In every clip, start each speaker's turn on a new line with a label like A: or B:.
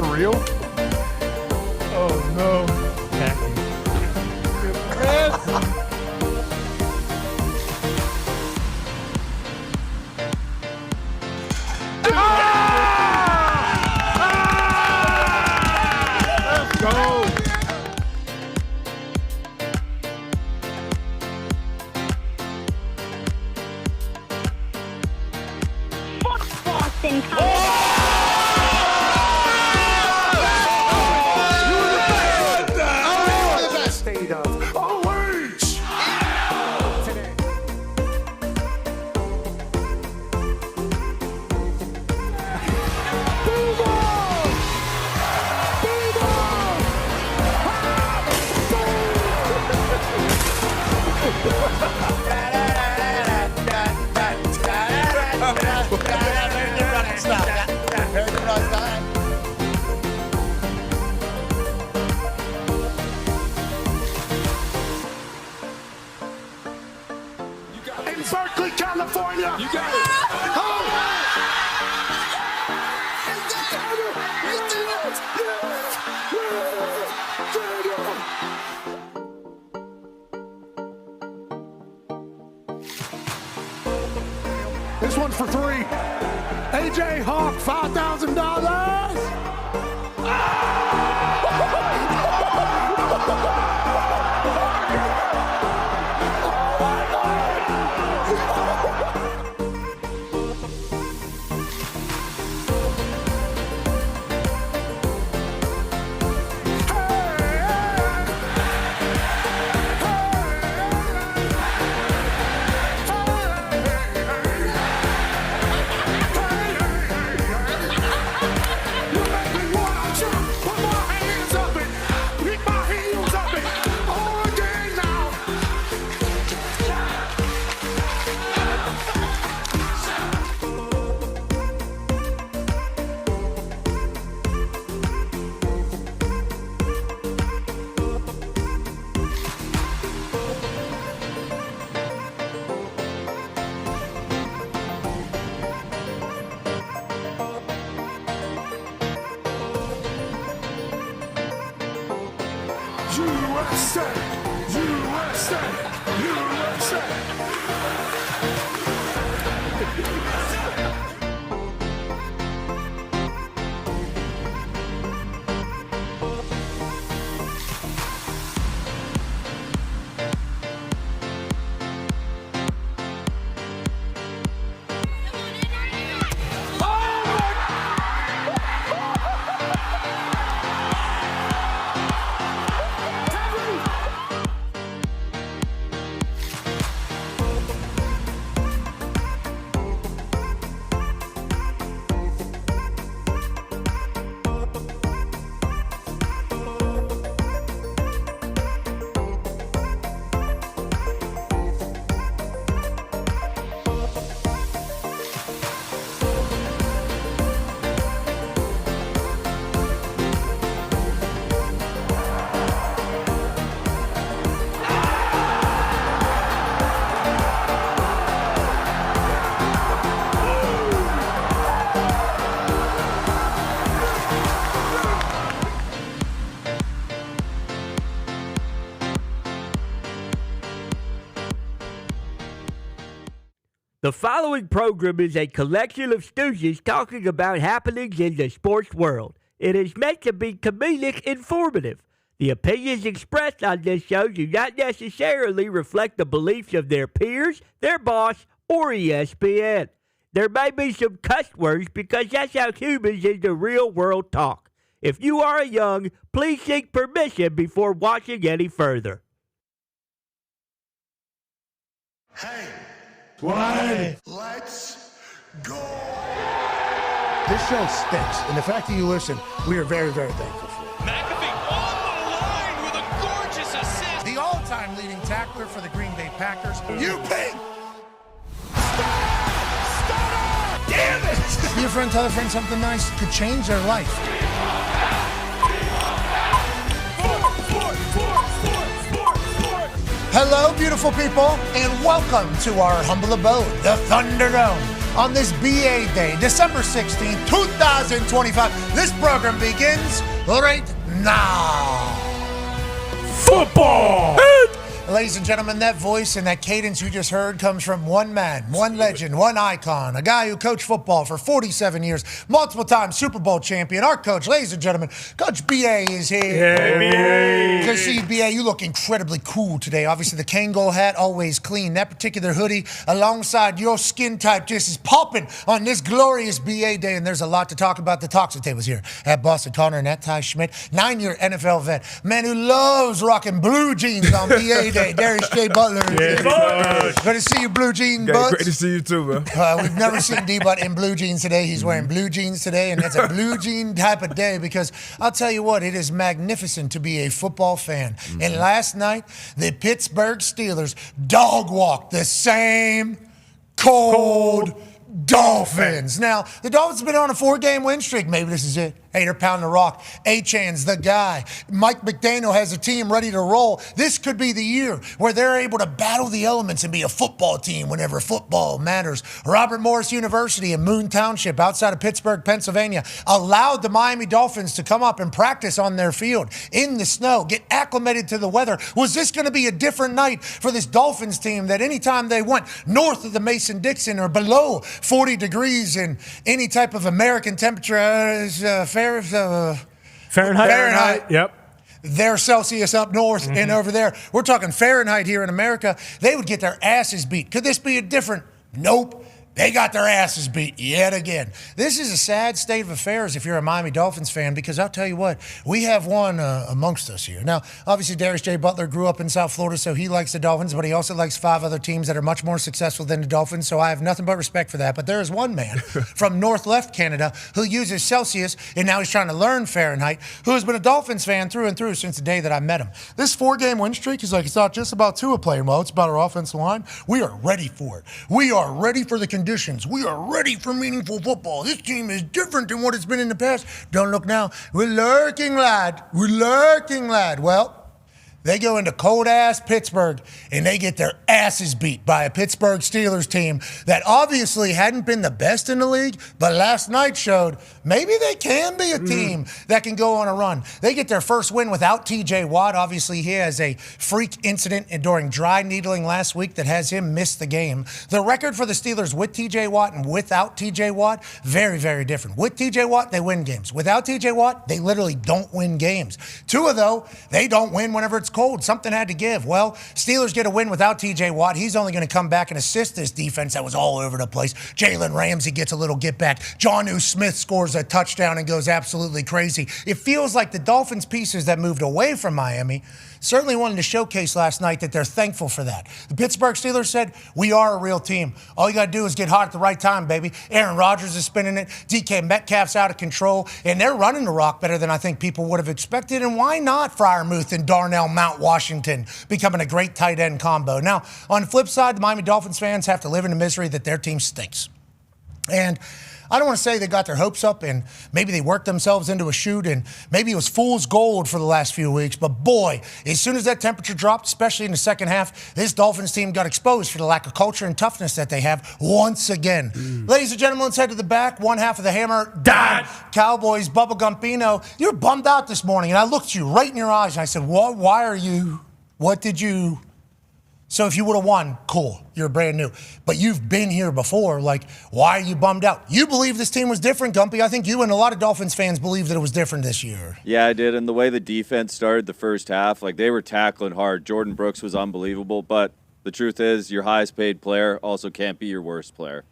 A: For real? Oh, no. Let's go.
B: Boston
A: State of OH. Today. In Berkeley, California. You got it. This one's for three. AJ Hawk, $5,000. USA, USA, USA.
C: The following program is a collection of stooges talking about happenings in the sports world. It is meant to be comedic informative. The opinions expressed on this show do not necessarily reflect the beliefs of their peers, their boss, or ESPN. There may be some cuss words because that's how humans in the real world talk. If you are young, please seek permission before watching any further.
D: Hey,
A: What?
D: let's go.
E: This show stinks, and the fact that you listen, we are very, very thankful for it.
F: McAfee on the line with a gorgeous assist.
E: The all-time leading tackler for the Green Bay Packers.
D: You pig.
E: Damn it! Be a friend, tell a friend something nice could change their life. Hello, beautiful people, and welcome to our humble abode, the Thunderdome. on this BA Day, December 16th, 2025. This program begins right now.
A: Football!
E: Ladies and gentlemen, that voice and that cadence you just heard comes from one man, one legend, one icon, a guy who coached football for 47 years, multiple-time Super Bowl champion. Our coach, ladies and gentlemen, Coach B.A. is here.
A: Hey,
E: Good to see you, B.A. You look incredibly cool today. Obviously, the Kangol hat, always clean. That particular hoodie, alongside your skin type, just is popping on this glorious B.A. Day, and there's a lot to talk about. The Talks tables here at Boston Connor and at Ty Schmidt, 9-year NFL vet, man who loves rocking blue jeans on B.A. Day. Darius J. Butler.
A: Yeah,
E: good to see you, blue jean butts.
G: Great to see you too, man.
E: We've never seen D-Butt in blue jeans today. He's wearing blue jeans today, and it's a blue jean type of day because I'll tell you what, it is magnificent to be a football fan. And last night, the Pittsburgh Steelers dog walked the same cold Dolphins. Now, the Dolphins have been on a 4-game win streak. Maybe this is it. Hey, they're pounding the rock. A-Chan's the guy. Mike McDaniel has a team ready to roll. This could be the year where they're able to battle the elements and be a football team whenever football matters. Robert Morris University in Moon Township outside of Pittsburgh, Pennsylvania, allowed the Miami Dolphins to come up and practice on their field in the snow, get acclimated to the weather. Was this going to be a different night for this Dolphins team that anytime they went north of the Mason-Dixon or below 40 degrees in any type of American temperature, Fahrenheit.
A: Yep.
E: They're Celsius up north and over there. We're talking Fahrenheit here in America. They would get their asses beat. Could this be a different? Nope. They got their asses beat yet again. This is a sad state of affairs if you're a Miami Dolphins fan, because I'll tell you what, we have one amongst us here. Now, obviously, Darius J. Butler grew up in South Florida, so he likes the Dolphins, but he also likes 5 other teams that are much more successful than the Dolphins, so I have nothing but respect for that. But there is one man from North Left Canada who uses Celsius, and now he's trying to learn Fahrenheit, who has been a Dolphins fan through and through since the day that I met him. This 4-game win streak is like, it's not just about Tua playing well, it's about our offensive line. We are ready for it. We are ready for the conditions. We are ready for meaningful football. This team is different than what it's been in the past. Don't look now. We're lurking, lad. We're lurking, lad. Well, they go into cold-ass Pittsburgh, and they get their asses beat by a Pittsburgh Steelers team that obviously hadn't been the best in the league, but last night showed maybe they can be a team that can go on a run. They get their first win without T.J. Watt. Obviously, he has a freak incident during dry needling last week that has him miss the game. The record for the Steelers with T.J. Watt and without T.J. Watt, very, very different. With T.J. Watt, they win games. Without T.J. Watt, they literally don't win games. Tua, though, they don't win whenever it's cold. Something had to give. Well, Steelers get a win without T.J. Watt. He's only going to come back and assist this defense that was all over the place. Jalen Ramsey gets a little get back. Jonnu Smith scores a touchdown and goes absolutely crazy. It feels like the Dolphins pieces that moved away from Miami certainly wanted to showcase last night that they're thankful for that. The Pittsburgh Steelers said, we are a real team. All you got to do is get hot at the right time, baby. Aaron Rodgers is spinning it. DK Metcalf's out of control. And they're running the rock better than I think people would have expected. And why not Freiermuth and Darnell Mount Washington becoming a great tight end combo? Now, on the flip side, the Miami Dolphins fans have to live in the misery that their team stinks. And I don't want to say they got their hopes up and maybe they worked themselves into a shoot and maybe it was fool's gold for the last few weeks. But boy, as soon as that temperature dropped, especially in the second half, this Dolphins team got exposed for the lack of culture and toughness that they have once again. Ladies and gentlemen, let's head to the back. One half of the hammer, Dahn. Cowboys, Bubba Gumpino. You're bummed out this morning. And I looked you right in your eyes and I said, why are you, what did you? So if you would have won, cool, you're brand new. But you've been here before, like, why are you bummed out? You believe this team was different, Gumpy. I think you and a lot of Dolphins fans believe that it was different this year.
H: Yeah, I did, and the way the defense started the first half, like, they were tackling hard. Jordan Brooks was unbelievable, but the truth is your highest paid player also can't be your worst player.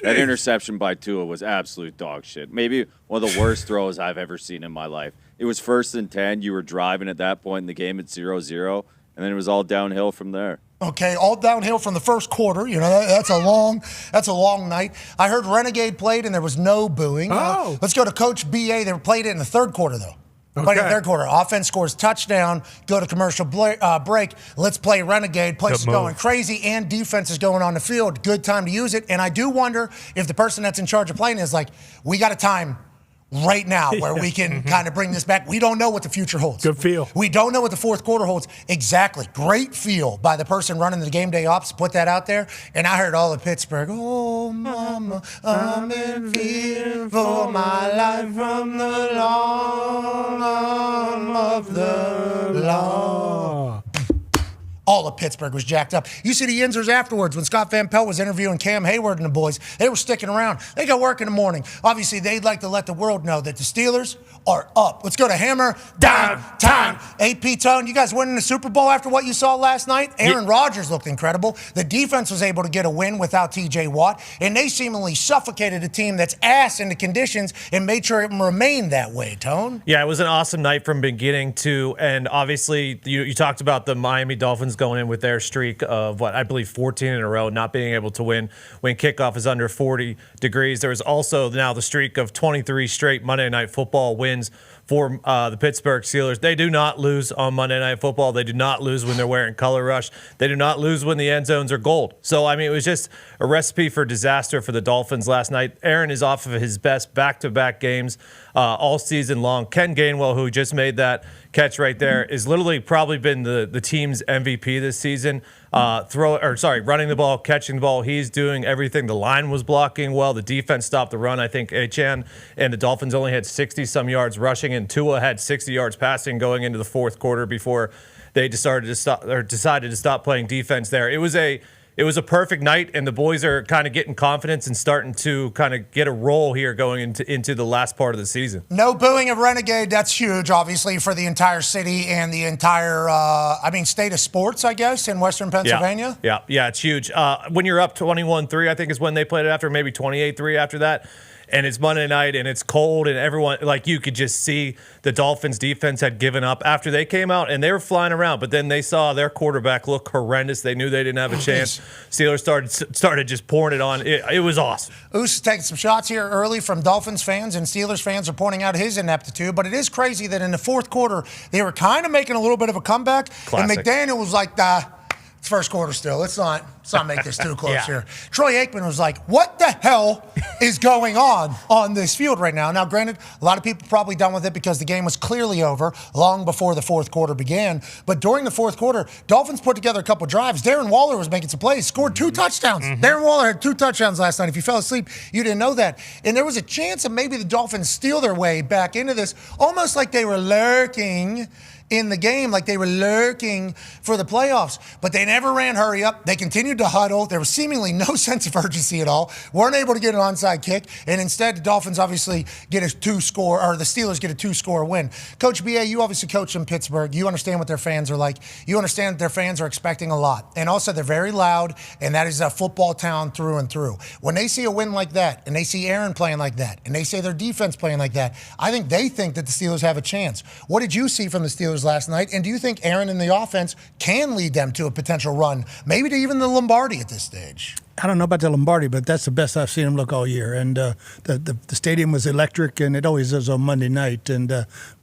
H: That interception by Tua was absolute dog shit. Maybe one of the worst throws I've ever seen in my life. It was 1st and 10. You were driving at that point in the game at 0-0, and then it was all downhill from there.
E: Okay, all downhill from the first quarter. You know, that's a long night. I heard Renegade played and there was no booing. Let's go to Coach B.A. They played it in the third quarter, though. Played in the third quarter. Offense scores touchdown, go to commercial break. Let's play Renegade. Place is going crazy and defense is going on the field. Good time to use it. And I do wonder if the person that's in charge of playing is like, we got to time right now where we can kind of bring this back. We don't know what the future holds.
C: Good feel.
E: We don't know what the fourth quarter holds. Exactly. Great feel by the person running the game day ops. Put that out there. And I heard all of Pittsburgh. Oh, mama, I'm in fear for my life from the long arm of the law. All of Pittsburgh was jacked up. You see the Yinzers afterwards when Scott Van Pelt was interviewing Cam Hayward and the boys. They were sticking around. They got work in the morning. Obviously, they'd like to let the world know that the Steelers are up. Let's go to Hammer Down Time. AP Tone, you guys winning the Super Bowl after what you saw last night? Aaron Rodgers looked incredible. The defense was able to get a win without TJ Watt, and they seemingly suffocated a team that's ass into conditions and made sure it remained that way, Tone.
G: Yeah, it was an awesome night from beginning to end. Obviously, you talked about the Miami Dolphins going in with their streak of, I believe 14 in a row, not being able to win when kickoff is under 40 degrees. There was also now the streak of 23 straight Monday Night Football wins for the Pittsburgh Steelers. They do not lose on Monday Night Football. They do not lose when they're wearing color rush. They do not lose when the end zones are gold. So, I mean, it was just a recipe for disaster for the Dolphins last night. Aaron is off of his best back-to-back games all season long. Ken Gainwell, who just made that catch right there, is literally probably been the team's MVP this season. Running the ball, catching the ball. He's doing everything. The line was blocking well. The defense stopped the run. I think Achan and the Dolphins only had 60-some yards rushing, and Tua had 60 yards passing going into the fourth quarter before they decided to stop playing defense there. It was a perfect night, and the boys are kind of getting confidence and starting to kind of get a roll here going into the last part of the season. No
E: booing of Renegade. That's huge, obviously, for the entire city and the entire, state of sports, I guess, in Western Pennsylvania.
G: Yeah, it's huge. When you're up 21-3, I think is when they played it after, maybe 28-3 after that. And it's Monday night, and it's cold, and everyone, like, you could just see the Dolphins' defense had given up after they came out, and they were flying around. But then they saw their quarterback look horrendous. They knew they didn't have a chance. Steelers started just pouring it on. It was awesome.
E: Oos is taking some shots here early from Dolphins fans, and Steelers fans are pointing out his ineptitude. But it is crazy that in the fourth quarter, they were kind of making a little bit of a comeback.
G: Classic.
E: And McDaniel was like, it's first quarter still. Let's not make this too close here. Troy Aikman was like, what the hell is going on this field right now? Now, granted, a lot of people probably done with it because the game was clearly over long before the fourth quarter began. But during the fourth quarter, Dolphins put together a couple drives. Darren Waller was making some plays, scored 2 touchdowns. Darren Waller had 2 touchdowns last night. If you fell asleep, you didn't know that. And there was a chance of maybe the Dolphins steal their way back into this, almost like they were lurking in the game, like they were lurking for the playoffs. But they never ran hurry up. They continued to huddle. There was seemingly no sense of urgency at all. Weren't able to get an onside kick. And instead, the Dolphins obviously get a 2-score, or the Steelers get a 2-score win. Coach B.A., you obviously coach in Pittsburgh. You understand what their fans are like. You understand that their fans are expecting a lot. And also, they're very loud, and that is a football town through and through. When they see a win like that, and they see Aaron playing like that, and they see their defense playing like that, I think they think that the Steelers have a chance. What did you see from the Steelers last night? And do you think Aaron and the offense can lead them to a potential run, maybe to even the Lombardi at this stage?
I: I don't know about the Lombardi, but that's the best I've seen them look all year. And the stadium was electric, and it always is on Monday night.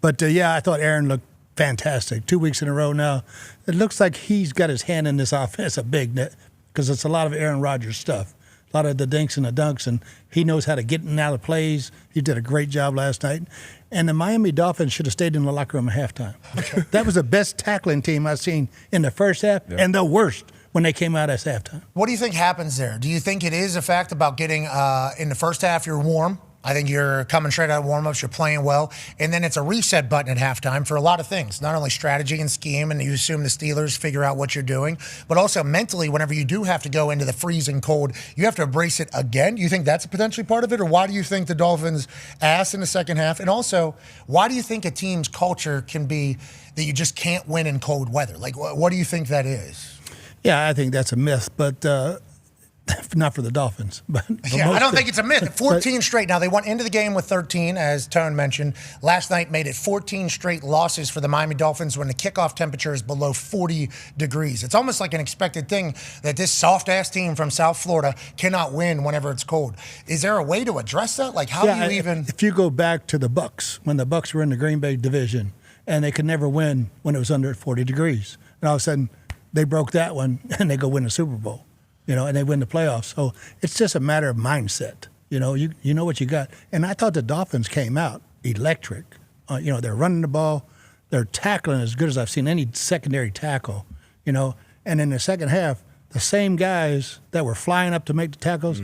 I: But I thought Aaron looked fantastic. 2 weeks in a row now. It looks like he's got his hand in this offense a big net because it's a lot of Aaron Rodgers stuff. A lot of the dinks and the dunks, and he knows how to get in and out of plays. He did a great job last night. And the Miami Dolphins should have stayed in the locker room at halftime. That was the best tackling team I've seen in the first half and the worst when they came out as halftime.
E: What do you think happens there? Do you think it is a fact about getting in the first half you're warm? I think you're coming straight out of warm-ups, you're playing well, and then it's a reset button at halftime for a lot of things, not only strategy and scheme, and you assume the Steelers figure out what you're doing, but also mentally, whenever you do have to go into the freezing cold, you have to embrace it again. You think that's potentially part of it, or why do you think the Dolphins ass in the second half? And also, why do you think a team's culture can be that you just can't win in cold weather? Like, what do you think that is?
I: Yeah, I think that's a myth, but not for the Dolphins. But
E: I don't think it's a myth. 14 straight. Now, they went into the game with 13, as Tone mentioned. Last night made it 14 straight losses for the Miami Dolphins when the kickoff temperature is below 40 degrees. It's almost like an expected thing that this soft-ass team from South Florida cannot win whenever it's cold. Is there a way to address that? Like, how do you even...
I: If you go back to the Bucs, when the Bucs were in the Green Bay division, and they could never win when it was under 40 degrees. And all of a sudden, they broke that one, and they go win the Super Bowl. And they win the playoffs. So it's just a matter of mindset. You know what you got. And I thought the Dolphins came out electric. They're running the ball. They're tackling as good as I've seen any secondary tackle, And in the second half, the same guys that were flying up to make the tackles,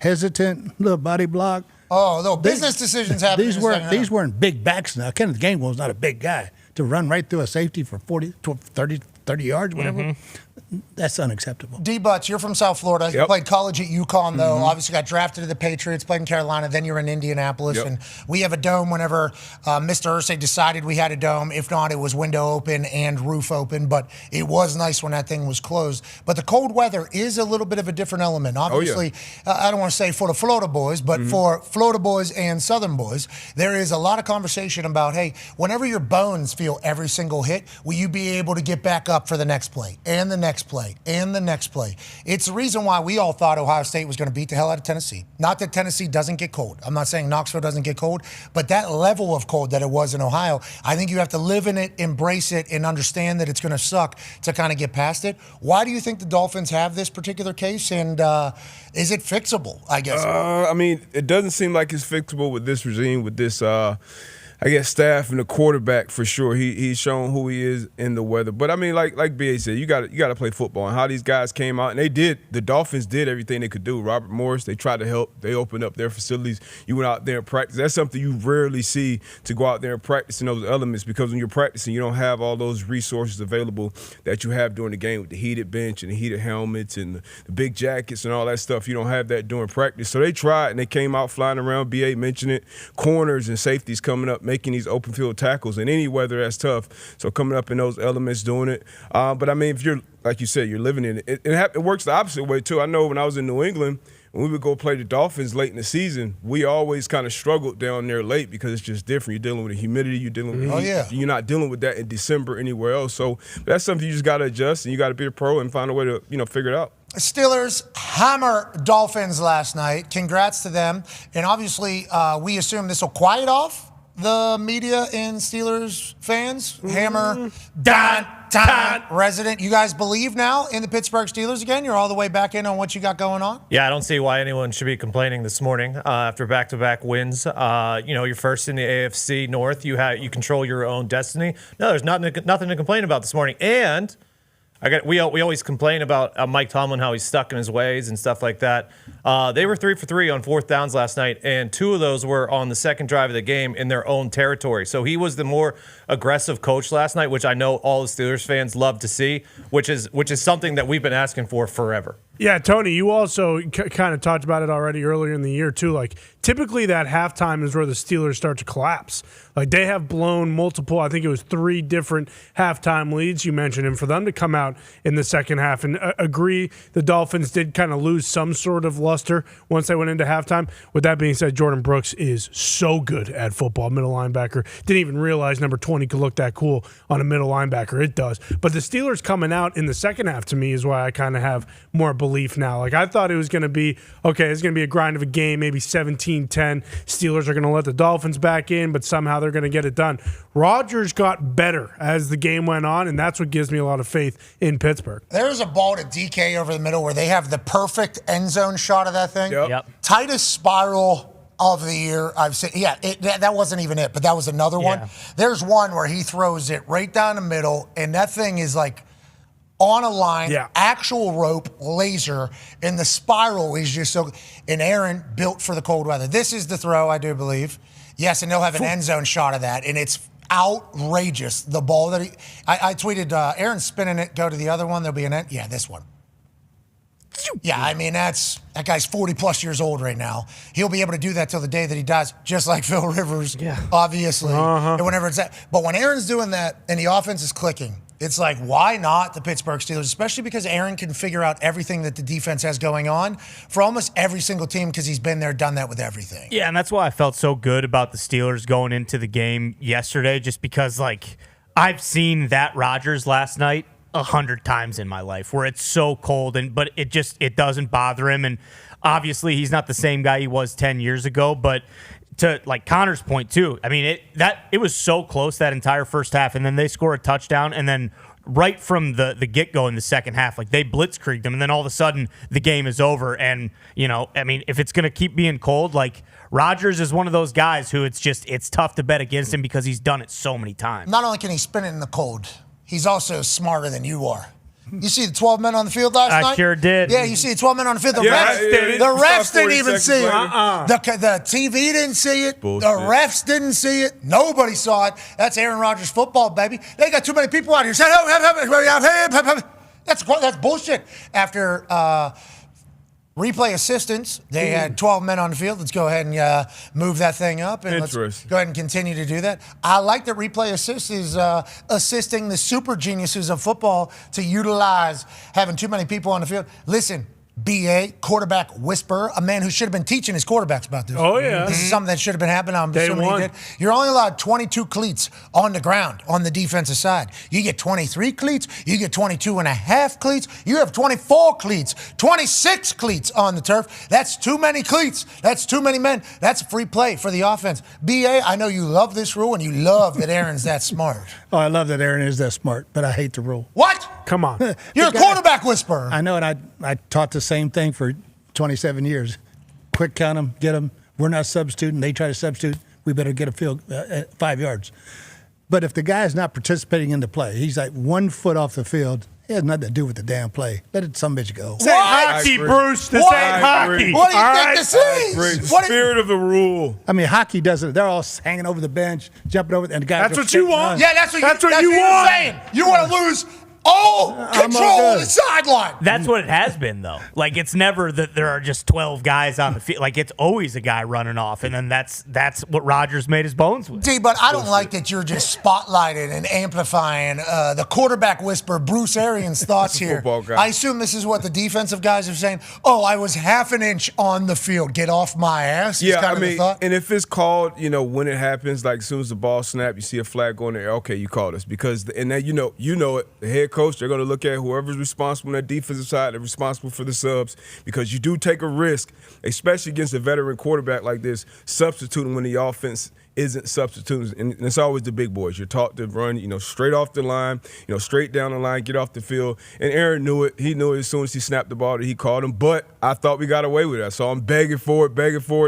I: hesitant, little body block.
E: Oh, little business decisions happen.
I: These weren't big backs now. Kenneth Gainwell's not a big guy to run right through a safety for 40, 30 yards, whatever. That's unacceptable.
E: D-Butts, you're from South Florida. You played college at UConn, though. Obviously got drafted to the Patriots, played in Carolina, then you're in Indianapolis. And we have a dome whenever Mr. Irsay decided we had a dome. If not, it was window open and roof open. But it was nice when that thing was closed. But the cold weather is a little bit of a different element. Obviously, I don't want to say for the Florida boys, but for Florida boys and Southern boys, there is a lot of conversation about, hey, whenever your bones feel every single hit, will you be able to get back up for the next play and the next play and the next play? It's the reason why we all thought Ohio State was going to beat the hell out of Tennessee. Not that Tennessee doesn't get cold. I'm not saying Knoxville doesn't get cold, but that level of cold that it was in Ohio, I think you have to live in it, embrace it, and understand that it's going to suck to kind of get past it. Why do you think the Dolphins have this particular case, and is it fixable, I guess?
A: It doesn't seem like it's fixable with this regime, with this staff and the quarterback for sure. He's shown who he is in the weather. But like BA said, you got to play football. And how these guys came out, and the Dolphins did everything they could do. Robert Morris, they tried to help. They opened up their facilities. You went out there and practiced. That's something you rarely see, to go out there and practice in those elements, because when you're practicing, you don't have all those resources available that you have during the game with the heated bench and the heated helmets and the big jackets and all that stuff. You don't have that during practice. So they tried, and they came out flying around. BA mentioned it. Corners and safeties coming up, making these open field tackles. In any weather, that's tough. So coming up in those elements, doing it. But if you're, like you said, you're living in it. It works the opposite way too. I know when I was in New England, when we would go play the Dolphins late in the season, we always kind of struggled down there late, because it's just different. You're dealing with the humidity. You're dealing with heat. You're not dealing with that in December anywhere else. So that's something you just got to adjust, and you got to be a pro and find a way to figure it out.
E: Steelers hammer Dolphins last night. Congrats to them. And obviously, we assume this will quiet off the media and Steelers fans. Hammer, Dahn resident. You guys believe now in the Pittsburgh Steelers again? You're all the way back in on what you got going on?
G: Yeah, I don't see why anyone should be complaining this morning after back-to-back wins. You're first in the AFC North. You control your own destiny. No, there's nothing to complain about this morning. And we always complain about Mike Tomlin, how he's stuck in his ways and stuff like that. They were 3 for 3 on fourth downs last night, and 2 of those were on the second drive of the game in their own territory. So he was the more aggressive coach last night, which I know all the Steelers fans love to see, which is something that we've been asking for forever.
J: Yeah, Tony, you also kind of talked about it already earlier in the year, too. Like, typically that halftime is where the Steelers start to collapse. Like, they have blown multiple, I think it was 3 different halftime leads you mentioned, and for them to come out in the second half and agree the Dolphins did kind of lose some sort of luster once they went into halftime. With that being said, Jordan Brooks is so good at football, middle linebacker. Didn't even realize number 20 could look that cool on a middle linebacker. It does. But the Steelers coming out in the second half, to me, is why I kind of have more belief now. Like, I thought it was going to be, okay, it's going to be a grind of a game, maybe 17-10. Steelers are going to let the Dolphins back in, but somehow they're going to get it done. Rodgers got better as the game went on, and that's what gives me a lot of faith in Pittsburgh.
E: There's a ball to DK over the middle where they have the perfect end zone shot of that thing.
A: Yep.
E: Tightest spiral of the year I've seen. Yeah, that wasn't even it, but that was another one. There's one where he throws it right down the middle, and that thing is like on a line, actual rope, laser, and the spiral is just so. And Aaron built for the cold weather. This is the throw, I do believe. Yes, and they'll have an end zone shot of that, and it's outrageous. The ball that I tweeted, Aaron's spinning it, go to the other one, there'll be an end. Yeah, this one. Yeah, I mean, that guy's 40-plus years old right now. He'll be able to do that till the day that he dies, just like Phil Rivers, obviously. And whenever it's that. But when Aaron's doing that and the offense is clicking, it's like, why not the Pittsburgh Steelers? Especially because Aaron can figure out everything that the defense has going on for almost every single team, because he's been there, done that with everything.
K: Yeah, and that's why I felt so good about the Steelers going into the game yesterday, just because, like, I've seen that Rodgers last night 100 times in my life, where it's so cold, but it doesn't bother him. And obviously he's not the same guy he was 10 years ago, but to like Connor's point too, I mean, it was so close that entire first half, and then they score a touchdown, and then right from the get-go in the second half. Like, they blitzkrieged them, and then all of a sudden the game is over. And, I mean, if it's going to keep being cold, like, Rodgers is one of those guys who it's tough to bet against him because he's done it so many times.
E: Not only can he spin it in the cold, he's also smarter than you are. You see the 12 men on the field last night?
K: I sure did.
E: Yeah, you see the 12 men on the field. The refs didn't even see it. The TV didn't see it.
A: Bullshit.
E: The refs didn't see it. Nobody saw it. That's Aaron Rodgers football, baby. They got too many people out here saying, that's bullshit. After replay assistance, they had 12 men on the field. Let's go ahead and move that thing up. And let's go ahead and continue to do that. I like that replay assist is assisting the super geniuses of football to utilize having too many people on the field. Listen, BA, quarterback whisperer, a man who should have been teaching his quarterbacks about this.
J: Oh, yeah.
E: This is something that should have been happening. I'm
J: Day
E: assuming
J: one.
E: he did. You're only allowed 22 cleats on the ground on the defensive side. You get 23 cleats. You get 22 and a half cleats. You have 24 cleats, 26 cleats on the turf. That's too many cleats. That's too many men. That's free play for the offense. BA, I know you love this rule, and you love that Aaron's that smart.
I: Oh, I love that Aaron is that smart, but I hate the rule.
E: What?
J: Come on.
E: You're a quarterback whisperer.
I: I know, and I taught the same thing for 27 years. Quick count them, get them. We're not substituting. They try to substitute. We better get a field 5 yards. But if the guy's not participating in the play, he's like 1 foot off the field. It has nothing to do with the damn play. Let it some bitch go.
J: Say hockey, Bruce. This ain't hockey.
E: What do you
J: All
E: think
J: right?
E: this is?
A: The spirit of the rule.
I: I mean, hockey does it. They're all hanging over the bench, jumping over, and the guys.
J: That's what you want.
E: Yeah, that's what
J: you
E: you're
J: want.
E: saying. You want to lose all control on the sideline.
K: That's what it has been, though. Like, it's never that there are just 12 guys on the field. Like, it's always a guy running off, and then that's what Rodgers made his bones with.
E: D, but I don't like that you're just spotlighting and amplifying the quarterback whisperer, Bruce Arians' thoughts here. I assume this is what the defensive guys are saying. Oh, I was half an inch on the field. Get off my ass.
A: Yeah,
E: kind
A: I
E: of the
A: mean,
E: thought.
A: and if it's called, when it happens, like as soon as the ball snaps, you see a flag going there. Okay, you called us because, and then you know it. The head coach, they're going to look at whoever's responsible on that defensive side. They're responsible for the subs because you do take a risk, especially against a veteran quarterback like this, substituting when the offense isn't substituting. And it's always the big boys. You're taught to run, straight off the line, straight down the line, get off the field. And Aaron knew it. He knew it as soon as he snapped the ball that he called him. But I thought we got away with that. So I'm begging for it.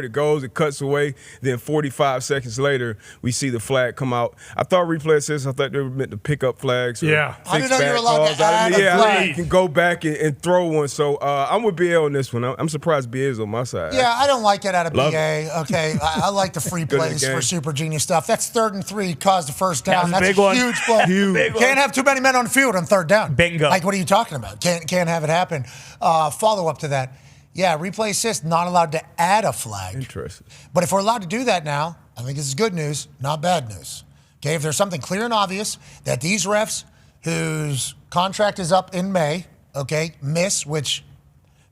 A: It goes, it cuts away. Then 45 seconds later, we see the flag come out. I thought replay assist, I thought they were meant to pick up flags.
J: Yeah.
E: I didn't know you were allowed to add a flag.
A: You can go back and throw one. So I'm with BA on this one. I'm surprised BA is on my side.
E: Yeah, I don't like it out of
A: Love
E: BA. Okay, I like the free
A: Good in the
E: plays
A: game.
E: for super genius stuff. That's 3rd and 3, caused the first down.
K: That was a
E: That's
K: big one.
E: huge play.
A: Huge.
E: Can't have too many men on the field on 3rd down.
K: Bingo.
E: Like, what are you talking about? Can't have it happen. Follow up to that. Yeah, replay assist, not allowed to add a flag.
A: Interesting.
E: But if we're allowed to do that now, I think this is good news, not bad news. Okay, if there's something clear and obvious that these refs whose contract is up in May, okay, miss, which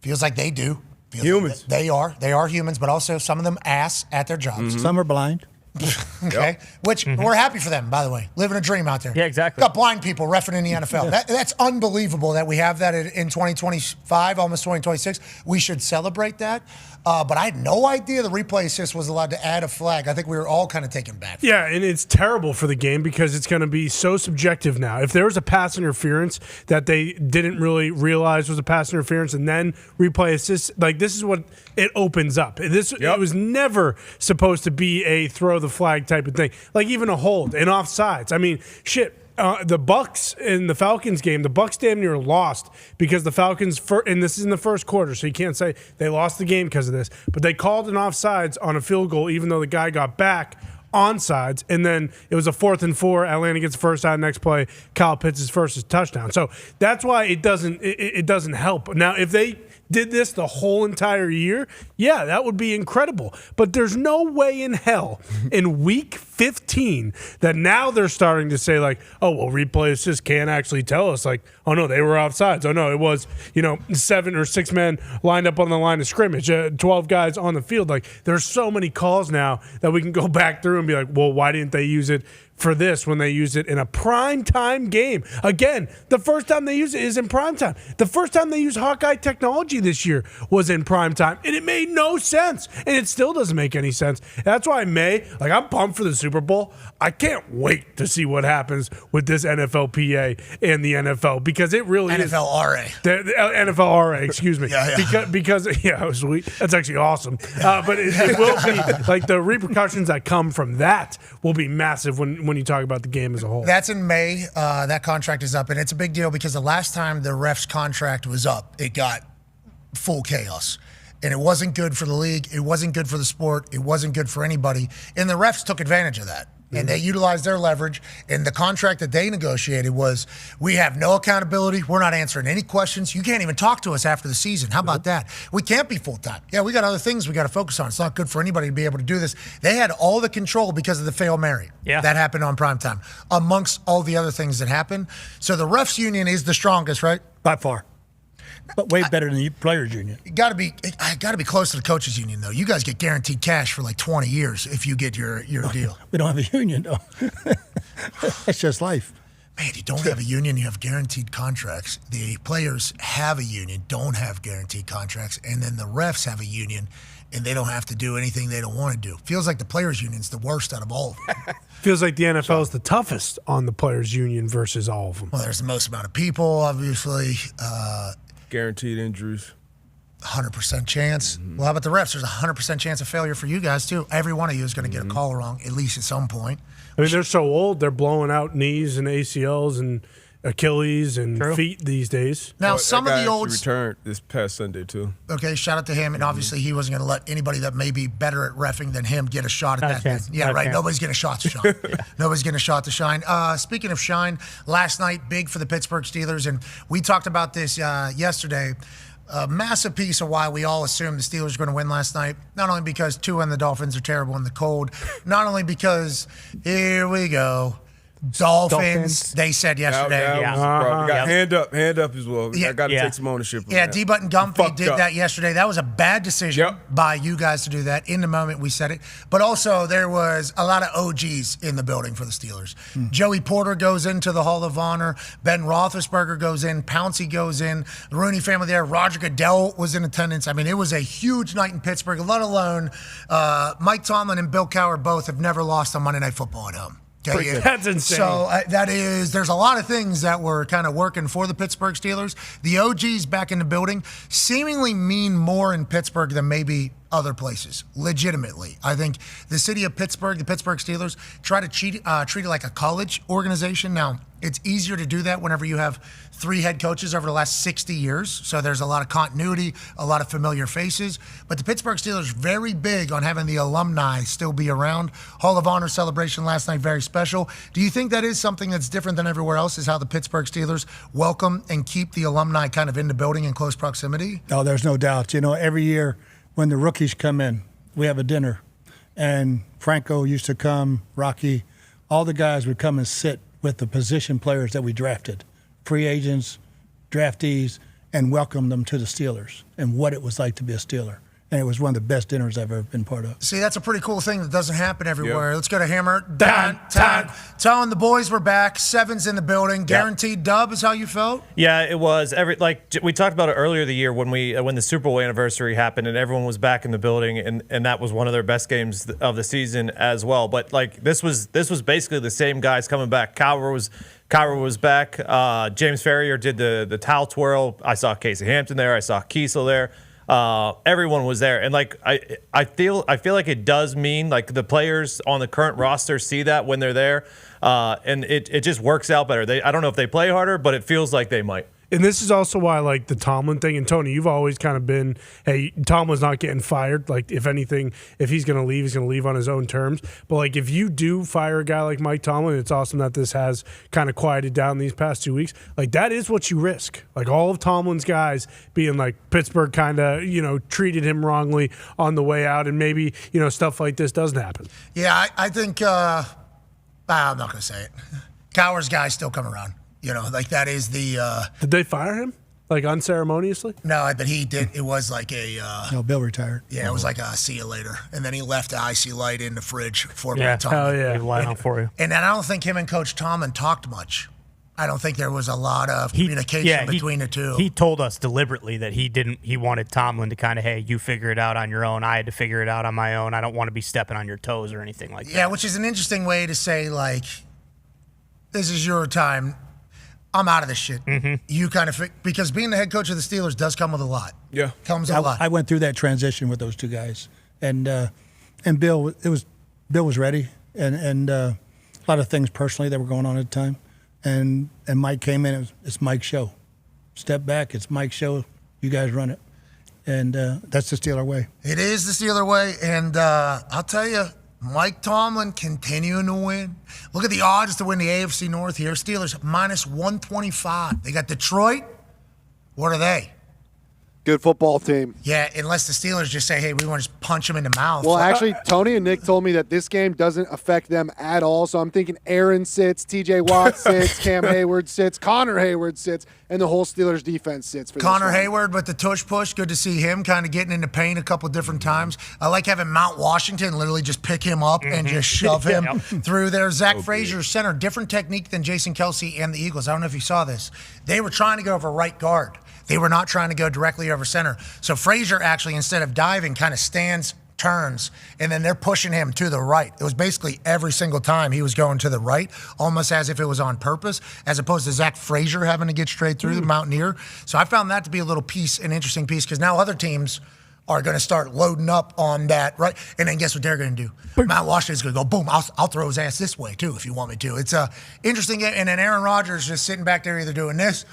E: feels like they do.
A: Humans.
E: They are humans, but also some of them ass at their jobs.
I: Some are blind.
E: Okay, which we're happy for them, by the way. Living a dream out there.
K: Yeah, exactly.
E: Got blind people reffing in the NFL. That's unbelievable that we have that in 2025, almost 2026. We should celebrate that. But I had no idea the replay assist was allowed to add a flag. I think we were all kind of taken back.
J: Yeah, and it's terrible for the game because it's going to be so subjective now. If there was a pass interference that they didn't really realize was a pass interference and then replay assist, like this is what it opens up. It was never supposed to be a throw the flag type of thing. Like even a hold and offsides. I mean, shit. The Bucks in the Falcons game, the Bucks damn near lost because the Falcons, and this is in the first quarter, so you can't say they lost the game because of this, but they called an offsides on a field goal even though the guy got back onsides, and then it was a 4th and 4. Atlanta gets the first down. Next play, Kyle Pitts' first touchdown. So that's why it doesn't help. Now, if they did this the whole entire year, yeah, that would be incredible. But there's no way in hell in week 15 that now they're starting to say like, oh, well, replay assist can't actually tell us like, oh no, they were offsides. Oh no, it was 7 or 6 men lined up on the line of scrimmage, 12 guys on the field. Like there's so many calls now that we can go back through and be like, well, why didn't they use it for this when they use it in a primetime game. Again, the first time they use it is in primetime. The first time they used Hawkeye technology this year was in primetime, and it made no sense, and it still doesn't make any sense. That's why I'm pumped for the Super Bowl. I can't wait to see what happens with this NFLPA and the NFL, because it really
E: NFLRA.
J: is. The NFLRA, excuse me.
E: Yeah.
J: Because sweet. That's actually awesome. But it will be, like, the repercussions that come from that will be massive when you talk about the game as a whole.
E: That's in May. That contract is up, and it's a big deal because the last time the ref's contract was up, it got full chaos. And it wasn't good for the league. It wasn't good for the sport. It wasn't good for anybody. And the refs took advantage of that. And they utilized their leverage. And the contract that they negotiated was, we have no accountability. We're not answering any questions. You can't even talk to us after the season. How about that? We can't be full-time. Yeah, we got other things we got to focus on. It's not good for anybody to be able to do this. They had all the control because of the Fail Mary.
K: Yeah.
E: That happened on primetime, amongst all the other things that happened. So the refs union is the strongest, right?
I: By far. But way better than the players' union.
E: I got to be close to the coaches' union, though. You guys get guaranteed cash for like 20 years if you get your deal.
I: We don't have a union, though. That's just life.
E: Man, you don't have a union, you have guaranteed contracts. The players have a union, don't have guaranteed contracts, and then the refs have a union, and they don't have to do anything they don't want to do. Feels like the players' union's the worst out of all of them.
J: Feels like the NFL is the toughest on the players' union versus all of them.
E: Well, there's the most amount of people, obviously.
A: Guaranteed injuries.
E: 100% chance. Well, how about the refs? There's a 100% chance of failure for you guys, too. Every one of you is going to get a call wrong, at least at some point.
J: I mean, they're so old, they're blowing out knees and ACLs and Achilles and feet these days.
E: Now,
A: Well,
E: some
A: that
E: of
A: guy
E: the old...
A: actually returned this past Sunday, too.
E: Okay, shout out to him. And obviously, he wasn't going to let anybody that may be better at reffing than him get a shot at
K: Not a
E: that
K: chance.
E: thing. Yeah,
K: Not a
E: right.
K: chance.
E: Nobody's getting a shot to shine. Nobody's getting a shot to shine. Speaking of shine, last night, big for the Pittsburgh Steelers. And we talked about this yesterday. A massive piece of why we all assumed the Steelers were going to win last night. Not only because Tua and the Dolphins are terrible in the cold, not only because, here we go, Dolphins. They said yesterday.
A: That was a problem. Got hand up as well. I got to take some ownership of that.
E: D-Button Gumpy did that yesterday. That was a bad decision by you guys to do that. In the moment, we said it. But also, there was a lot of OGs in the building for the Steelers. Joey Porter goes into the Hall of Honor. Ben Roethlisberger goes in. Pouncey goes in. The Rooney family there. Roger Goodell was in attendance. I mean, it was a huge night in Pittsburgh, let alone Mike Tomlin and Bill Cowher both have never lost on Monday Night Football at home. Okay,
J: That's insane.
E: So there's a lot of things that were kind of working for the Pittsburgh Steelers. The OGs back in the building seemingly mean more in Pittsburgh than maybe other places, legitimately. I think the city of Pittsburgh, the Pittsburgh Steelers, try to treat it like a college organization. Now, it's easier to do that whenever you have 3 head coaches over the last 60 years. So there's a lot of continuity, a lot of familiar faces. But the Pittsburgh Steelers very big on having the alumni still be around. Hall of Honor celebration last night, very special. Do you think that is something that's different than everywhere else, is how the Pittsburgh Steelers welcome and keep the alumni kind of in the building in close proximity?
I: No, there's no doubt. You know, every year when the rookies come in, we have a dinner. And Franco used to come, Rocky, all the guys would come and sit with the position players that we drafted, free agents, draftees, and welcome them to the Steelers and what it was like to be a Steeler. And it was one of the best dinners I've ever been part of.
E: See, that's a pretty cool thing that doesn't happen everywhere. Let's go to Hammer. Dahn. Telling the boys we're back. Seven's in the building. Guaranteed dub is how you felt?
G: Yeah, it was. We talked about it earlier the year when the Super Bowl anniversary happened and everyone was back in the building, and that was one of their best games of the season as well. But this was basically the same guys coming back. Cowher was back. James Ferrier did the towel twirl. I saw Casey Hampton there. I saw Kiesel there. Everyone was there, and I feel like it does mean the players on the current roster see that when they're there, and it just works out better. I don't know if they play harder, but it feels like they might.
J: And this is also why, the Tomlin thing, and Tony, you've always kind of been, hey, Tomlin's not getting fired. If anything, if he's going to leave, he's going to leave on his own terms. But, if you do fire a guy like Mike Tomlin, it's awesome that this has kind of quieted down these past 2 weeks. That is what you risk. All of Tomlin's guys being Pittsburgh kind of, treated him wrongly on the way out, and maybe, stuff like this doesn't happen.
E: Yeah, I think, I'm not going to say it. Cowher's guys still come around. That is the...
J: Did they fire him? Like unceremoniously?
E: No, but he did. It was like a.
I: No, Bill retired.
E: Yeah, it was like a see you later, and then he left the icy light in the fridge for
K: Yeah.
E: Tomlin.
J: Oh, yeah.
K: Leave a light on for you.
E: And then I don't think him and Coach Tomlin talked much. I don't think there was a lot of communication between the two.
K: He told us deliberately that he wanted Tomlin to kind of, hey, you figure it out on your own. I had to figure it out on my own. I don't want to be stepping on your toes or anything like that.
E: Yeah, which is an interesting way to say, like, this is your time. I'm out of this shit.
K: Mm-hmm.
E: You kind of because being the head coach of the Steelers does come with a lot.
A: Yeah,
E: comes with a lot.
I: I went through that transition with those two guys, and Bill was ready, and a lot of things personally that were going on at the time, and Mike came in. It's Mike's show. Step back. It's Mike's show. You guys run it, and that's the Steeler way.
E: It is the Steeler way, and I'll tell you, Mike Tomlin continuing to win. Look at the odds to win the AFC North here. Steelers minus 125. They got Detroit. What are they?
L: Good football team.
E: Yeah, unless the Steelers just say, hey, we want to just punch them in the mouth.
L: Well, actually, Tony and Nick told me that this game doesn't affect them at all. So I'm thinking Aaron sits, TJ Watt sits, Cam Hayward sits, Connor Hayward sits, and the whole Steelers defense sits. For
E: Connor Hayward with the tush push. Good to see him kind of getting into pain a couple different times. I like having Mount Washington literally just pick him up and just shove him through there. Zach Frazier, center, different technique than Jason Kelsey and the Eagles. I don't know if you saw this. They were trying to go over right guard. They were not trying to go directly over center. So Frazier actually, instead of diving, kind of stands, turns, and then they're pushing him to the right. It was basically every single time he was going to the right, almost as if it was on purpose, as opposed to Zach Frazier having to get straight through the Mountaineer. So I found that to be a little piece, an interesting piece, because now other teams are going to start loading up on that, right? And then guess what they're going to do? Mount Washington's going to go, boom, I'll throw his ass this way, too, if you want me to. It's interesting. And then Aaron Rodgers just sitting back there either doing this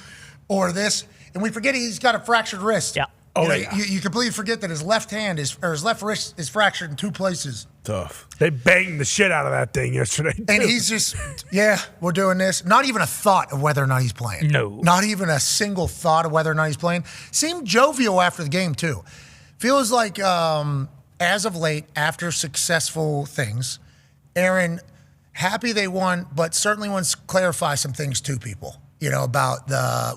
E: or this. And we forget he's got a fractured wrist.
K: Yeah.
E: You completely forget that his left wrist is fractured in two places.
A: Tough.
J: They banged the shit out of that thing yesterday, too.
E: And he's just, we're doing this. Not even a thought of whether or not he's playing.
K: No.
E: Not even a single thought of whether or not he's playing. Seemed jovial after the game, too. Feels like, as of late, after successful things, Aaron, happy they won, but certainly wants to clarify some things to people. About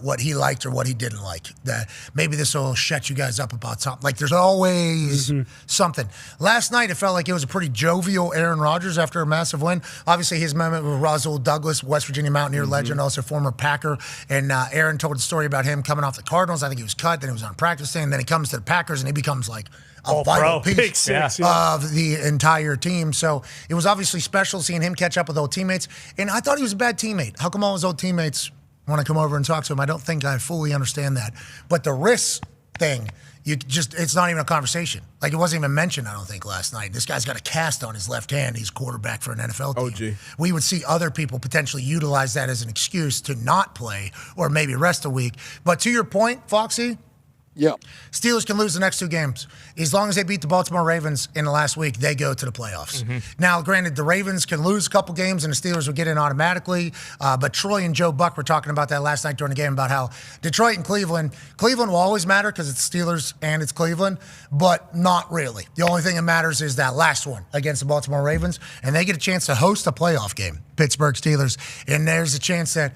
E: what he liked or what he didn't like. That maybe this will shut you guys up about something. Like, there's always something. Last night, it felt like it was a pretty jovial Aaron Rodgers after a massive win. Obviously, his moment with Roswell Douglas, West Virginia Mountaineer legend, also former Packer. And Aaron told the story about him coming off the Cardinals. I think he was cut, then he was on practice day, and then he comes to the Packers, and he becomes like a vital piece of the entire team. So it was obviously special seeing him catch up with old teammates. And I thought he was a bad teammate. How come all his old teammates want to come over and talk to him? I don't think I fully understand that. But the wrist thing, it's not even a conversation. Like, it wasn't even mentioned, I don't think, last night. This guy's got a cast on his left hand. He's quarterback for an NFL team. We would see other people potentially utilize that as an excuse to not play or maybe rest a week. But to your point, Foxy, Steelers can lose the next two games. As long as they beat the Baltimore Ravens in the last week, they go to the playoffs. Now, granted, the Ravens can lose a couple games and the Steelers will get in automatically. But Troy and Joe Buck were talking about that last night during the game about how Detroit and Cleveland will always matter because it's Steelers and it's Cleveland, but not really. The only thing that matters is that last one against the Baltimore Ravens, and they get a chance to host a playoff game, Pittsburgh Steelers. And there's a chance that,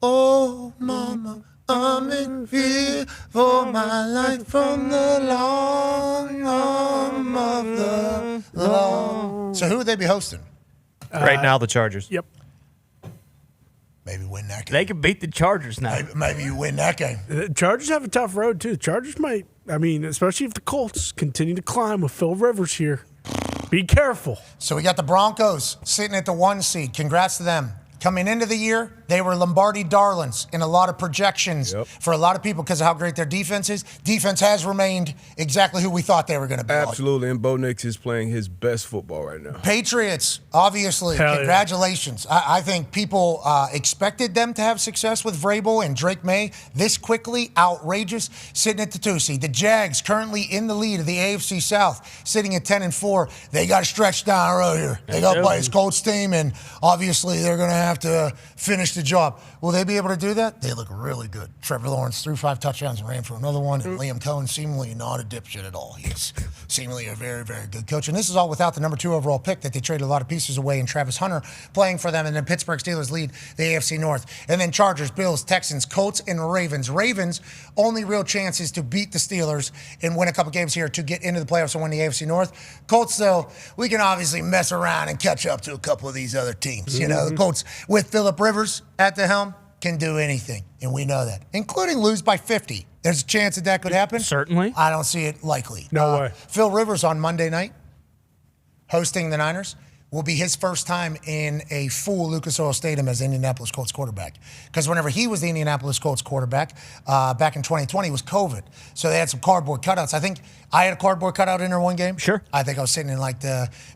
E: oh, mama, I'm in fear for my life from the long arm of the law. So who would they be hosting?
G: Right now, the Chargers.
J: Yep.
E: Maybe win that game.
K: They can beat the Chargers now.
E: Maybe you win that game.
J: The Chargers have a tough road, too. The Chargers might, especially if the Colts continue to climb with Phil Rivers here. Be careful.
E: So we got the Broncos sitting at the 1 seed. Congrats to them. Coming into the year, they were Lombardi darlings in a lot of projections for a lot of people because of how great their defense is. Defense has remained exactly who we thought they were going to be.
A: Absolutely, and Bo Nix is playing his best football right now.
E: Patriots, obviously, congratulations. Yeah. I think people expected them to have success with Vrabel and Drake May this quickly. Outrageous, sitting at the 2 seed. The Jags currently in the lead of the AFC South, sitting at 10-4. They got to stretch down the road here. They got to play his Colts team, and obviously they're going to have to finish the job. Will they be able to do that? They look really good. Trevor Lawrence threw 5 touchdowns and ran for another one. And Liam Cohen seemingly not a dipshit at all. He's seemingly a very, very good coach. And this is all without the number 2 overall pick that they traded a lot of pieces away, and Travis Hunter playing for them. And then Pittsburgh Steelers lead the AFC North. And then Chargers, Bills, Texans, Colts, and Ravens. Ravens' only real chance is to beat the Steelers and win a couple games here to get into the playoffs and win the AFC North. Colts, though, we can obviously mess around and catch up to a couple of these other teams. You know, the Colts with Phillip Rivers at the helm can do anything, and we know that, including lose by 50. There's a chance that could happen.
K: Certainly.
E: I don't see it likely.
J: No way.
E: Phil Rivers on Monday night, hosting the Niners, will be his first time in a full Lucas Oil Stadium as Indianapolis Colts quarterback. Because whenever he was the Indianapolis Colts quarterback back in 2020, it was COVID. So they had some cardboard cutouts. I think I had a cardboard cutout in there one game.
K: Sure.
E: I think I was sitting in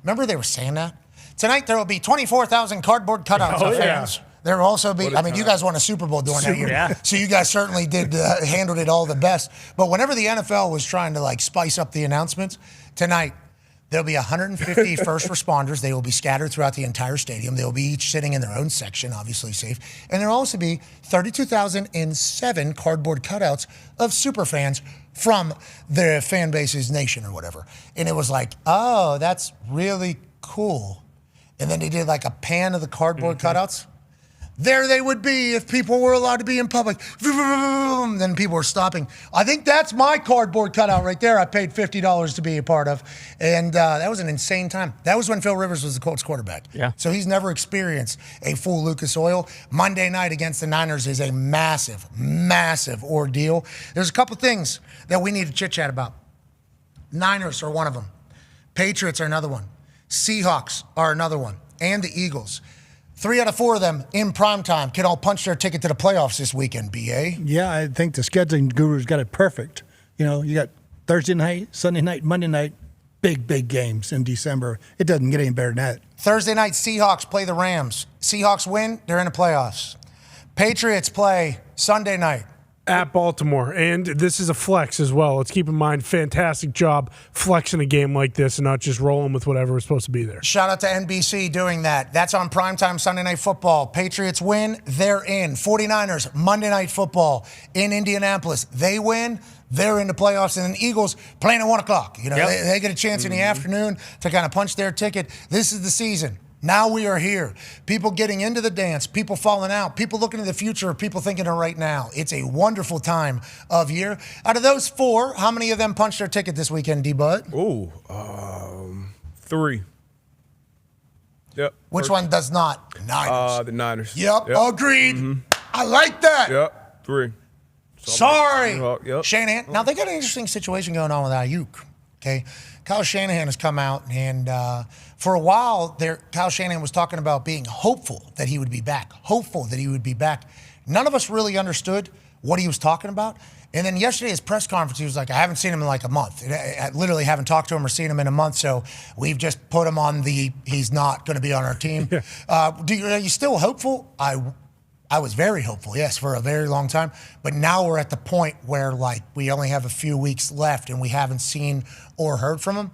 E: remember they were saying that? Tonight there will be 24,000 cardboard cutouts of fans. There will also be, you guys won a Super Bowl doing that year. Yeah. So you guys certainly did, handled it all the best. But whenever the NFL was trying to spice up the announcements, tonight there'll be 150 first responders. They will be scattered throughout the entire stadium. They will be each sitting in their own section, obviously safe. And there will also be 32,007 cardboard cutouts of super fans from the fan base's nation or whatever. And it was like, oh, that's really cool. And then they did a pan of the cardboard cutouts. There they would be if people were allowed to be in public. Then people were stopping. I think that's my cardboard cutout right there. I paid $50 to be a part of. And that was an insane time. That was when Phil Rivers was the Colts quarterback.
K: Yeah.
E: So he's never experienced a full Lucas Oil. Monday night against the Niners is a massive, massive ordeal. There's a couple things that we need to chit-chat about. Niners are one of them. Patriots are another one. Seahawks are another one. And the Eagles. 3 out of 4 of them in primetime can all punch their ticket to the playoffs this weekend, B.A.
I: Yeah, I think the scheduling gurus got it perfect. You know, you got Thursday night, Sunday night, Monday night, big games in December. It doesn't get any better than that.
E: Thursday night, Seahawks play the Rams. Seahawks win, they're in the playoffs. Patriots play Sunday night.
J: At Baltimore, and this is a flex as well. Let's keep in mind, fantastic job flexing a game like this and not just rolling with whatever was supposed to be there.
E: Shout out to NBC doing that. That's on primetime Sunday Night Football. Patriots win, they're in. 49ers, Monday Night Football in Indianapolis. They win, they're in the playoffs. And then Eagles playing at 1 o'clock. You know, they get a chance in the afternoon to kind of punch their ticket. This is the season. Now we are here. People getting into the dance, people falling out, people looking to the future, people thinking of right now. It's a wonderful time of year. Out of those 4, how many of them punched their ticket this weekend, D-Bud?
A: 3. Yep.
E: Which one does not? Niners.
A: The Niners.
E: Yep. Agreed. Mm-hmm. I like that.
A: Yep, 3.
E: Sorry.
A: Yep.
E: Shanahan. Now, they got an interesting situation going on with Aiyuk. Okay. Kyle Shanahan has come out, and for a while there, Kyle Shanahan was talking about being hopeful that he would be back. None of us really understood what he was talking about. And then yesterday, his press conference, he was like, I haven't seen him in a month. I literally haven't talked to him or seen him in a month, so we've just put him on he's not going to be on our team. Are you still hopeful? I was very hopeful, yes, for a very long time. But now we're at the point where, we only have a few weeks left and we haven't seen or heard from him.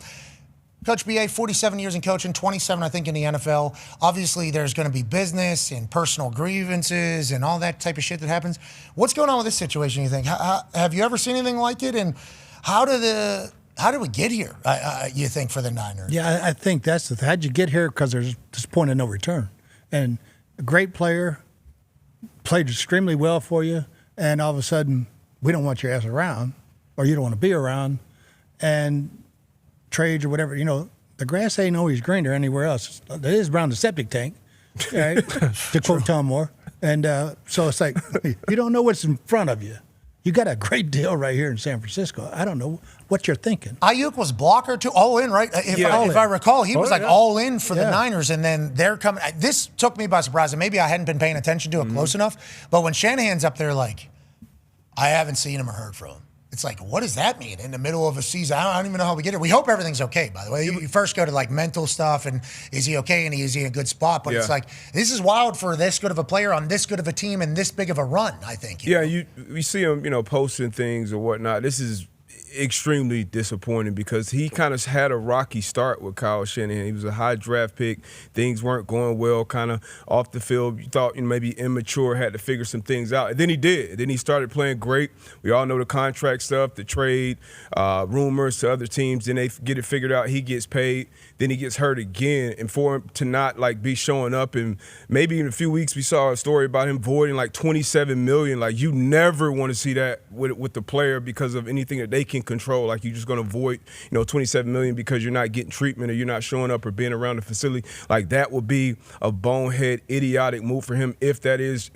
E: Coach B.A., 47 years in coaching, 27, I think, in the NFL. Obviously, there's going to be business and personal grievances and all that type of shit that happens. What's going on with this situation, you think? Have you ever seen anything like it? And how did we get here, you think, for the Niners?
I: Yeah, I think that's the thing. How'd you get here? Because there's this point of no return. And a great player played extremely well for you, and all of a sudden, we don't want your ass around, or you don't want to be around, and trades or whatever. You know, the grass ain't always greener anywhere else. It is around the septic tank, right? To quote Tom Moore. And so it's like, you don't know what's in front of you. You got a great deal right here in San Francisco. I don't know what you're thinking.
E: Aiyuk was blocker too, all in, right? If I recall, he was all in for the Niners, and then they're coming. This took me by surprise, and maybe I hadn't been paying attention to it close enough. But when Shanahan's up there, I haven't seen him or heard from him. It's like, what does that mean in the middle of a season? I don't even know how we get it. We hope everything's okay, by the way. You first go to mental stuff and is he okay and is he in a good spot? But it's this is wild for this good of a player on this good of a team and this big of a run, I think.
A: Yeah, we see him, posting things or whatnot. This is extremely disappointing because he kind of had a rocky start with Kyle Shanahan. He was a high draft pick. Things weren't going well kind of off the field. You thought maybe immature, had to figure some things out. And then he did. Then he started playing great. We all know the contract stuff, the trade, rumors to other teams. Then they get it figured out. He gets paid. Then he gets hurt again. And for him to not be showing up, and maybe in a few weeks we saw a story about him voiding $27 million. You never want to see that with the player because of anything that they can control. You're just going to void, $27 million because you're not getting treatment or you're not showing up or being around the facility. That would be a bonehead, idiotic move for him if there is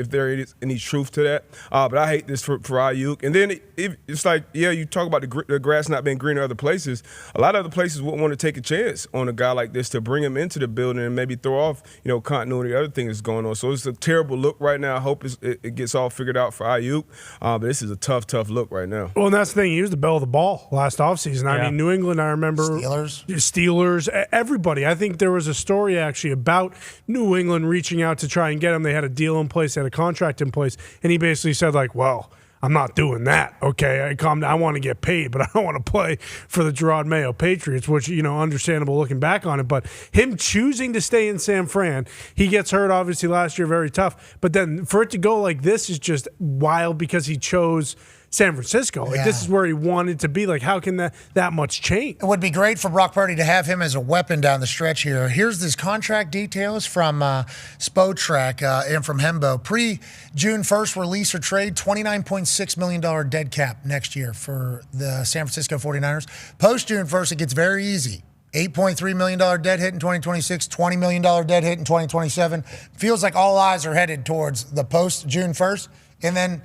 A: any truth to that. But I hate this for Aiyuk. And then it's you talk about the grass not being green in other places. A lot of other places wouldn't want to take a chance on a guy like this to bring him into the building and maybe throw off, continuity, other things that's going on. So it's a terrible look right now. I hope it gets all figured out for Aiyuk. But this is a tough look right now.
J: Well, and that's the thing. He was the belle of the ball last offseason. I mean, New England, I remember. Steelers, everybody. I think there was a story actually about New England reaching out to try and get him. They had a deal in place, they had a contract in place, and he basically said, well, I'm not doing that, okay? I want to get paid, but I don't want to play for the Gerard Mayo Patriots, which, understandable looking back on it. But him choosing to stay in San Fran, he gets hurt, obviously, last year, very tough. But then for it to go like this is just wild because he chose San Francisco. This is where he wanted to be. How can that much change?
E: It would be great for Brock Purdy to have him as a weapon down the stretch here. Here's his contract details from Spotrac and from Hembo. Pre-June 1st release or trade, $29.6 million dead cap next year for the San Francisco 49ers. Post-June 1st, it gets very easy. $8.3 million dead hit in 2026, $20 million dead hit in 2027. Feels like all eyes are headed towards the post-June 1st. And then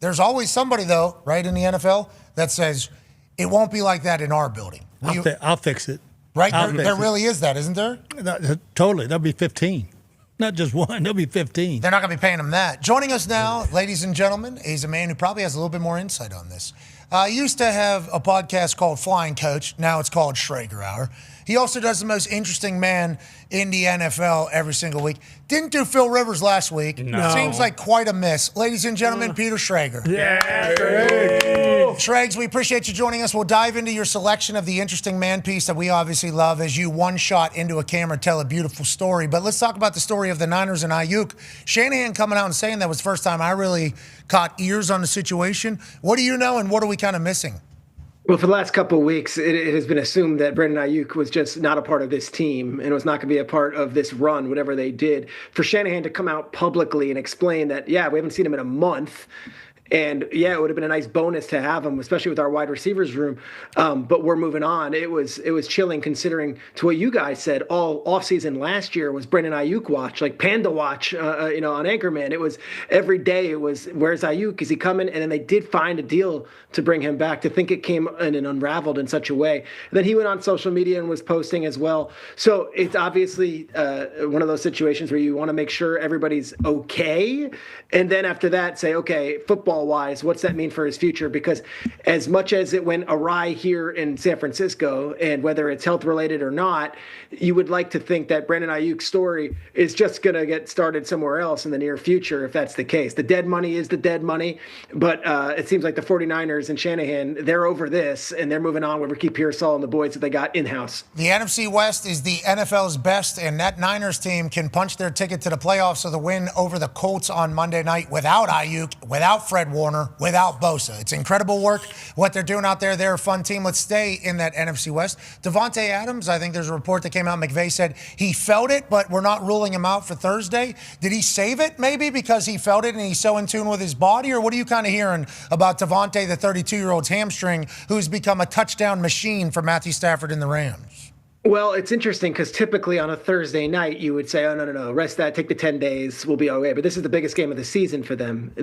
E: there's always somebody, though, right, in the NFL that says, it won't be like that in our building.
I: I'll fix it.
E: Right? There really is that, isn't there?
I: Totally. There'll be 15. Not just one. There'll be 15.
E: They're not going to be paying him that. Joining us now, ladies and gentlemen, is a man who probably has a little bit more insight on this. Used to have a podcast called Flying Coach. Now it's called Schrager Hour. He also does the most interesting man in the NFL every single week. Didn't do Phil Rivers last week.
J: No.
E: Seems like quite a miss. Ladies and gentlemen, Peter Schrager.
J: Yeah.
E: Schrags, we appreciate you joining us. We'll dive into your selection of the interesting man piece that we obviously love as you one shot into a camera tell a beautiful story. But let's talk about the story of the Niners and Aiyuk. Shanahan coming out and saying that was the first time I really caught ears on the situation. What do you know and what are we kind of missing?
M: Well, for the last couple of weeks, it has been assumed that Brandon Aiyuk was just not a part of this team and was not going to be a part of this run, whatever they did. For Shanahan to come out publicly and explain that, we haven't seen him in a month. And it would have been a nice bonus to have him, especially with our wide receivers room. But we're moving on. It was chilling considering to what you guys said all offseason last year was Brandon Aiyuk watch, like Panda watch, on Anchorman. It was every day. It was, where's Aiyuk? Is he coming? And then they did find a deal to bring him back. To think it came in and unraveled in such a way. And then he went on social media and was posting as well. So it's obviously one of those situations where you want to make sure everybody's okay. And then after that, say, okay, football-wise, what's that mean for his future? Because as much as it went awry here in San Francisco, and whether it's health-related or not, you would like to think that Brandon Aiyuk's story is just going to get started somewhere else in the near future, if that's the case. The dead money is the dead money, but it seems like the 49ers and Shanahan, they're over this, and they're moving on with Ricky Pearsall and the boys that they got in-house.
E: The NFC West is the NFL's best, and that Niners team can punch their ticket to the playoffs of the win over the Colts on Monday night without Aiyuk, without Fred Warner, without Bosa. It's incredible work, what they're doing out there. They're a fun team. Let's stay in that NFC West. Devontae Adams, I think there's a report that came out. McVay said he felt it, but we're not ruling him out for Thursday. Did he save it maybe because he felt it and he's so in tune with his body? Or what are you kind of hearing about Devontae, the 32-year-old's hamstring, who's become a touchdown machine for Matthew Stafford and the Rams?
M: Well, it's interesting because typically on a Thursday night, you would say, oh, no, rest that, take the 10 days, we'll be okay. But this is the biggest game of the season for them.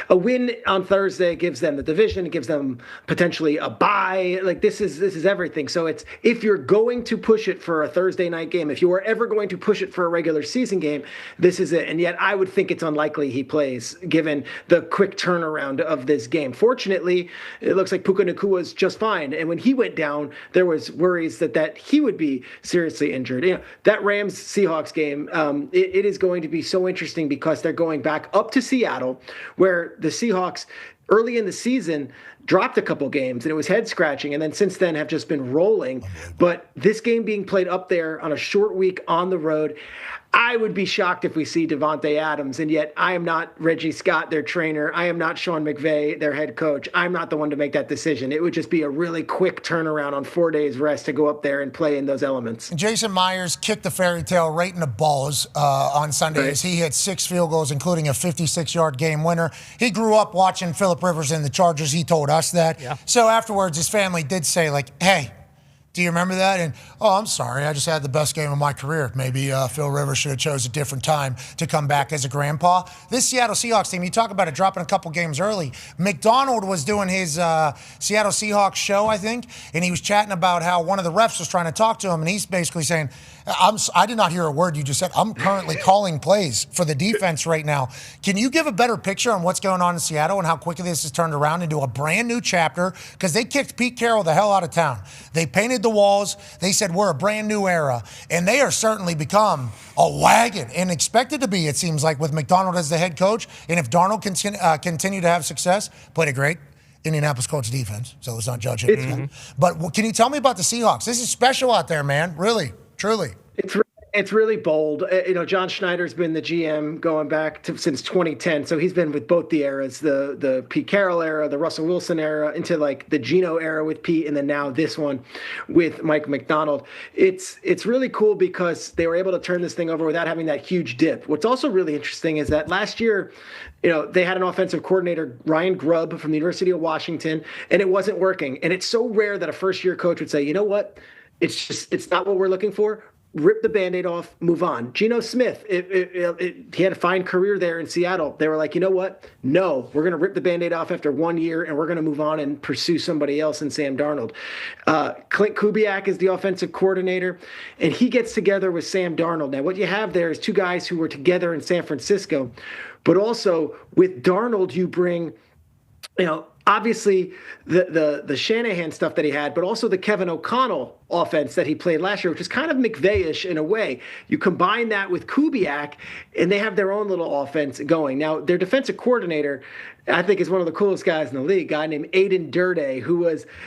M: A win on Thursday gives them the division, it gives them potentially a bye. Like this is everything. So it's, if you're going to push it for a Thursday night game, if you are ever going to push it for a regular season game, this is it. And yet I would think it's unlikely he plays given the quick turnaround of this game. Fortunately, it looks like Puka Nacua is just fine. And when he went down, there was worries that he would be seriously injured. That Rams-Seahawks game, it is going to be so interesting because they're going back up to Seattle, where the Seahawks early in the season dropped a couple games, and it was head scratching, and then since then have just been rolling. But this game being played up there on a short week on the road, I would be shocked if we see Devontae Adams, and yet I am not Reggie Scott, their trainer. I am not Sean McVay, their head coach. I'm not the one to make that decision. It would just be a really quick turnaround on 4 days rest to go up there and play in those elements.
E: Jason Myers kicked the fairy tale right in the balls on Sunday as he hit 6 field goals, including a 56-yard game winner. He grew up watching Phillip Rivers and the Chargers. He told us that. Yeah. So afterwards, his family did say, like, hey, do you remember that? And, I'm sorry, I just had the best game of my career. Maybe Phil Rivers should have chose a different time to come back as a grandpa. This Seattle Seahawks team, you talk about it dropping a couple games early. McDonald was doing his Seattle Seahawks show, I think, and he was chatting about how one of the refs was trying to talk to him, and he's basically saying, I did not hear a word you just said. I'm currently calling plays for the defense right now. Can you give a better picture on what's going on in Seattle and how quickly this has turned around into a brand new chapter? Because they kicked Pete Carroll the hell out of town. They painted the walls. They said we're a brand new era. And they are certainly become a wagon and expected to be, it seems like, with McDonald as the head coach. And if Darnold continue to have success, played a great Indianapolis Colts defense, so let's not judge it. But can you tell me about the Seahawks? This is special out there, man. Really. Truly.
M: It's really bold. John Schneider's been the GM going back since 2010. So he's been with both the eras, the Pete Carroll era, the Russell Wilson era, into like the Geno era with Pete, and then now this one with Mike McDonald. It's really cool because they were able to turn this thing over without having that huge dip. What's also really interesting is that last year, they had an offensive coordinator, Ryan Grubb from the University of Washington, and it wasn't working. And it's so rare that a first-year coach would say, you know what? It's not what we're looking for. Rip the Band-Aid off, move on. Geno Smith, he had a fine career there in Seattle. They were like, you know what? No, we're going to rip the Band-Aid off after 1 year, and we're going to move on and pursue somebody else in Sam Darnold. Clint Kubiak is the offensive coordinator, and he gets together with Sam Darnold. Now, what you have there is two guys who were together in San Francisco, but also with Darnold, you bring, obviously the Shanahan stuff that he had, but also the Kevin O'Connell offense that he played last year, which is kind of McVay-ish in a way. You combine that with Kubiak, and they have their own little offense going. Now, their defensive coordinator, I think, is one of the coolest guys in the league, a guy named Aiden Durde,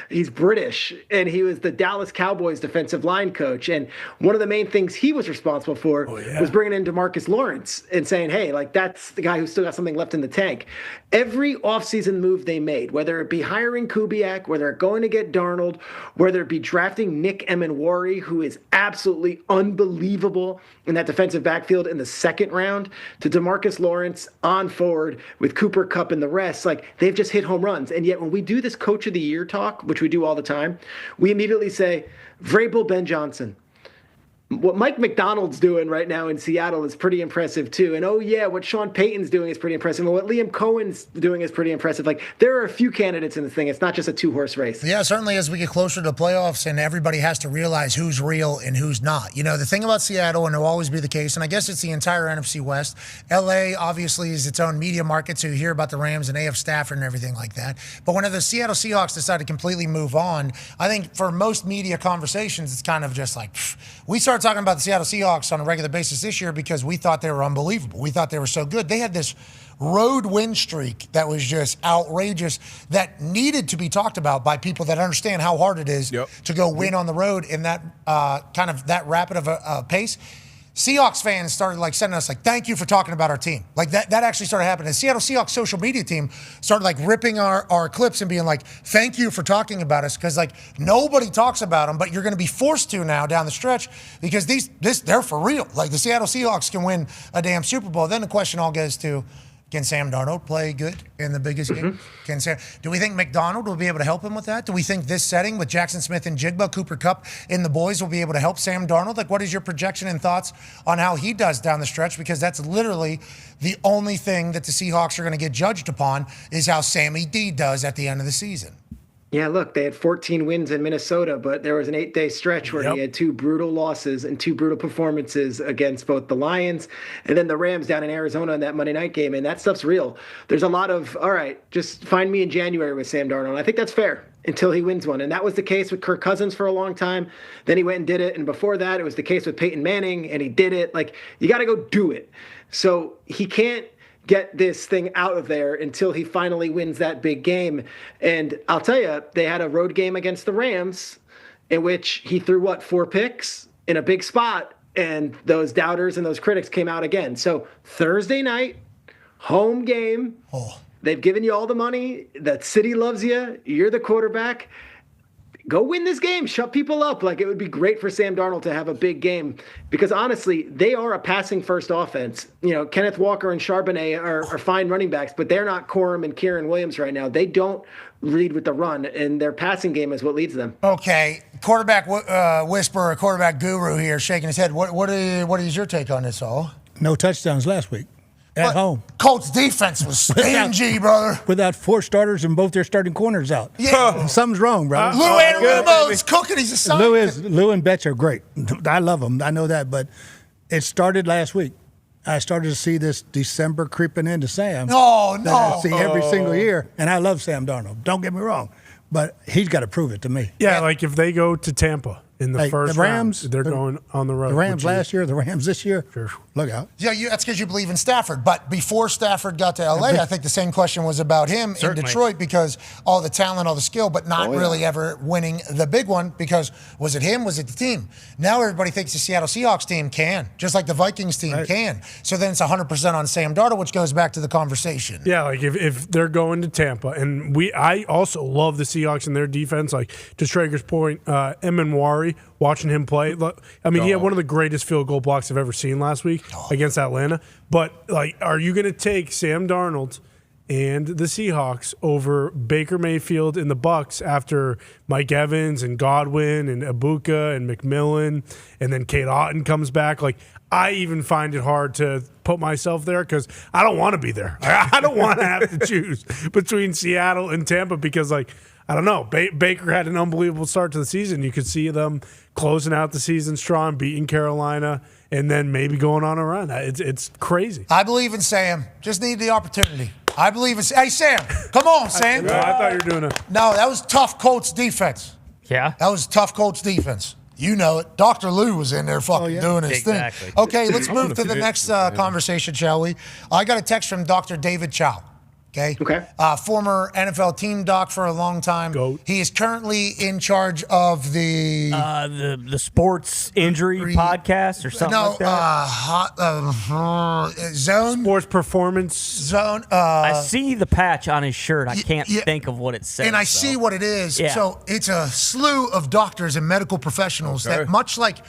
M: he's British, and he was the Dallas Cowboys defensive line coach. And one of the main things he was responsible for was bringing in DeMarcus Lawrence and saying, hey, like, that's the guy who's still got something left in the tank. Every offseason move they made, whether it be hiring Kubiak, whether it going to get Darnold, whether it be drafting Nick Emenwari, who is absolutely unbelievable in that defensive backfield in the second round, to DeMarcus Lawrence on forward with Cooper Kupp and the rest, like, they've just hit home runs. And yet when we do this Coach of the Year talk, which we do all the time, we immediately say, Vrabel, Ben Johnson. What Mike McDonald's doing right now in Seattle is pretty impressive too. And what Sean Payton's doing is pretty impressive. And what Liam Cohen's doing is pretty impressive. Like, there are a few candidates in the thing. It's not just a 2-horse race.
E: Yeah, certainly as we get closer to the playoffs and everybody has to realize who's real and who's not. The thing about Seattle, and it'll always be the case, and I guess it's the entire NFC West. LA obviously is its own media market, so you hear about the Rams and they have Stafford and everything like that. But when the Seattle Seahawks decide to completely move on, I think for most media conversations, it's kind of just like, we start talking about the Seattle Seahawks on a regular basis this year because we thought they were unbelievable. We thought they were so good. They had this road win streak that was just outrageous that needed to be talked about by people that understand how hard it is to go win on the road in that kind of that rapid of a pace. Seahawks fans started sending us thank you for talking about our team. That actually started happening. The Seattle Seahawks social media team started ripping our clips and being thank you for talking about us, because nobody talks about them, but you're going to be forced to now down the stretch because they're for real. The Seattle Seahawks can win a damn Super Bowl. Then the question all goes to, can Sam Darnold play good in the biggest game? Do we think McDonald will be able to help him with that? Do we think this setting with Jackson Smith and Jigba, Cooper Kupp, and the boys will be able to help Sam Darnold? What is your projection and thoughts on how he does down the stretch? Because that's literally the only thing that the Seahawks are going to get judged upon is how Sammy D does at the end of the season.
M: Yeah, look, they had 14 wins in Minnesota, but there was an 8-day stretch where he had 2 brutal losses and 2 brutal performances against both the Lions and then the Rams down in Arizona in that Monday night game. And that stuff's real. There's a lot of, all right, just find me in January with Sam Darnold. I think that's fair until he wins one. And that was the case with Kirk Cousins for a long time. Then he went and did it. And before that, it was the case with Peyton Manning, and he did it. You got to go do it. So he can't get this thing out of there until he finally wins that big game. And I'll tell you, they had a road game against the Rams in which he threw, 4 picks in a big spot, and those doubters and those critics came out again. So Thursday night, home game. They've given you all the money. The city loves you. You're the quarterback. Go win this game. Shut people up. Like, it would be great for Sam Darnold to have a big game because, honestly, they are a passing-first offense. Kenneth Walker and Charbonnet are fine running backs, but they're not Corum and Kieran Williams right now. They don't lead with the run, and their passing game is what leads them.
E: Okay, quarterback whisperer, quarterback guru here shaking his head. What is your take on this all?
I: No touchdowns last week. At home.
E: Colts defense was stingy, brother.
I: Without 4 starters and both their starting corners out.
E: Yeah.
I: Something's wrong, brother.
E: Lou Anarumo's cooking. He's a scientist.
I: Lou and Betch are great. I love them. I know that. But it started last week. I started to see this December creeping into Sam.
E: Oh, no.
I: That I see every single year. And I love Sam Darnold. Don't get me wrong. But he's got to prove it to me.
J: Yeah, like if they go to Tampa in the first
I: the Rams,
J: round, they're going on the road.
I: The Rams last year, the Rams this year.
J: Sure.
I: Look out.
E: Yeah, that's because you believe in Stafford. But before Stafford got to L.A., I think the same question was about him in Detroit because all the talent, all the skill, but not really ever winning the big one because was it him, was it the team? Now everybody thinks the Seattle Seahawks team can, just like the Vikings team can. So then it's 100% on Sam Darnold, which goes back to the conversation.
J: Yeah, like if they're going to Tampa, and I also love the Seahawks and their defense. Like to Traeger's point, Emanwari, watching him play. I mean, he had one of the greatest field goal blocks I've ever seen last week against Atlanta. But, like, are you going to take Sam Darnold and the Seahawks over Baker Mayfield and the Bucs after Mike Evans and Godwin and Ibuka and McMillan and then Kate Otten comes back? Like, I even find it hard to put myself there because I don't want to be there. I don't want to have to choose between Seattle and Tampa because, like, I don't know. Baker had an unbelievable start to the season. You could see them closing out the season strong, beating Carolina, and then maybe going on a run. It's crazy.
E: I believe in Sam. Just need the opportunity. I believe in Sam. Hey, Sam. Come on, Sam.
J: I thought you were doing it.
E: No, that was tough Colts defense.
K: Yeah?
E: That was tough Colts defense. You know it. Dr. Lou was in there doing his thing. Okay, let's move to the next conversation, shall we? I got a text from Dr. David Chow. Okay. Former NFL team doc for a long time.
J: Goat.
E: He is currently in charge of the
K: sports injury podcast or something like
E: that. Zone
J: sports performance
E: zone.
K: I see the patch on his shirt. I can't think of what it says.
E: And I see what it is.
K: Yeah.
E: So it's a slew of doctors and medical professionals that much like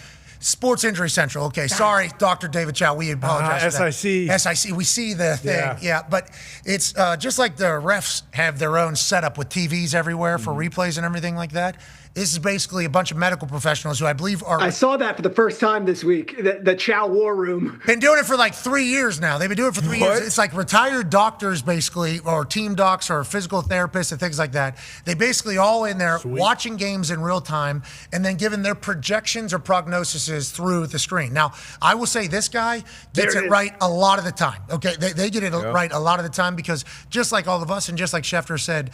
E: Sports Injury Central. Okay, sorry, Dr. David Chow. We apologize for that. SIC. We see the thing. Yeah, but it's just like the refs have their own setup with TVs everywhere for replays and everything like that. This is basically a bunch of medical professionals who I believe are...
M: I saw that for the first time this week, the Chow War Room.
E: Been doing it for like 3 years now. They've been doing it for 3 years. It's like retired doctors, basically, or team docs or physical therapists and things like that. They basically all in there watching games in real time and then giving their projections or prognoses through the screen. Now, I will say this guy gets it right a lot of the time. Okay, they get it right a lot of the time because just like all of us and just like Schefter said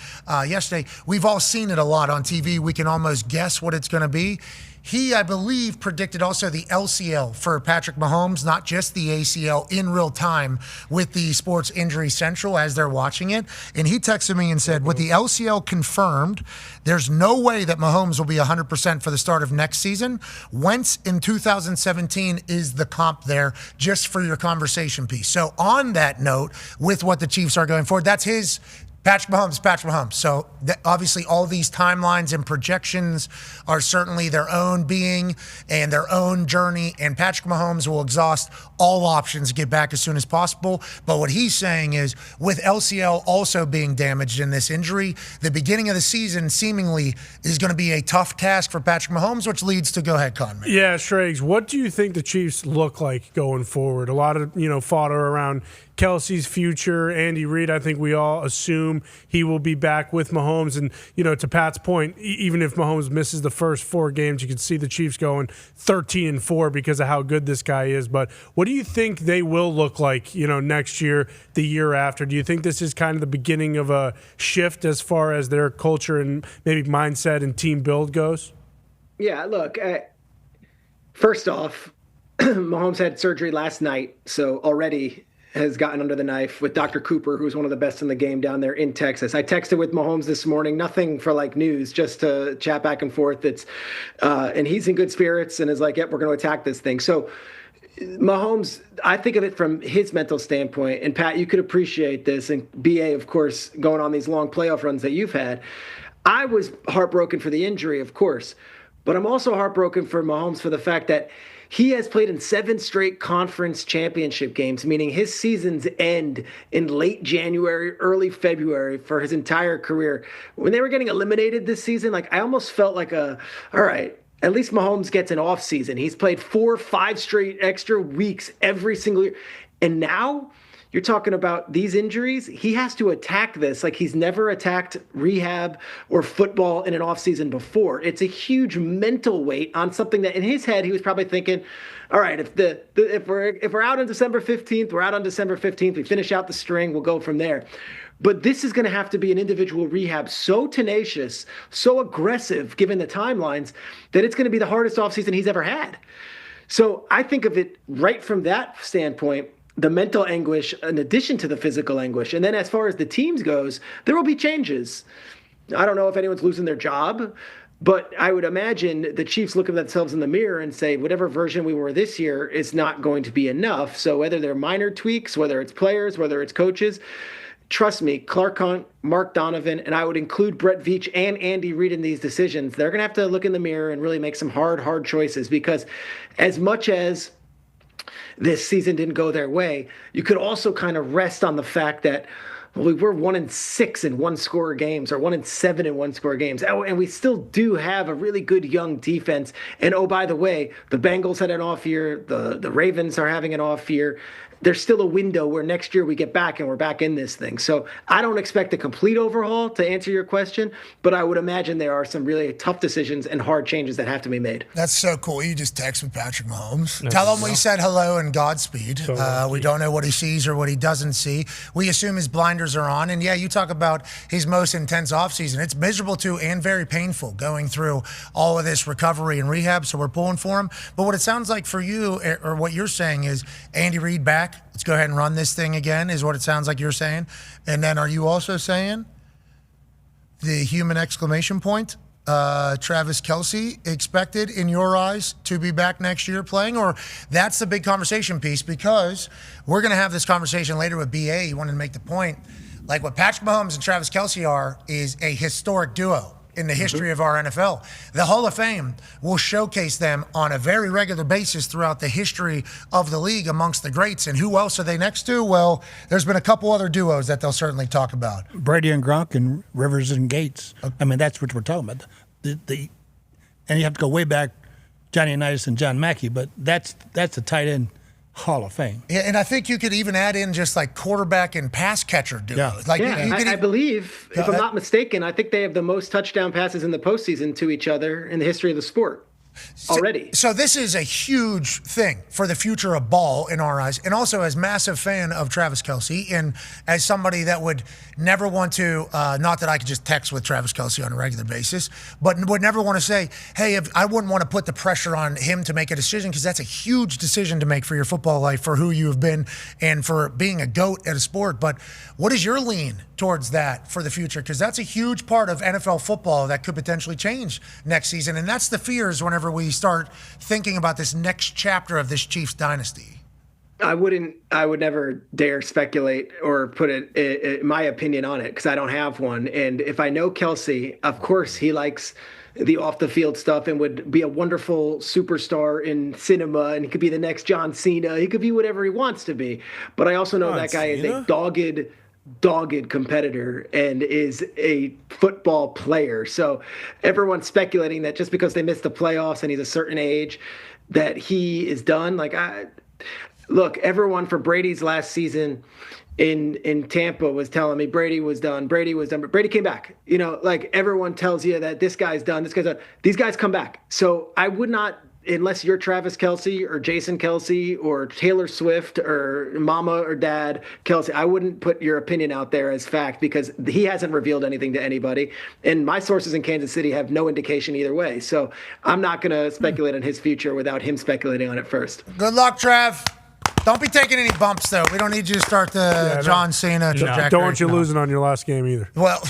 E: yesterday, we've all seen it a lot on TV. We can almost guess what it's going to be. He, I believe, predicted also the LCL for Patrick Mahomes, not just the ACL, in real time with the Sports Injury Central as they're watching it. And he texted me and said, with the LCL confirmed, there's no way that Mahomes will be 100% for the start of next season. Wentz in 2017 is the comp there, just for your conversation piece. So on that note, with what the Chiefs are going forward, that's his Patrick Mahomes. So obviously all these timelines and projections are certainly their own being and their own journey, and Patrick Mahomes will exhaust all options to get back as soon as possible. But what he's saying is with LCL also being damaged in this injury, the beginning of the season seemingly is going to be a tough task for Patrick Mahomes, which leads to, go ahead, Conman.
J: Yeah, Schrags, what do you think the Chiefs look like going forward? A lot of, fodder around Kelsey's future. Andy Reid, I think we all assume he will be back with Mahomes. And, to Pat's point, even if Mahomes misses the first 4 games, you can see the Chiefs going 13-4 because of how good this guy is. But what do you think they will look like, next year, the year after? Do you think this is kind of the beginning of a shift as far as their culture and maybe mindset and team build goes?
M: Yeah, look, first off, Mahomes had surgery last night, so already has gotten under the knife with Dr. Cooper, who's one of the best in the game down there in Texas. I texted with Mahomes this morning, nothing for like news, just to chat back and forth. And he's in good spirits and is like, yep, we're going to attack this thing. So Mahomes, I think of it from his mental standpoint. And Pat, you could appreciate this. And BA, of course, going on these long playoff runs that you've had. I was heartbroken for the injury, of course. But I'm also heartbroken for Mahomes for the fact that he has played in 7 straight conference championship games, meaning his seasons end in late January, early February for his entire career. When they were getting eliminated this season, like I almost felt like all right, at least Mahomes gets an off season. He's played 4 or 5 straight extra weeks every single year. And now you're talking about these injuries. He has to attack this like he's never attacked rehab or football in an offseason before. It's a huge mental weight on something that in his head he was probably thinking, all right, if we're out on December 15th, we're out on December 15th. We finish out the string, we'll go from there. But this is going to have to be an individual rehab so tenacious, so aggressive, given the timelines, that it's going to be the hardest offseason he's ever had. So I think of it right from that standpoint, the mental anguish in addition to the physical anguish. And then as far as the teams goes, there will be changes. I don't know if anyone's losing their job, but I would imagine the Chiefs look at themselves in the mirror and say, whatever version we were this year is not going to be enough. So whether they're minor tweaks, whether it's players, whether it's coaches, trust me, Clark Hunt, Mark Donovan, and I would include Brett Veach and Andy Reid in these decisions. They're going to have to look in the mirror and really make some hard choices, because as much as this season didn't go their way, you could also kind of rest on the fact that we were 1-6 in one-score games, or 1-7 in one-score games, and we still do have a really good young defense. And oh, by the way, the Bengals had an off year, the Ravens are having an off year. There's still a window where next year we get back and we're back in this thing. So I don't expect a complete overhaul, to answer your question, but I would imagine there are some really tough decisions and hard changes that have to be made.
E: That's so cool. You just text with Patrick Mahomes. Tell him we said hello and Godspeed. We don't know what he sees or what he doesn't see. We assume his blinders are on. And yeah, you talk about his most intense offseason. It's miserable too and very painful going through all of this recovery and rehab. So we're pulling for him. But what it sounds like for you, or what you're saying, is Andy Reid back. Let's go ahead and run this thing again, is what it sounds like you're saying. And then are you also saying the human exclamation point, Travis Kelce, expected in your eyes to be back next year playing? Or that's the big conversation piece, because we're going to have this conversation later with BA. You wanted to make the point, like what Patrick Mahomes and Travis Kelce are is a historic duo in the history of our NFL. The Hall of Fame will showcase them on a very regular basis throughout the history of the league amongst the greats. And who else are they next to? Well, there's been a couple other duos that they'll certainly talk about.
I: Brady and Gronk and Rivers and Gates. I mean, that's what we're talking about. And you have to go way back, Johnny Unitas and John Mackey, but that's a tight end Hall of Fame.
E: Yeah, and I think you could even add in just like quarterback and pass catcher duos.
I: Yeah.
E: Like,
M: I believe, if I'm not mistaken, I think they have the most touchdown passes in the postseason to each other in the history of the sport already.
E: So this is a huge thing for the future of ball in our eyes. And also, as massive fan of Travis Kelce, and as somebody that would never want to, not that I could just text with Travis Kelce on a regular basis, but would never want to say, hey, I wouldn't want to put the pressure on him to make a decision, because that's a huge decision to make for your football life, for who you have been and for being a GOAT at a sport. But what is your lean towards that for the future? Because that's a huge part of NFL football that could potentially change next season. And that's the fears whenever we start thinking about this next chapter of this Chiefs dynasty.
M: I would never dare speculate or put my opinion on it, because I don't have one. And if I know Kelce, of course he likes the off the field stuff and would be a wonderful superstar in cinema, and he could be the next John Cena. He could be whatever he wants to be. But I also know that guy is a dogged competitor and is a football player. So everyone's speculating that just because they missed the playoffs and he's a certain age that he is done. Look, everyone for Brady's last season in Tampa was telling me Brady was done. Brady was done. But Brady came back. Everyone tells you that this guy's done. This guy's done. These guys come back. So I would not, unless you're Travis Kelce or Jason Kelce or Taylor Swift or Mama or Dad Kelce, I wouldn't put your opinion out there as fact, because he hasn't revealed anything to anybody. And my sources in Kansas City have no indication either way. So I'm not going to speculate on his future without him speculating on it first.
E: Good luck, Trav. Don't be taking any bumps, though. We don't need you to start the John Cena trajectory.
J: Don't want you losing on your last game either.
E: Well,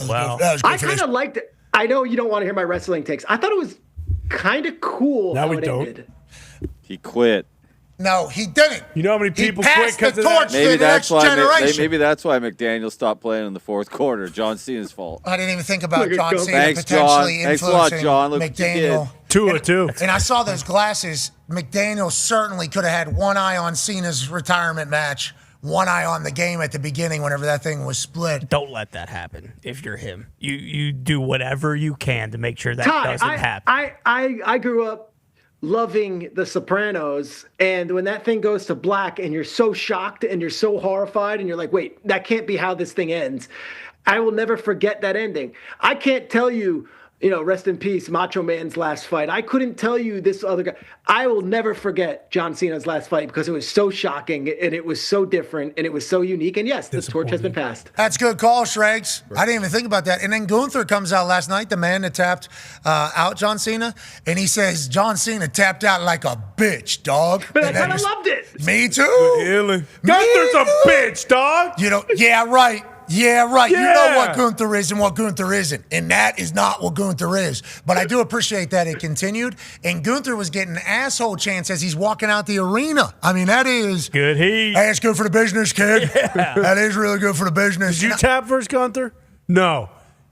M: I kind of liked it. I know you don't want to hear my wrestling takes. I thought it was kind of cool.
J: Now
M: how
J: we
M: it
J: don't.
M: ended.
H: He quit.
E: No, he didn't.
J: You know how many people
E: he
J: quit
E: passed
J: because
E: the
J: of that?
E: torch to the next generation.
H: Maybe that's why McDaniel stopped playing in the fourth quarter. John Cena's fault.
E: I didn't even think about
M: Look at
E: John
M: Kobe.
E: Cena
H: Thanks,
E: potentially
H: John. Thanks a lot,
E: influencing
H: John. Look what you
E: McDaniel.
H: did.
J: Tua, too.
E: And I saw those glasses. McDaniel certainly could have had one eye on Cena's retirement match, one eye on the game at the beginning whenever that thing was split.
K: Don't let that happen if you're him. You do whatever you can to make sure that
M: Ty,
K: doesn't happen.
M: I grew up loving The Sopranos, and when that thing goes to black and you're so shocked and you're so horrified and you're like, wait, that can't be how this thing ends. I will never forget that ending. I can't tell you, rest in peace, Macho Man's last fight. I couldn't tell you this other guy. I will never forget John Cena's last fight because it was so shocking and it was so different and it was so unique. And yes, this torch has been passed.
E: That's good call, Shregs. I didn't even think about that. And then Gunther comes out last night, the man that tapped out John Cena, and he says, John Cena tapped out like a bitch, dog.
M: But I kind of loved it.
E: Me too.
A: Healing.
J: Gunther's a bitch, dog.
E: Yeah, right. Yeah, right.
J: Yeah.
E: You know what Gunther is and what Gunther isn't. And that is not what Gunther is. But I do appreciate that it continued. And Gunther was getting asshole chants as he's walking out the arena. I mean, that is
K: good heat.
E: Hey, it's good for the business, kid. Yeah. That is really good for the business.
J: Did you tap versus Gunther? No.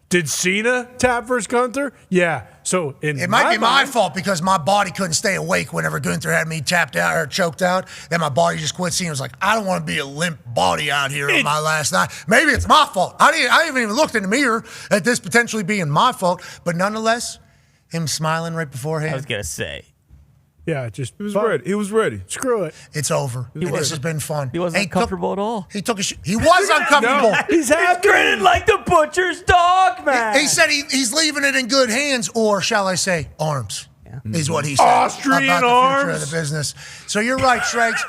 J: Did Cena tap versus Gunther? Yeah. So
E: it might be my fault because my body couldn't stay awake whenever Gunther had me tapped out or choked out. Then my body just quit. Cena was like, I don't want to be a limp body out here on my last night. Maybe it's my fault. I haven't even looked in the mirror at this potentially being my fault. But nonetheless, him smiling right beforehand.
K: I was going to say.
J: Yeah,
A: he was ready. He was ready.
J: Screw it.
E: It's over. This has been fun.
K: He wasn't comfortable at all.
E: He took He was uncomfortable.
J: He's
K: grinning like the butcher's dog, man.
E: He said he's leaving it in good hands, or shall I say, arms. Yeah. Is what he said.
J: Austrian
E: about the
J: arms.
E: future of the business. So you're right, Shregs.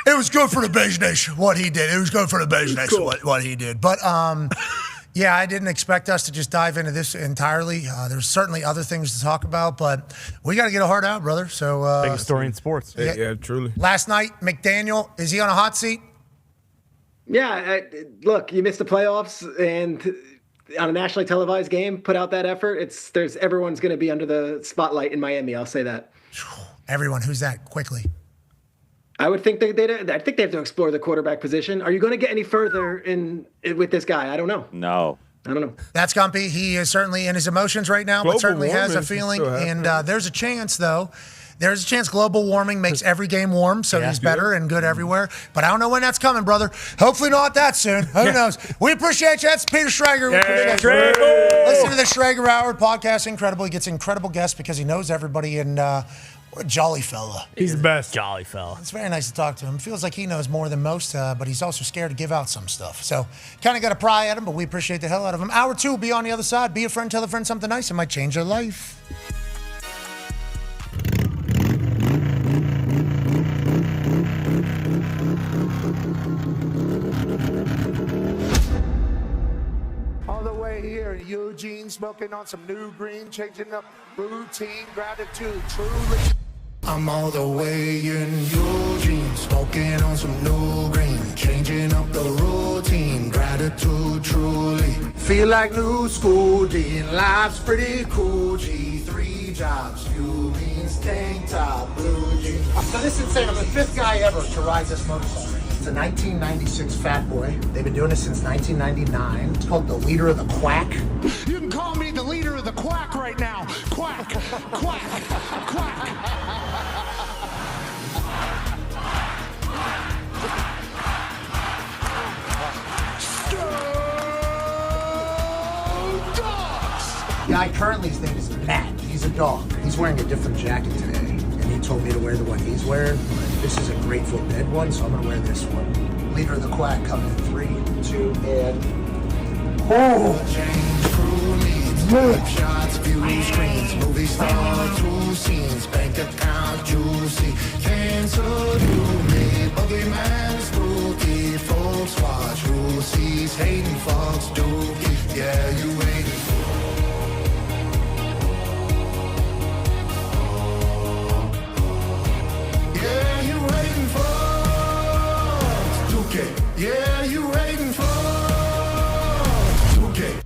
E: It was good for the business, what he did. It was good for the business, what he did. But yeah, I didn't expect us to just dive into this entirely. There's certainly other things to talk about, but we got to get a heart out, brother. So
K: biggest story in sports.
A: Yeah, truly.
E: Last night, McDaniel, is he on a hot seat?
M: Yeah, look, you missed the playoffs, and on a nationally televised game, put out that effort. Everyone's going to be under the spotlight in Miami. I'll say that.
E: Everyone, who's that? Quickly.
M: I would think they have to explore the quarterback position. Are you going to get any further with this guy? I don't know.
H: No.
M: I don't know.
E: That's Gumpy. He is certainly in his emotions right now, but certainly has a feeling. And there's a chance, though. There's a chance global warming makes every game warm, so he's better and good everywhere. But I don't know when that's coming, brother. Hopefully not that soon. Who knows? We appreciate you. That's Peter Schrager. Listen to the Schrager Hour podcast. Incredible. He gets incredible guests because he knows everybody and what a jolly fella.
J: He's the best.
K: Jolly fella.
E: It's very nice to talk to him. Feels like he knows more than most, but he's also scared to give out some stuff. So kind of got to pry at him, but we appreciate the hell out of him. Hour 2 will be on the other side. Be a friend, tell a friend something nice. It might change their life.
N: All the way here in Eugene, smoking on some new green, changing up routine, gratitude, truly. I'm all the way in Eugene, smoking on some new green, changing up the routine, gratitude, truly. Feel like new school, Dean, life's pretty cool, G3 jobs, you means tank top, blue jeans.
E: So this is insane. I'm the 5th guy ever to ride this motorcycle. It's a 1996 Fat Boy. They've been doing it since 1999. It's called the Leader of the Quack.
N: You can call me the leader of the quack right now. Quack, quack, quack.
E: The guy currently, his name is Matt. He's a dog. He's wearing a different jacket today. And he told me to wear the one he's wearing. This is a Grateful Dead one, so I'm going to wear this one. Leader of the Quack coming in 3, 2, and...
N: Move shots, view screens, movie star, 2 scenes, bank account juicy, cancel you me, ugly man spooky, folks watch who sees, hating folks dookie, yeah you waiting for. Yeah you waiting for. Yeah, you waiting for? Okay.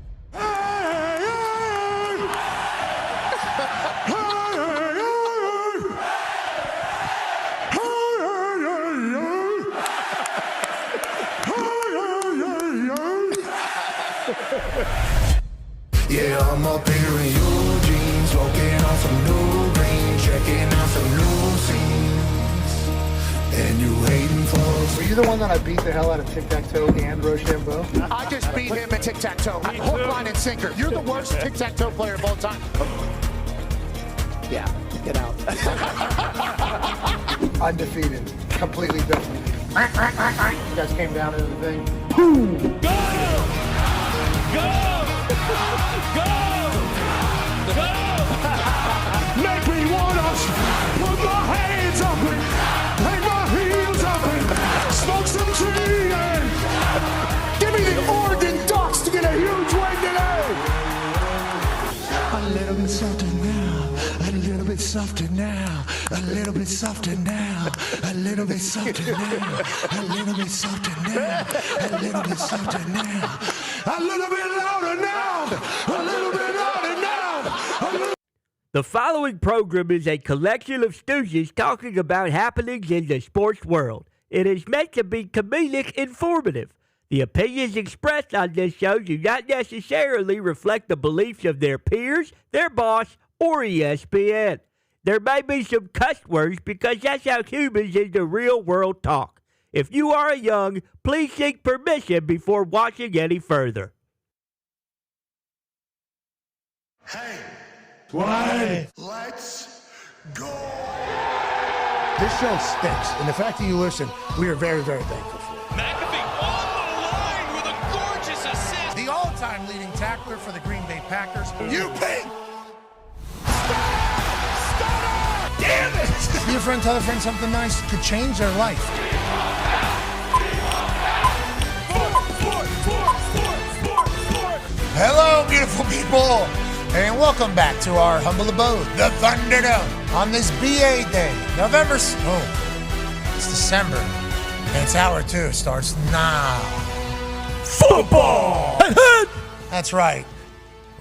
N: Yeah, I'm up here in Eugene, smoking on some new green, checking out some new scenes. And you waiting for?
L: Were you the one that I beat the hell out of tic-tac-toe and Rochambeau?
N: I just beat him at tic-tac-toe. Hook, line, and sinker. You're the worst tic-tac-toe player of all time.
L: Yeah, get out. Undefeated. Completely done. You guys came down into the thing.
F: Go! Go!
N: Make me wanna put my hands up and hang my heels up and smoke some tree and give me the Oregon Ducks to get a huge win today. A little bit softer now, a little bit softer now, a little bit softer now, a little bit softer now, a little bit softer now, a little bit softer now, a little bit louder now, a little bit louder now.
C: The following program is a collection of stooges talking about happenings in the sports world. It is meant to be comedic informative. The opinions expressed on this show do not necessarily reflect the beliefs of their peers, their boss, or ESPN. There may be some cuss words because that's how humans in the real world talk. If you are young, please seek permission before watching any further.
N: Hey. Why? Let's go.
E: This show stinks, and the fact that you listen, we are very, very thankful for it.
F: McAfee on the line with a gorgeous assist.
E: The all-time leading tackler for the Green Bay Packers.
N: You pink.
E: Damn it! Be a friend, tell a friend something nice could change their life. Hello, beautiful people, and welcome back to our humble abode, the Thunderdome, on this BA day, it's December, and it's hour 2, starts now. Football! That's right.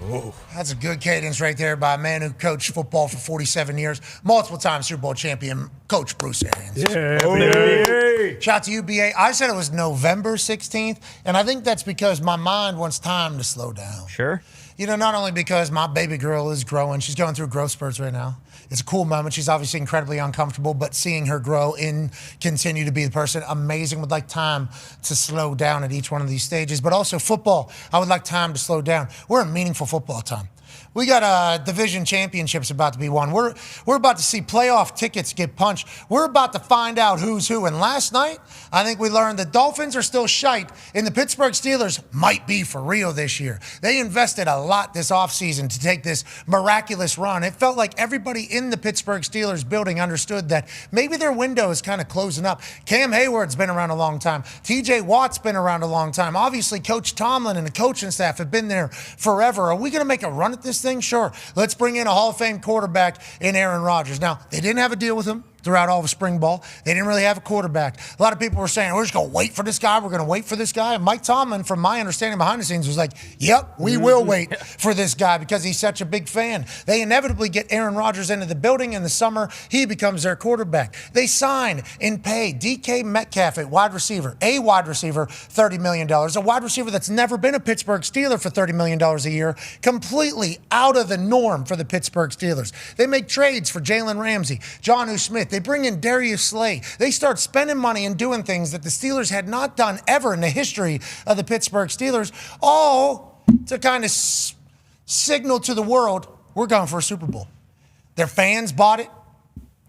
E: Ooh, that's a good cadence right there by a man who coached football for 47 years, multiple time Super Bowl champion, Coach Bruce Arians.
J: Yeah,
E: Shout out to you, BA. I said it was November 16th, and I think that's because my mind wants time to slow down.
K: Sure.
E: You know, not only because my baby girl is growing, she's going through growth spurts right now. It's a cool moment. She's obviously incredibly uncomfortable, but seeing her grow and continue to be the person, amazing. Would like time to slow down at each one of these stages. But also football, I would like time to slow down. We're in meaningful football time. We got division championships about to be won. We're about to see playoff tickets get punched. We're about to find out who's who. And last night, I think we learned the Dolphins are still shite, and the Pittsburgh Steelers might be for real this year. They invested a lot this offseason to take this miraculous run. It felt like everybody in the Pittsburgh Steelers building understood that maybe their window is kind of closing up. Cam Hayward's been around a long time. TJ Watt's been around a long time. Obviously, Coach Tomlin and the coaching staff have been there forever. Are we going to make a run at this thing? Sure. Let's bring in a Hall of Fame quarterback in Aaron Rodgers. Now, they didn't have a deal with him throughout all of spring ball. They didn't really have a quarterback. A lot of people were saying, we're just going to wait for this guy. We're going to wait for this guy. And Mike Tomlin, from my understanding behind the scenes, was like, yep, we will wait for this guy because he's such a big fan. They inevitably get Aaron Rodgers into the building in the summer. He becomes their quarterback. They sign and pay DK Metcalf, a wide receiver, $30 million. A wide receiver that's never been a Pittsburgh Steeler for $30 million a year. Completely out of the norm for the Pittsburgh Steelers. They make trades for Jalen Ramsey, Jonnu Smith. They bring in Darius Slay. They start spending money and doing things that the Steelers had not done ever in the history of the Pittsburgh Steelers, all to kind of signal to the world, we're going for a Super Bowl. Their fans bought it.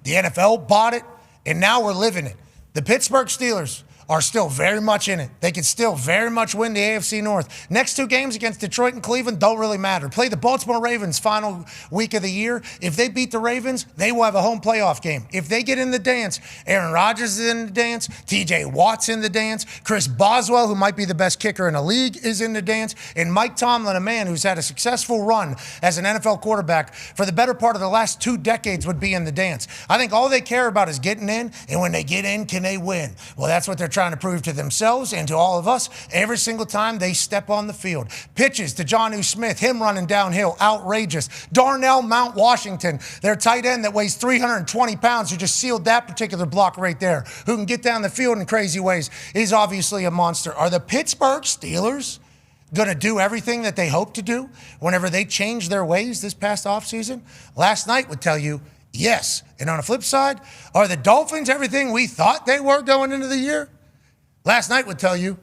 E: The NFL bought it. And now we're living it. The Pittsburgh Steelers are still very much in it. They can still very much win the AFC North. Next 2 games against Detroit and Cleveland don't really matter. Play the Baltimore Ravens final week of the year. If they beat the Ravens, they will have a home playoff game. If they get in the dance, Aaron Rodgers is in the dance, TJ Watt's in the dance, Chris Boswell, who might be the best kicker in the league, is in the dance, and Mike Tomlin, a man who's had a successful run as an NFL quarterback for the better part of the last 2 decades, would be in the dance. I think all they care about is getting in, and when they get in, can they win? Well, that's what they're trying trying to prove to themselves and to all of us every single time they step on the field. Pitches to Jonnu Smith, him running downhill, outrageous. Darnell Mount Washington, their tight end that weighs 320 pounds, who just sealed that particular block right there, who can get down the field in crazy ways, is obviously a monster. Are the Pittsburgh Steelers going to do everything that they hope to do whenever they change their ways this past offseason? Last night would tell you yes. And on the flip side, are the Dolphins everything we thought they were going into the year? Last night would tell you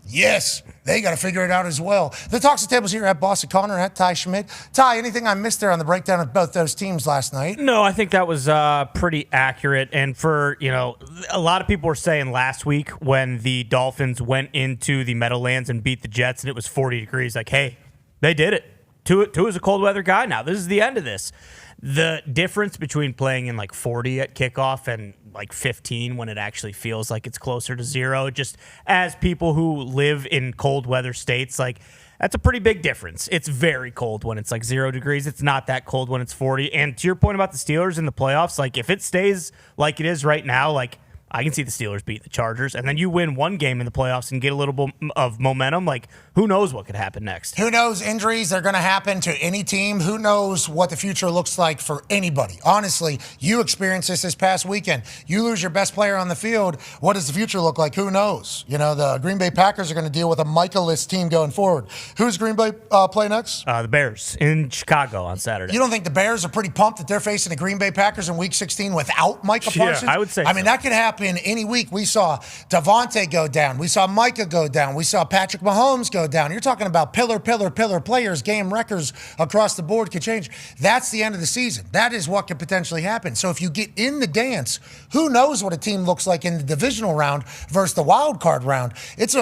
E: yes. They got to figure it out as well. The Talks of Tables here at Boston Connor, at Ty Schmidt. Ty, anything I missed there on the breakdown of both those teams last night?
K: No, I think that was pretty accurate. And for, a lot of people were saying last week when the Dolphins went into the Meadowlands and beat the Jets and it was 40 degrees, like, hey, they did it. Tua's a cold weather guy now. This is the end of this. The difference between playing in like 40 at kickoff and like 15 when it actually feels like it's closer to 0, just as people who live in cold weather states, like that's a pretty big difference. It's very cold when it's like 0 degrees. It's not that cold when it's 40. And to your point about the Steelers in the playoffs, like if it stays like it is right now, like I can see the Steelers beat the Chargers, and then you win one game in the playoffs and get a little bit of momentum. Like, who knows what could happen next?
E: Who knows? Injuries are going to happen to any team. Who knows what the future looks like for anybody? Honestly, you experienced this past weekend. You lose your best player on the field. What does the future look like? Who knows? The Green Bay Packers are going to deal with a Micah-less team going forward. Who's Green Bay play next?
K: The Bears in Chicago on Saturday.
E: You don't think the Bears are pretty pumped that they're facing the Green Bay Packers in Week 16 without Micah Parsons?
K: Yeah, I would say
E: I mean, that could happen any week. We saw Devontae go down. We saw Micah go down. We saw Patrick Mahomes go down. You're talking about pillar players, game records across the board could change. That's the end of the season. That is what could potentially happen. So if you get in the dance, who knows what a team looks like in the divisional round versus the wild card round? It's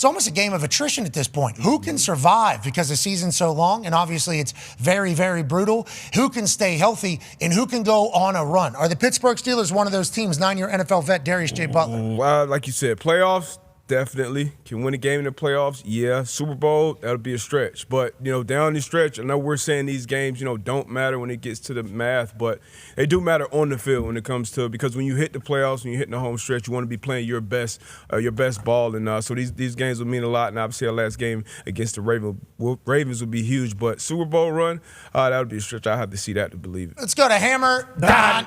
E: almost a game of attrition at this point. Who can survive because the season's so long, and obviously it's very, very brutal? Who can stay healthy, and who can go on a run? Are the Pittsburgh Steelers one of those teams? 9-year NFL vet Darius J. Butler.
A: Like you said, playoffs, definitely. Can win a game in the playoffs, yeah. Super Bowl, that'll be a stretch. But, down the stretch, I know we're saying these games, don't matter when it gets to the math, but they do matter on the field when it comes to, because when you hit the playoffs, when you hit the home stretch, you want to be playing your best ball. And so these games will mean a lot. And obviously our last game against the Ravens will be huge. But Super Bowl run, that would be a stretch. I have to see that to believe it.
E: Let's go to Hammer, Dahn,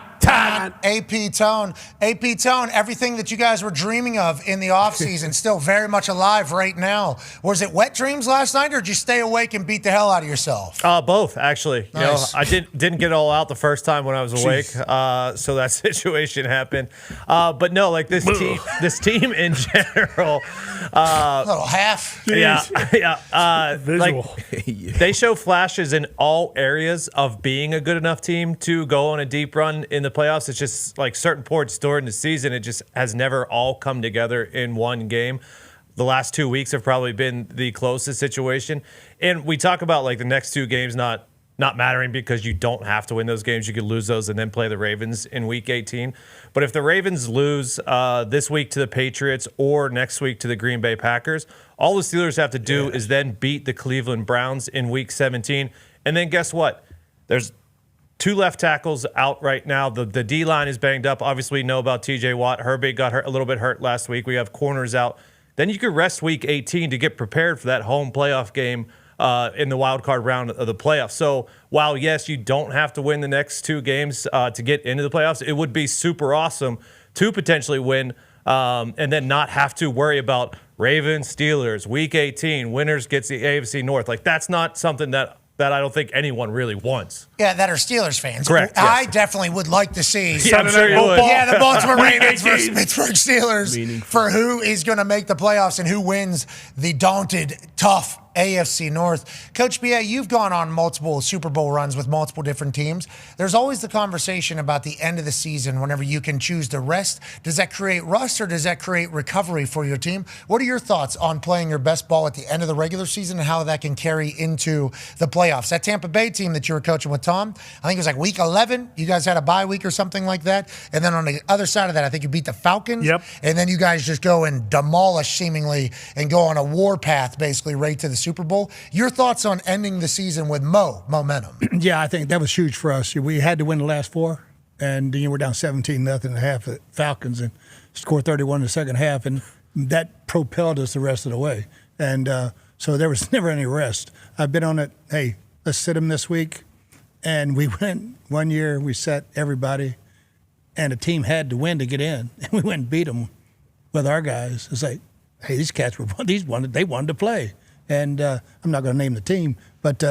E: AP Tone. AP Tone, everything that you guys were dreaming of in the offseason, still very much alive right now. Was it wet dreams last night, or did you stay awake and beat the hell out of yourself?
G: Both, actually.
E: Nice.
G: I didn't get it all out the first time when I was awake, so that situation happened. But no, like this team in general.
E: A little half.
G: Yeah.
J: Visual.
G: They show flashes in all areas of being a good enough team to go on a deep run in the playoffs. It's just like certain points during the season, it just has never all come together in one game. The last 2 weeks have probably been the closest situation. And we talk about like the next two games not mattering because you don't have to win those games. You could lose those and then play the Ravens in Week 18. But if the Ravens lose this week to the Patriots or next week to the Green Bay Packers, all the Steelers have to do is then beat the Cleveland Browns in Week 17. And then guess what? There's 2 left tackles out right now. The D-line is banged up. Obviously, we know about T.J. Watt. Herbig got hurt, a little bit hurt last week. We have corners out. Then you could rest Week 18 to get prepared for that home playoff game in the wild card round of the playoffs. So while, yes, you don't have to win the next 2 games to get into the playoffs, it would be super awesome to potentially win and then not have to worry about Ravens, Steelers, Week 18, winners gets the AFC North. Like, that's not something that I don't think anyone really wants.
E: Yeah, that are Steelers fans.
G: Correct.
E: I
G: Yes.
E: definitely would like to see.
G: Yeah, I'm sure you would.
E: Yeah, the Baltimore Ravens versus Pittsburgh Steelers for who is going to make the playoffs and who wins the daunted, tough AFC North. Coach B.A., you've gone on multiple Super Bowl runs with multiple different teams. There's always the conversation about the end of the season whenever you can choose to rest. Does that create rust or does that create recovery for your team? What are your thoughts on playing your best ball at the end of the regular season and how that can carry into the playoffs? That Tampa Bay team that you were coaching with Tom, I think it was like Week 11. You guys had a bye week or something like that. And then on the other side of that, I think you beat the Falcons.
J: Yep.
E: And then you guys just go and demolish seemingly and go on a war path basically right to the Super Bowl. Your thoughts on ending the season with momentum?
I: Yeah, I think that was huge for us. We had to win the last 4. and we're down 17-0 at half at Falcons and scored 31 in the second half, and that propelled us the rest of the way. And so there was never any rest. I've been on it. Hey, let's sit them this week, and we went one year. We set everybody, and the team had to win to get in, and we went and beat them with our guys. It's like, hey, these cats they wanted to play, and I'm not going to name the team, but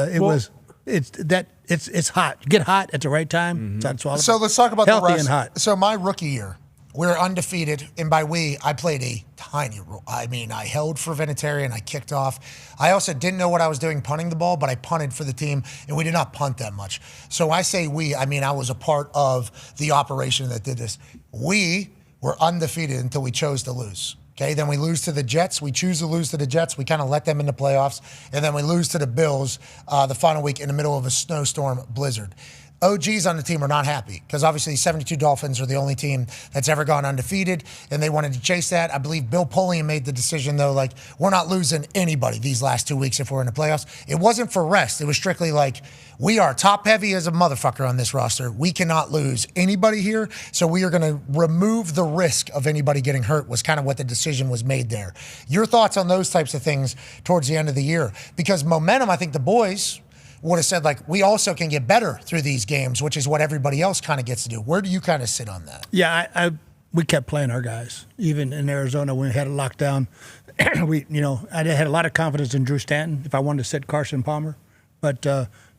I: it's hot. Get hot at the right time. Mm-hmm. That's all.
E: So let's talk about
I: healthy
E: the rest.
I: And hot.
E: So my rookie year, we're undefeated, and by we, I played a tiny role. I mean, I held for Vinatieri and I kicked off. I also didn't know what I was doing punting the ball, but I punted for the team, and we did not punt that much. So I say we, I mean I was a part of the operation that did this. We were undefeated until we chose to lose. Okay, then we lose to the Jets. We choose to lose to the Jets. We kind of let them in the playoffs. And then we lose to the Bills the final week in the middle of a snowstorm blizzard. OGs on the team are not happy because obviously 72 Dolphins are the only team that's ever gone undefeated, and they wanted to chase that. I believe Bill Polian made the decision, though, like, we're not losing anybody these last 2 weeks if we're in the playoffs. It wasn't for rest. It was strictly like, we are top heavy as a motherfucker on this roster. We cannot lose anybody here, so we are going to remove the risk of anybody getting hurt was kind of what the decision was made there. Your thoughts on those types of things towards the end of the year? Because momentum, I think the boys would have said, like, we also can get better through these games, which is what everybody else kind of gets to do. Where do you kind of sit on that?
I: Yeah, we kept playing our guys. Even in Arizona when we had a lockdown, I had a lot of confidence in Drew Stanton if I wanted to sit Carson Palmer. But,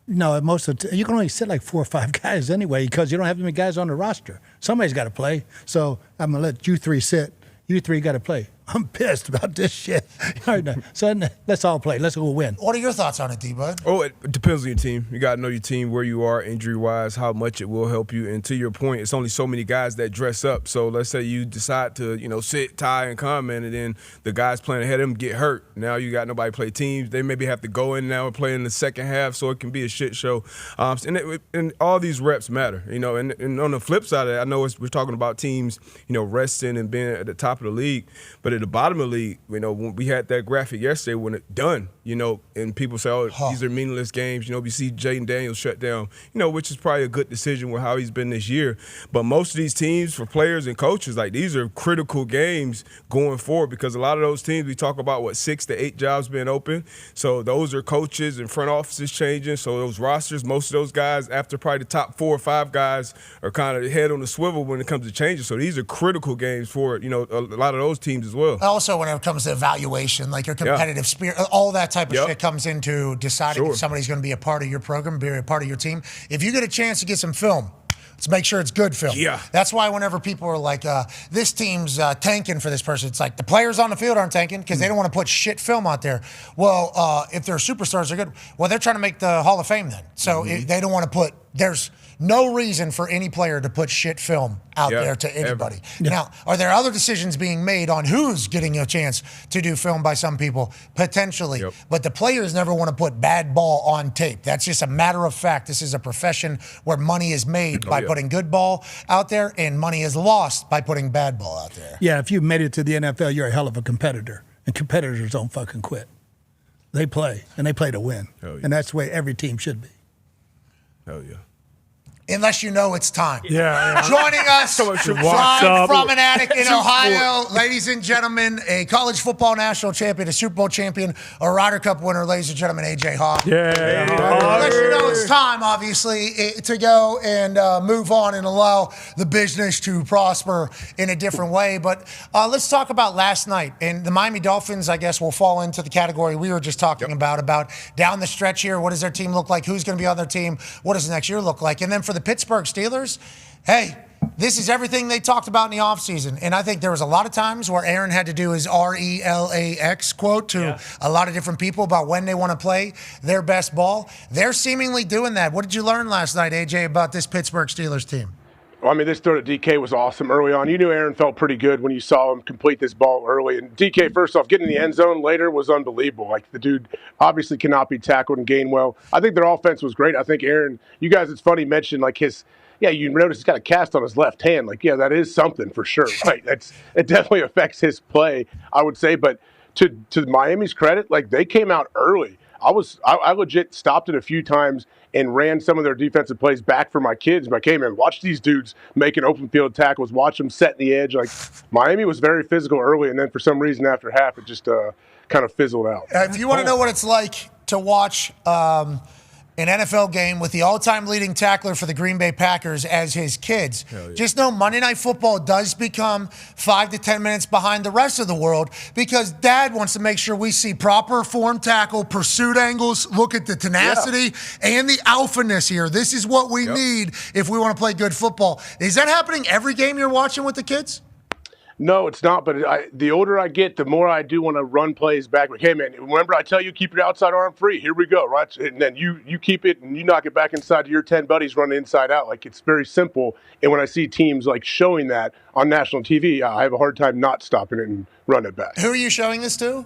I: no, most of you can only sit like 4 or 5 guys anyway because you don't have that many guys on the roster. Somebody's got to play. So I'm going to let you 3 sit. You 3 got to play. I'm pissed about this shit. All right, so let's all play. Let's go win.
E: What are your thoughts on it, D-Bud?
A: Oh, it depends on your team. You got to know your team, where you are injury-wise, how much it will help you. And to your point, it's only so many guys that dress up. So let's say you decide to, sit, tie, and comment, and then the guys playing ahead of them get hurt. Now you got nobody play teams. They maybe have to go in now and play in the second half, so it can be a shit show. And all these reps matter, And on the flip side of that, I know we're talking about teams, resting and being at the top of the league. But at the bottom of the league, when we had that graphic yesterday when it done, and people say, these are meaningless games. We see Jaden Daniels shut down, which is probably a good decision with how he's been this year. But most of these teams, for players and coaches, like, these are critical games going forward because a lot of those teams, we talk about, 6 to 8 jobs being open. So those are coaches and front offices changing. So those rosters, most of those guys, after probably the top 4 or 5 guys, are kind of head on the swivel when it comes to changes. So these are critical games for, a lot of those teams as well.
E: Also, when it comes to evaluation, like your competitive spirit, all that type of shit comes into deciding if somebody's going to be a part of your program, be a part of your team. If you get a chance to get some film, let's make sure it's good film. Yeah. That's why whenever people are like, this team's tanking for this person, it's like the players on the field aren't tanking because they don't want to put shit film out there. Well, if they're superstars, they're good. Well, they're trying to make the Hall of Fame then. So they don't want to put – there's no reason for any player to put shit film out there to anybody. Now, are there other decisions being made on who's getting a chance to do film by some people? Potentially. But the players never want to put bad ball on tape. That's just a matter of fact. This is a profession where money is made by putting good ball out there and money is lost by putting bad ball out there.
I: Yeah, if you've made it to the NFL, you're a hell of a competitor. And competitors don't fucking quit. They play, and they play to win. And that's the way every team should be.
A: Oh, yeah.
E: Unless you know it's time.
J: Yeah.
E: Joining us from an attic in Ohio, ladies and gentlemen, a college football national champion, a Super Bowl champion, a Ryder Cup winner, ladies and gentlemen, AJ Hawk.
J: Yeah.
E: Unless you know it's time, obviously, to go and move on and allow the business to prosper in a different way. But let's talk about last night. And the Miami Dolphins, I guess, will fall into the category we were just talking about down the stretch here. What does their team look like? Who's going to be on their team? What does next year look like? And then for the Pittsburgh Steelers, hey, this is everything they talked about in the offseason. And I think there was a lot of times where Aaron had to do his RELAX quote to a lot of different people about when they want to play their best ball. They're seemingly doing that. What did you learn last night, AJ, about this Pittsburgh Steelers team?
O: Well, I mean, this throw to DK was awesome early on. You knew Aaron felt pretty good when you saw him complete this ball early. And DK, first off, getting in the end zone later was unbelievable. Like, the dude obviously cannot be tackled and Gainwell. I think their offense was great. I think Aaron, you guys, it's funny, mentioned like his – you notice he's got a cast on his left hand. Like, that is something for sure, right? It definitely affects his play, I would say. But to Miami's credit, like, they came out early. I legit stopped it a few times and ran some of their defensive plays back for my kids. Like, hey, man, watch these dudes making open field tackles. Watch them setting the edge. Like, Miami was very physical early, and then for some reason after half, it just kind of fizzled out.
E: If you want to know what it's like to watch an NFL game with the all-time leading tackler for the Green Bay Packers as his kids, just know Monday Night Football does become 5 to 10 minutes behind the rest of the world because Dad wants to make sure we see proper form tackle, pursuit angles, look at the tenacity and the alphaness here. This is what we need if we want to play good football. Is that happening every game you're watching with the kids?
O: No, it's not. But the older I get, the more I do want to run plays back. Like, hey, man, remember I tell you keep your outside arm free. Here we go, right? And then you keep it and you knock it back inside to your 10 buddies running inside out. Like, it's very simple. And when I see teams like showing that on national TV, I have a hard time not stopping it and running it back.
E: Who are you showing this to?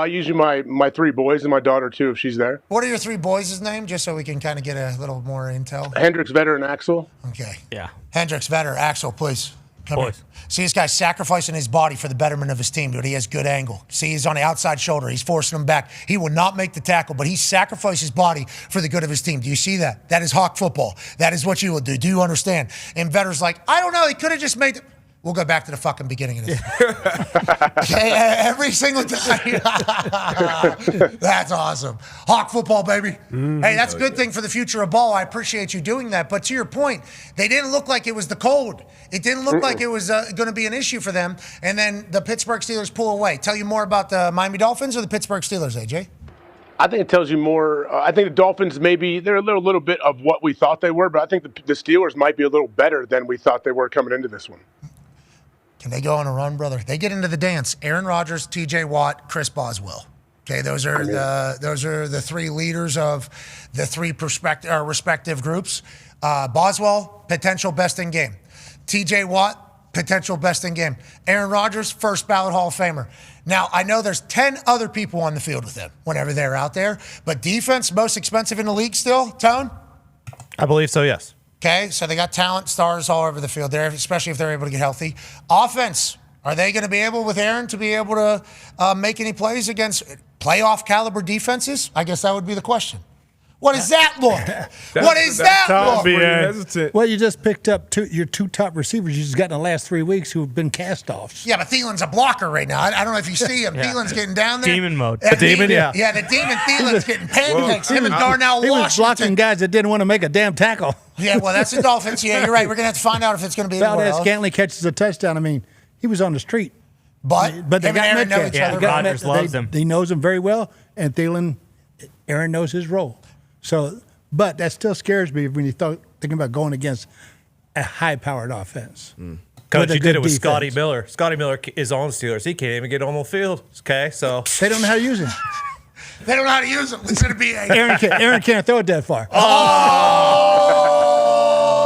O: Usually my 3 boys and my daughter too, if she's there.
E: What are your 3 boys' names, just so we can kind of get a little more intel?
O: Hendricks, Vetter, and Axel.
E: Okay.
K: Yeah.
E: Hendricks, Vetter, Axel, please. Come
K: Boys.
E: here. See, this guy's sacrificing his body for the betterment of his team, dude. He has good angle. See, he's on the outside shoulder. He's forcing him back. He will not make the tackle, but he sacrificed his body for the good of his team. Do you see that? That is Hawk football. That is what you will do. Do you understand? And Vetter's like, I don't know. He could have just made it. We'll go back to the fucking beginning of this. Okay, every single time. That's awesome. Hawk football, baby. Hey, that's a good thing for the future of ball. I appreciate you doing that. But to your point, they didn't look like it was the cold. It didn't look like it was going to be an issue for them. And then the Pittsburgh Steelers pull away. Tell you more about the Miami Dolphins or the Pittsburgh Steelers, AJ?
O: I think it tells you more. I think the Dolphins they're a little bit of what we thought they were, but I think the Steelers might be a little better than we thought they were coming into this one.
E: Can they go on a run, brother? They get into the dance. Aaron Rodgers, T.J. Watt, Chris Boswell. Okay, those are the 3 leaders of the 3 respective groups. Boswell, potential best in game. T.J. Watt, potential best in game. Aaron Rodgers, first ballot Hall of Famer. Now, I know there's 10 other people on the field with them whenever they're out there, but defense, most expensive in the league still, Tone?
G: I believe so, yes.
E: Okay, so they got talent, stars all over the field there, especially if they're able to get healthy. Offense, are they going to be able, with Aaron, to be able to make any plays against playoff caliber defenses? I guess that would be the question. What is that look? What is that look?
I: Well, you just picked up your 2 top receivers you just got in the last 3 weeks who have been cast-offs.
E: Yeah, but Thielen's a blocker right now. I don't know if you see him. Thielen's getting down there.
K: Demon mode.
E: The
G: demon, yeah.
E: Yeah, the demon Thielen's getting pancakes. Him and Darnell
I: He was
E: Washington.
I: blocking guys that didn't want to make a damn tackle.
E: Yeah, well, that's the Dolphins. Yeah, you're right. We're going to have to find out if it's going to be anywhere
I: Valdez
E: else.
I: Scantling catches a touchdown. I mean, he was on the street.
E: But
I: they
E: him and
I: got
E: Aaron know
I: Metcalf.
E: each other.
K: Rodgers loves him.
I: He knows him very well, and Aaron knows his role. So, but that still scares me when you thinking about going against a high-powered offense.
G: Coach, you did it with
I: defense.
G: Scotty Miller. Scotty Miller is on the Steelers. He can't even get on the field. Okay, so
I: They don't know how to use him.
E: They don't know how to use them. It's going to be a...
I: Aaron can't throw it that far.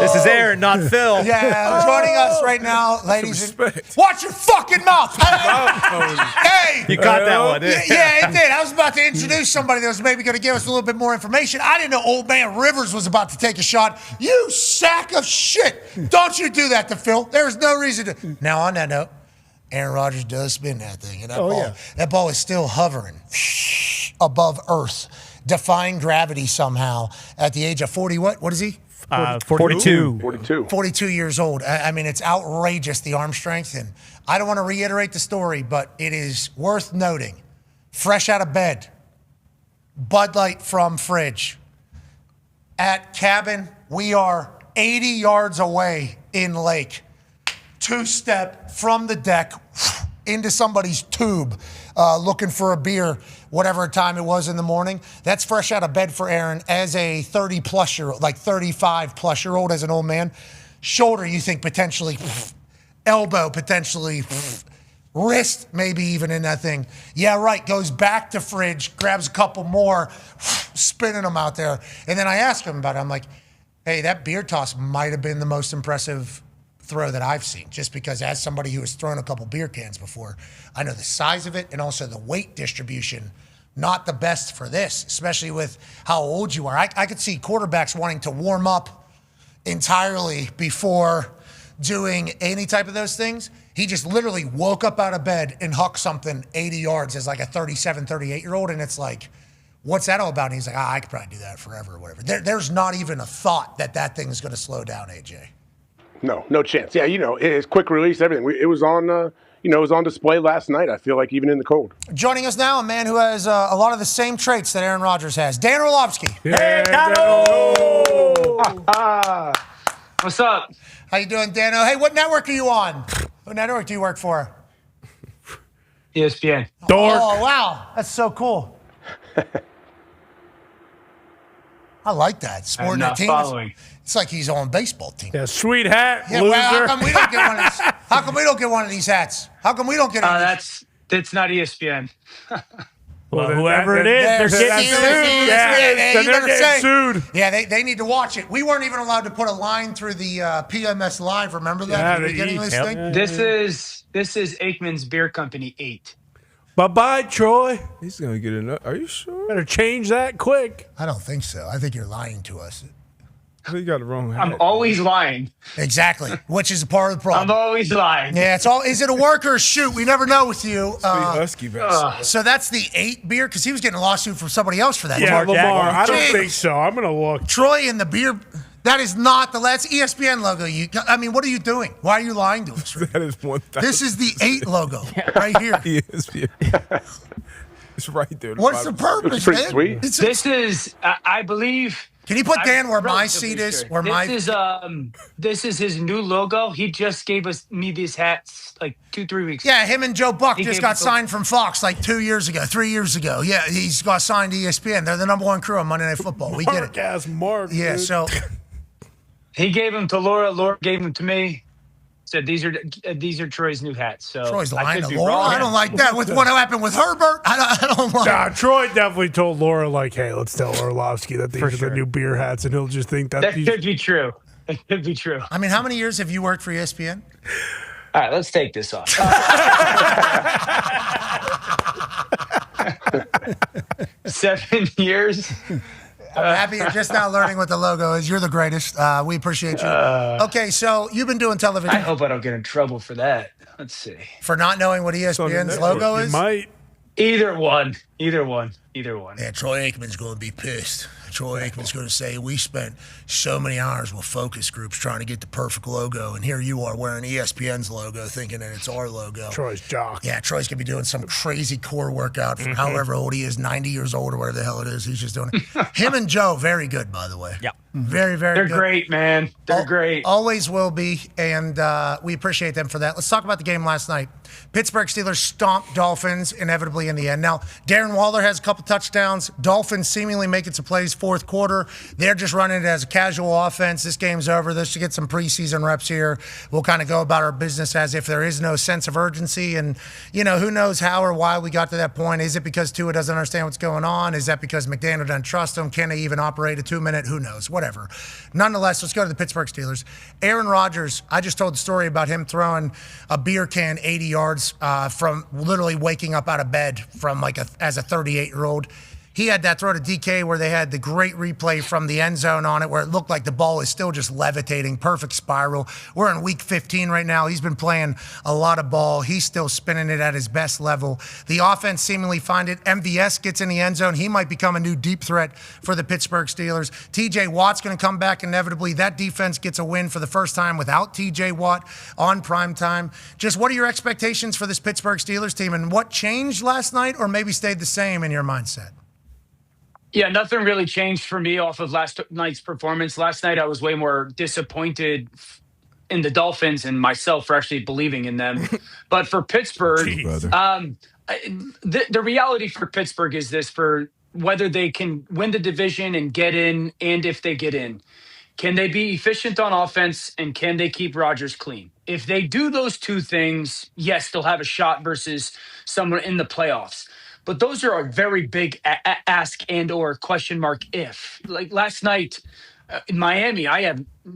G: this is Aaron, not Phil.
E: Yeah, joining us right now, ladies and... Watch your fucking mouth! Hey!
G: You caught that one, didn't you?
E: Yeah, it did. I was about to introduce somebody that was maybe going to give us a little bit more information. I didn't know old man Rivers was about to take a shot. You sack of shit! Don't you do that to Phil. There's no reason to... Now, on that note, Aaron Rodgers does spin that thing. And that ball is still hovering above Earth, defying gravity somehow at the age of 40. What is he?
K: 42.
E: 42 years old. I mean, it's outrageous, the arm strength. And I don't want to reiterate the story, but it is worth noting. Fresh out of bed, Bud Light from fridge. At cabin, we are 80 yards away in lake. 2-step from the deck into somebody's tube looking for a beer, whatever time it was in the morning. That's fresh out of bed for Aaron as a 30-plus-year-old, like 35-plus-year-old as an old man. Shoulder, you think potentially, elbow potentially, wrist maybe even in that thing. Yeah, right, goes back to fridge, grabs a couple more, spinning them out there. And then I asked him about it. I'm like, hey, that beer toss might have been the most impressive throw that I've seen, just because as somebody who has thrown a couple beer cans before, I know the size of it and also the weight distribution, not the best for this, especially with how old you are. I could see quarterbacks wanting to warm up entirely before doing any type of those things. He just literally woke up out of bed and hucked something 80 yards as like a 37, 38-year-old, and it's like, what's that all about? And he's like, I could probably do that forever or whatever. There's not even a thought that thing is going to slow down, AJ.
O: No chance. Yeah, it's quick release, everything. It was on, it was on display last night. I feel like even in the cold.
E: Joining us now, a man who has a lot of the same traits that Aaron Rodgers has, Dan Orlovsky.
P: Hey, Dano! What's up?
E: How you doing, Dano? Hey, what network are you on? What network do you work for?
P: ESPN.
J: Dork.
E: Oh, wow. That's so cool. I like that. Sporting a team.
P: Following.
E: It's like he's on a baseball team.
J: Yeah, sweet hat,
E: yeah,
J: loser.
E: well, how come we don't get one of these? How come we don't get one of these hats? How come we don't get one of these?
P: That's not ESPN.
K: Well, whoever it is, they're getting sued.
E: Yeah, you better say.
J: Sued.
E: Yeah, they need to watch it. We weren't even allowed to put a line through the PMS Live. Remember that?
J: Yeah,
E: at the beginning of this thing?
P: This is Aikman's Beer Company 8.
J: Bye-bye, Troy.
A: He's going to get enough. Are you sure?
J: Better change that quick.
E: I don't think so. I think you're lying to us.
A: You got the wrong hat.
P: I'm always lying.
E: Exactly, which is a part of the problem.
P: I'm always lying.
E: Yeah, it's all. Is it a work or a shoot? We never know with you.
A: Husky
E: so that's the 8 beer because he was getting a lawsuit from somebody else for that.
J: Yeah, Lamar. I don't
E: Jeez.
J: think so. I'm going to look.
E: Troy and the beer. That is not the last ESPN logo. What are you doing? Why are you lying to us?
A: That is 1,000.
E: This is the 8 logo right here.
A: ESPN. It's right there.
E: What's the purpose,
O: It's pretty
E: man?
O: sweet.
P: This is, I believe.
E: Can you put Dan where my
P: relatively
E: seat is?
P: sure.
E: Where
P: This is his new logo. He just gave me these hats like 2-3 weeks ago.
E: Yeah, him and Joe Buck
P: He
E: just
P: gave
E: got
P: us
E: signed from Fox like 3 years ago. Yeah, he's got signed to ESPN. They're the #1 crew on Monday Night Football. We get it.
J: Mark.
E: Yeah,
J: dude.
E: so
P: He gave them to Laura. Laura gave them to me. Said these are Troy's new hats. So
E: Troy's
P: I
E: lying
P: could
E: to
P: be
E: Laura.
P: wrong.
E: I don't like that. With what happened with Herbert, I don't like.
J: Nah, Troy definitely told Laura, like, hey, let's tell Orlovsky that these are the new beer hats, and he'll just think that
P: That could be true. That could be true.
E: I mean, how many years have you worked for ESPN?
P: All right, let's take this off. 7 years.
E: I'm happy you're just now learning what the logo is. You're the greatest. We appreciate you. Okay, so you've been doing television.
P: I hope I don't get in trouble for that. Let's see.
E: For not knowing what ESPN's logo is?
J: You might.
P: Either one.
E: Yeah, Troy Aikman's going to be pissed. Troy Aikman's going to say, we spent so many hours with focus groups trying to get the perfect logo, and here you are wearing ESPN's logo thinking that it's our logo.
J: Troy's jock.
E: Yeah, Troy's going to be doing some crazy core workout for however old he is, 90 years old or whatever the hell it is. He's just doing it. Him and Joe, very good, by the way.
K: Yeah.
E: Very, very
P: They're
E: good.
P: great, man. They're great.
E: Always will be, and we appreciate them for that. Let's talk about the game last night. Pittsburgh Steelers stomped Dolphins inevitably in the end. Now, Darren Waller has a couple touchdowns. Dolphins seemingly making some plays fourth quarter. They're just running it as a casual offense. This game's over. Let's get some preseason reps here. We'll kind of go about our business as if there is no sense of urgency. And, who knows how or why we got to that point. Is it because Tua doesn't understand what's going on? Is that because McDaniel doesn't trust him? Can they even operate a 2-minute? Who knows? Whatever. Nonetheless, let's go to the Pittsburgh Steelers. Aaron Rodgers, I just told the story about him throwing a beer can 80 yards from literally waking up out of bed from as a 38-year-old. He had that throw to DK where they had the great replay from the end zone on it where it looked like the ball is still just levitating, perfect spiral. We're in week 15 right now. He's been playing a lot of ball. He's still spinning it at his best level. The offense seemingly find it. MVS gets in the end zone. He might become a new deep threat for the Pittsburgh Steelers. TJ Watt's going to come back inevitably. That defense gets a win for the first time without TJ Watt on prime time. Just what are your expectations for this Pittsburgh Steelers team, and what changed last night or maybe stayed the same in your mindset?
P: Yeah, nothing really changed for me off of last night's performance. Last night, I was way more disappointed in the Dolphins and myself for actually believing in them. But for Pittsburgh, the reality for Pittsburgh is this: for whether they can win the division and get in, and if they get in, can they be efficient on offense and can they keep Rodgers clean? If they do those two things, yes, they'll have a shot versus someone in the playoffs. But those are a very big ask and or question mark if. Like last night in Miami,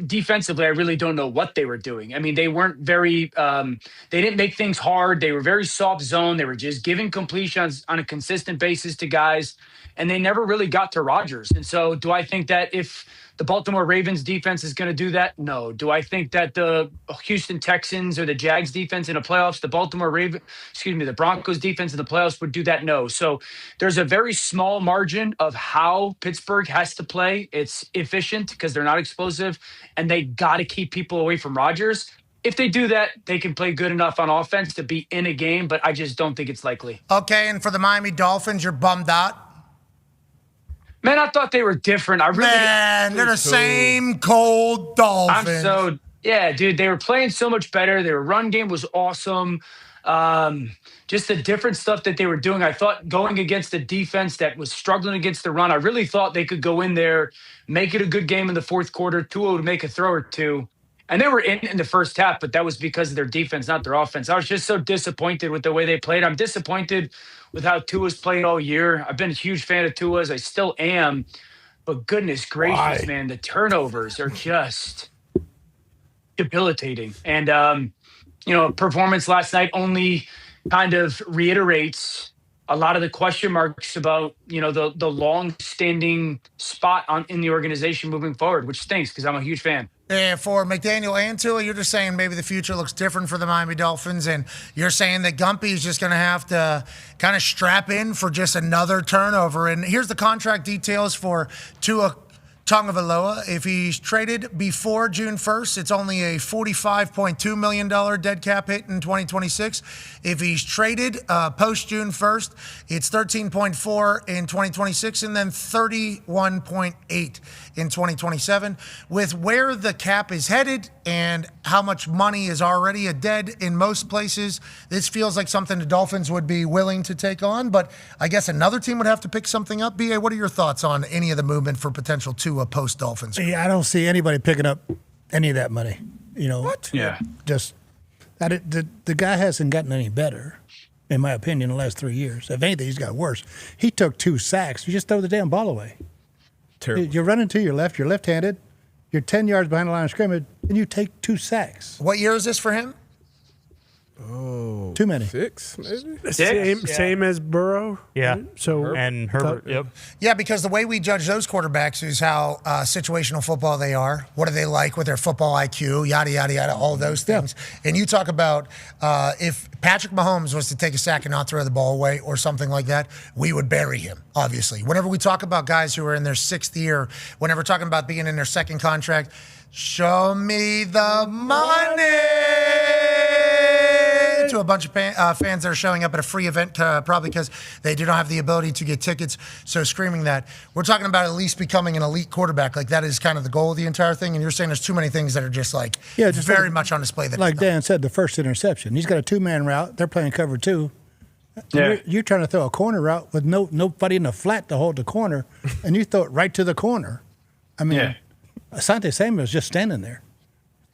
P: defensively, I really don't know what they were doing. I mean, they weren't very they didn't make things hard. They were very soft zone. They were just giving completions on a consistent basis to guys, and they never really got to Rodgers. And so do I think that if the Baltimore Ravens defense is going to do that? No. Do I think that the Houston Texans or the Jags defense in the playoffs, the Broncos defense in the playoffs would do that? No. So there's a very small margin of how Pittsburgh has to play. It's efficient because they're not explosive, and they got to keep people away from Rodgers. If they do that, they can play good enough on offense to be in a game, but I just don't think it's likely.
E: Okay, and for the Miami Dolphins, you're bummed out?
P: Man, I thought they were different.
E: They're the same cold Dolphins.
P: Dude, they were playing so much better. Their run game was awesome. Just the different stuff that they were doing. I thought going against the defense that was struggling against the run, I really thought they could go in there, make it a good game in the fourth quarter. Tua would make a throw or two. And they were in the first half, but that was because of their defense, not their offense. I was just so disappointed with the way they played. I'm disappointed with how Tua's played all year. I've been a huge fan of Tua's. I still am. But goodness gracious, man, the turnovers are just debilitating. And, performance last night only kind of reiterates a lot of the question marks about, the long-standing spot in the organization moving forward, which stinks because I'm a huge fan.
E: And for McDaniel and Tua, you're just saying maybe the future looks different for the Miami Dolphins, and you're saying that Gumpy is just going to have to kind of strap in for just another turnover. And here's the contract details for Tua Tagovailoa. If he's traded before June 1st, it's only a $45.2 million dead cap hit in 2026. If he's traded post June 1st, it's $13.4 in 2026 and then $31.8 in 2027. With where the cap is headed and how much money is already a dead in most places, this feels like something the Dolphins would be willing to take on. But I guess another team would have to pick something up. B.A., what are your thoughts on any of the movement for potential Tua post-Dolphins?
I: Yeah, I don't see anybody picking up any of that money.
E: What?
P: Yeah.
I: Just the guy hasn't gotten any better, in my opinion, in the last 3 years. If anything, he's got worse. He took 2 sacks. You just throw the damn ball away.
A: Terrible.
I: You're running to your left. You're left-handed. You're 10 yards behind the line of scrimmage, and you take 2 sacks.
E: What year is this for him?
A: Oh,
I: too many.
A: 6, maybe?
J: Same as Burrow.
K: Yeah.
J: Right? So
K: and Herbert. Yep.
E: Yeah, because the way we judge those quarterbacks is how situational football they are. What do they like with their football IQ? Yada yada yada. All of those things. Yeah. And you talk about if Patrick Mahomes was to take a sack and not throw the ball away or something like that, we would bury him. Obviously, whenever we talk about guys who are in their 6th year, whenever we're talking about being in their 2nd contract, show me the money. To a bunch of fans that are showing up at a free event, probably because they do not have the ability to get tickets. So screaming that. We're talking about at least becoming an elite quarterback. Like that is kind of the goal of the entire thing. And you're saying there's too many things that are just very much on display. That
I: like Dan said, the first interception. He's got a 2-man route. They're playing cover 2. Yeah. You're trying to throw a corner route with nobody in the flat to hold the corner, and you throw it right to the corner. I mean, Asante Samuel's just standing there.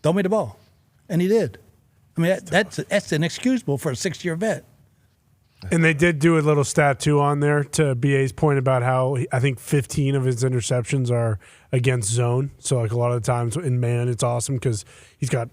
I: Throw me the ball. And he did. I mean, that's inexcusable for a 6-year vet.
J: And they did do a little stat, too, on there to BA's point about how I think 15 of his interceptions are against zone. So, like, a lot of the times in man, it's awesome because he's got,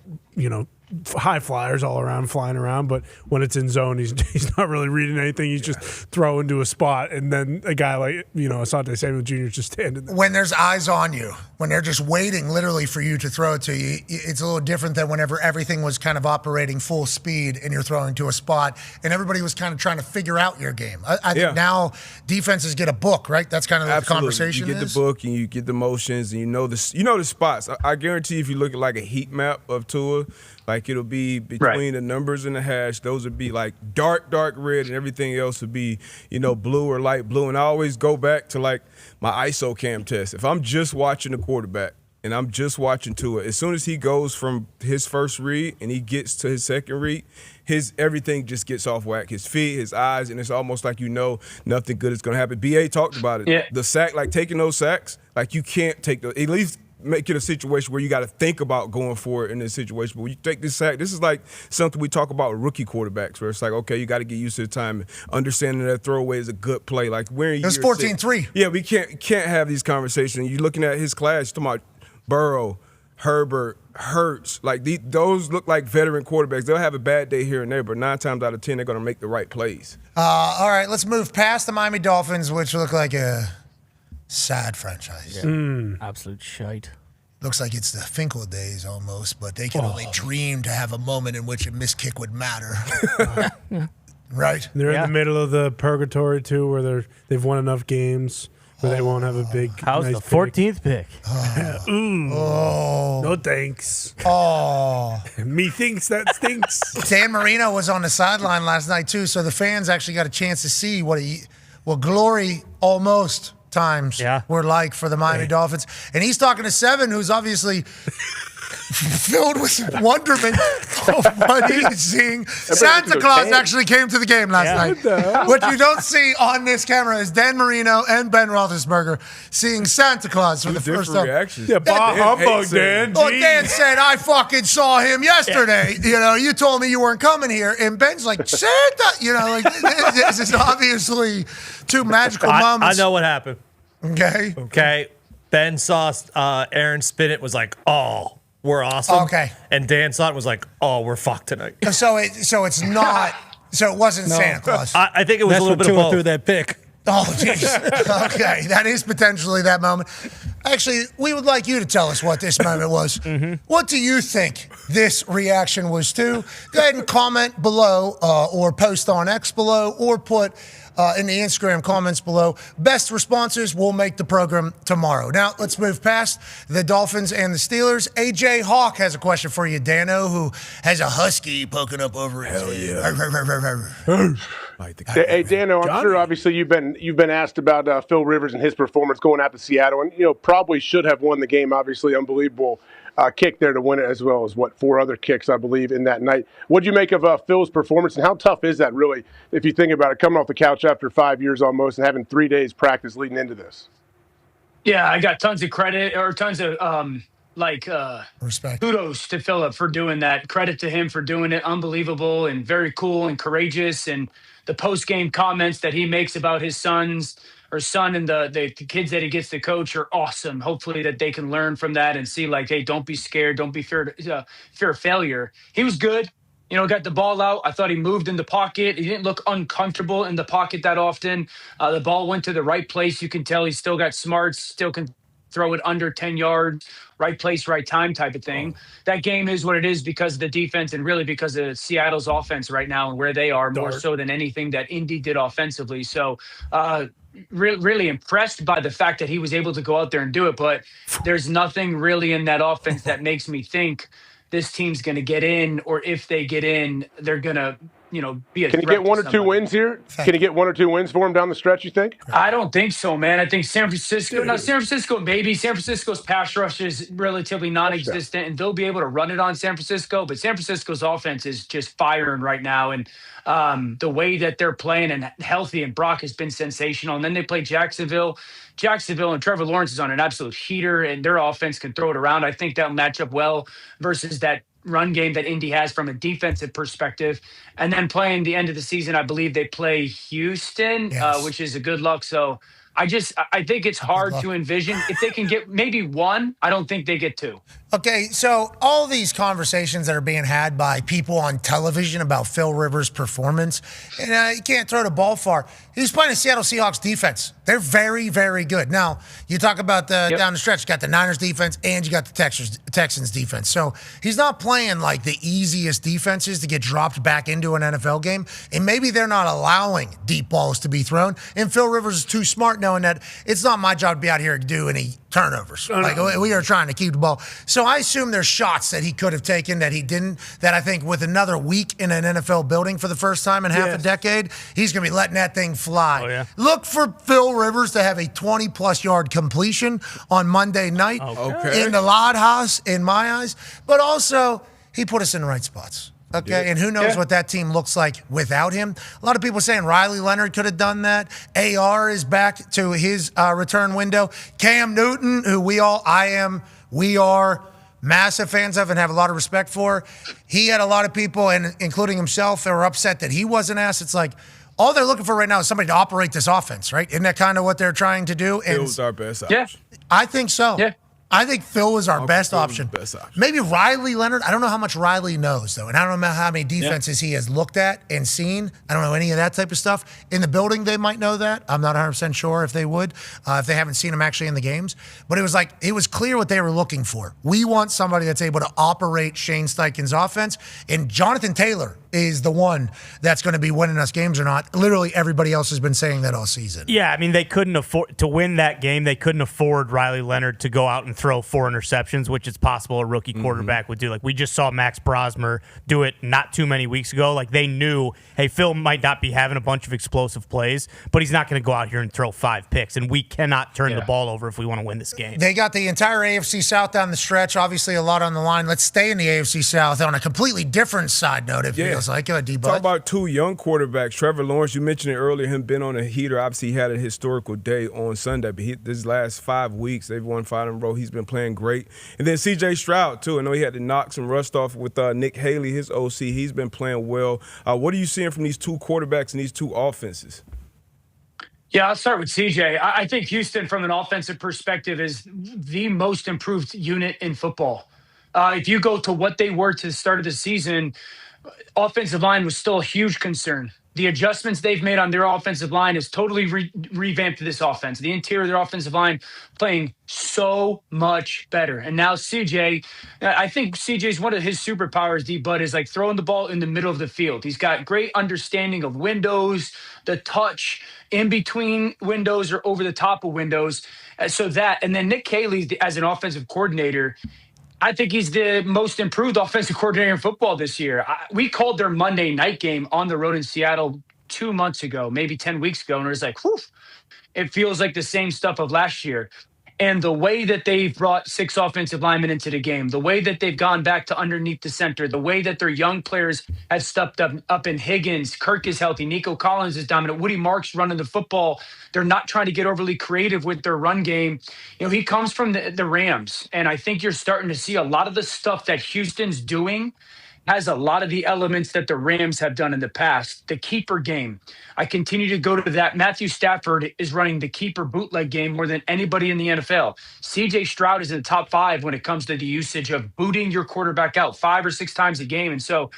J: high flyers all around, flying around. But when it's in zone, he's not really reading anything. He's just throwing to a spot. And then a guy like, Asante Samuel Jr. is just standing there.
E: When there's eyes on you, when they're just waiting literally for you to throw it to you, it's a little different than whenever everything was kind of operating full speed and you're throwing to a spot and everybody was kind of trying to figure out your game. I think now defenses get a book, right? That's kind of the conversation.
A: You get the book and you get the motions and you know the spots. I guarantee if you look at like a heat map of Tua, like it'll be between the numbers and the hash. Those would be like dark red, and everything else would be, blue or light blue. And I always go back to like my ISO cam test. If I'm just watching the quarterback and I'm just watching Tua, as soon as he goes from his first read and he gets to his second read, his everything just gets off whack. His feet, his eyes, and it's almost like nothing good is going to happen. BA talked about it.
P: Yeah.
A: The sack, like taking those sacks, like you can't take at least make it a situation where you got to think about going for it in this situation. But when you take this sack, this is like something we talk about with rookie quarterbacks, where it's like, okay, you got to get used to the time, understanding that throwaway is a good play. Like we're in year
E: 14-3.
A: Yeah, we can't have these conversations. You're looking at his class, you're talking about Burrow, Herbert, Hurts. Like those look like veteran quarterbacks. They'll have a bad day here and there, but 9 times out of 10, they're going to make the right plays.
E: All right, let's move past the Miami Dolphins, which look like a Sad franchise.
K: Absolute shite.
E: Looks like it's the Finkel days almost, but they can only dream to have a moment in which a missed kick would matter. Right?
J: They're in the middle of the purgatory, too, where they've won enough games where they won't have a big.
K: How's
J: nice
K: the 14th pick?
J: No thanks.
E: Oh.
J: Me thinks that stinks.
E: Dan Marino was on the sideline last night, too, so the fans actually got a chance to see what glory almost times were like for the Miami Dolphins. And he's talking to Seven, who's obviously filled with wonderment of what he's seeing. Santa Claus actually came to the game last night. What you don't see on this camera is Dan Marino and Ben Roethlisberger seeing Santa Claus for the first time.
A: Reactions.
J: Yeah, bah humbug, Dan.
E: Well, Dan said, I fucking saw him yesterday. You know, you told me you weren't coming here. And Ben's like, Santa, you know, like, this is obviously two magical moments.
G: I know what happened.
E: Okay.
G: Ben saw Aaron spin it, was like, oh, we're awesome.
E: Okay.
G: And Dan saw it, was like, oh, we're fucked tonight.
E: So it's not. So it wasn't Santa Claus.
G: I think it was a little bit of both.
I: threw that pick.
E: Oh, jeez. Okay, that is potentially that moment. Actually, we would like you to tell us what this moment was. What do you think this reaction was to? Go ahead and comment below or post on X below or put in the Instagram comments below. Best responses will make the program tomorrow. Now, let's move past the Dolphins and the Steelers. AJ Hawk has a question for you, Dano, who has a husky poking up over his head.
O: Hey, Dano, I'm sure obviously you've been asked about Phil Rivers and his performance going out to Seattle, and probably should have won the game. Obviously, unbelievable kick there to win it, as well as 4 other kicks, I believe, in that night. What do you make of Phil's performance, and how tough is that really, if you think about it, coming off the couch after 5 years almost and having 3 days practice leading into this?
P: Yeah, I got tons of credit or tons of
E: respect.
P: Kudos to Philip for doing that. Credit to him for doing it. Unbelievable and very cool and courageous. And the post-game comments that he makes about his son and the kids that he gets to coach are awesome. Hopefully that they can learn from that and see, like, hey, don't be scared. Don't be fear of failure. He was good. Got the ball out. I thought he moved in the pocket. He didn't look uncomfortable in the pocket that often. The ball went to the right place. You can tell he's still got smarts, still can throw it under 10 yards, right place, right time type of thing. That game is what it is because of the defense and really because of Seattle's offense right now and where they are more so than anything that Indy did offensively. So really impressed by the fact that he was able to go out there and do it. But there's nothing really in that offense that makes me think this team's going to get in, or if they get in, they're going to, be a
O: Can you get 1 or 2 wins here? Can you get 1 or 2 wins for him down the stretch, you think?
P: I don't think so, man. I think San Francisco, maybe. San Francisco's pass rush is relatively non-existent, and they'll be able to run it on San Francisco, but San Francisco's offense is just firing right now, and the way that they're playing and healthy, and Brock has been sensational. And then they play Jacksonville, and Trevor Lawrence is on an absolute heater, and their offense can throw it around. I think that'll match up well versus that run game that Indy has from a defensive perspective. And then playing the end of the season, I believe they play Houston, which is a good luck. So I think it's hard to envision. If they can get maybe 1, I don't think they get 2.
E: Okay, so all these conversations that are being had by people on television about Phil Rivers' performance, and you can't throw the ball far. He's playing the Seattle Seahawks defense. They're very, very good. Now, you talk about down the stretch, you got the Niners defense and you got the Texans defense. So he's not playing like the easiest defenses to get dropped back into an NFL game, and maybe they're not allowing deep balls to be thrown. And Phil Rivers is too smart knowing that it's not my job to be out here to do any turnovers. Like, we are trying to keep the ball. So I assume there's shots that he could have taken that he didn't, that I think with another week in an NFL building for the first time in half a decade, he's going to be letting that thing fly.
K: Oh, yeah.
E: Look for Phil Rivers to have a 20-plus yard completion on Monday night in the Loud House, in my eyes. But also, he put us in the right spots. Okay, and who knows what that team looks like without him. A lot of people saying Riley Leonard could have done that. AR is back to his return window. Cam Newton, who we are massive fans of and have a lot of respect for. He had a lot of people, and including himself, that were upset that he wasn't asked. It's like, all they're looking for right now is somebody to operate this offense, right? Isn't that kind of what they're trying to do? And
A: it was our best option.
E: I think so.
P: Yeah.
E: I think Phil was our best
A: Phil was
E: option.
A: the best option.
E: Maybe Riley Leonard. I don't know how much Riley knows, though. And I don't know how many defenses he has looked at and seen. I don't know any of that type of stuff. In the building, they might know that. I'm not 100% sure if they would, if they haven't seen him actually in the games. But it was clear what they were looking for. We want somebody that's able to operate Shane Steichen's offense. And Jonathan Taylor is the one that's going to be winning us games or not. Literally everybody else has been saying that all season.
K: Yeah, I mean, they couldn't afford to win that game. They couldn't afford Riley Leonard to go out and throw 4 interceptions, which is possible a rookie quarterback would do. Like, we just saw Max Brosmer do it not too many weeks ago. Like, they knew, hey, Phil might not be having a bunch of explosive plays, but he's not going to go out here and throw 5 picks, and we cannot turn the ball over if we want to win this game.
E: They got the entire AFC South down the stretch. Obviously, a lot on the line. Let's stay in the AFC South on a completely different side note, it feels like. Go ahead, D-Bud.
A: Talk about 2 young quarterbacks. Trevor Lawrence, you mentioned it earlier, him being on a heater. Obviously, he had a historical day on Sunday, but this last 5 weeks, they've won 5 in a row. He's been playing great. And then C.J. Stroud, too. I know he had to knock some rust off with Nick Haley, his OC. He's been playing well. What are you seeing from these 2 quarterbacks and these 2 offenses?
P: Yeah, I'll start with CJ. I think Houston, from an offensive perspective, is the most improved unit in football. If you go to what they were to the start of the season, offensive line was still a huge concern. The adjustments they've made on their offensive line has totally revamped this offense. The interior of their offensive line playing so much better. And now CJ, I think CJ's one of his superpowers, D-Bud, is like throwing the ball in the middle of the field. He's got great understanding of windows, the touch in between windows or over the top of windows. And then Nick Haley, as an offensive coordinator, I think he's the most improved offensive coordinator in football this year. We called their Monday night game on the road in Seattle 2 months ago, maybe 10 weeks ago, and it was like, whew, it feels like the same stuff of last year. And the way that they've brought 6 offensive linemen into the game, the way that they've gone back to underneath the center, the way that their young players have stepped up in Higgins, Kirk is healthy, Nico Collins is dominant, Woody Marks running the football. They're not trying to get overly creative with their run game. You know, he comes from the Rams, and I think you're starting to see a lot of the stuff that Houston's doing has a lot of the elements that the Rams have done in the past. The keeper game. I continue to go to that. Matthew Stafford is running the keeper bootleg game more than anybody in the NFL. CJ Stroud is in the top 5 when it comes to the usage of booting your quarterback out 5 or 6 times a game. And so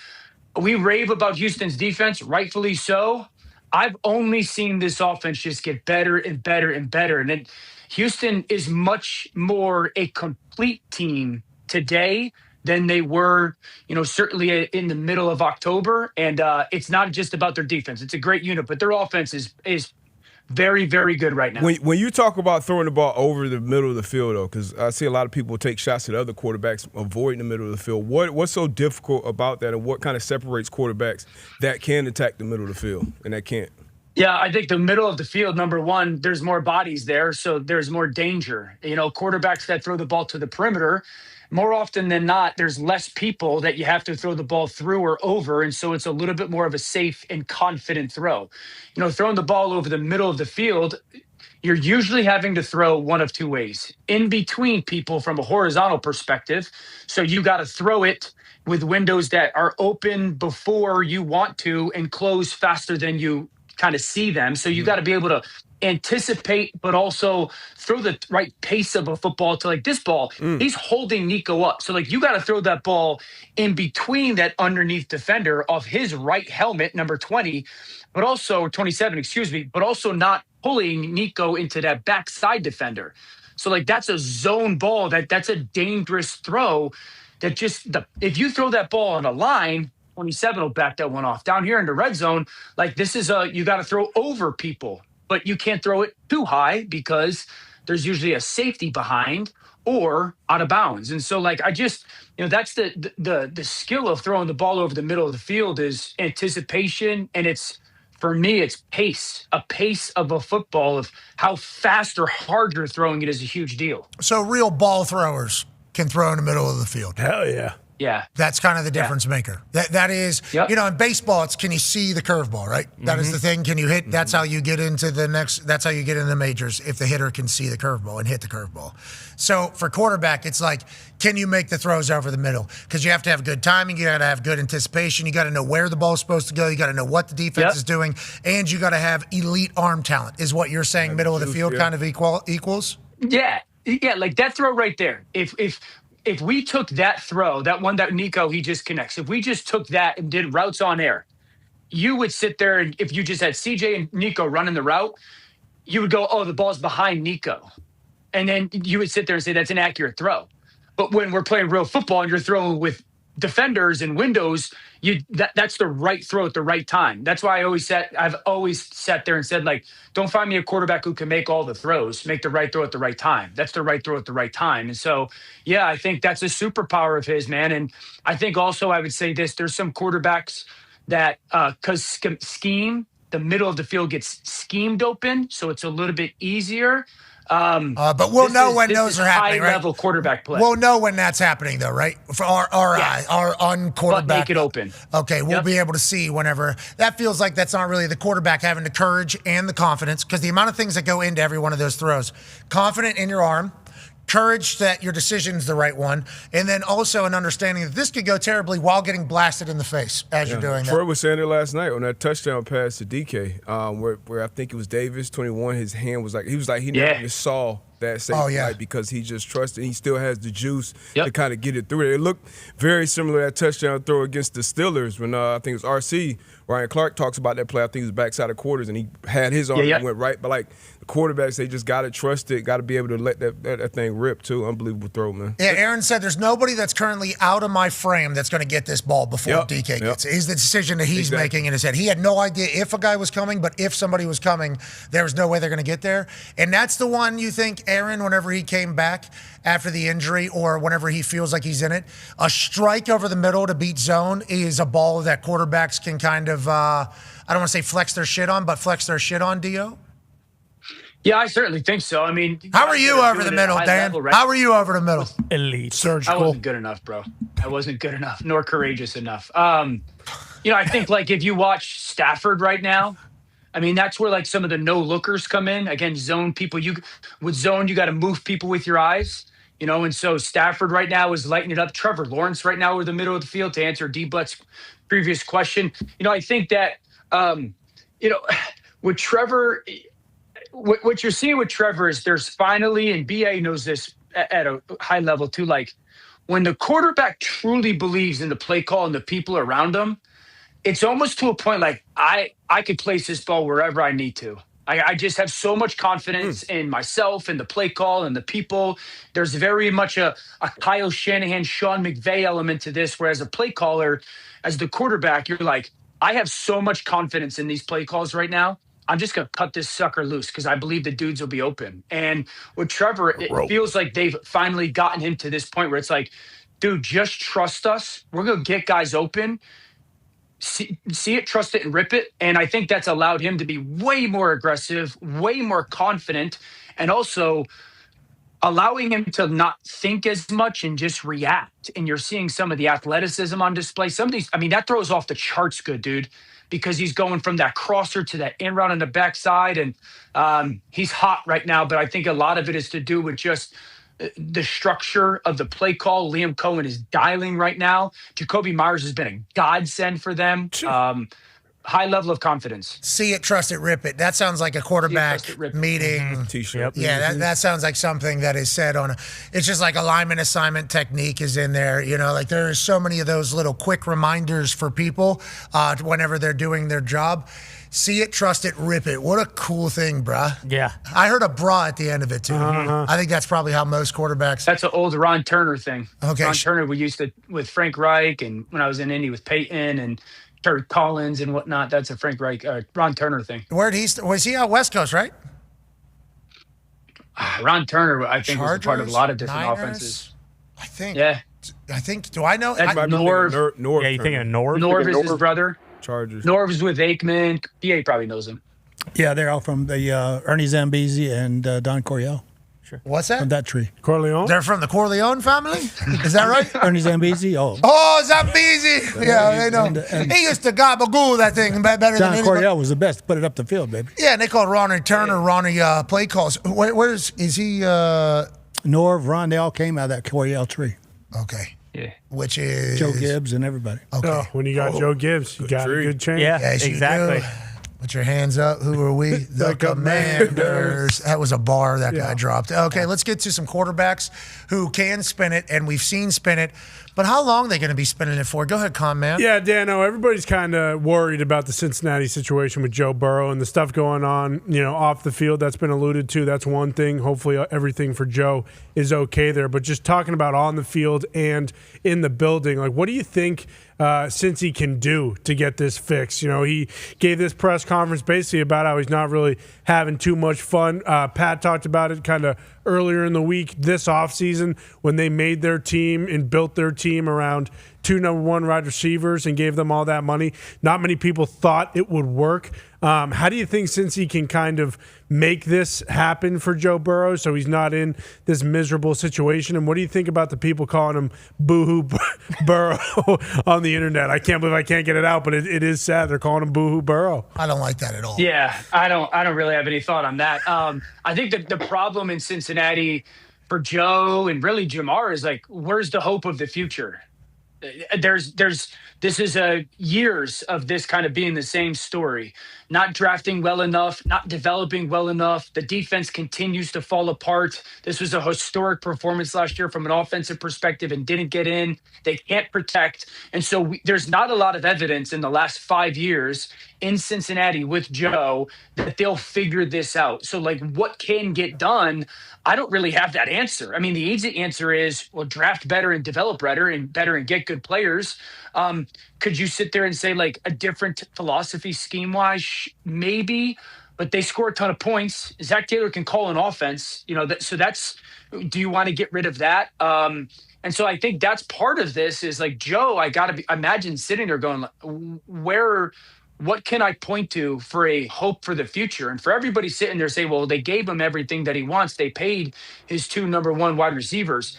P: we rave about Houston's defense, rightfully so. I've only seen this offense just get better and better and better. And then Houston is much more a complete team today than they were, certainly in the middle of October. And it's not just about their defense. It's a great unit, but their offense is very, very good right now.
A: When you talk about throwing the ball over the middle of the field, though, because I see a lot of people take shots at other quarterbacks avoiding the middle of the field, what's so difficult about that, and what kind of separates quarterbacks that can attack the middle of the field and that can't?
P: Yeah, I think the middle of the field, number one, there's more bodies there, so there's more danger. Quarterbacks that throw the ball to the perimeter, more often than not, there's less people that you have to throw the ball through or over, and so it's a little bit more of a safe and confident throw. Throwing the ball over the middle of the field, you're usually having to throw one of 2 ways. In between people from a horizontal perspective, so you got to throw it with windows that are open before you want to and close faster than you kind of see them. So you got to be able to anticipate, but also throw the right pace of a football to, like, this ball. He's holding Nico up. So, like, you got to throw that ball in between that underneath defender off his right helmet, number 20, but also 27, but also not pulling Nico into that backside defender. So, like, that's a zone ball. That's a dangerous throw that if you throw that ball on a line, 27 will back that one off. Down here in the red zone, like, this is you got to throw over people, but you can't throw it too high because there's usually a safety behind or out of bounds. And so, like, that's the skill of throwing the ball over the middle of the field is anticipation. And for me, it's pace, a pace of a football of how fast or hard you're throwing it is a huge deal.
E: So real ball throwers can throw in the middle of the field.
A: Hell yeah.
P: Yeah.
E: That's kind of the difference maker. That is, in baseball, it's can you see the curveball, right? That is the thing. Can you hit? That's how you get into that's how you get in the majors, if the hitter can see the curveball and hit the curveball. So for quarterback, it's like, can you make the throws over the middle? Because you have to have good timing. You got to have good anticipation. You got to know where the ball's supposed to go. You got to know what the defense is doing. And you got to have elite arm talent, is what you're saying. Middle of the field kind of equals?
P: Yeah. Yeah, like that throw right there. If we took that throw, that one that Nico he just connects, if we just took that and did routes on air, you would sit there and if you just had CJ and Nico running the route, you would go, oh, the ball's behind Nico. And then you would sit there and say that's an accurate throw. But when we're playing real football and you're throwing with defenders and windows, that's the right throw at the right time. That's why I've always sat there and said, like, don't find me a quarterback who can make all the throws, make the right throw at the right time. That's the right throw at the right time. And so, yeah, I think that's a superpower of his, man. And I think also I would say this, there's some quarterbacks that because scheme, the middle of the field gets schemed open, so it's a little bit easier.
E: But we'll know when those are happening, right?
P: High-level quarterback play.
E: We'll know when that's happening, though, right? For our unquarterback.
P: But make it open.
E: Okay, we'll be able to see whenever. That feels like that's not really the quarterback having the courage and the confidence, because the amount of things that go into every one of those throws. Confident in your arm, courage that your decision's the right one, and then also an understanding that this could go terribly while getting blasted in the face as you're doing that.
A: Troy was saying it last night on that touchdown pass to DK, where I think it was Davis, 21, his hand was like, he never even saw that safety because he just trusted. He still has the juice to kind of get it through it. It looked very similar to that touchdown throw against the Steelers when I think it was RC. Ryan Clark talks about that play. I think it was backside of quarters, and he had his arm and went right. But, like, the quarterbacks, they just got to trust it, got to be able to let that thing rip, too. Unbelievable throw, man.
E: Yeah, Aaron said there's nobody that's currently out of my frame that's going to get this ball before DK gets it. It's the decision that he's making in his head. He had no idea if a guy was coming, but if somebody was coming, there was no way they're going to get there. And that's the one you think, Aaron, whenever he came back after the injury or whenever he feels like he's in it, a strike over the middle to beat zone is a ball that quarterbacks can kind of, I don't want to say flex their shit on, but flex their shit on, Dio?
P: Yeah, I certainly think so. I mean,
E: how are you over the middle, Dan? How are you over the middle?
K: Elite.
E: Surgical.
P: I wasn't good enough, bro. I wasn't good enough, nor courageous enough. I think, like, if you watch Stafford right now, I mean, that's where, like, some of the no-lookers come in. Again, zone people. With zone, you got to move people with your eyes, and so Stafford right now is lighting it up. Trevor Lawrence right now over the middle of the field, to answer D-Butt's previous question. I think that, with Trevor, what you're seeing with Trevor is there's finally, and BA knows this at a high level too, like, when the quarterback truly believes in the play call and the people around him, it's almost to a point like I could place this ball wherever I need to. I just have so much confidence in myself and the play call and the people. There's very much a Kyle Shanahan, Sean McVay element to this, whereas a play caller, as the quarterback, you're like, I have so much confidence in these play calls right now. I'm just going to cut this sucker loose because I believe the dudes will be open. And with Trevor, it feels like they've finally gotten him to this point where it's like, dude, just trust us. We're going to get guys open. See it, trust it, and rip it. And I think that's allowed him to be way more aggressive, way more confident, and also allowing him to not think as much and just react. And you're seeing some of the athleticism on display. Some of these, I mean, that throws off the charts good, dude, because he's going from that crosser to that in route on the backside. And he's hot right now, but I think a lot of it is to do with just the structure of the play call. Liam Cohen is dialing right now. Jacoby Myers has been a godsend for them. High level of confidence.
E: See it, trust it, rip it. That sounds like a quarterback meeting.
A: T-shirt.
E: Yeah, that sounds like something that is said on it's just like alignment assignment technique is in there. Like there are so many of those little quick reminders for people whenever they're doing their job. See it, trust it, rip it. What a cool thing, bruh.
K: Yeah.
E: I heard a bra at the end of it, too. I think that's probably how most quarterbacks.
P: That's an old Ron Turner thing.
E: Okay.
P: Ron Turner, we used to, with Frank Reich, and when I was in Indy with Peyton and Terry Collins and whatnot, that's a Frank Reich, Ron Turner thing.
E: Was he out West Coast, right?
P: Ron Turner, I think, was a part of a lot of different
E: Niners?
P: offenses.
E: I think.
P: Yeah.
E: I think. Do I know?
P: Norv.
K: Yeah, you thinking of Norv?
P: Norv is his brother.
A: Chargers.
P: Norv is with Aikman. PA probably knows him.
I: Yeah, they're all from the Ernie Zambezi and Don Coryell.
K: Sure.
E: What's that?
I: From that tree.
J: Corleone?
E: They're from the Corleone family? Is that right?
I: Ernie Zambezi? Oh.
E: Oh, Zambezi! Yeah, they know. He used to gabagool that thing better than
I: Don
E: anybody.
I: Coryell was the best to put it up the field, baby.
E: Yeah, and they called Ronnie Turner Ronnie play calls. Is he?
I: Norv, Ron, they all came out of that Coryell tree.
E: Okay.
P: Yeah.
E: Which is
I: Joe Gibbs and everybody.
E: Okay.
J: Oh, when you got Joe Gibbs, you got a good chance.
K: Yeah,
E: Yes, you
K: exactly.
E: do. Put your hands up. Who are we? The Commanders. That was a bar that guy dropped. Okay, let's get to some quarterbacks who can spin it, and we've seen spin it. But how long are they going to be spinning it for? Go ahead, Con, man.
J: Yeah, Dano, everybody's kind of worried about the Cincinnati situation with Joe Burrow and the stuff going on, off the field that's been alluded to. That's one thing. Hopefully everything for Joe is okay there. But just talking about on the field and in the building, like, what do you think Cincy can do to get this fixed? He gave this press conference basically about how he's not really having too much fun. Pat talked about it kind of earlier in the week this offseason when they made their team and built their team around 2 number 1 wide receivers and gave them all that money. Not many people thought it would work. How do you think Cincy can kind of make this happen for Joe Burrow so he's not in this miserable situation? And what do you think about the people calling him Boo-hoo Burrow on the internet? I can't believe I can't get it out, but it is sad. They're calling him Boo-hoo Burrow.
E: I don't like that at all.
P: Yeah, I don't really have any thought on that. I think that the problem in Cincinnati for Joe and really Jamar is like, where's the hope of the future? This is years of this kind of being the same story. Not drafting well enough, not developing well enough. The defense continues to fall apart. This was a historic performance last year from an offensive perspective and didn't get in. They can't protect. And so there's not a lot of evidence in the last 5 years in Cincinnati with Joe that they'll figure this out. So, like, what can get done? I don't really have that answer. I mean, the easy answer is, well, draft better and develop better and get good players. Could you sit there and say, like, a different philosophy scheme-wise? Maybe, but they score a ton of points. Zach Taylor can call an offense, so that's, do you want to get rid of that? And so I think that's part of this is like, Joe, I got to imagine sitting there going, what can I point to for a hope for the future? And for everybody sitting there saying, well, they gave him everything that he wants. They paid his 2 number 1 wide receivers.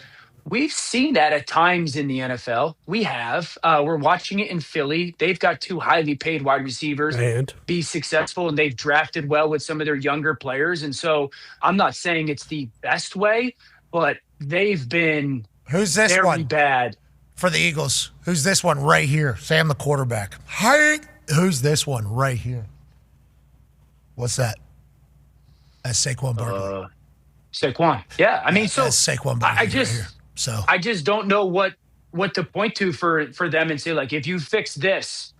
P: We've seen that at times in the NFL. We have. We're watching it in Philly. They've got 2 highly paid wide receivers and be successful, and they've drafted well with some of their younger players. And so I'm not saying it's the best way, but they've been very bad.
E: For the Eagles, who's this one right here? Sam, the quarterback. Hi. Who's this one right here? What's that? That's Saquon Barkley.
P: Saquon. Yeah. I mean, so
E: that's Saquon Barkley right here. So
P: I just don't know what to point to for them and say, like, if you fix this,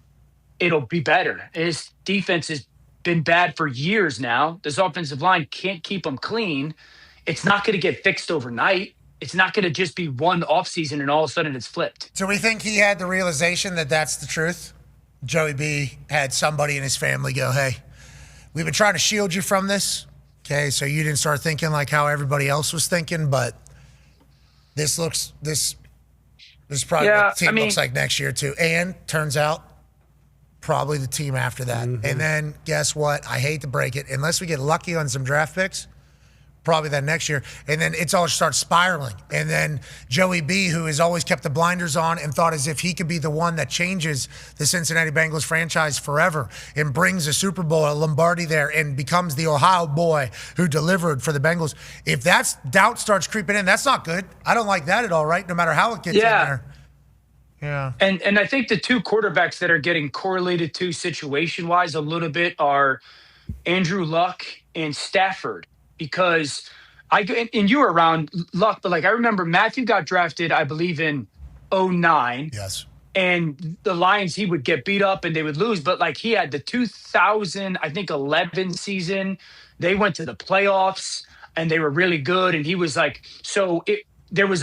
P: it'll be better. His defense has been bad for years now. This offensive line can't keep them clean. It's not going to get fixed overnight. It's not going to just be one offseason and all of a sudden it's flipped.
E: Do we think he had the realization that that's the truth? Joey B had somebody in his family go, hey, we've been trying to shield you from this. Okay, so you didn't start thinking like how everybody else was thinking, but this is probably what the team looks like next year too. And turns out probably the team after that. Mm-hmm. And then guess what? I hate to break it. Unless we get lucky on some draft picks, probably that next year. And then it's all starts spiraling. And then Joey B, who has always kept the blinders on and thought as if he could be the one that changes the Cincinnati Bengals franchise forever and brings a Super Bowl, a Lombardi there, and becomes the Ohio boy who delivered for the Bengals. If that doubt starts creeping in, that's not good. I don't like that at all, right? No matter how it gets in there. Yeah.
P: And I think the 2 quarterbacks that are getting correlated to situation-wise a little bit are Andrew Luck and Stafford. Because and you were around Luck, but like I remember Matthew got drafted, I believe, in 2009.
E: Yes.
P: And the Lions, he would get beat up and they would lose. But like he had the 2011 season. They went to the playoffs and they were really good. And he was like, so there was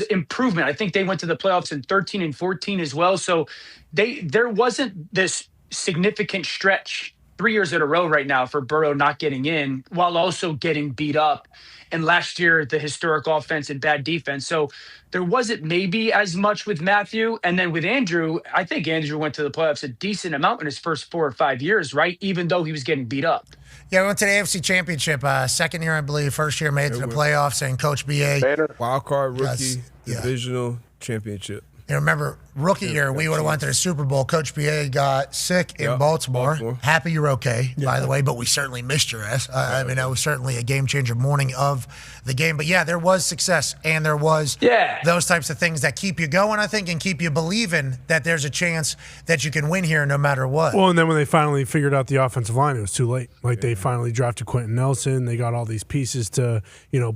P: improvement. I think they went to the playoffs in 13 and 14 as well. So there wasn't this significant stretch 3 years in a row right now for Burrow not getting in while also getting beat up. And last year, the historic offense and bad defense. So there wasn't maybe as much with Matthew. And then with Andrew, I think Andrew went to the playoffs a decent amount in his first 4 or 5 years, right? Even though he was getting beat up.
E: Yeah, we went to the AFC Championship. Second year, I believe. First year made it to the playoffs. And Coach B.A.
A: Wild card rookie, divisional championship.
E: You remember rookie year, we would have went to the Super Bowl. Coach PA got sick in Baltimore. Happy you're okay, by the way, but we certainly missed your ass. I mean, that was certainly a game-changer morning of the game. But, yeah, there was success, and there was those types of things that keep you going, I think, and keep you believing that there's a chance that you can win here no matter what.
J: Well, and then when they finally figured out the offensive line, it was too late. Like, they finally drafted Quentin Nelson. They got all these pieces to,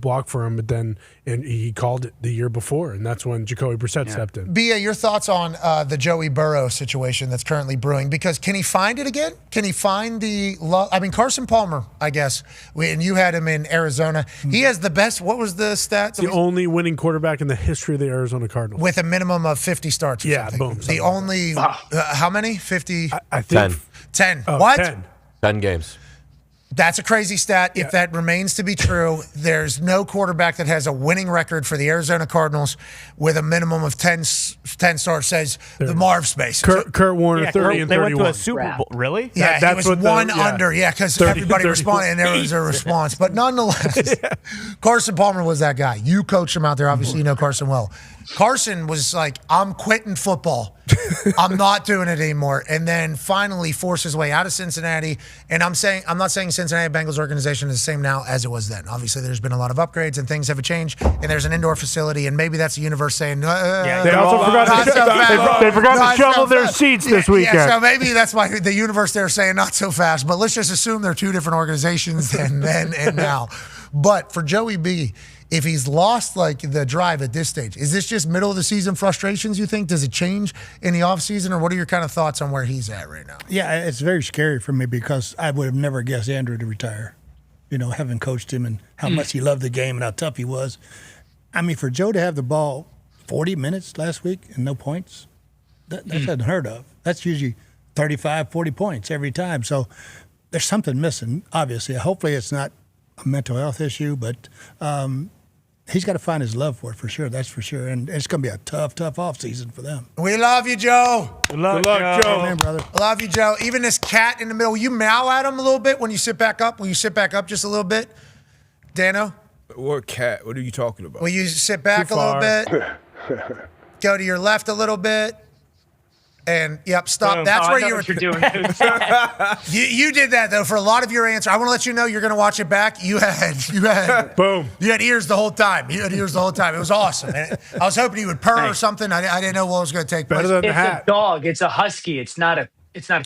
J: block for him, but then and he called it the year before, and that's when Jacoby Brissett stepped in.
E: Bia, your thoughts on the Joey Burrow situation that's currently brewing? Because can he find it again? Can he find the love? I mean, Carson Palmer, I guess, and you had him in Arizona. He has the best, what was the stats?
J: The only winning quarterback in the history of the Arizona Cardinals.
E: With a minimum of 50 starts.
J: Boom.
E: The only, how many? 50?
J: I think
E: 10.
J: Oh,
E: What?
Q: 10 games.
E: That's a crazy stat. If that remains to be true, there's no quarterback that has a winning record for the Arizona Cardinals with a minimum of 10 starts, says the Marv space.
J: Kurt Warner, 30 and 31.
K: They went to a Super Bowl. Really?
E: Yeah,
J: that's
E: he was
J: what
E: one under. Yeah, because everybody responded and there was a response. But nonetheless, Carson Palmer was that guy. You coached him out there. Obviously, you know Carson well. Carson was like, I'm quitting football. I'm not doing it anymore. And then finally forced his way out of Cincinnati. And I'm not saying Cincinnati Bengals organization is the same now as it was then. Obviously, there's been a lot of upgrades and things have changed. And there's an indoor facility. And maybe that's the universe saying,
J: they also forgot to shovel their seats this weekend.
E: Yeah, so maybe that's why the universe they're saying not so fast. But let's just assume they're two different organizations then and now. But for Joey B., if he's lost like the drive at this stage, is this just middle of the season frustrations, you think? Does it change in the offseason, or what are your kind of thoughts on where he's at right now?
I: Yeah, it's very scary for me because I would have never guessed Andrew to retire, having coached him and how much he loved the game and how tough he was. I mean, for Joe to have the ball 40 minutes last week and no points, that's unheard of. That's usually 35, 40 points every time. So there's something missing, obviously. Hopefully it's not a mental health issue, but he's got to find his love for it, for sure. That's for sure. And it's going to be a tough offseason for them.
E: We love you, Joe.
J: Good luck, Joe.
I: Amen, brother.
E: I love you, Joe. Even this cat in the middle, will you meow at him a little bit when you sit back up? Will you sit back up just a little bit? Dano?
A: What cat? What are you talking about?
E: Will you sit back a little bit? Go to your left a little bit. And stop. That's where you were.
P: You're doing.
E: you did that though for a lot of your answer. I want to let you know you're going to watch it back. You had
J: boom.
E: You had ears the whole time. It was awesome. And I was hoping you would purr or something. I didn't know what was going to take place.
J: Better than the
P: It's
J: hat.
P: a dog. It's a husky. It's not a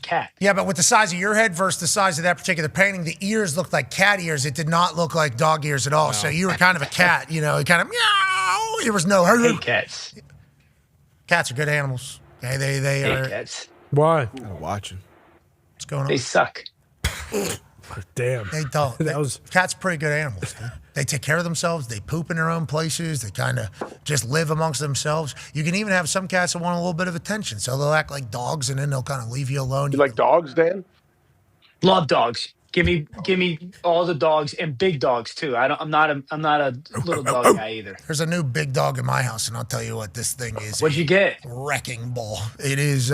P: cat.
E: Yeah, but with the size of your head versus the size of that particular painting, the ears looked like cat ears. It did not look like dog ears at all. No. So you were kind of a cat. Kind of meow. There was no.
P: I hate cats.
E: Cats are good animals. Okay, they are.
P: Cats.
J: Why?
A: I'm watching.
E: What's going on?
P: They suck.
J: Damn.
E: They don't. Cats are pretty good animals. Dude. They take care of themselves. They poop in their own places. They kind of just live amongst themselves. You can even have some cats that want a little bit of attention, so they'll act like dogs, and then they'll kind of leave you alone.
O: You like dogs, Dan?
P: Love dogs. Give me all the dogs and big dogs too. I'm not a little dog guy either.
E: There's a new big dog in my house, and I'll tell you what this thing is.
P: What'd you get?
E: Wrecking ball. It is.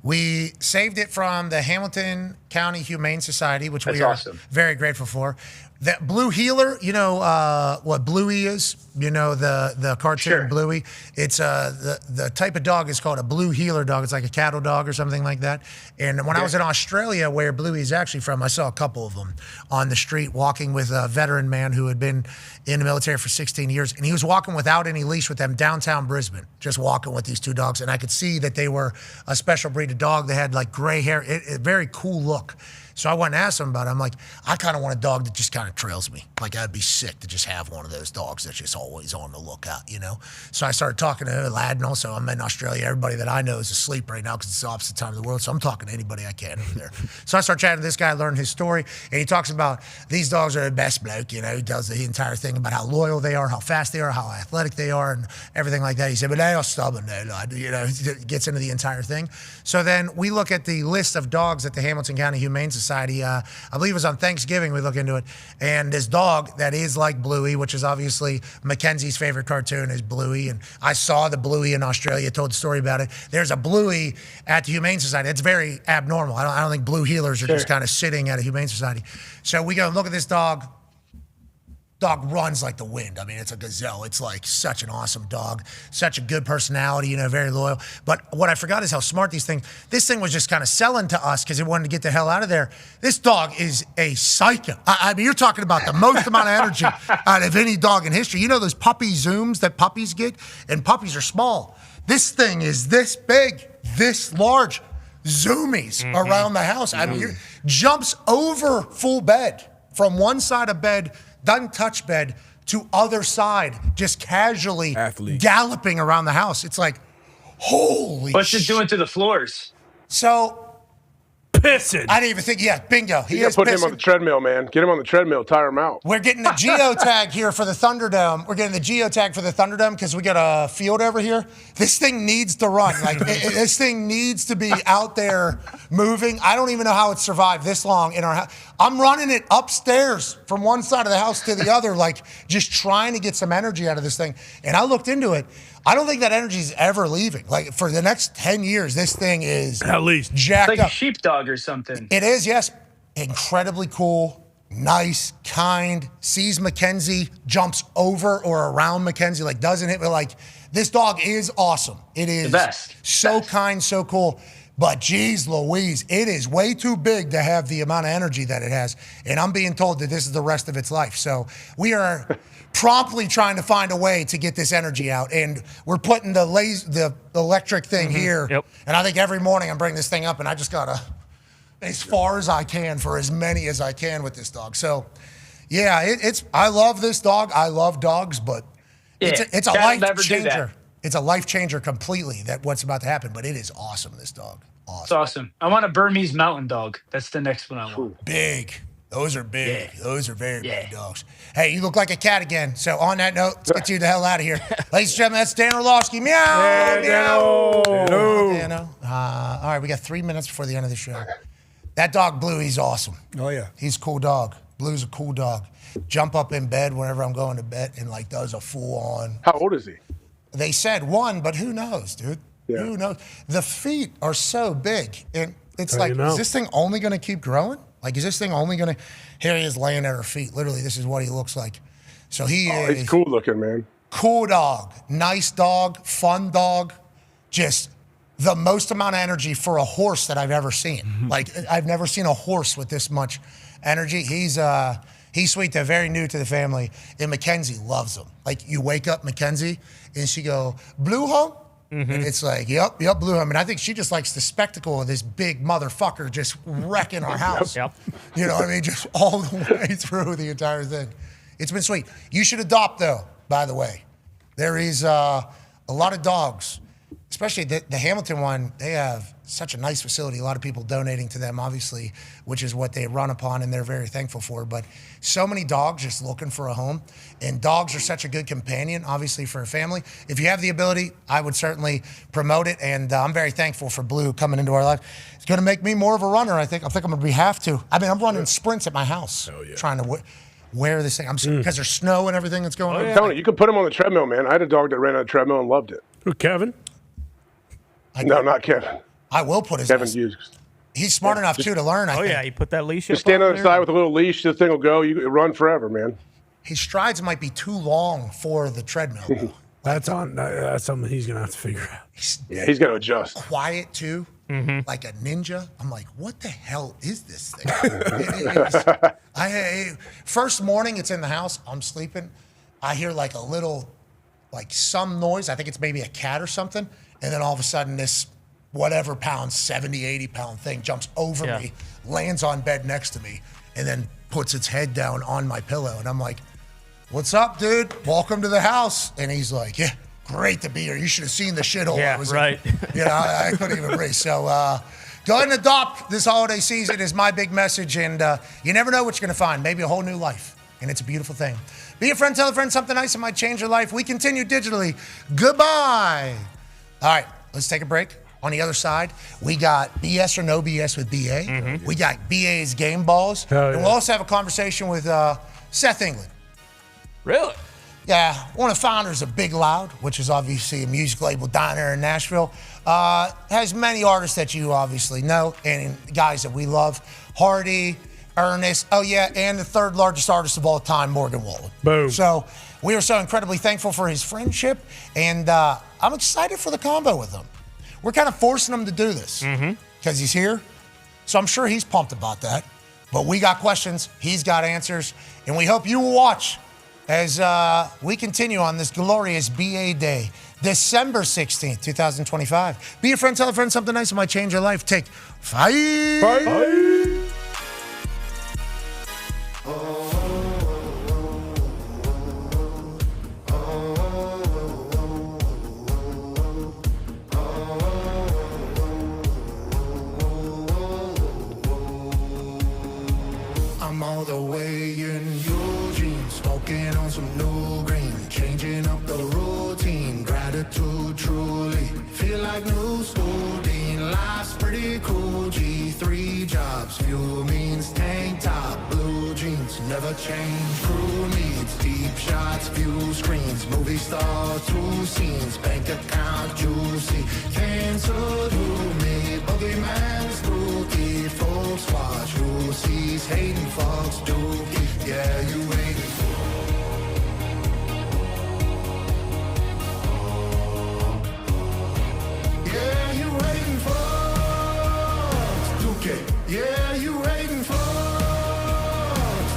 E: We saved it from the Hamilton County Humane Society, which we are very grateful for. That Blue Heeler, you know what Bluey is? You know the cartoon Bluey? It's the type of dog is called a Blue Heeler dog. It's like a cattle dog or something like that. And when I was in Australia, where Bluey is actually from, I saw a couple of them on the street walking with a veteran man who had been in the military for 16 years. And he was walking without any leash with them downtown Brisbane, just walking with these two dogs. And I could see that they were a special breed of dog. They had like gray hair, a very cool look. So I went and asked him about it. I'm like, I kind of want a dog that just kind of trails me. Like, I'd be sick to just have one of those dogs that's just always on the lookout, you know? So I started talking to a lad, and also I'm in Australia. Everybody that I know is asleep right now because it's the opposite time of the world. So I'm talking to anybody I can over there. So I started chatting to this guy, learned his story, and he talks about these dogs are the best bloke, you know? He does the entire thing about how loyal they are, how fast they are, how athletic they are, and everything like that. He said, but they are stubborn, though, lad. You know, he gets into the entire thing. So then we look at the list of dogs at the Hamilton County Humane Society. I believe it was on Thanksgiving we look into it. And this dog that is like Bluey, which is obviously Mackenzie's favorite cartoon is Bluey. And I saw the Bluey in Australia, told the story about it. There's a Bluey at the Humane Society. It's very abnormal. I don't think blue heelers are just kind of sitting at a Humane Society. So we go and look at this dog. Dog runs like the wind. I mean, it's a gazelle. It's like such an awesome dog, such a good personality, very loyal. But what I forgot is how smart this thing was just kind of selling to us because it wanted to get the hell out of there. This dog is a psycho. I mean, you're talking about the most amount of energy out of any dog in history. You know those puppy zooms that puppies get? And puppies are small. This thing is this big, this large, zoomies around the house. I mean, jumps over full bed from one side of bed, doesn't touch bed, to other side, just casually galloping around the house. It's like, holy
P: What's it doing to the floors?
E: So,
J: pissing.
E: I didn't even think, bingo.
O: You got to put him on the treadmill, man. Get him on the treadmill, tire him out.
E: We're getting the geotag here for the Thunderdome. We're getting the geotag for the Thunderdome because we got a field over here. This thing needs to run. Like, this thing needs to be out there moving. I don't even know how it survived this long in our house. I'm running it upstairs from one side of the house to the other, like just trying to get some energy out of this thing. And I looked into it. I don't think that energy is ever leaving. Like for the next 10 years, this thing is
J: at least
E: jacked
P: like
E: up.
P: a sheepdog or something.
E: It is, yes. Incredibly cool, nice, kind, sees Mackenzie, jumps over or around Mackenzie, like doesn't hit me. Like this dog is awesome. It is
P: the best.
E: So kind, so cool. But geez Louise, it is way too big to have the amount of energy that it has. And I'm being told that this is the rest of its life. So we are promptly trying to find a way to get this energy out. And we're putting the electric thing here.
K: Yep.
E: And I think every morning I'm bringing this thing up and I just got to, as far as I can for as many as I can with this dog. So yeah, I love this dog. I love dogs, but it's a life changer. It's a life changer completely, that what's about to happen, but it is awesome, this dog. Awesome.
P: It's awesome. I want a Burmese mountain dog. That's the next one I want.
E: Big. Those are big. Yeah. Those are very big dogs. Hey, you look like a cat again. So on that note, let's get you the hell out of here. Ladies and gentlemen, that's Dan Orlovsky. Meow, meow. Hello. All right, we got 3 minutes before the end of the show. That dog, Blue, he's awesome.
I: Oh, yeah.
E: He's a cool dog. Blue's a cool dog. Jump up in bed whenever I'm going to bed and like does a full on.
O: How old is he?
E: They said 1, but who knows, dude? Yeah. Who knows? The feet are so big. And it's is this thing only going to keep growing? Like, is this thing only going to... Here he is laying at her feet. Literally, this is what he looks like. So is...
O: He's cool looking, man.
E: Cool dog. Nice dog. Fun dog. Just the most amount of energy for a horse that I've ever seen. Mm-hmm. Like, I've never seen a horse with this much energy. He's sweet. They're very new to the family. And Mackenzie loves him. Like, you wake up Mackenzie, and she go, Blue home? Mm-hmm. And it's like, yep, Blue home. And I think she just likes the spectacle of this big motherfucker just wrecking our house.
K: Yep.
E: You know what I mean? Just all the way through the entire thing. It's been sweet. You should adopt, though, by the way. There is a lot of dogs, especially the Hamilton one. They have such a nice facility. A lot of people donating to them, obviously, which is what they run upon, and they're very thankful for. But so many dogs just looking for a home. And dogs are such a good companion, obviously, for a family. If you have the ability, I would certainly promote it. And I'm very thankful for Blue coming into our life. It's going to make me more of a runner, I think. I'm going to have to. I mean, I'm running sprints at my house, trying to wear this thing. Because there's snow and everything that's going on.
O: I'm telling you, you can put him on the treadmill, man. I had a dog that ran on a treadmill and loved it.
J: Who, Kevin?
O: No, not Kevin.
E: I will put his
O: Kevin Hughes.
E: He's smart enough, too, to learn, I think.
K: Yeah, he put that leash
O: Just stand on the side with a little leash, the thing will go. You run forever, man.
E: His strides might be too long for the treadmill.
J: That's something he's going to have to figure out.
O: He's got to adjust.
E: Quiet, too, like a ninja. I'm like, what the hell is this thing? First morning, it's in the house. I'm sleeping. I hear like a little, like some noise. I think it's maybe a cat or something. And then all of a sudden, this whatever pound, 70, 80-pound thing jumps over me, lands on bed next to me, and then puts its head down on my pillow. And I'm like, what's up, dude? Welcome to the house. And he's like, yeah, great to be here. You should have seen the shithole I was in. I couldn't even breathe. So go ahead and adopt this holiday season is my big message. And you never know what you're going to find. Maybe a whole new life. And it's a beautiful thing. Be a friend, tell a friend something nice that might change your life. We continue digitally. Goodbye. All right, let's take a break. On the other side, we got BS or no BS with BA. Mm-hmm. We got BA's Game Balls. And we'll also have a conversation with Seth England.
K: Really?
E: Yeah, one of the founders of Big Loud, which is obviously a music label down there in Nashville. Has many artists that you obviously know and guys that we love. Hardy, Ernest, and the third largest artist of all time, Morgan Wallen.
J: Boom.
E: So we are so incredibly thankful for his friendship, and I'm excited for the combo with him. We're kind of forcing him to do this because he's here. So I'm sure he's pumped about that. But we got questions, he's got answers, and we hope you will watch as we continue on this glorious BA Day, December 16th, 2025. Be a friend, tell a friend something nice that might change your life. Take 5.
J: Bye.
N: I'm all the way in Eugene, smoking on some new green, changing up the routine, gratitude truly, feel like new school dean, life's pretty cool, G3 jobs, fuel means tank top, blue jeans, never change, crew needs, deep shots, view screens, movie star, 2 scenes, bank account juicy, canceled who me, boogeyman's spooky, folks watch who sees, hating folks dookie, yeah, you waiting for. Yeah, you waiting for dookie, yeah, you waiting for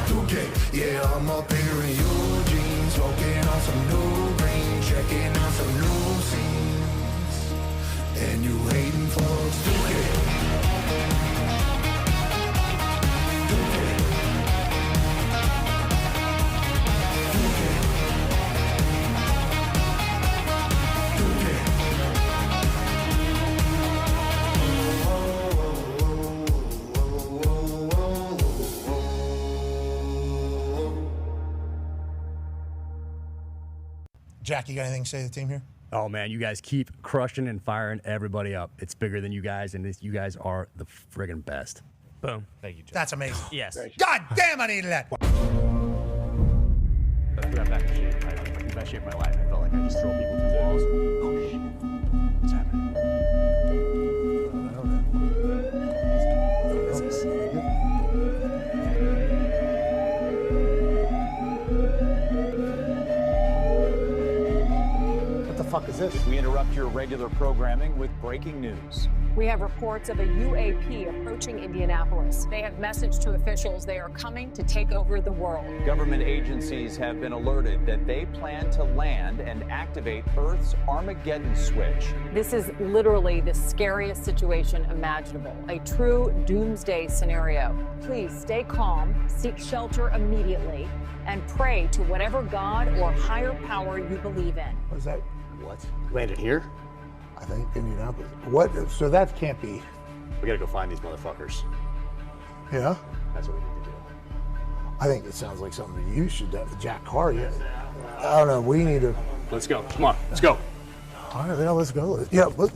N: dookie, yeah, I'm up here in Eugene, smoking on some new green, checking out some new scenes, and you waiting for dookie.
E: Jack, you got anything to say to the team here?
Q: Oh, man, you guys keep crushing and firing everybody up. It's bigger than you guys, and you guys are the friggin' best.
K: Boom. Thank you, Jack.
E: That's amazing.
K: Yes.
E: God damn, I needed that.
Q: I got back in shape. I think the best shape of my life. I felt like I just throw people through walls. Oh, shit. What's happening? What is this?
R: What the fuck is this? We interrupt your regular programming with breaking news.
S: We have reports of a UAP approaching Indianapolis. They have messaged to officials they are coming to take over the world.
R: Government agencies have been alerted that they plan to land and activate Earth's Armageddon switch.
S: This is literally the scariest situation imaginable, a true doomsday scenario. Please stay calm, seek shelter immediately, and pray to whatever God or higher power you believe in.
N: What is that?
Q: What? Landed here?
N: I think Indianapolis. What? So that can't be.
Q: We gotta go find these motherfuckers.
N: Yeah?
Q: That's what we need to do.
N: I think it sounds like something you should do. Jack Carr, yeah. I don't know. We need to.
Q: Let's go. Come on. Let's go.
N: All right, well, let's go. Yeah, let's.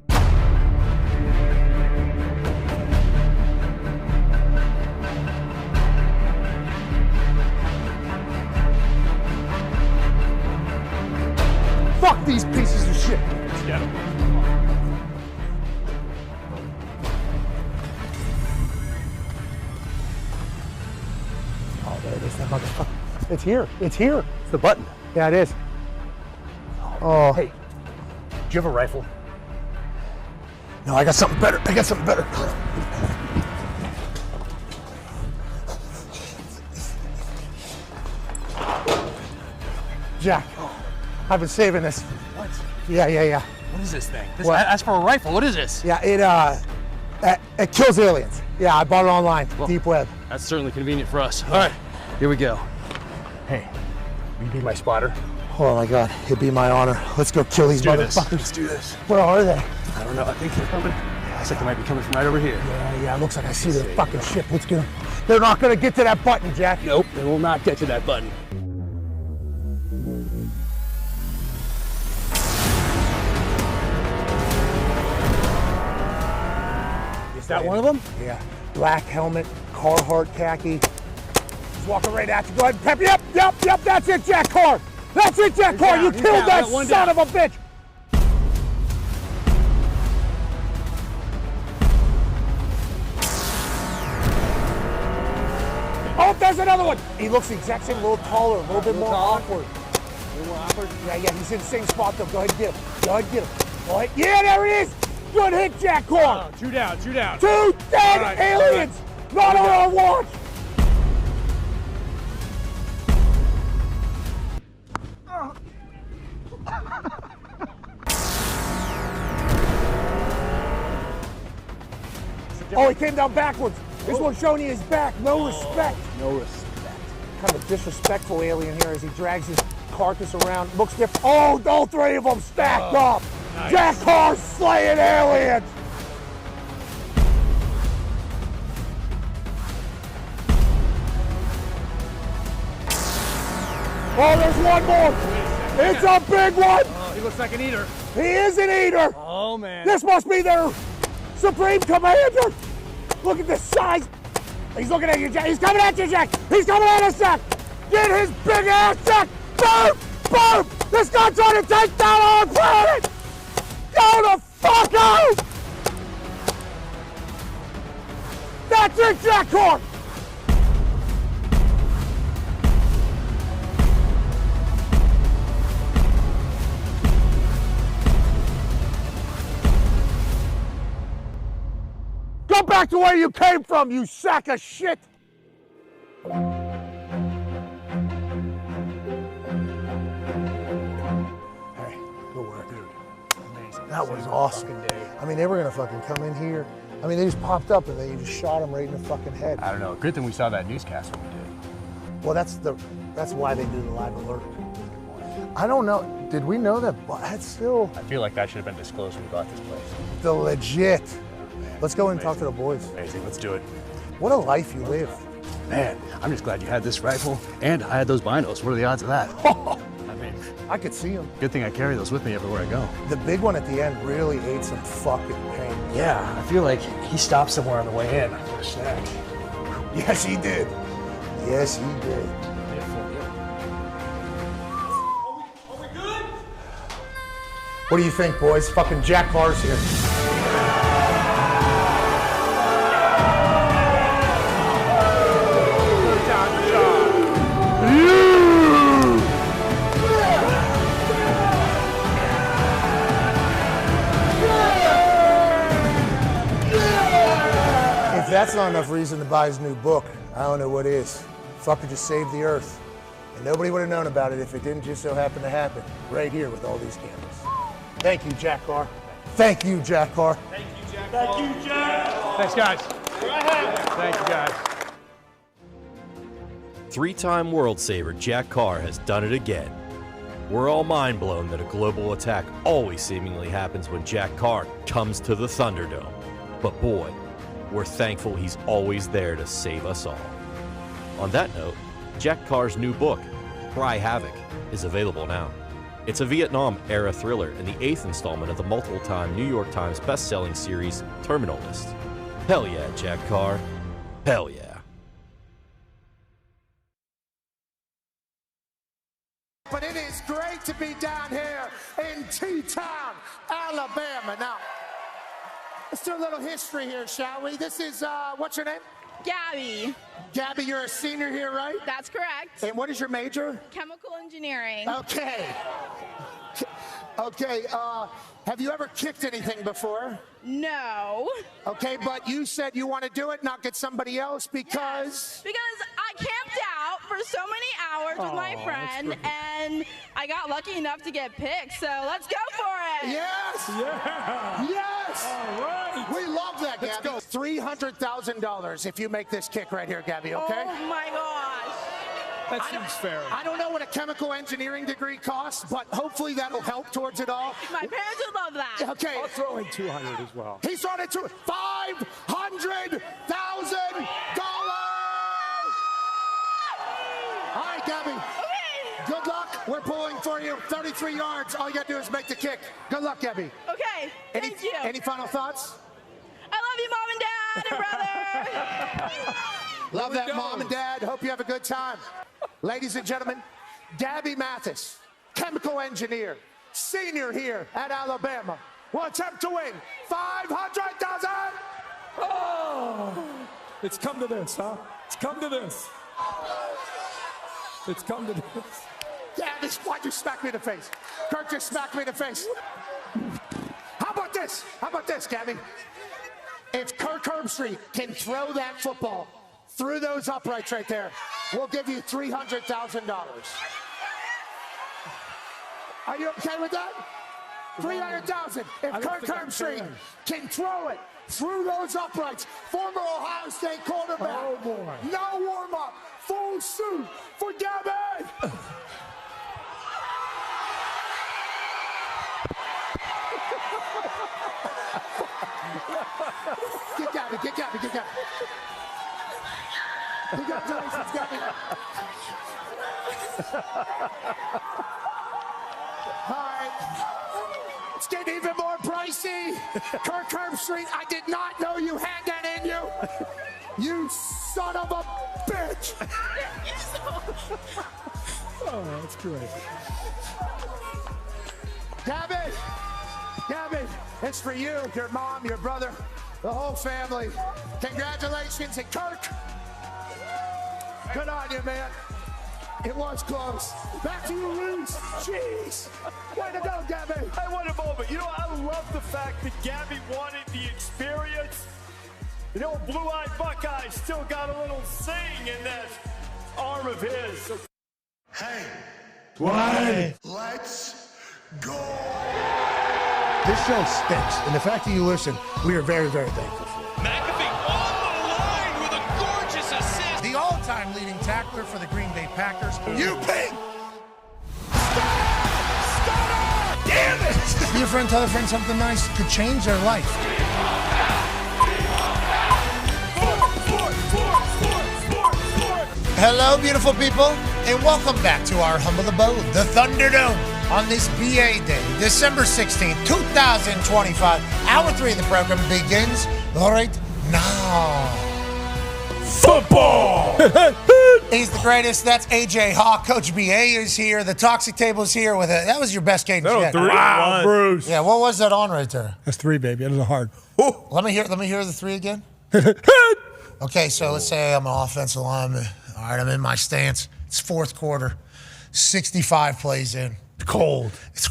N: Fuck these pieces of shit.
Q: Let's get them.
N: Oh, there it is, that motherfucker. It's here. It's here.
Q: It's the button.
N: Yeah, it is. Oh.
Q: Hey, do you have a rifle?
N: No, I got something better. I got something better. Jack, I've been saving this.
Q: What?
N: Yeah.
Q: What is this thing?
N: What?
Q: That's for a rifle. What is this?
N: Yeah, it kills aliens. Yeah, I bought it online,
Q: Well,
N: deep web.
Q: That's certainly convenient for us. All right, here we go. Hey, will you be my spotter?
N: Oh my God, it'd be my honor. Let's go kill these motherfuckers.
Q: Let's do this.
N: Where are they?
Q: I don't know. I think they're coming. Looks like they might be coming from right over here.
N: Yeah, looks like I see their fucking ship. Let's get them. They're not gonna get to that button, Jack.
Q: Nope, they will not get to that button.
N: Is that one of them? Yeah. Black helmet, Carhartt khaki. He's walking right at you. Go ahead and pep. Yep. That's it, Jack Carr. That's it, Jack Carr. You killed that son of a bitch. Yep, there's another one. He looks the exact same, a little taller, a little bit more awkward.
Q: A little more awkward?
N: Yeah, he's in the same spot though. Go ahead and get him. Go ahead and get him. Go ahead. Yeah, there it is. Good hit, Jack Car.
Q: Two down.
N: 2 dead aliens. Not on our watch. Oh, he came down backwards. This one's showing you his back. No respect.
Q: No respect.
N: Kind of a disrespectful alien here as he drags his carcass around. Looks different. Oh, all 3 of them stacked up.
Q: Nice.
N: Jack Carr's slaying aliens. Oh, there's one more. It's a big one.
Q: Oh, he looks like an eater.
N: He is an eater.
Q: Oh, man.
N: This must be their supreme commander. Look at the size. He's looking at you, Jack. He's coming at you, Jack. He's coming at us, Jack. Get his big ass, Jack. Boom, boom. This guy's trying to take down our planet. Go the fuck out. That's it, Jack Car. Go back to where you came from, you sack of shit! Hey, good work, dude. Amazing. That was awesome. I mean, they were gonna fucking come in here. I mean, they just popped up and they just shot him right in the fucking head.
Q: I don't know. Good thing we saw that newscast when we did.
N: Well, that's why they do the live alert. I don't know. Did we know that? That's still
Q: I feel like that should have been disclosed when we got this place.
N: the legit. Let's go in and talk to the boys.
Q: Amazing. Let's do it.
N: What a life you live.
Q: Man, I'm just glad you had this rifle and I had those binos. What are the odds of that? I mean,
N: I could see them.
Q: good thing I carry those with me everywhere I go.
N: The big one at the end really ate some fucking pain.
Q: Yeah, I feel like he stopped somewhere on the way in for a snack.
N: Yes, he did. Yes, he did. What do you think, boys? Fucking Jack Carr's here. If that's not enough reason to buy his new book, I don't know what is. Fucker just saved the earth. And nobody would have known about it if it didn't just so happen to happen right here with all these cameras. Thank you, Jack Carr. Thank you, Jack Carr.
Q: Thank you, Jack. Thank you, Jack. Thanks, guys. Thank you, guys.
T: Three-time World Saver Jack Carr has done it again. We're all mind blown that a global attack always seemingly happens when Jack Carr comes to the Thunderdome. But boy, we're thankful he's always there to save us all. On that note, Jack Carr's new book, Cry Havoc, is available now. It's a Vietnam-era thriller and the 8th installment of the multiple-time New York Times best-selling series Terminal List. Hell yeah, Jack Carr. Hell yeah.
N: But it is great to be down here in T-Town, Alabama. Now, let's do a little history here, shall we? This is, what's your name?
U: Gabby.
N: Gabby, you're a senior here, right?
U: That's correct.
N: And what is your major?
U: Chemical engineering.
N: Okay. Okay, have you ever kicked anything before?
U: No.
N: Okay, but you said you want to do it, not get somebody else because...
U: Yes, because I camped out for so many hours with my friend, and I got lucky enough to get picked, so let's go for it.
N: Yes!
Q: Yeah!
N: Yes!
Q: All right!
N: We love that,
Q: Let's
N: Gabby.
Q: go.
N: $300,000 if you make this kick right here, Gabby, okay?
U: Oh my gosh.
Q: That seems fair.
N: I don't know what a chemical engineering degree costs, but hopefully that'll help towards it all.
U: My parents would love that.
N: Okay.
Q: I'll throw in 200 as well.
N: He's throwing it to $500,000. All right, Gabby.
U: Okay.
N: Good luck. We're pulling for you. 33 yards. All you got to do is make the kick. Good luck, Gabby.
U: Okay. Thank you.
N: Any final thoughts?
U: I love you, Mom and Dad and brother.
N: Love that, Mom and Dad. Hope you have a good time. Ladies and gentlemen, Gabby Mathis, chemical engineer, senior here at Alabama, will attempt to win $500,000.
V: Oh, it's come to this, huh? It's come to this.
N: It's come to this. Yeah, why just smack me in the face? Kirk just smacked me in the face. How about this? How about this, Gabby? If Kirk Herbstreit can throw that football through those uprights right there, we'll give you $300,000. Are you okay with that? $300,000. If Kirk Herbstreit can throw it through those uprights, former Ohio State quarterback, no warm-up, full suit for Gabby. Get Gabby, get Gabby, get Gabby. Congratulations, Gabby. All right. It's getting even more pricey. Kirk Herbstreit, I did not know you had that in you. You son of a bitch.
J: Oh, that's great.
N: Gabby, it's for you, your mom, your brother, the whole family. Congratulations, and Kirk. Good on you, man. It was close. Back to you, Reese. Jeez. Way to go, Gabby.
F: I want a moment. You know, I love the fact that Gabby wanted the experience. You know, blue-eyed Buckeye still got a little sing in that arm of his.
D: Hey.
N: Why?
D: Let's go.
E: This show stinks, and the fact that you listen, we are very, very thankful for.
F: McAfee on the line with a gorgeous assist.
E: The all-time leading tackler for the Green Bay Packers, you pig! Damn it! Be a friend, tell a friend something nice could change their life. Hello, beautiful people, and welcome back to our humble abode, the Thunderdome, on this BA Day, December 16th, 2025. Hour 3 of the program begins right now.
A: Football!
E: He's the greatest. That's AJ Hawk. Coach BA is here. The Toxic Table is here with it. That was your best cadence yet.
A: Wow, Bruce.
E: Yeah, what was that on right there?
I: That's 3, baby. That was hard.
E: Let me hear the 3 again. Okay, so let's say I'm an offensive lineman. All right, I'm in my stance. It's fourth quarter, 65 plays in.
I: Cold.
E: It's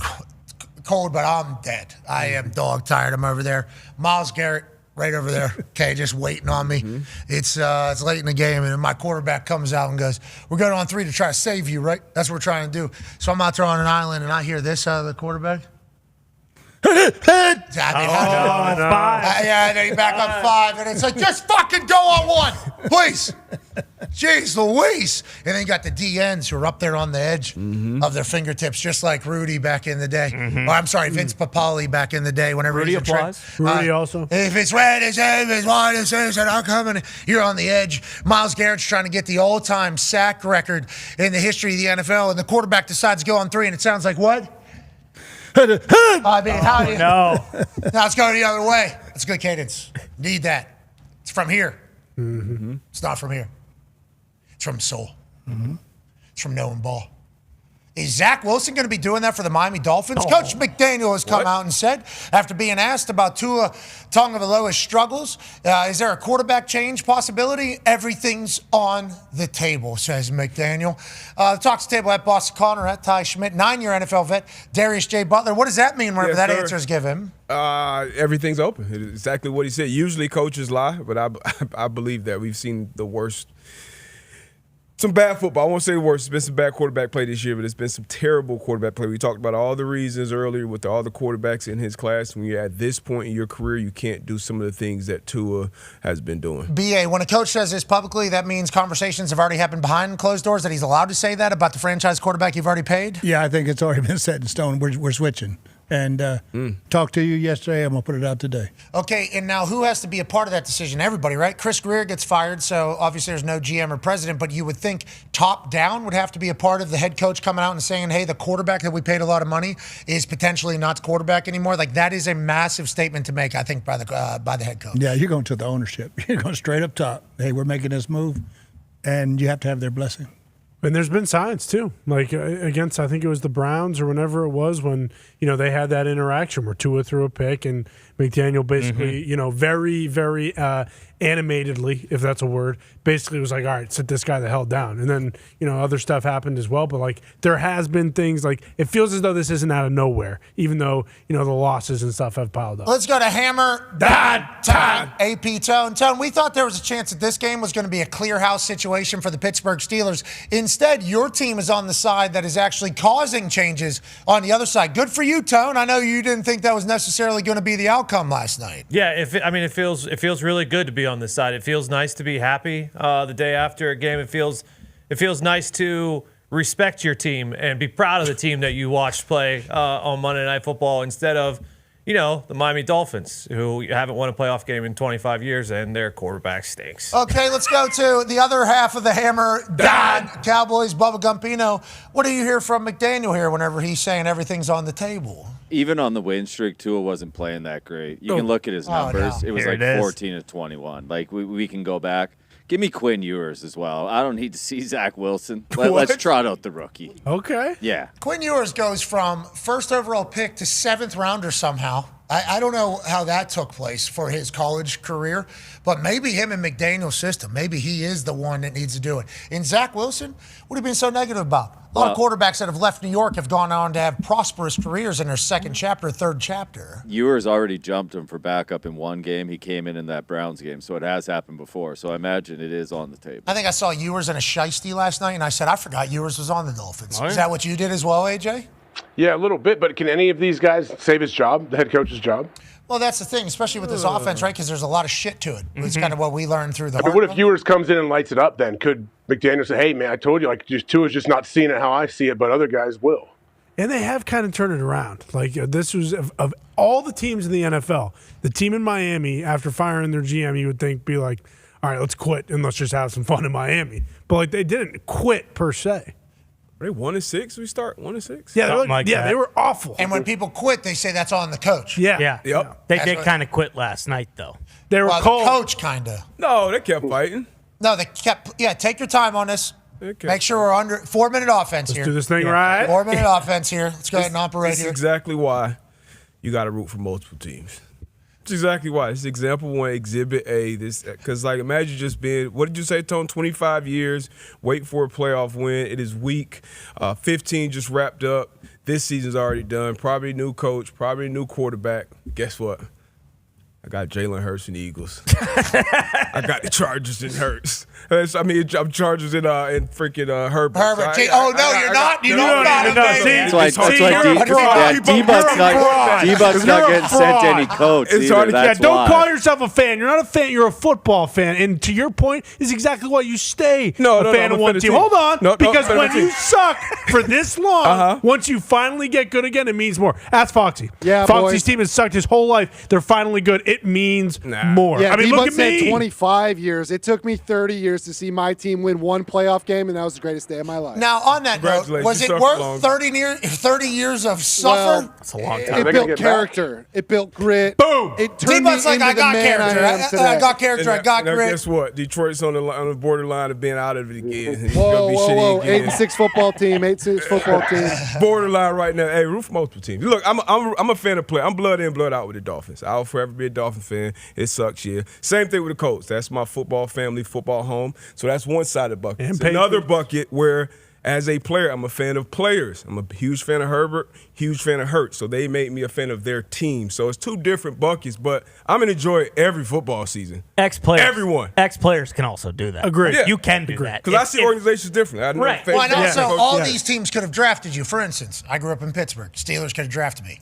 E: cold, but I'm dead. I am dog tired. I'm over there. Myles Garrett, right over there. Okay, just waiting on me. Mm-hmm. It's late in the game, and my quarterback comes out and goes, "We're going on 3 to try to save you, right?" That's what we're trying to do. So I'm out there on an island, and I hear this out of the quarterback.
J: Five.
E: Then you back up 5, and it's like, just fucking go on 1, please. Jeez Louise. And then you got the DNs who are up there on the edge of their fingertips, just like Rudy back in the day. Or I'm sorry, Vince Papale back in the day. Whenever
J: Rudy applies. Rudy also.
E: If it's red, it's aim. If it's white, it's aim. And I'm coming. You're on the edge. Myles Garrett's trying to get the all-time sack record in the history of the NFL, and the quarterback decides to go on 3, and it sounds like what? I mean, how do you?
K: No.
E: Now it's going the other way. It's good cadence. Need that. It's from here. Mm-hmm. It's not from here. It's from soul. Mm-hmm. It's from knowing ball. Is Zach Wilson going to be doing that for the Miami Dolphins? Coach McDaniel has come out and said, after being asked about Tua Tagovailoa's struggles, is there a quarterback change possibility? Everything's on the table, says McDaniel. Talks table at Boston Connor, at Ty Schmidt, 9-year NFL vet, Darius J. Butler. What does that mean whenever that answer is given?
A: Everything's open. It's exactly what he said. Usually coaches lie, but I believe that. We've seen the worst. Some bad football. I won't say the worst. It's been some bad quarterback play this year, but it's been some terrible quarterback play. We talked about all the reasons earlier with all the quarterbacks in his class. When you're at this point in your career, you can't do some of the things that Tua has been doing.
E: BA, when a coach says this publicly, that means conversations have already happened behind closed doors, that he's allowed to say that about the franchise quarterback you've already paid?
I: Yeah, I think it's already been set in stone. We're switching. And talked to you yesterday. I'm going to put it out today.
E: Okay, and now who has to be a part of that decision? Everybody, right? Chris Greer gets fired, so obviously there's no GM or president, but you would think top down would have to be a part of the head coach coming out and saying, hey, the quarterback that we paid a lot of money is potentially not the quarterback anymore. Like, that is a massive statement to make, I think, by the head coach.
I: Yeah, you're going to the ownership. You're going straight up top. Hey, we're making this move, and you have to have their blessing.
J: And there's been signs, too, like against, I think it was the Browns or whenever it was when, they had that interaction where Tua threw a pick and McDaniel basically, very, very animatedly, if that's a word, basically was like, all right, sit this guy the hell down. And then, other stuff happened as well. But, like, there has been things, like, it feels as though this isn't out of nowhere, even though, the losses and stuff have piled up.
E: Let's go to Hammer, Dahn, time. AP Tone. Tone, we thought there was a chance that this game was going to be a clear house situation for the Pittsburgh Steelers. Instead, your team is on the side that is actually causing changes on the other side. Good for you, Tone. I know you didn't think that was necessarily going to be the outcome last night.
G: Yeah, it feels really good to be on this side. It feels nice to be happy the day after a game. It feels nice to respect your team and be proud of the team that you watched play on Monday Night Football instead of, the Miami Dolphins, who haven't won a playoff game in 25 years and their quarterback stinks.
E: Okay, let's go to the other half of the Hammer, Dahn. Cowboys, Bubba Gumpino. What do you hear from McDaniel here whenever he's saying everything's on the table?
H: Even on the win streak, Tua wasn't playing that great. You can look at his numbers.
E: No.
H: It was 14 to 21. Like, we can go back. Give me Quinn Ewers as well. I don't need to see Zach Wilson. Let's trot out the rookie.
J: Okay.
H: Yeah.
E: Quinn Ewers goes from first overall pick to seventh rounder somehow. I don't know how that took place for his college career, but maybe him in McDaniel's system, maybe he is the one that needs to do it. And Zach Wilson, what have you been so negative about? A lot of quarterbacks that have left New York have gone on to have prosperous careers in their second chapter, third chapter.
H: Ewers already jumped him for backup in one game. He came in that Browns game, so it has happened before. So I imagine it is on the table.
E: I think I saw Ewers in a shiesty last night, and I said, I forgot Ewers was on the Dolphins.
O: Oh, yeah.
E: Is that what you did as well, AJ?
O: Yeah, a little bit, but can any of these guys save his job, the head coach's job?
E: Well, that's the thing, especially with this offense, right? Because there's a lot of shit to it. It's kind of what we learned through the
O: what if Ewers comes in and lights it up then? Could McDaniel say, hey, man, I told you, like, Tua's just not seeing it how I see it, but other guys will?
J: And they have kind of turned it around. Like, this was, of all the teams in the NFL, the team in Miami, after firing their GM, you would think, be like, all right, let's quit and let's just have some fun in Miami. But, like, they didn't quit per se.
A: They 1-6. We start 1-6.
J: Yeah, they were awful.
E: And when people quit, they say that's on the coach.
J: Yeah.
A: Yep.
K: They did kind of quit last night, though.
J: They were
E: cold. The coach kind of.
A: No, they kept fighting.
E: No, they kept. Yeah, take your time on this. Make sure we're under 4-minute offense here.
J: Let's do this thing right.
E: 4-minute offense here. Let's go ahead and operate
A: This
E: here.
A: is exactly why you got to root for multiple teams. That's exactly why. It's example one, exhibit A. Because, like, imagine just being, what did you say, Tone? 25 years, wait for a playoff win. It is week 15 just wrapped up. This season's already done. Probably new coach, probably new quarterback. Guess what? I got Jalen Hurts and the Eagles. I got the Chargers and Hurts. I'm Chargers and freaking Herbert.
E: Herbert. You're not. You don't got him, baby.
H: That's why D-Buck's not getting sent to any coach.
J: It's hard to don't call yourself a fan. You're not a fan. You're a football fan. And to your point, is exactly why you stay a fan of one team. Hold on. Because when you suck for this long, once you finally get good again, it means more. Ask Foxy.
L: Yeah,
J: Foxy's team has sucked his whole life. They're finally good. It means more.
L: Yeah,
J: I mean, look at
L: said
J: me.
L: 25 years. It took me 30 years to see my team win one playoff game, and that was the greatest day of my life.
E: Now, on that note, was it worth 30 years of suffer?
L: Well,
K: that's a long time.
L: It built character. It built grit.
J: Boom.
L: It turned me into
E: like, I
L: the
E: got
L: man
E: character.
L: I am today.
E: I got character. I got
A: now
E: grit.
A: Guess what? Detroit's on the borderline of being out of it again.
L: Whoa. 8-6 football team. 8-6 football team.
A: Borderline right now. Hey, root for multiple teams. Look, I'm a fan of play. I'm blood in, blood out with the Dolphins. I'll forever be a Dolphin fan. It sucks, yeah. Same thing with the Colts. That's my football family, football home. So that's one side of the bucket. It's another bucket where, as a player, I'm a fan of players. I'm a huge fan of Herbert, huge fan of Hurts. So they made me a fan of their team. So it's two different buckets, but I'm going to enjoy every football season.
K: Ex-players.
A: Everyone.
K: Ex-players can also do that.
J: Agree.
A: Yeah.
K: You can do that.
A: Because I see organizations differently.
E: Well, and also, all these teams could have drafted you. For instance, I grew up in Pittsburgh. Steelers could have drafted me.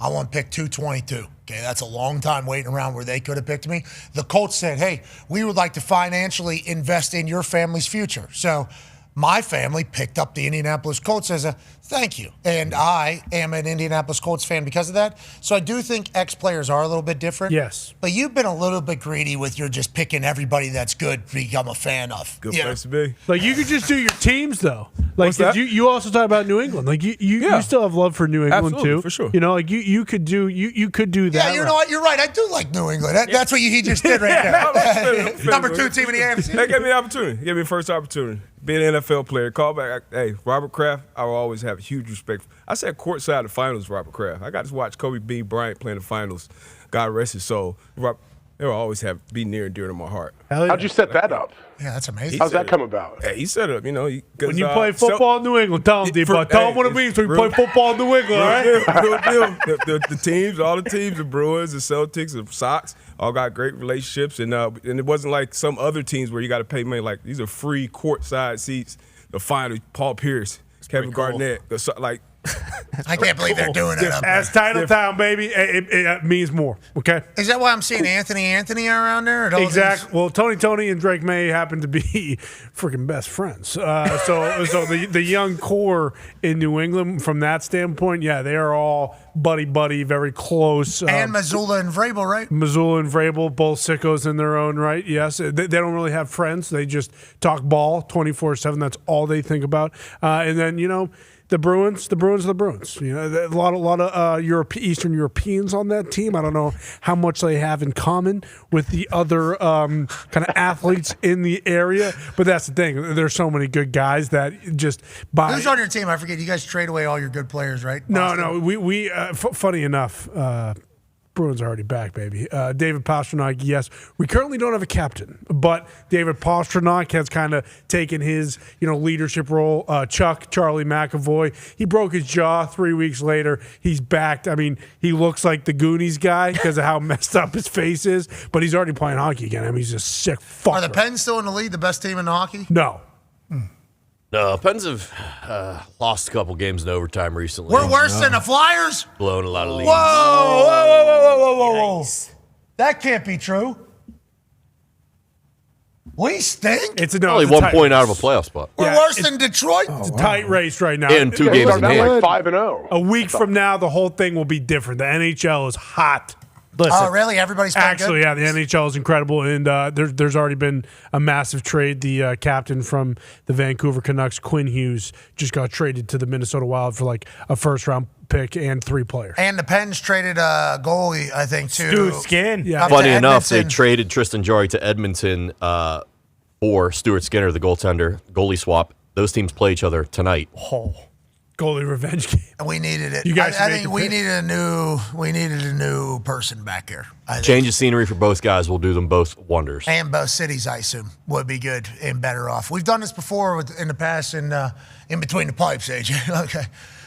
E: I want pick 222. Okay, that's a long time waiting around where they could have picked me. The Colts said, hey, we would like to financially invest in your family's future. So my family picked up the Indianapolis Colts as a thank you. And I am an Indianapolis Colts fan because of that. So I do think ex-players are a little bit different.
J: Yes.
E: But you've been a little bit greedy with your just picking everybody that's good to become a fan of.
A: Good place to be.
J: Like, you could just do your teams, though. Like, you also talk about New England. Like, you still have love for New England, too.
A: For sure.
J: You know, like, you could do that.
E: Yeah, you know what? You're right. I do like New England. That's what he just did right there. Number 2 team in the AFC.
A: They gave me the opportunity. They gave me the first opportunity. Being an NFL player, call back. Hey, Robert Kraft, I will always have huge respect for. I said courtside of the finals, Robert Kraft. I got to watch Kobe B. Bryant playing the finals. God rest his soul. They'll always be near and dear to my heart.
O: How'd you set that up?
E: Yeah, that's amazing.
O: How's that come about?
A: He set it up,
J: When you play football in New England, tell him, D-Bud. Tell him what it means when you play football in New England, all right?
A: Real deal. The teams, all the teams, the Bruins, the Celtics, the Sox, all got great relationships. And it wasn't like some other teams where you got to pay money. Like, these are free courtside seats. The final, Paul Pierce, Kevin Garnett. Like,
E: I can't believe they're doing it up there.
J: As title town, baby, it means more, okay?
E: Is that why I'm seeing Anthony around there?
J: Exactly. Well, Tony and Drake May happen to be freaking best friends. So the young core in New England, from that standpoint, yeah, they are all buddy, very close.
E: And Missoula and Vrabel, right?
J: Missoula and Vrabel, both sickos in their own right, yes. They don't really have friends. They just talk ball 24/7. That's all they think about. And then, the Bruins are the Bruins. A lot of Eastern Europeans on that team. I don't know how much they have in common with the other kind of athletes in the area, but that's the thing. There's so many good guys that just buy.
E: Who's on your team? I forget. You guys trade away all your good players, right?
J: No. We funny enough. Bruins are already back, baby. David Pastrnak, yes. We currently don't have a captain, but David Pastrnak has kind of taken his, leadership role. Charlie McAvoy, he broke his jaw 3 weeks later. He's back. I mean, he looks like the Goonies guy because of how messed up his face is, but he's already playing hockey again. I mean, he's a sick fucker.
E: Are the Pens still in the lead, the best team in hockey?
J: No.
T: No, Pens have lost a couple games in overtime recently.
E: We're worse than the Flyers?
T: Blown a lot of leads.
E: Whoa. That can't be true. We stink?
T: It's only 1 point out of a playoff spot.
E: We're worse than Detroit?
J: It's a tight race right now.
T: And 2 games in hand.
O: Like 5-0.
J: A week from now, the whole thing will be different. The NHL is hot. Listen,
E: Oh, really? Everybody's playing
J: actually,
E: good?
J: yeah, the NHL is incredible, and there's already been a massive trade. The captain from the Vancouver Canucks, Quinn Hughes, just got traded to the Minnesota Wild for like a first-round pick and 3 players.
E: And the Pens traded a goalie, I think, too.
K: Stu Skin.
J: Yeah.
T: Funny enough, they traded Tristan Jarry to Edmonton for Stuart Skinner, the goalie swap. Those teams play each other tonight.
J: Oh, goalie revenge game.
E: And we needed it.
J: You guys
E: I
J: should
E: think
J: make
E: we needed a new person back here. I think.
T: Change of scenery for both guys will do them both wonders.
E: And both cities, I assume, would be good and better off. We've done this before in the past in between the pipes, AJ. Okay.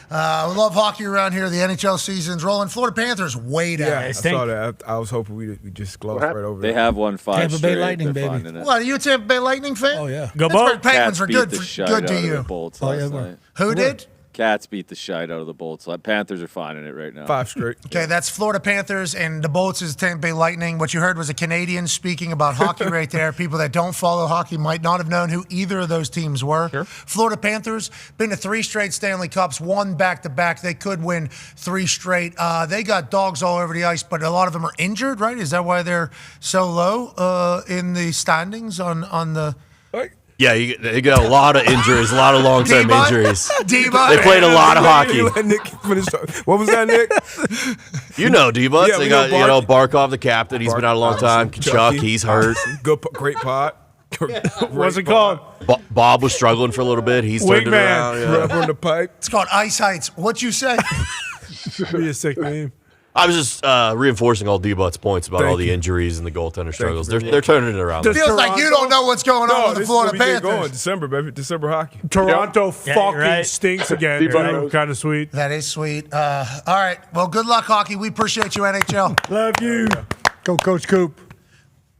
E: We love hockey around here. The NHL season's rolling. Florida Panthers way down.
A: Yeah, I saw that. I was hoping we just glossed right over
H: They
A: that.
H: have won 5
E: Tampa Bay
H: straight.
E: Lightning,
H: They're
E: baby.
H: finding it.
E: What, are you a Tampa Bay Lightning fan?
I: Oh, yeah.
J: Go
E: Pittsburgh
J: Bo.
E: Penguins
H: Cats
E: are
H: beat
E: good
H: the
E: for
H: shite
E: good
H: out
E: to
H: of the
E: you.
H: Bolts
I: Oh,
H: last
I: yeah,
H: night.
E: Who did?
H: Cats beat the shite out of the Bolts. Panthers are finding it right now.
A: 5 straight.
E: Okay, that's Florida Panthers, and the Bolts is Tampa Bay Lightning. What you heard was a Canadian speaking about hockey right there. People that don't follow hockey might not have known who either of those teams were. Sure. Florida Panthers, been to 3 straight Stanley Cups, 1 back-to-back. They could win 3 straight. They got dogs all over the ice, but a lot of them are injured, right? Is that why they're so low in the standings on the...
T: Yeah, they got a lot of injuries, a lot of long-term
E: D-Bud?
T: injuries.
E: D-Bud?
T: They played a lot of hockey.
A: What was that, Nick?
T: You know D-Buds.
A: Yeah,
T: They
A: we
T: got,
A: know
T: Barkov, the captain. He's been out a long time. Kachuk, he's hurt.
A: Great pot.
J: What's it called?
T: Bob was struggling for a little bit. He's turned it around. Yeah.
A: Rubber in the pipe.
E: It's called Ice Heights. What'd you say?
J: Be a sick name.
T: I was just reinforcing all D-But's points about all the injuries and the goaltender struggles. They're turning it around.
E: It feels like you don't know what's going on with the Florida Panthers.
A: Going December, baby. December hockey.
J: Toronto fucking stinks again. Kind of sweet.
E: That is sweet. All right. Well, good luck, hockey. We appreciate you, NHL.
J: Love you.
I: Go, Coach Coop.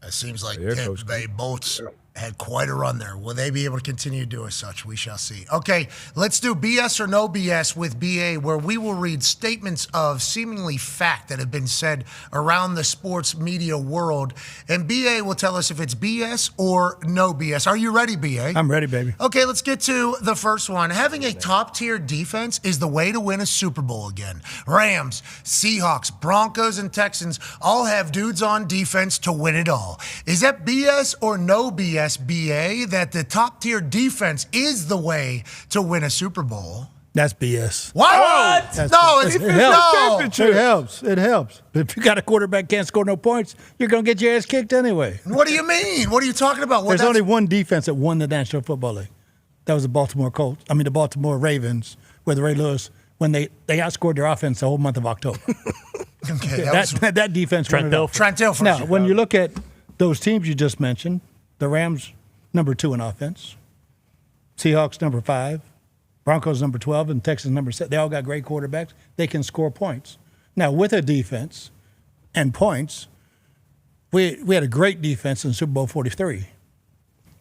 E: It seems like Tampa Bay Bolts had quite a run there. Will they be able to continue to do as such? We shall see. Okay, let's do BS or no BS with BA, where we will read statements of seemingly fact that have been said around the sports media world, and BA will tell us if it's BS or no BS. Are you ready, BA?
I: I'm ready, baby.
E: Okay, let's get to the first one. Having a top-tier defense is the way to win a Super Bowl again. Rams, Seahawks, Broncos, and Texans all have dudes on defense to win it all. Is that BS or no BS, BA, that the top-tier defense is the way to win a Super Bowl?
I: That's BS.
E: What? No,
I: it helps. It helps. It helps. But if you got a quarterback can't score no points, you're going to get your ass kicked anyway.
E: What do you mean? What are you talking about?
I: There's only one defense that won the National Football League. That was the Baltimore Ravens with Ray Lewis when they outscored their offense the whole month of October.
E: Okay,
I: that defense.
E: Trent Dilfer.
I: Now, when you look at those teams you just mentioned, the Rams number 2 in offense, Seahawks number 5, Broncos number 12, and Texans number 7. They all got great quarterbacks. They can score points. Now, with a defense and points, we had a great defense in Super Bowl 43,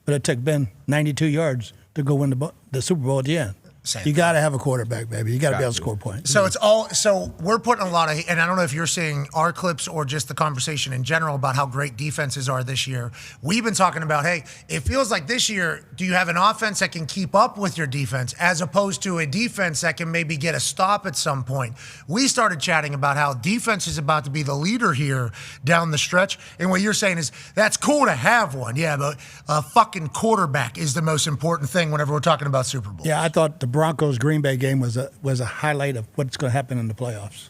I: but it took Ben 92 yards to go win the Super Bowl at the end. You got to have a quarterback, baby. You got to be able to score points.
E: So it's all. So we're putting a lot of, and I don't know if you're seeing our clips or just the conversation in general about how great defenses are this year. We've been talking about, hey, it feels like this year, do you have an offense that can keep up with your defense as opposed to a defense that can maybe get a stop at some point? We started chatting about how defense is about to be the leader here down the stretch, and what you're saying is that's cool to have one, yeah, but a fucking quarterback is the most important thing whenever we're talking about Super Bowl.
I: Yeah, I thought the Broncos Green Bay game was a highlight of what's going to happen in the playoffs.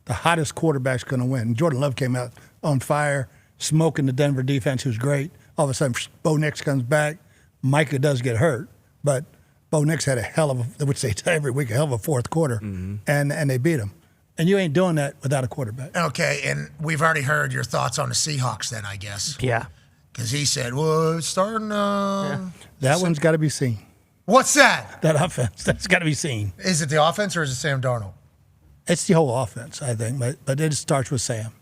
I: The hottest quarterback's going to win. Jordan Love came out on fire, smoking the Denver defense, who's great. All of a sudden, Bo Nix comes back. Micah does get hurt, but Bo Nix had a hell of a, which they tell every week, a hell of a fourth quarter, and they beat him. And you ain't doing that without a quarterback.
E: Okay, and we've already heard your thoughts on the Seahawks then, I guess.
K: Yeah.
E: Because he said, well, it's starting
I: That one's got to be seen.
E: What's that?
I: That offense. That's got to be seen.
E: Is it the offense or is it Sam Darnold?
I: It's the whole offense, I think, but it starts with Sam.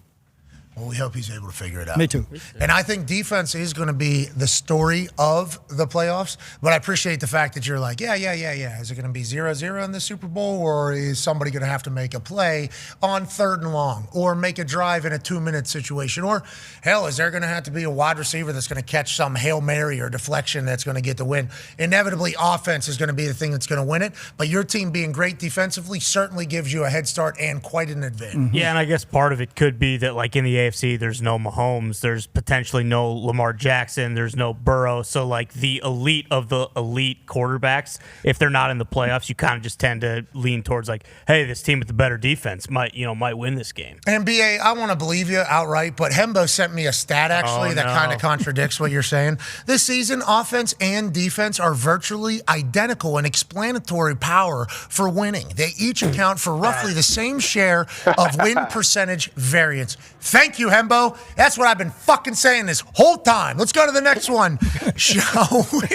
E: Well, we hope he's able to figure it out.
I: Me too.
E: And I think defense is going to be the story of the playoffs. But I appreciate the fact that you're like, yeah. Is it going to be 0-0 in the Super Bowl, or is somebody going to have to make a play on 3rd and long, or make a drive in a 2-minute situation? Or, hell, is there going to have to be a wide receiver that's going to catch some Hail Mary or deflection that's going to get the win? Inevitably, offense is going to be the thing that's going to win it. But your team being great defensively certainly gives you a head start and quite an advantage.
K: Yeah, and I guess part of it could be that, like, in the AFC, there's no Mahomes, there's potentially no Lamar Jackson, there's no Burrow. So, like, the elite of the elite quarterbacks, if they're not in the playoffs, you kind of just tend to lean towards, like, hey, this team with the better defense might win this game.
E: And BA, I want to believe you outright, but Hembo sent me a stat actually that kind of contradicts what you're saying. This season, offense and defense are virtually identical in explanatory power for winning. They each account for roughly the same share of win percentage variance. Thank you, Hembo. That's what I've been fucking saying this whole time. Let's go to the next one, shall we?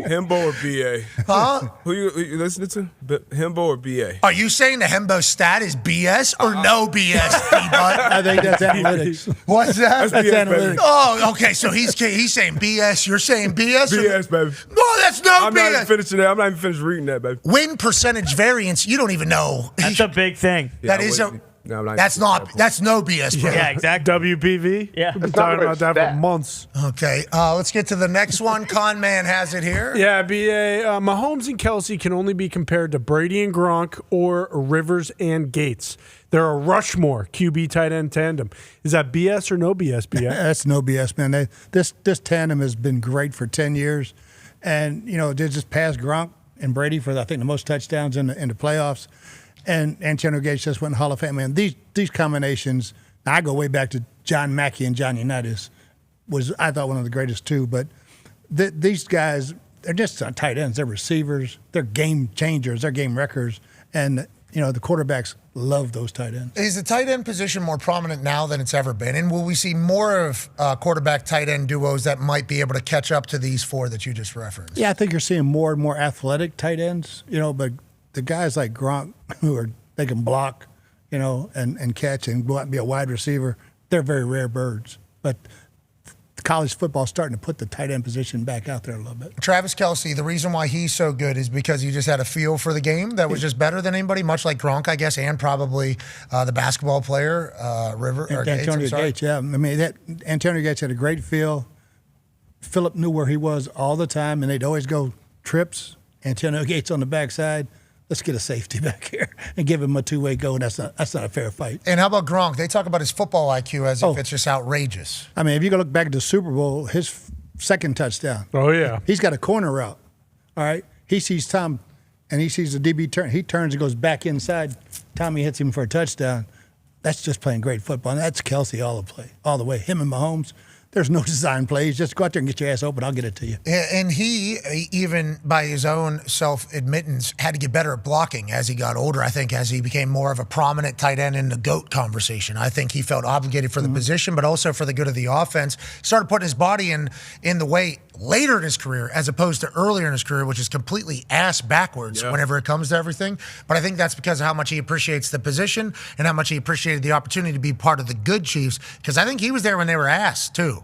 A: Hembo or BA?
E: Huh?
A: Who you listening to? Hembo or BA?
E: Are you saying the Hembo stat is BS or no BS, B-Butt?
I: I think that's analytics.
E: What's that?
I: That's BS, analytics. Baby.
E: Oh, okay. So he's saying BS. You're saying BS?
A: BS, baby.
E: No, that's no
A: I'm
E: BS.
A: not even finishing that. I'm not even finished reading that, baby.
E: Win percentage variance. You don't even know.
K: That's a big thing.
E: That is a. No, that's no BS, bro.
K: Yeah, exactly.
J: WPV?
K: Yeah.
J: We've been talking about that for months.
E: Okay, let's get to the next one. Con Man has it here.
J: Yeah, BA. Mahomes and Kelsey can only be compared to Brady and Gronk or Rivers and Gates. They're a Rushmore QB tight end tandem. Is that BS or no BS, BA?
I: That's no BS, man. This tandem has been great for 10 years. And, they just passed Gronk and Brady for, I think, the most touchdowns in the playoffs. And Antonio Gates just went Hall of Fame. Man, these combinations, I go way back to John Mackey and Johnny Unitas, was, I thought, one of the greatest too. But these guys, they're just tight ends. They're receivers. They're game changers. They're game wreckers. And, the quarterbacks love those tight ends.
E: Is the tight end position more prominent now than it's ever been? And will we see more of quarterback tight end duos that might be able to catch up to these four that you just referenced?
I: Yeah, I think you're seeing more and more athletic tight ends, but the guys like Gronk they can block, and catch and go out and be a wide receiver, they're very rare birds. But college football is starting to put the tight end position back out there a little bit.
E: Travis Kelce, the reason why he's so good is because he just had a feel for the game that was just better than anybody, much like Gronk, I guess, and probably the basketball player,
I: Antonio Gates, yeah. I mean, Antonio Gates had a great feel. Phillip knew where he was all the time, and they'd always go trips. Antonio Gates on the backside. Let's get a safety back here and give him a two-way go. That's not a fair fight.
E: And how about Gronk? They talk about his football IQ as if it's just outrageous.
I: I mean, if you go look back at the Super Bowl, his second touchdown.
J: Oh, yeah.
I: He's got a corner route. All right? He sees Tom, and he sees the DB turn. He turns and goes back inside. Tommy hits him for a touchdown. That's just playing great football. And that's Kelce all the way. Him and Mahomes, There's no design plays. Just go out there and get your ass open. I'll get it to you.
E: And he, even by his own self-admittance, had to get better at blocking as he got older. I think as he became more of a prominent tight end in the GOAT conversation. I think he felt obligated for the position, but also for the good of the offense. Started putting his body in the way later in his career as opposed to earlier in his career, which is completely ass backwards whenever it comes to everything. But I think that's because of how much he appreciates the position and how much he appreciated the opportunity to be part of the good Chiefs, because I think he was there when they were ass, too.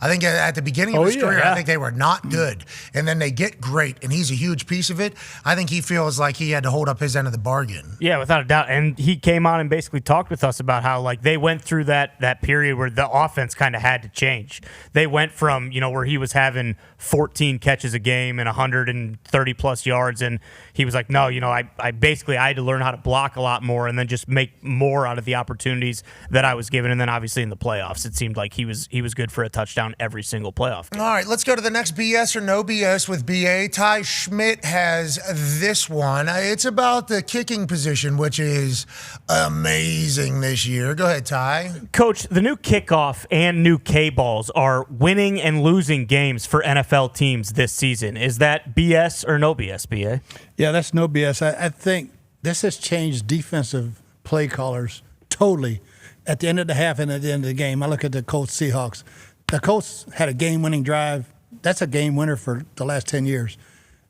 E: I think at the beginning of his career, I think they were not good. And then they get great, and he's a huge piece of it. I think he feels like he had to hold up his end of the bargain.
K: Yeah, without a doubt. And he came on and basically talked with us about how, like, they went through that period where the offense kind of had to change. They went from, where he was having 14 catches a game and 130-plus yards, and he was like, no, I basically had to learn how to block a lot more and then just make more out of the opportunities that I was given. And then obviously in the playoffs, it seemed like he was good for a touchdown every single playoff game.
E: All right, let's go to the next BS or no BS with BA. Ty Schmidt has this one. It's about the kicking position, which is amazing this year. Go ahead, Ty.
K: Coach, the new kickoff and new K-balls are winning and losing games for NFL teams this season. Is that BS or no BS, BA?
I: Yeah, that's no BS. I think this has changed defensive play callers totally at the end of the half and at the end of the game. I look at the Colts Seahawks. The Colts had a game-winning drive. That's a game winner for the last 10 years.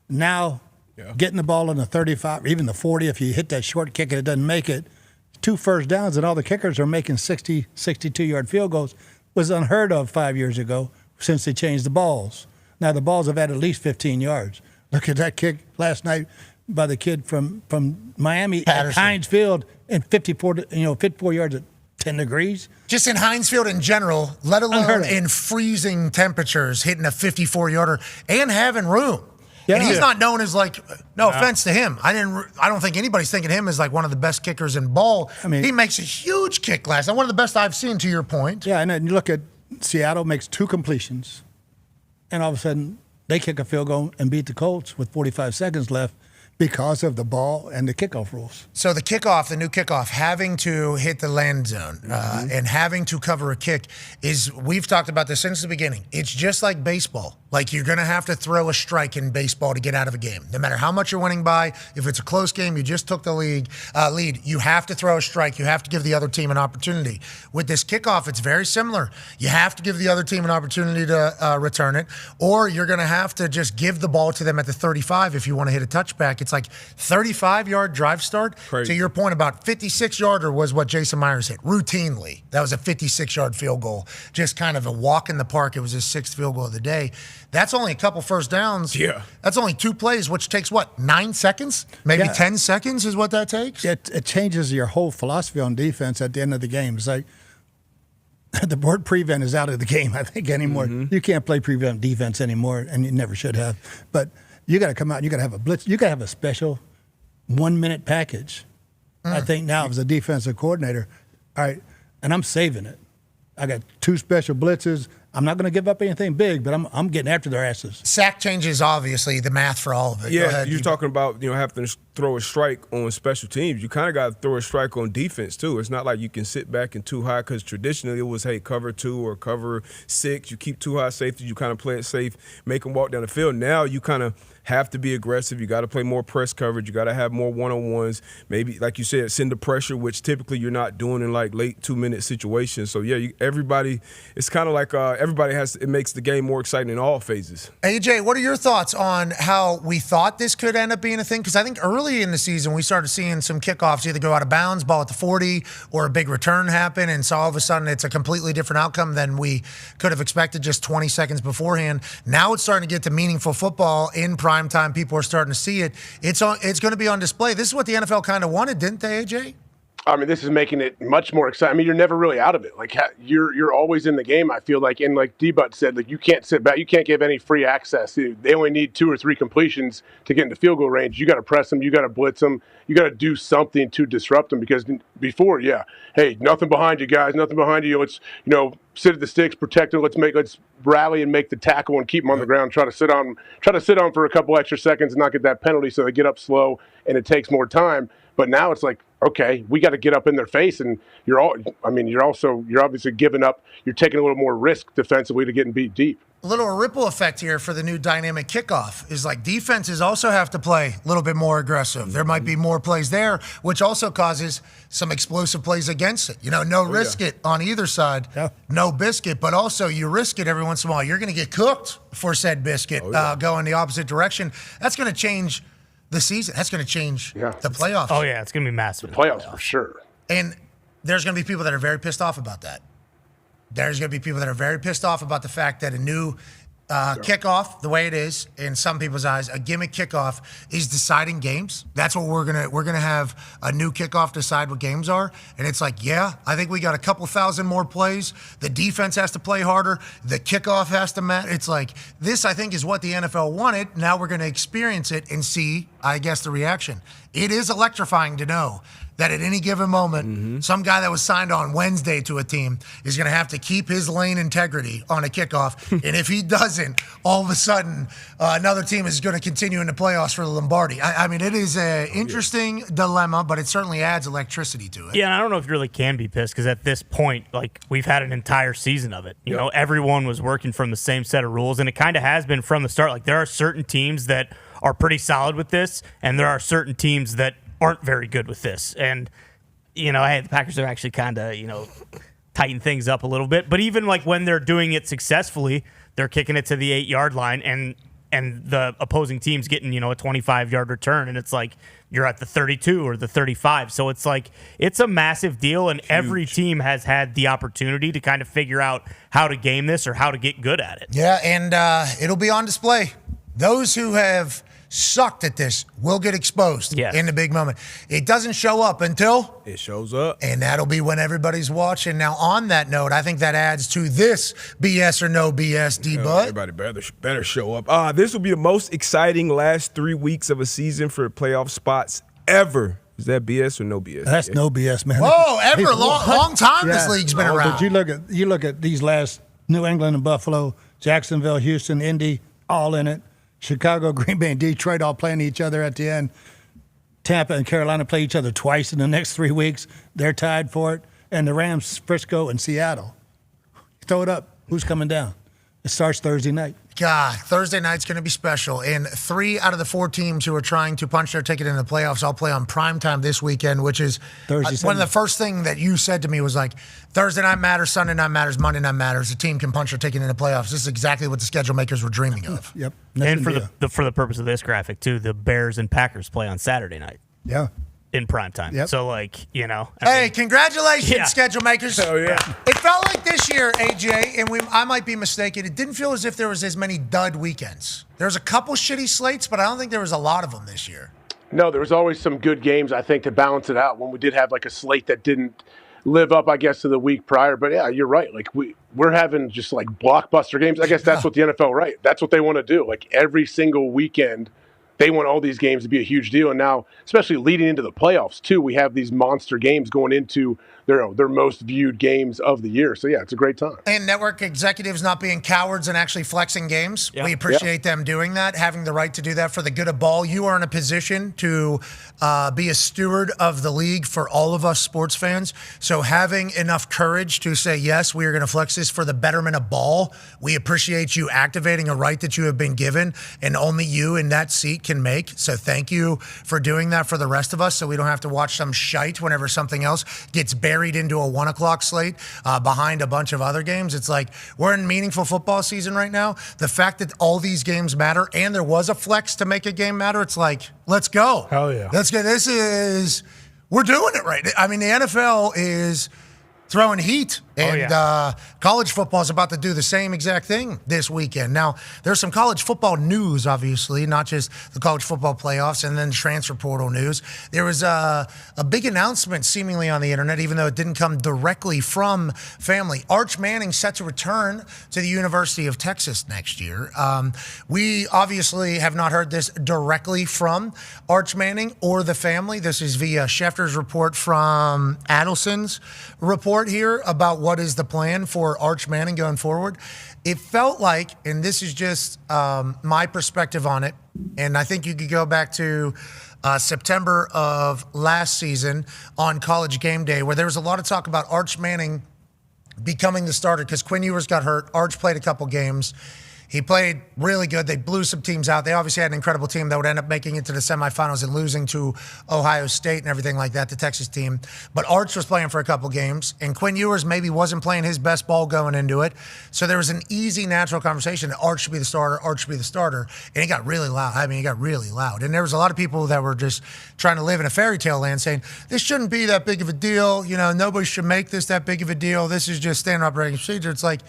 I: Now, getting the ball on the 35, even the 40, if you hit that short kick and it doesn't make it, 2 first downs and all the kickers are making 60, 62-yard field goals was unheard of 5 years ago since they changed the balls. Now, the balls have had at least 15 yards. Look at that kick last night by the kid from Miami at Heinz Field and 54 yards at 10 degrees.
E: Just in Heinz Field in general, let alone in freezing temperatures, hitting a 54-yarder and having room. Yeah. And he's not known as no offense to him. I don't think anybody's thinking him as like one of the best kickers in ball. I mean, he makes a huge kick last night, one of the best I've seen, to your point.
I: Yeah, and then you look at Seattle makes 2 completions, and all of a sudden they kick a field goal and beat the Colts with 45 seconds left because of the ball and the kickoff rules.
E: So the new kickoff, having to hit the land zone and having to cover a kick we've talked about this since the beginning. It's just like baseball. Like, you're going to have to throw a strike in baseball to get out of a game. No matter how much you're winning by, if it's a close game, you just took the lead, you have to throw a strike. You have to give the other team an opportunity. With this kickoff, it's very similar. You have to give the other team an opportunity to return it, or you're going to have to just give the ball to them at the 35 if you want to hit a touchback. It's like 35-yard drive start. Crazy. To your point, about 56-yarder was what Jason Myers hit routinely. That was a 56-yard field goal. Just kind of a walk in the park. It was his 6th field goal of the day. That's only a couple first downs. Yeah. That's only 2 plays, which takes, 9 seconds? Maybe 10 seconds is what that takes?
I: It changes your whole philosophy on defense at the end of the game. It's like the word prevent is out of the game, I think, anymore. Mm-hmm. You can't play prevent defense anymore, and you never should have. But you got to come out and you got to have a blitz. You got to have a special 1-minute package. I think now as a defensive coordinator, all right, and I'm saving it. I got 2 special blitzes. I'm not going to give up anything big, but I'm getting after their asses.
E: Sack changes, obviously, the math for all of it.
A: Yeah, you're talking about having to throw a strike on special teams. You kind of got to throw a strike on defense, too. It's not like you can sit back and too high, because traditionally it was, hey, cover 2 or cover 6. You keep 2 high safeties. You kind of play it safe, make them walk down the field. Now you kind of have to be aggressive. You got to play more press coverage. You got to have more one-on-ones. Maybe, like you said, send the pressure, which typically you're not doing in like late 2-minute situations. So yeah, everybody. It's kind of like everybody has. It makes the game more exciting in all phases.
E: AJ, what are your thoughts on how we thought this could end up being a thing? Because I think early in the season we started seeing some kickoffs either go out of bounds, ball at the 40, or a big return happen, and so all of a sudden it's a completely different outcome than we could have expected just 20 seconds beforehand. Now it's starting to get to meaningful football in prime time. People are starting to see it. It's going to be on display. This is what the NFL kind of wanted, didn't they, AJ?
O: I mean, this is making it much more exciting. I mean, you're never really out of it. Like, you're always in the game, I feel like. And like D-Butt said, like, you can't sit back. You can't give any free access. They only need 2 or 3 completions to get into field goal range. You got to press them. You got to blitz them. You got to do something to disrupt them, because before, hey, nothing behind you, guys, nothing behind you. It's, sit at the sticks, protect it. Let's rally and make the tackle and keep them on the ground. Try to sit on for a couple extra seconds and not get that penalty, so they get up slow and it takes more time. But now it's like, okay, we got to get up in their face, and you're obviously giving up. You're taking a little more risk defensively to getting beat deep.
E: A little ripple effect here for the new dynamic kickoff is like defenses also have to play a little bit more aggressive. There might be more plays there, which also causes some explosive plays against it. No risk it on either side, no biscuit, but also you risk it every once in a while. You're going to get cooked for said biscuit going the opposite direction. That's going to change the season. That's going to change the playoffs.
K: Oh, yeah, it's going to be massive.
O: The playoffs for sure.
E: And there's going to be people that are very pissed off about that. There's going to be people that are very pissed off about the fact that a new kickoff, the way it is, in some people's eyes, a gimmick kickoff is deciding games. That's what we're gonna have a new kickoff decide what games are. And it's like, yeah, I think we got a couple thousand more plays. The defense has to play harder. The kickoff has to matter. It's like, this, I think, is what the NFL wanted. Now we're going to experience it and see, I guess, the reaction. It is electrifying to know that at any given moment, some guy that was signed on Wednesday to a team is going to have to keep his lane integrity on a kickoff. And if he doesn't, all of a sudden, another team is going to continue in the playoffs for the Lombardi. I mean, it is an interesting dilemma, but it certainly adds electricity to it.
K: Yeah, and I don't know if you really can be pissed because at this point, like, we've had an entire season of it. You know, everyone was working from the same set of rules, and it kind of has been from the start. Like, there are certain teams that are pretty solid with this, and there are certain teams that aren't very good with this. And, hey, the Packers are actually kind of, tighten things up a little bit. But even like when they're doing it successfully, they're kicking it to the 8-yard line and the opposing team's getting, a 25-yard return. And it's like you're at the 32 or the 35. So it's like it's a massive deal. And every team has had the opportunity to kind of figure out how to game this or how to get good at it.
E: Yeah, and it'll be on display. Those who have sucked at this will get exposed in the big moment. It doesn't show up until
A: it shows up,
E: and that'll be when everybody's watching. Now, on that note, I think that adds to this BS or no BS, D-Bud.
A: Everybody better show up. This will be the most exciting last 3 weeks of a season for playoff spots ever. Is that BS or no BS?
I: That's no BS, man.
E: Whoa, ever long time this league's been around.
I: But you look at these last New England and Buffalo, Jacksonville, Houston, Indy, all in it. Chicago, Green Bay, and Detroit all playing each other at the end. Tampa and Carolina play each other twice in the next 3 weeks. They're tied for it. And the Rams, Frisco, and Seattle. Throw it up. Who's coming down? It starts Thursday night.
E: God, Thursday night's going to be special. And 3 out of the 4 teams who are trying to punch their ticket in the playoffs all play on primetime this weekend, which is one of the first things that you said to me was like, Thursday night matters, Sunday night matters, Monday night matters. The team can punch their ticket in the playoffs. This is exactly what the schedule makers were dreaming of.
I: Yep.
K: And for the purpose of this graphic, too, the Bears and Packers play on Saturday night.
I: Yeah.
K: In primetime.
I: Yep.
K: So,
E: Hey, congratulations, schedule makers.
A: Oh, yeah.
E: It felt like this year, AJ, and I might be mistaken, it didn't feel as if there was as many dud weekends. There's a couple shitty slates, but I don't think there was a lot of them this year.
O: No, there was always some good games, I think, to balance it out when we did have like a slate that didn't live up, I guess, to the week prior. But yeah, you're right. Like we're having just like blockbuster games. I guess that's what the NFL, right? That's what they want to do. Like every single weekend, they want all these games to be a huge deal. And now, especially leading into the playoffs, too, we have these monster games going into their most viewed games of the year. So, yeah, it's a great time.
E: And network executives not being cowards and actually flexing games. Yep. We appreciate them doing that, having the right to do that for the good of ball. You are in a position to be a steward of the league for all of us sports fans. So having enough courage to say, yes, we are going to flex this for the betterment of ball. We appreciate you activating a right that you have been given and only you in that seat can make. So thank you for doing that for the rest of us so we don't have to watch some shite whenever something else gets buried into a 1 o'clock slate behind a bunch of other games. It's like we're in meaningful football season right now. The fact that all these games matter and there was a flex to make a game matter, it's like, let's go.
J: Hell yeah.
E: Let's go. We're doing it right. I mean, the NFL is throwing heat. And college football is about to do the same exact thing this weekend. Now, there's some college football news, obviously, not just the college football playoffs and then transfer portal news. There was a big announcement seemingly on the internet, even though it didn't come directly from family. Arch Manning set to return to the University of Texas next year. We obviously have not heard this directly from Arch Manning or the family. This is via Schefter's report from Adelson's report here about what is the plan for Arch Manning going forward. It felt like, and this is just my perspective on it, and I think you could go back to September of last season on College Game Day, where there was a lot of talk about Arch Manning becoming the starter because Quinn Ewers got hurt. Arch played a couple games. He played really good. They blew some teams out. They obviously had an incredible team that would end up making it to the semifinals and losing to Ohio State and everything like that, the Texas team. But Arch was playing for a couple games, and Quinn Ewers maybe wasn't playing his best ball going into it. So there was an easy, natural conversation that Arch should be the starter, Arch should be the starter. And it got really loud. I mean, it got really loud. And there was a lot of people that were just trying to live in a fairy tale land saying, this shouldn't be that big of a deal. You know, nobody should make this that big of a deal. This is just standard operating procedure. It's like,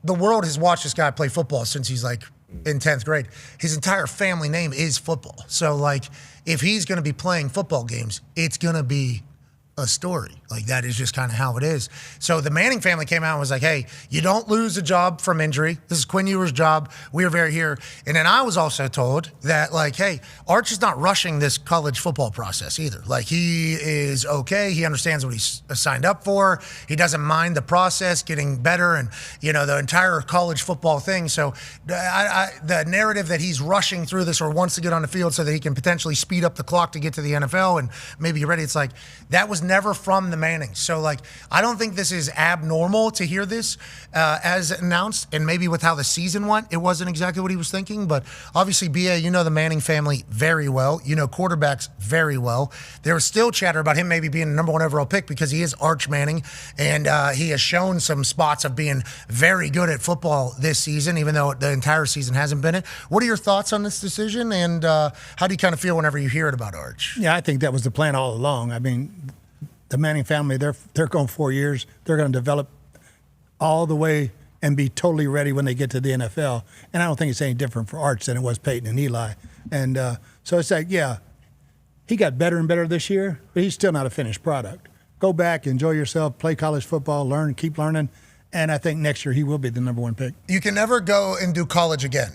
E: the world has watched this guy play football since he's like in 10th grade. His entire family name is football. So like if he's going to be playing football games, it's going to be a story. Like that is just kind of how it is. So the Manning family came out and was like, hey, you don't lose a job from injury. This is Quinn Ewers' job. We are very here. And then I was also told that like, hey, Arch is not rushing this college football process either. Like he is okay. He understands what he's signed up for. He doesn't mind the process getting better and, you know, the entire college football thing. So the narrative that he's rushing through this or wants to get on the field so that he can potentially speed up the clock to get to the NFL and maybe get ready. It's like, that was never from the Mannings. So like, I don't think this is abnormal to hear this as announced, and maybe with how the season went, it wasn't exactly what he was thinking, but obviously, BA, you know the Manning family very well. You know quarterbacks very well. There was still chatter about him maybe being the number 1 overall pick because he is Arch Manning, and he has shown some spots of being very good at football this season, even though the entire season hasn't been it. What are your thoughts on this decision, and how do you kind of feel whenever you hear it about Arch?
I: Yeah, I think that was the plan all along. I mean, the Manning family, they're going 4 years. They're going to develop all the way and be totally ready when they get to the NFL. And I don't think it's any different for Arch than it was Peyton and Eli. And so it's like, yeah, he got better and better this year, but he's still not a finished product. Go back, enjoy yourself, play college football, learn, keep learning. And I think next year he will be the number 1 pick.
E: You can never go and do college again.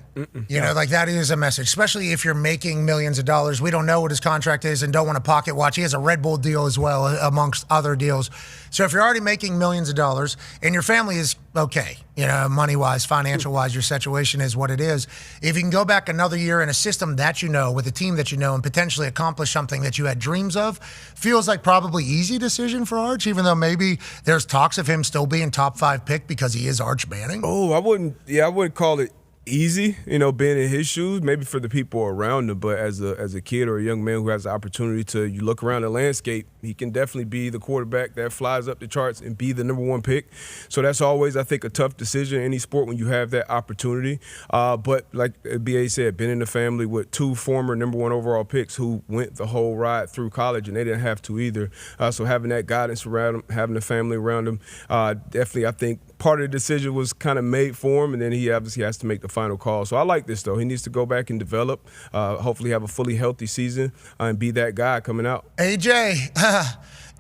E: You know, like that is a message, especially if you're making millions of dollars. We don't know what his contract is and don't want to pocket watch. He has a Red Bull deal as well, amongst other deals. So if you're already making millions of dollars and your family is okay, you know, money-wise, financial-wise, your situation is what it is. If you can go back another year in a system that you know, with a team that you know, and potentially accomplish something that you had dreams of, feels like probably easy decision for Arch, even though maybe there's talks of him still being top 5 pick because he is Arch Manning.
A: Oh, I wouldn't call it easy, you know, being in his shoes, maybe for the people around him, but as a kid or a young man who has the opportunity to, you look around the landscape, he can definitely be the quarterback that flies up the charts and be the number 1 pick. So that's always, I think, a tough decision in any sport when you have that opportunity. But like BA said, been in the family with 2 former number 1 overall picks who went the whole ride through college, and they didn't have to either. So having that guidance around him, having the family around him, definitely, I think, part of the decision was kind of made for him, and then he obviously has to make the final call. So I like this, though. He needs to go back and develop, hopefully have a fully healthy season, and be that guy coming out.
E: AJ,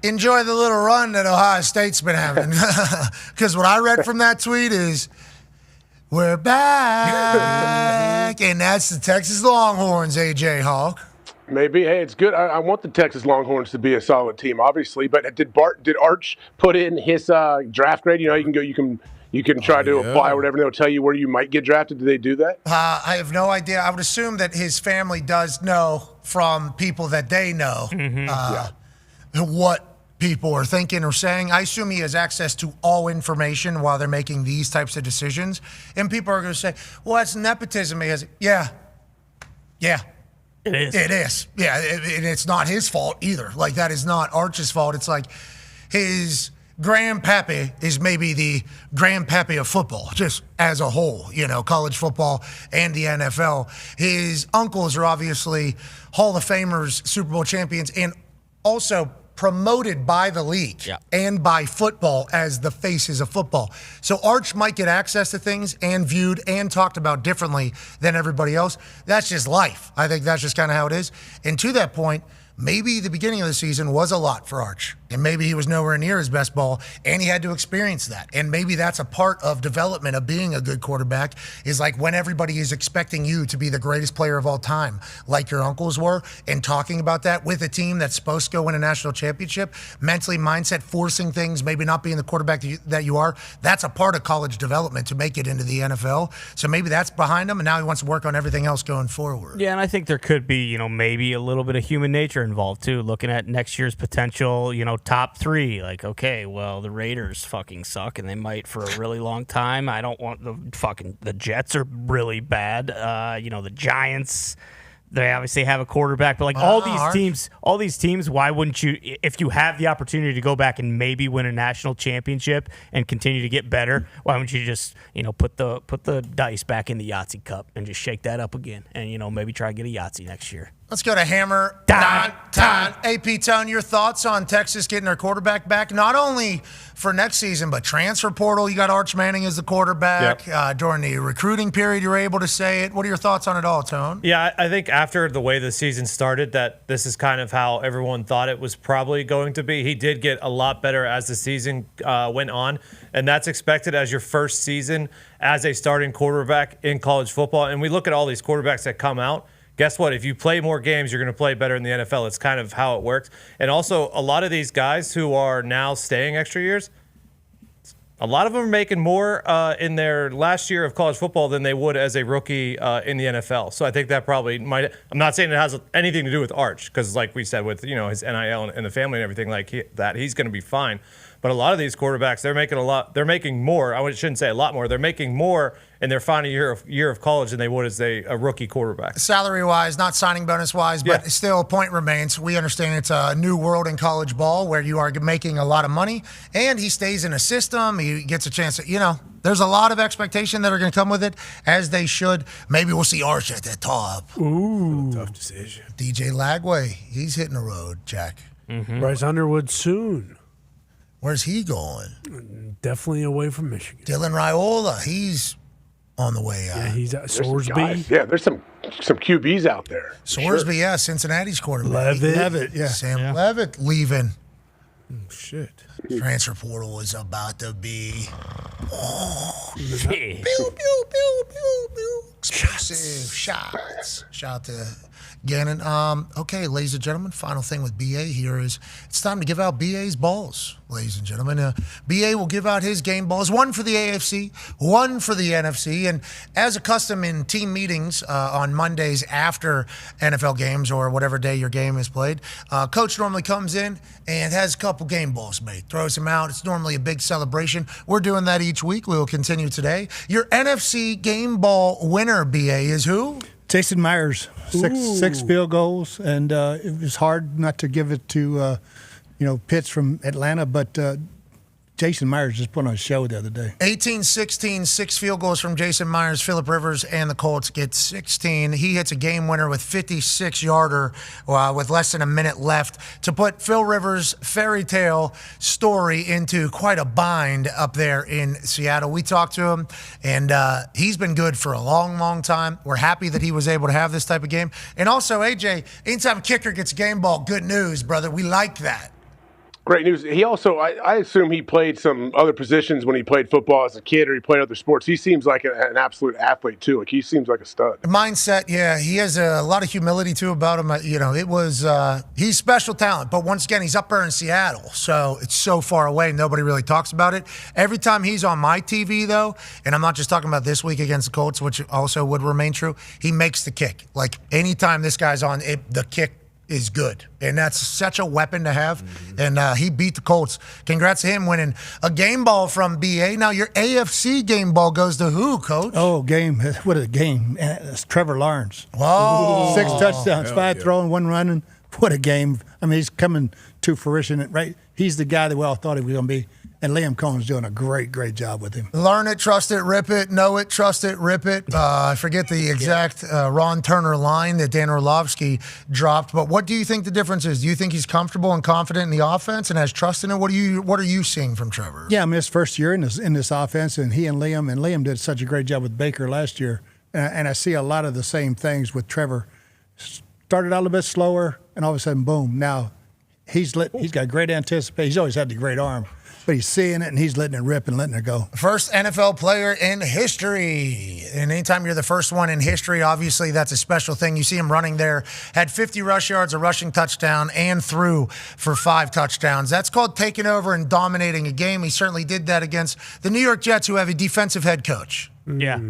E: enjoy the little run that Ohio State's been having. Because what I read from that tweet is, we're back. And that's the Texas Longhorns, AJ Hawk.
O: Maybe. Hey, it's good. I want the Texas Longhorns to be a solid team, obviously. But did Arch put in his draft grade? You know, you can try to apply or whatever. They'll tell you where you might get drafted. Did they do that?
E: I have no idea. I would assume that his family does know from people that they know what people are thinking or saying. I assume he has access to all information while they're making these types of decisions. And people are going to say, well, that's nepotism. Yeah.
K: It is.
E: It is. Yeah, and it's not his fault either. Like, that is not Arch's fault. It's like his grandpappy is maybe the grandpappy of football, just as a whole, you know, college football and the NFL. His uncles are obviously Hall of Famers, Super Bowl champions, and also promoted by the league and by football as the faces of football. So Arch might get access to things and viewed and talked about differently than everybody else. That's just life. I think that's just kind of how it is. And to that point, maybe the beginning of the season was a lot for Arch, and maybe he was nowhere near his best ball, and he had to experience that. And maybe that's a part of development of being a good quarterback, is like when everybody is expecting you to be the greatest player of all time, like your uncles were, and talking about that with a team that's supposed to go win a national championship, mentally, mindset, forcing things, maybe not being the quarterback that you are. That's a part of college development to make it into the NFL. So maybe that's behind him, and now he wants to work on everything else going forward.
K: Yeah, and I think there could be, maybe a little bit of human nature involved too, looking at next year's potential, top 3. Like, okay, well, the Raiders fucking suck, and they might for a really long time. I don't want the Jets are really bad. The Giants, they obviously have a quarterback, but all these teams, why wouldn't you, if you have the opportunity to go back and maybe win a national championship and continue to get better, why wouldn't you just, put the dice back in the Yahtzee cup and just shake that up again and, maybe try to get a Yahtzee next year?
E: Let's go to Hammer. Dahn. AP Tone, your thoughts on Texas getting their quarterback back, not only for next season, but transfer portal. You got Arch Manning as the quarterback. Yep. During the recruiting period, you were able to say it. What are your thoughts on it all, Tone?
G: Yeah, I think after the way the season started, that this is kind of how everyone thought it was probably going to be. He did get a lot better as the season went on, and that's expected as your first season as a starting quarterback in college football. And we look at all these quarterbacks that come out. Guess what? If you play more games, you're going to play better in the NFL. It's kind of how it works. And also, a lot of these guys who are now staying extra years, a lot of them are making more in their last year of college football than they would as a rookie in the NFL. So I think that probably might – I'm not saying it has anything to do with Arch, because like we said with his NIL and the family and everything like that, he's going to be fine. But a lot of these quarterbacks, they're making more. I shouldn't say a lot more. They're making more in their final year of college than they would as a rookie quarterback.
E: Salary-wise, not signing bonus-wise, but still a point remains. We understand it's a new world in college ball where you are making a lot of money, and he stays in a system. He gets a chance to, there's a lot of expectation that are going to come with it, as they should. Maybe we'll see Arch at the top.
J: Ooh.
A: Tough decision.
E: DJ Lagway, he's hitting the road, Jack.
J: Mm-hmm. Bryce Underwood soon.
E: Where's he going?
J: Definitely away from Michigan.
E: Dylan Raiola, he's on the way out.
J: Yeah, he's at Sorsby.
O: Yeah, there's some QBs out there.
E: Sorsby, sure. Cincinnati's quarterback.
J: Levitt,
E: yeah. Sam Levitt leaving.
A: Oh, shit.
E: Transfer portal is about to be.
K: Yeah.
E: Pew, pew, pew, pew, pew. Explosive shots. Shout out to Gannon. Okay, ladies and gentlemen, final thing with BA here is it's time to give out BA's balls, ladies and gentlemen. BA will give out his game balls, one for the AFC, one for the NFC. And as a custom in team meetings on Mondays after NFL games or whatever day your game is played, Coach normally comes in and has a couple game balls made, throws them out. It's normally a big celebration. We're doing that each week. We will continue today. Your NFC game ball winner, BA, is who?
I: Jason Myers, six field goals, and it was hard not to give it to, Pitts from Atlanta, but Jason Myers just put on a show the other day.
E: 18-16, 6 field goals from Jason Myers. Phillip Rivers and the Colts get 16. He hits a game winner with 56-yarder with less than a minute left to put Phil Rivers' fairy tale story into quite a bind up there in Seattle. We talked to him, and he's been good for a long, long time. We're happy that he was able to have this type of game. And also, AJ, anytime a kicker gets a game ball, good news, brother. We like that.
O: Great news. He also, I assume he played some other positions when he played football as a kid, or he played other sports. He seems like an absolute athlete, too. Like, he seems like a stud.
E: Mindset, yeah. He has a lot of humility, too, about him. He's special talent. But once again, he's up there in Seattle, so it's so far away. Nobody really talks about it. Every time he's on my TV, though, and I'm not just talking about this week against the Colts, which also would remain true, he makes the kick. Like, anytime this guy's on, the kick is good, and that's such a weapon to have. And he beat the Colts. Congrats to him winning a game ball from BA. Now your AFC game ball goes to who, Coach?
I: Oh, what a game. It's Trevor Lawrence.
E: Whoa.
I: 6 touchdowns, 5 throwing, 1 running. What a game. I mean, he's coming to fruition, right? He's the guy that we all thought he was going to be. And Liam Cohen's doing a great, great job with him.
E: Learn it, trust it, rip it. Know it, trust it, rip it. I forget the exact Ron Turner line that Dan Orlovsky dropped. But what do you think the difference is? Do you think he's comfortable and confident in the offense and has trust in it? What are you seeing from Trevor?
I: Yeah, I mean, his first year in this offense, and he and Liam did such a great job with Baker last year. And I see a lot of the same things with Trevor. Started out a little bit slower, and all of a sudden, boom! Now he's got great anticipation. He's always had the great arm, but he's seeing it and he's letting it rip and letting it go.
E: First NFL player in history. And anytime you're the first one in history, obviously that's a special thing. You see him running there, had 50 rush yards, a rushing touchdown, and threw for 5 touchdowns. That's called taking over and dominating a game. He certainly did that against the New York Jets, who have a defensive head coach.
K: Yeah.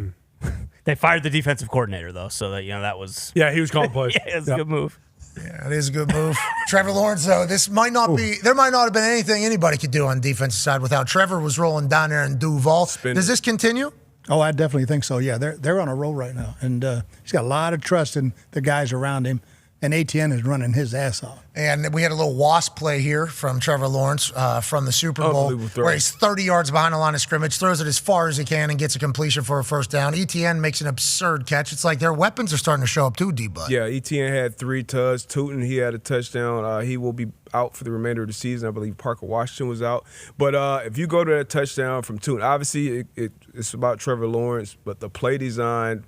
K: They fired the defensive coordinator, though, so that was...
J: Yeah, he was calling plays.
K: Yeah, it was a good move.
E: Yeah, it is a good move. Trevor Lawrence, though, there might not have been anything anybody could do on the defensive side without Trevor was rolling down there in Duval. Does this continue?
I: Oh, I definitely think so. Yeah, they're on a roll right now, and he's got a lot of trust in the guys around him. And ATN is running his ass off.
E: And we had a little wasp play here from Trevor Lawrence from the Super Bowl, where he's 30 yards behind the line of scrimmage, throws it as far as he can, and gets a completion for a first down. ETN makes an absurd catch. It's like their weapons are starting to show up too, D-Bud.
A: Yeah, ETN had 3 tugs. Tootin, he had a touchdown. He will be out for the remainder of the season. I believe Parker Washington was out. But if you go to that touchdown from Tootin, obviously it's about Trevor Lawrence, but the play design,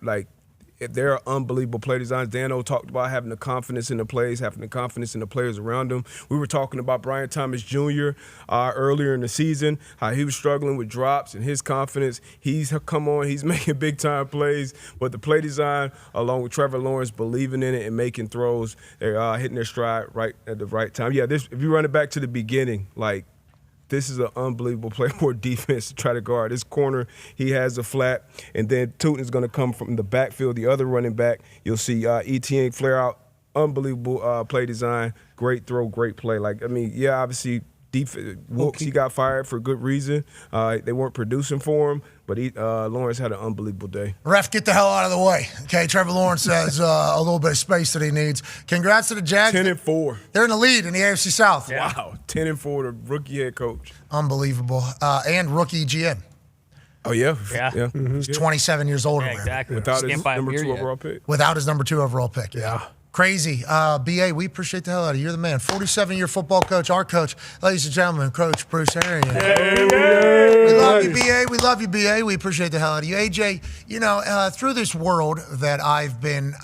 A: there are unbelievable play designs. Dano talked about having the confidence in the plays, having the confidence in the players around him. We were talking about Brian Thomas Jr. Earlier in the season, how he was struggling with drops and his confidence. He's come on, he's making big-time plays. But the play design, along with Trevor Lawrence believing in it and making throws, they're hitting their stride right at the right time. Yeah, if you run it back to the beginning, this is an unbelievable play for defense to try to guard. This corner, he has a flat, and then Tootin is going to come from the backfield, the other running back. You'll see ETN flare out. Unbelievable play design. Great throw, great play. Obviously, Wilkes, he got fired for good reason. They weren't producing for him, but Lawrence had an unbelievable day.
E: Ref, get the hell out of the way. Okay, Trevor Lawrence has a little bit of space that he needs. Congrats to the Jags.
A: 10-4.
E: They're in the lead in the AFC South.
A: Yeah. Wow, 10-4, the rookie head coach.
E: Unbelievable. And rookie GM.
A: Oh, yeah.
K: Yeah.
A: Mm-hmm.
E: He's 27 years old.
K: Yeah, exactly.
A: Without his number 2 overall pick.
E: Without his number 2 overall pick. Yeah. Crazy. BA, we appreciate the hell out of you. You're the man. 47-year football coach, our coach. Ladies and gentlemen, Coach Bruce Arian. We love you, BA. We love you, BA. We appreciate the hell out of you. AJ, through this world that I've been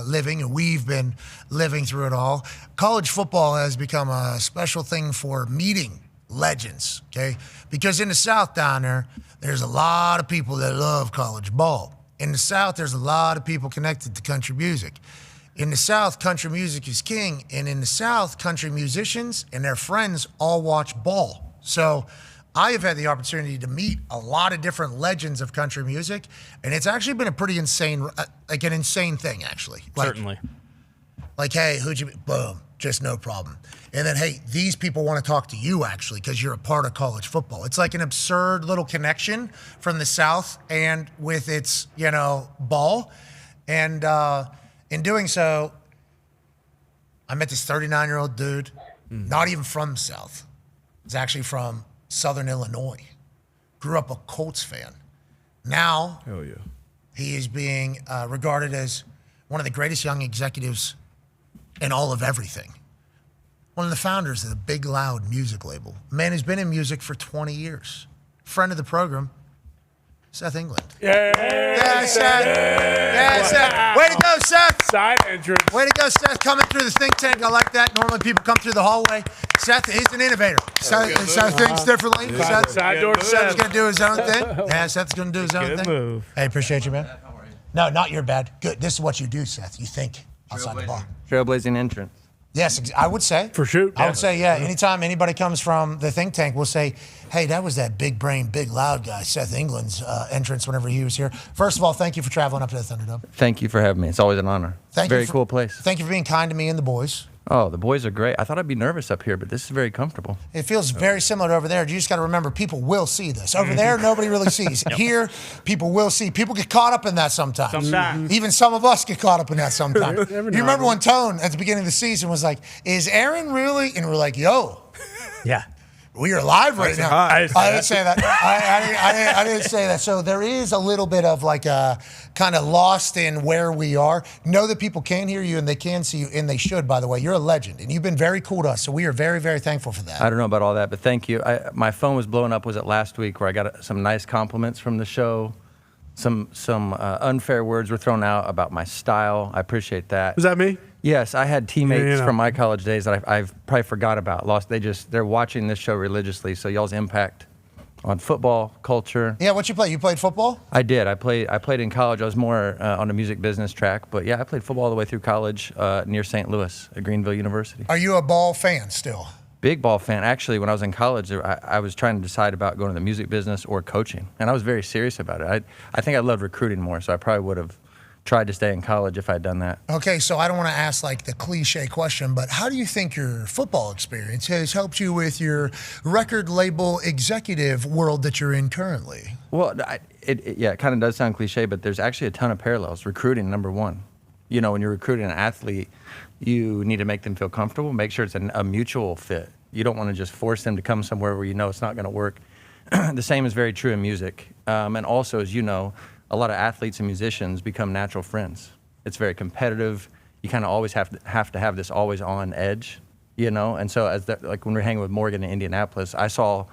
E: living, and we've been living through it all, college football has become a special thing for meeting legends, okay? Because in the South down there, there's a lot of people that love college ball. In the South, there's a lot of people connected to country music. In the South, country music is king. And in the South, country musicians and their friends all watch ball. So I have had the opportunity to meet a lot of different legends of country music. And it's actually been a pretty insane, an insane thing, actually.
K: Certainly.
E: Hey, who'd you meet? Boom. Just no problem. And then, hey, these people want to talk to you, actually, because you're a part of college football. It's like an absurd little connection from the South and with its, ball. And in doing so, I met this 39-year-old dude, not even from the South. He's actually from Southern Illinois. Grew up a Colts fan. Now,
A: hell yeah,
E: he is being regarded as one of the greatest young executives in all of everything. One of the founders of the Big Loud music label. A man who's been in music for 20 years. Friend of the program, Seth England. Yeah, Seth. Yeah, Seth. Way to go, Seth.
J: Side entrance.
E: Way to go, Seth. Coming through the think tank. I like that. Normally people come through the hallway. Seth, he's an innovator. Seth thinks differently.
J: Yeah. Side door to
E: Seth's going to do his own thing. Yeah, Seth's going to do his own thing.
K: Move.
E: Hey, appreciate you, man. No, not your bad. Good. This is what you do, Seth. You think outside the box.
B: Trailblazing entrance.
E: Yes, I would say.
J: For sure.
E: I would say, yeah. Anytime anybody comes from the think tank, we'll say, hey, that was that big brain, big loud guy, Seth England's entrance whenever he was here. First of all, thank you for traveling up to the Thunderdome.
B: Thank you for having me. It's always an honor. Very cool place.
E: Thank you for being kind to me and the boys.
B: Oh, the boys are great. I thought I'd be nervous up here, but this is very comfortable.
E: It feels very similar to over there. You just got to remember, people will see this. Over there, nobody really sees. Here, people will see. People get caught up in that sometimes.
K: Sometimes.
E: Even some of us get caught up in that sometimes. You remember when Tone, at the beginning of the season, was like, is Aaron really? And we're like, yo.
K: Yeah.
E: We are live right now.
J: I
E: didn't say that. I didn't say that. So there is a little bit of like a kind of lost in where we are. Know that people can hear you and they can see you, and they should, by the way. You're a legend, and you've been very cool to us. So we are very, very thankful for that.
B: I don't know about all that, but thank you. My phone was blowing up, was it last week, where I got some nice compliments from the show. Some unfair words were thrown out about my style. I appreciate that.
J: Was that me?
B: Yes, I had teammates
J: Yeah.
B: from my college days that I've probably forgot about. They're watching this show religiously. So y'all's impact on football culture.
E: Yeah, what you play? You played football?
B: I did. I played in college. I was more on a music business track, but yeah, I played football all the way through college near St. Louis at Greenville University.
E: Are you a ball fan still?
B: Big ball fan. Actually, when I was in college, I was trying to decide about going to the music business or coaching, and I was very serious about it. I think I loved recruiting more, so I probably would have tried to stay in college if I'd done that.
E: Okay, so I don't want to ask like the cliche question, but how do you think your football experience has helped you with your record label executive world that you're in currently?
B: Well, it kind of does sound cliche, but there's actually a ton of parallels. Recruiting, number one. You know, when you're recruiting an athlete, you need to make them feel comfortable, make sure it's a mutual fit. You don't want to just force them to come somewhere where you know it's not going to work. The same is very true in music. And also, as you know, a lot of athletes and musicians become natural friends. It's very competitive. You kind of always have to have this always on edge, you know? And so like when we were hanging with Morgan in Indianapolis, I saw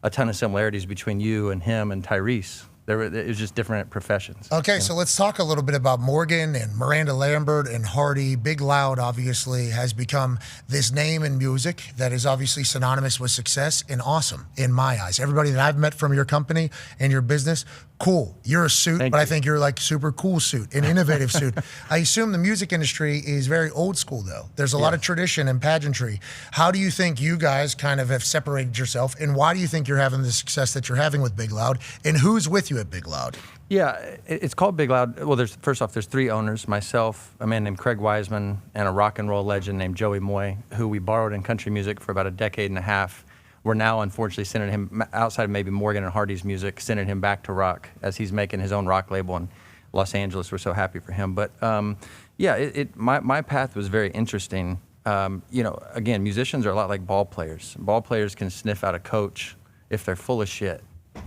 B: a ton of similarities between you and him and Tyrese. It was just different professions.
E: Okay, so let's talk a little bit about Morgan and Miranda Lambert and Hardy. Big Loud obviously has become this name in music that is obviously synonymous with success and awesome in my eyes. Everybody that I've met from your company and your business, cool. You're a suit, but I think you're like super cool suit, an innovative suit. I assume the music industry is very old school though. There's a lot of tradition and pageantry. How do you think you guys kind of have separated yourself, and why do you think you're having the success that you're having with Big Loud, and who's with you at Big Loud?
B: Yeah, it's called Big Loud. Well, there's 3 owners, myself, a man named Craig Wiseman, and a rock and roll legend named Joey Moy, who we borrowed in country music for about a decade and a half. We're now unfortunately sending him, outside of maybe Morgan and Hardy's music, sending him back to rock as he's making his own rock label in Los Angeles. We're so happy for him. But my path was very interesting. You know, again, musicians are a lot like ball players. Ball players can sniff out a coach if they're full of shit,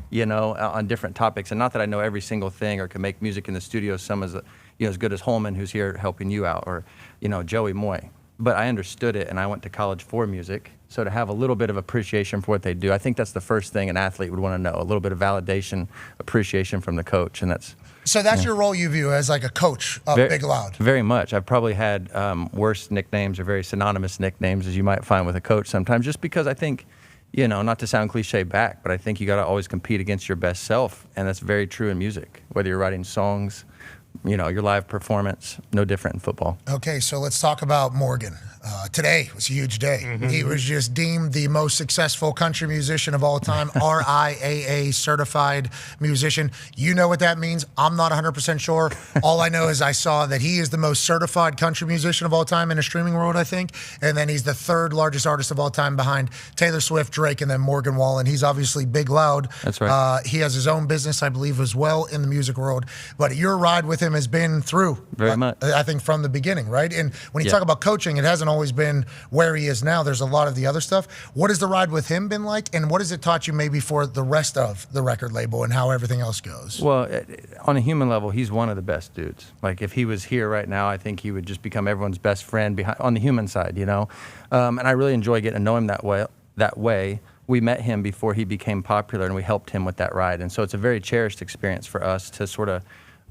B: you know, on different topics. And not that I know every single thing or can make music in the studio as good as Holman, who's here helping you out, or, you know, Joey Moy. But I understood it, and I went to college for music. So to have a little bit of appreciation for what they do, I think that's the first thing an athlete would want to know, a little bit of validation, appreciation from the coach. And that's
E: your role you view as like a coach of Big Loud.
B: Very much. I've probably had worse nicknames or very synonymous nicknames, as you might find with a coach sometimes, just because I think, you know, not to sound cliche back, but I think you got to always compete against your best self. And that's very true in music, whether you're writing songs, you know, your live performance, no different in football.
E: Okay, so let's talk about Morgan. Today was a huge day.
B: Mm-hmm.
E: He was just deemed the most successful country musician of all time, RIAA certified musician. You know what that means. I'm not 100% sure. All I know is I saw that he is the most certified country musician of all time in the streaming world, I think. And then he's the 3rd largest artist of all time behind Taylor Swift, Drake, and then Morgan Wallen. He's obviously Big Loud.
B: That's right.
E: He has his own business, I believe, as well in the music world. But your ride with him has been through,
B: very much,
E: I think, from the beginning, right? And when you talk about coaching, it hasn't always been where he is now. There's a lot of the other stuff. What has the ride with him been like, and what has it taught you maybe for the rest of the record label and how everything else goes?
B: Well, on a human level, he's one of the best dudes. Like, if he was here right now, I think he would just become everyone's best friend on the human side, you know? And I really enjoy getting to know him that way. We met him before he became popular, and we helped him with that ride. And so it's a very cherished experience for us to sort of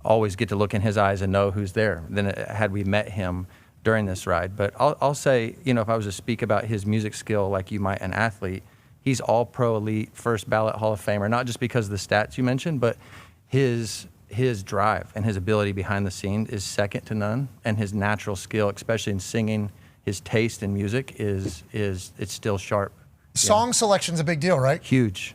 B: always get to look in his eyes and know who's there than had we met him during this ride. But I'll say, you know, if I was to speak about his music skill like you might an athlete, he's all pro elite, first ballot Hall of Famer, not just because of the stats you mentioned, but his drive and his ability behind the scenes is second to none, and his natural skill, especially in singing, his taste in music it's still sharp.
E: Song selection's a big deal, right?
B: Huge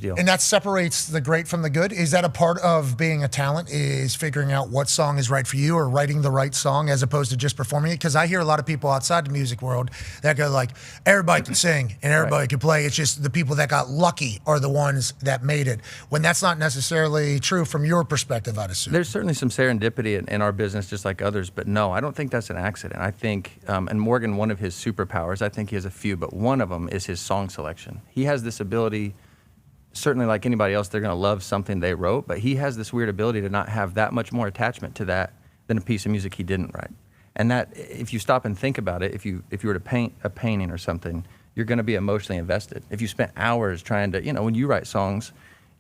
B: deal.
E: And that separates the great from the good? Is that a part of being a talent, is figuring out what song is right for you or writing the right song as opposed to just performing it? Because I hear a lot of people outside the music world that go like, everybody can sing and everybody can play. It's just the people that got lucky are the ones that made it. When that's not necessarily true from your perspective, I'd assume.
B: There's certainly some serendipity in our business just like others, but no, I don't think that's an accident. I think, and Morgan, one of his superpowers, I think he has a few, but one of them is his song selection. He has this ability, certainly like anybody else, they're going to love something they wrote, but he has this weird ability to not have that much more attachment to that than a piece of music he didn't write. And that, if you stop and think about it, if you were to paint a painting or something, you're going to be emotionally invested. If you spent hours trying to, you know, when you write songs,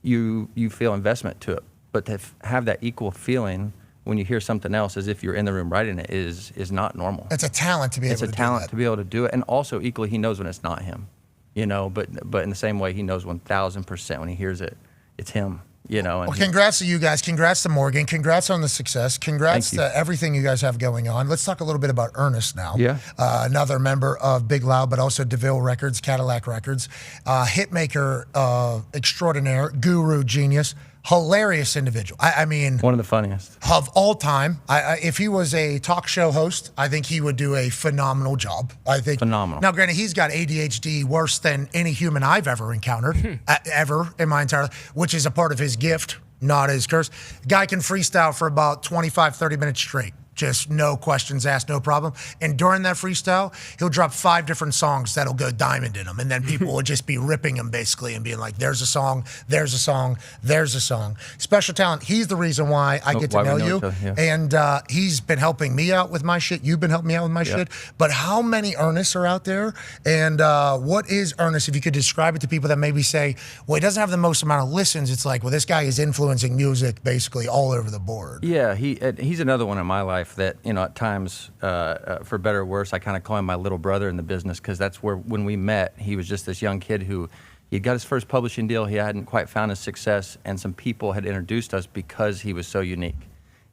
B: you feel investment to it. but to have that equal feeling when you hear something else as if you're in the room writing it is not normal.
E: It's a talent to be able to do that.
B: It's a talent to be able to do it, and also equally he knows when it's not him, you know. But in the same way, he knows 1,000% when he hears it, it's him, you know. And
E: well, congrats to you guys. Congrats to Morgan. Congrats on the success. Congrats to everything you guys have going on. Let's talk a little bit about Ernest now.
B: Yeah.
E: Another member of Big Loud, but also DeVille Records, Cadillac Records, hitmaker extraordinaire, guru, genius. Hilarious individual. I mean,
B: one of the funniest
E: of all time. If he was a talk show host, I think he would do a phenomenal job. I think
B: phenomenal.
E: Now, granted, he's got ADHD worse than any human I've ever encountered, ever in my entire life, which is a part of his gift, not his curse. Guy can freestyle for about 25, 30 minutes straight. Just no questions asked, no problem. And during that freestyle, he'll drop 5 different songs that'll go diamond in them. And then people will just be ripping him basically and being like, there's a song, there's a song, there's a song. Special talent. He's the reason why I get to know you. And he's been helping me out with my shit. You've been helping me out with my shit. But how many Ernests are out there? And what is Ernest? If you could describe it to people that maybe say, well, he doesn't have the most amount of listens. It's like, well, this guy is influencing music basically all over the board.
B: Yeah, he's another one in my life that, you know, at times, for better or worse, I kind of call him my little brother in the business, because that's where, when we met, he was just this young kid who he got his first publishing deal. He hadn't quite found his success, and some people had introduced us because he was so unique,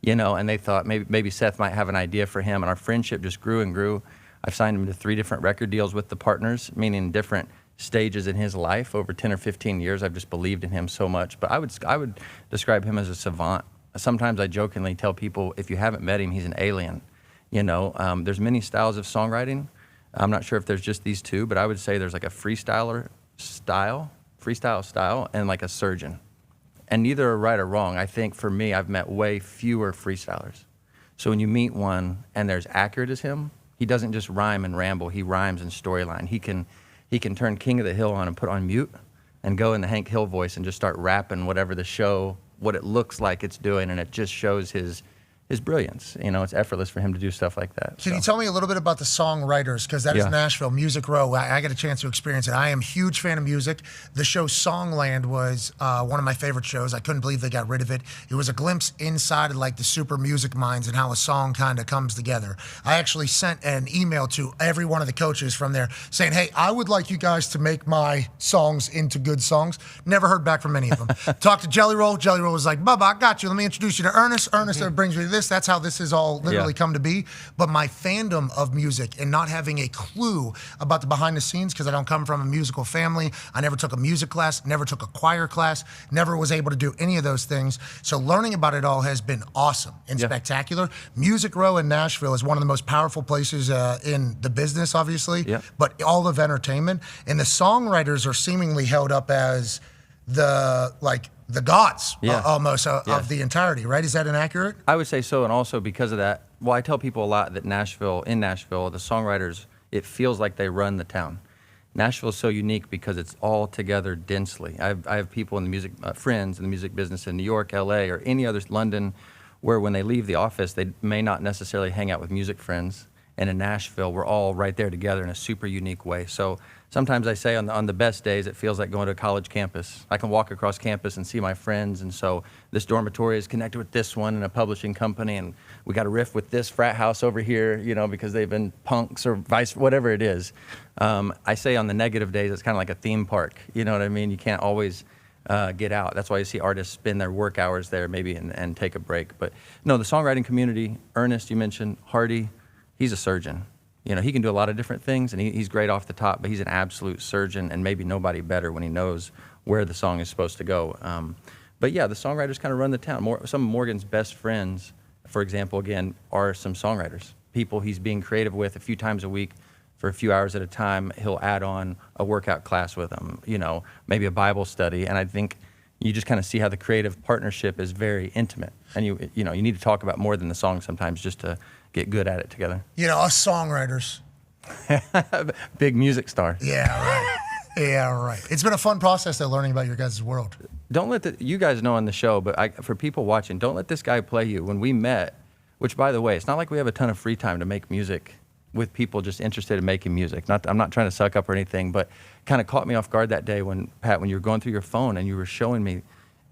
B: you know, and they thought maybe Seth might have an idea for him, and our friendship just grew and grew. I've signed him to 3 different record deals with the partners, meaning different stages in his life over 10 or 15 years. I've just believed in him so much. But I would describe him as a savant. Sometimes I jokingly tell people, if you haven't met him, he's an alien. You know, there's many styles of songwriting. I'm not sure if there's just these 2, but I would say there's like a freestyle style, and like a surgeon. And neither are right or wrong. I think for me, I've met way fewer freestylers. So when you meet one and they're as accurate as him, he doesn't just rhyme and ramble. He rhymes in storyline. He can turn King of the Hill on and put on mute and go in the Hank Hill voice and just start rapping whatever the show, what it looks like it's doing, and it just shows his brilliance. You know, it's effortless for him to do stuff like that.
E: Can you tell me a little bit about the songwriters? Because that is Nashville, Music Row. I got a chance to experience it. I am a huge fan of music. The show Songland was one of my favorite shows. I couldn't believe they got rid of it. It was a glimpse inside of like the super music minds and how a song kind of comes together. I actually sent an email to every one of the coaches from there saying, hey, I would like you guys to make my songs into good songs. Never heard back from any of them. Talked to Jelly Roll. Jelly Roll was like, Bubba, I got you. Let me introduce you to Ernest. Ernest brings me to this. That's how this has all literally come to be. But my fandom of music and not having a clue about the behind the scenes, because I don't come from a musical family. I never took a music class, never took a choir class, never was able to do any of those things. So learning about it all has been awesome and spectacular. Music Row in Nashville is one of the most powerful places in the business, obviously, but all of entertainment. And the songwriters are seemingly held up as the gods almost of the entirety, right? Is that inaccurate?
B: I would say so, and also because of that, well, I tell people a lot that in Nashville, the songwriters, it feels like they run the town. Nashville is so unique because it's all together densely. I have people in the music, friends in the music business in New York, LA, or any other, London, where when they leave the office, they may not necessarily hang out with music friends. And in Nashville, we're all right there together in a super unique way. So sometimes I say on the best days, it feels like going to a college campus. I can walk across campus and see my friends. And so this dormitory is connected with this one in a publishing company. And we got a riff with this frat house over here, you know, because they've been punks or whatever it is. I say on the negative days, it's kind of like a theme park. You know what I mean? You can't always get out. That's why you see artists spend their work hours there maybe and take a break. But no, the songwriting community, Ernest, you mentioned, Hardy, he's a surgeon. You know, he can do a lot of different things, and he's great off the top, but he's an absolute surgeon, and maybe nobody better when he knows where the song is supposed to go. But yeah, the songwriters kind of run the town. Some of Morgan's best friends, for example, again, are some songwriters, people he's being creative with a few times a week for a few hours at a time. He'll add on a workout class with them, you know, maybe a Bible study, and I think you just kind of see how the creative partnership is very intimate, and you need to talk about more than the song sometimes just to get good at it together.
E: You know, us songwriters.
B: Big music star.
E: Yeah, right. Yeah, right. It's been a fun process, though, learning about your guys' world.
B: Don't let you guys know on the show, but for people watching, don't let this guy play you. When we met, which, by the way, it's not like we have a ton of free time to make music with people just interested in making music. I'm not trying to suck up or anything, but kind of caught me off guard that day when, Pat, when you were going through your phone and you were showing me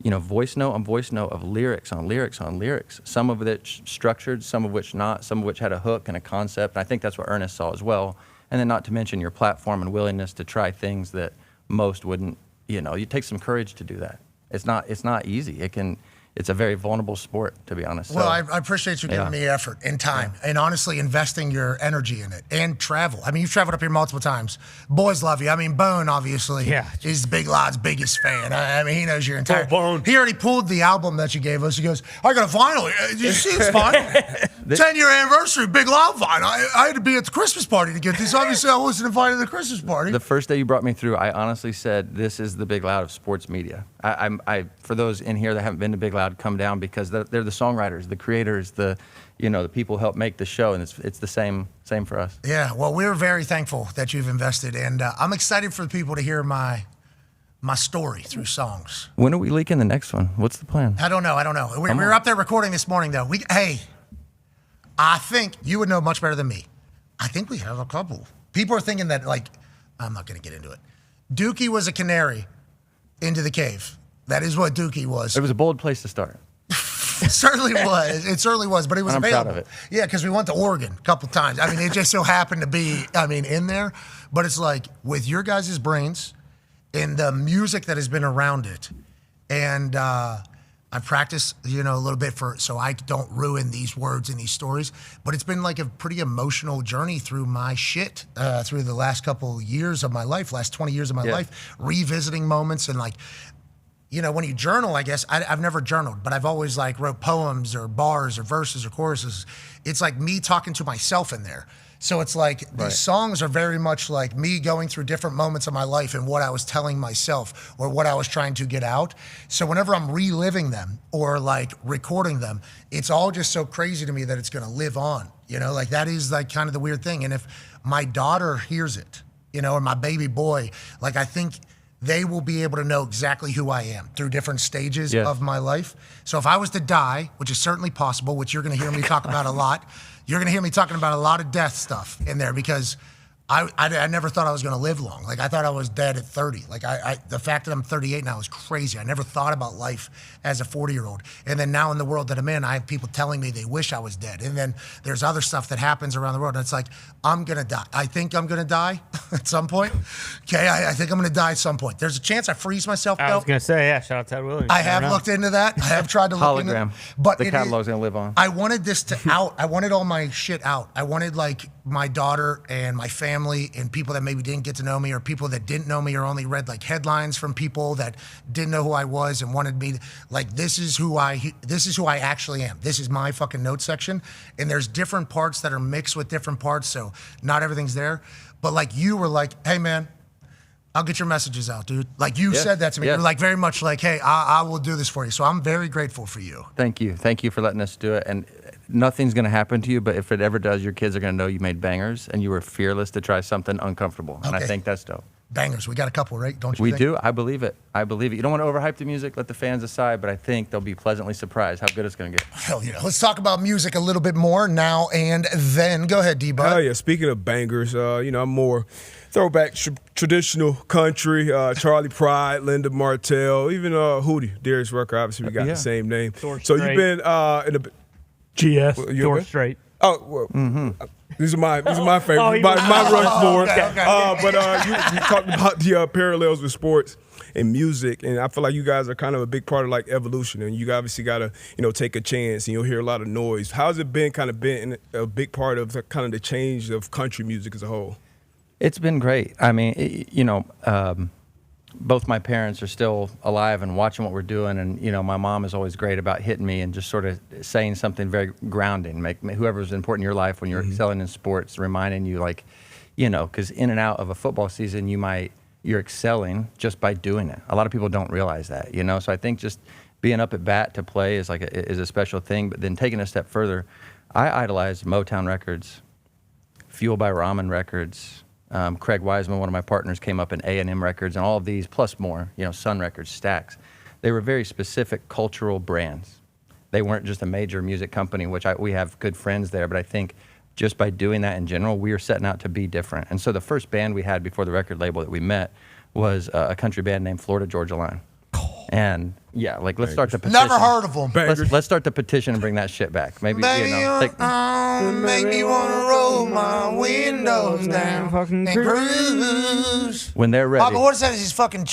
B: voice note on voice note of lyrics on lyrics on lyrics. Some of it structured, some of which not, some of which had a hook and a concept. And I think that's what Ernest saw as well. And then not to mention your platform and willingness to try things that most wouldn't. You take some courage to do that. It's not easy. It's a very vulnerable sport, to be honest.
E: Well, I appreciate you giving me effort and time and honestly investing your energy in it and travel. I mean, you've traveled up here multiple times. Boys love you. I mean, Bone, obviously, is Big Loud's biggest fan. I mean, he knows your entire... Bone. He already pulled the album that you gave us. He goes, I got a vinyl. Did you see this vinyl? 10-year anniversary, Big Loud vinyl. I had to be at the Christmas party to get this. Obviously, I wasn't invited to the Christmas party.
B: The first day you brought me through, I honestly said, this is the Big Loud of sports media. For those in here that haven't been to Big Loud, come down because they're the songwriters, the creators, the people who help make the show, and it's the same for us.
E: Yeah, well, we're very thankful that you've invested, and I'm excited for the people to hear my story through songs.
B: When are we leaking the next one? What's the plan?
E: I don't know. We were up there recording this morning, though. I think you would know much better than me. I think we have a couple. People are thinking that, I'm not going to get into it. Dookie was a canary into the cave. That is what Dookie was.
B: It was a bold place to start.
E: It certainly was. It certainly was, but it was available.
B: I'm proud of it.
E: Yeah, because we went to Oregon a couple of times. I mean, it just so happened to be, in there. But it's like, with your guys' brains and the music that has been around it, and I practice, a little bit so I don't ruin these words and these stories. But it's been like a pretty emotional journey through my shit through the last couple years of my life, last 20 years of my life, revisiting moments and when you journal, I guess, I've never journaled, but I've always wrote poems or bars or verses or choruses. It's like me talking to myself in there. So it's like these songs are very much like me going through different moments of my life and what I was telling myself or what I was trying to get out. So whenever I'm reliving them or recording them, it's all just so crazy to me that it's going to live on. That is kind of the weird thing. And if my daughter hears it, or my baby boy, I think they will be able to know exactly who I am through different stages of my life. So if I was to die, which is certainly possible, which you're going to hear me talk about a lot, you're going to hear me talking about a lot of death stuff in there because I never thought I was going to live long. I thought I was dead at 30. The fact that I'm 38 now is crazy. I never thought about life as a 40-year-old. And then now in the world that I'm in, I have people telling me they wish I was dead. And then there's other stuff that happens around the world. And it's like, I'm going to die. I think I'm going to die at some point. Okay, I think I'm going to die at some point. There's a chance I freeze myself, though.
K: I was going to say, shout out to Ted Williams.
E: I have looked into that. I have tried to look into it.
B: Hologram.
E: But
B: the catalog's going to live on.
E: I wanted this to out. I wanted all my shit out. I wanted my daughter and my family and people that maybe didn't get to know me or people that didn't know me or only read headlines from people that didn't know who I was and wanted me this is who I actually am. This is my fucking note section. And there's different parts that are mixed with different parts. So not everything's there. But you were hey man, I'll get your messages out, dude. You said that to me. You're very much hey, I will do this for you. So I'm very grateful for you.
B: Thank you. Thank you for letting us do it. And nothing's going to happen to you, but if it ever does, your kids are going to know you made bangers and you were fearless to try something uncomfortable. And I think that's dope.
E: Bangers. We got a couple, right? Don't you
B: think?
E: We
B: do. I believe it. You don't want to overhype the music, let the fans decide, but I think they'll be pleasantly surprised how good it's going to get.
E: Hell yeah. Let's talk about music a little bit more now and then. Go ahead, D-Bud.
A: Hell yeah. Speaking of bangers, I'm more throwback traditional country, Charlie Pride, Linda Martell, even Hootie, Darius Rucker. Obviously, we got the same name. So you've been in a...
J: GS.
K: Door Straight.
A: Oh, well, these are my favorite. My run for it. But you talked about the parallels with sports and music, and I feel like you guys are kind of a big part of evolution, and you obviously got to take a chance, and you'll hear a lot of noise. How's it been a big part of the change of country music as a whole?
B: It's been great. I mean, both my parents are still alive and watching what we're doing, and my mom is always great about hitting me and just sort of saying something very grounding, whoever's important in your life when you're excelling in sports, reminding you because in and out of a football season you're excelling just by doing it. A lot of people don't realize that, so I think just being up at bat to play is a special thing. But then taking a step further, I idolized Motown records, Fuel by Ramen records. Craig Wiseman, one of my partners, came up in A&M Records and all of these, plus more, Sun Records, Stax. They were very specific cultural brands. They weren't just a major music company, which we have good friends there, but I think just by doing that in general, we are setting out to be different. And so the first band we had before the record label that we met was a country band named Florida Georgia Line. And yeah, like let's start the petition.
E: Never heard of them.
B: Let's start the petition and bring that shit back. Maybe
E: Baby, make me wanna roll my windows down and cruise.
B: when they're ready.
E: Papa, what is that? Is his fucking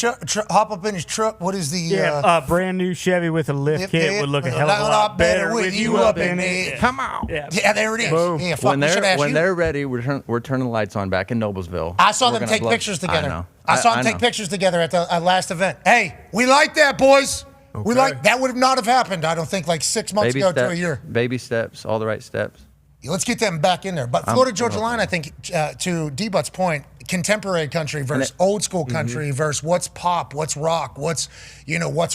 E: hop up in his truck? What is the?
K: A brand new Chevy with a lift kit would look a hell of a lot better with you up in it.
E: Come on. Yeah, there it is.
B: Boom.
E: Yeah, fuck,
B: when they're ready, we're turning the lights on back in Noblesville.
E: I saw them
B: We're gonna
E: take
B: blow-
E: pictures together.
B: I know.
E: I saw them
B: know.
E: take pictures together at the last event. Hey, we like that, boys. We like that. Would have not have happened, I don't think, like 6 months
B: Baby
E: ago
B: steps,
E: to a year.
B: Baby steps, all the right steps.
E: Let's get them back in there. But Florida Georgia Line, I think, to D-Butt's point, contemporary country versus old school country versus what's pop, what's rock, what's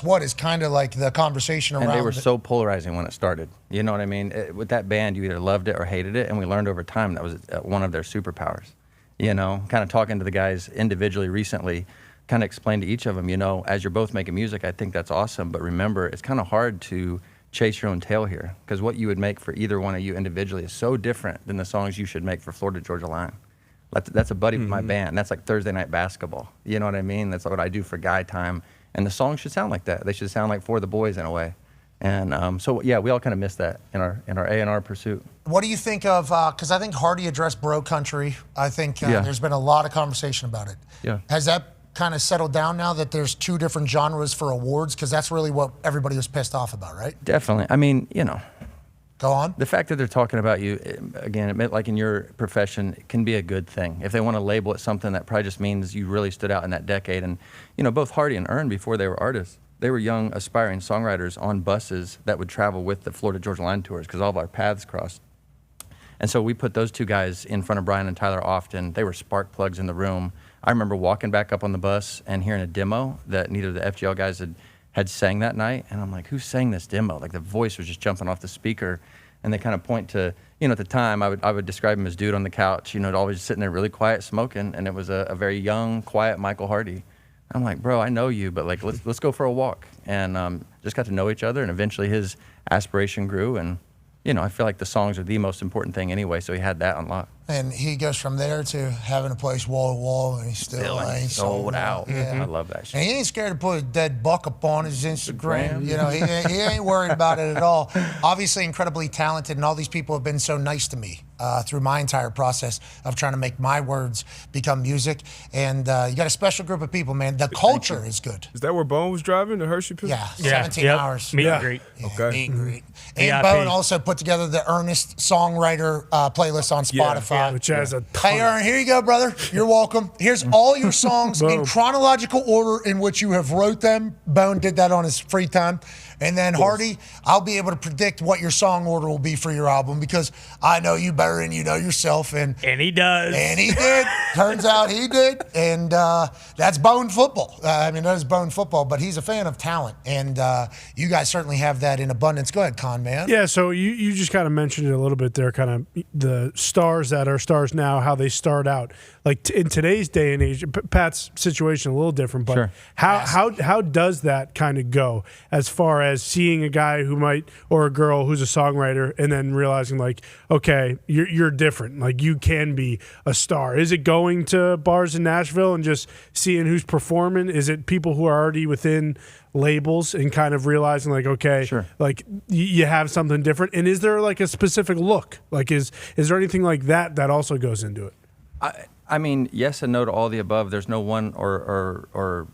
E: what is kind of like the conversation around.
B: And they were so polarizing when it started. You know what I mean? With that band, you either loved it or hated it, and we learned over time that was one of their superpowers. You know, kind of talking to the guys individually recently, kind of explained to each of them, as you're both making music, I think that's awesome, but remember, it's kind of hard to chase your own tail here, because what you would make for either one of you individually is so different than the songs you should make for Florida Georgia Line. That's a buddy with my band. That's like Thursday night basketball. You know what I mean? That's what I do for guy time. And the songs should sound like that. They should sound like For the Boys in a way. And so, yeah, we all kind of missed that in our A&R pursuit.
E: What do you think of, because I think Hardy addressed bro country. I think there's been a lot of conversation about it.
B: Yeah.
E: Has that kind of settled down now that there's 2 different genres for awards? Because that's really what everybody was pissed off about, right?
B: Definitely. I mean,
E: Go on.
B: The fact that they're talking about you, again, like in your profession, it can be a good thing. If they want to label it something, that probably just means you really stood out in that decade. And, both Hardy and Earn, before they were artists, they were young, aspiring songwriters on buses that would travel with the Florida Georgia Line tours because all of our paths crossed. And so we put those 2 guys in front of Brian and Tyler often. They were spark plugs in the room. I remember walking back up on the bus and hearing a demo that neither of the FGL guys had sang that night. And I'm like, who sang this demo? Like the voice was just jumping off the speaker. And they kind of point to, at the time I would describe him as dude on the couch, always sitting there really quiet smoking. And it was a very young, quiet Michael Hardy. I'm like, bro, I know you, but like, let's go for a walk. And just got to know each other. And eventually his aspiration grew. And, I feel like the songs are the most important thing anyway. So he had that unlocked.
E: And he goes from there to having a place wall to wall, and he still ain't
B: sold out.
E: Yeah.
B: I love that shit.
E: And he ain't scared to put a dead buck up on his Instagram. He ain't worried about it at all. Obviously, incredibly talented, and all these people have been so nice to me through my entire process of trying to make my words become music. And you got a special group of people, man. The culture is good.
A: Is that where Bone was driving, the Hershey pistol?
E: Yeah, 17 hours.
K: Meet and greet.
A: Okay.
E: Meet and greet. And Bone also put together the Ernest Songwriter playlist on Spotify.
J: Which has a ton.
E: Hey, Aaron, here you go, brother. You're welcome. Here's all your songs in chronological order in which you have wrote them. Bone did that on his free time. And then, Hardy, I'll be able to predict what your song order will be for your album because I know you better than you know yourself. And
K: he does.
E: And he did. Turns out he did. And that's Bone football. That is Bone football, but he's a fan of talent. And you guys certainly have that in abundance. Go ahead, Con Man.
J: Yeah, so you just kind of mentioned it a little bit there, kind of the stars that are stars now, how they start out. Like in today's day and age, Pat's situation a little different, but
B: sure.
J: how does that kind of go as far as seeing a guy who might, or a girl who's a songwriter, and then realizing like, okay, you're different. Like you can be a star. Is it going to bars in Nashville and just seeing who's performing? Is it people who are already within labels and kind of realizing like, okay,
B: sure.
J: like you have something different? And is there like a specific look? Like is there anything like that also goes into it?
B: I mean, yes and no to all the above. There's no one or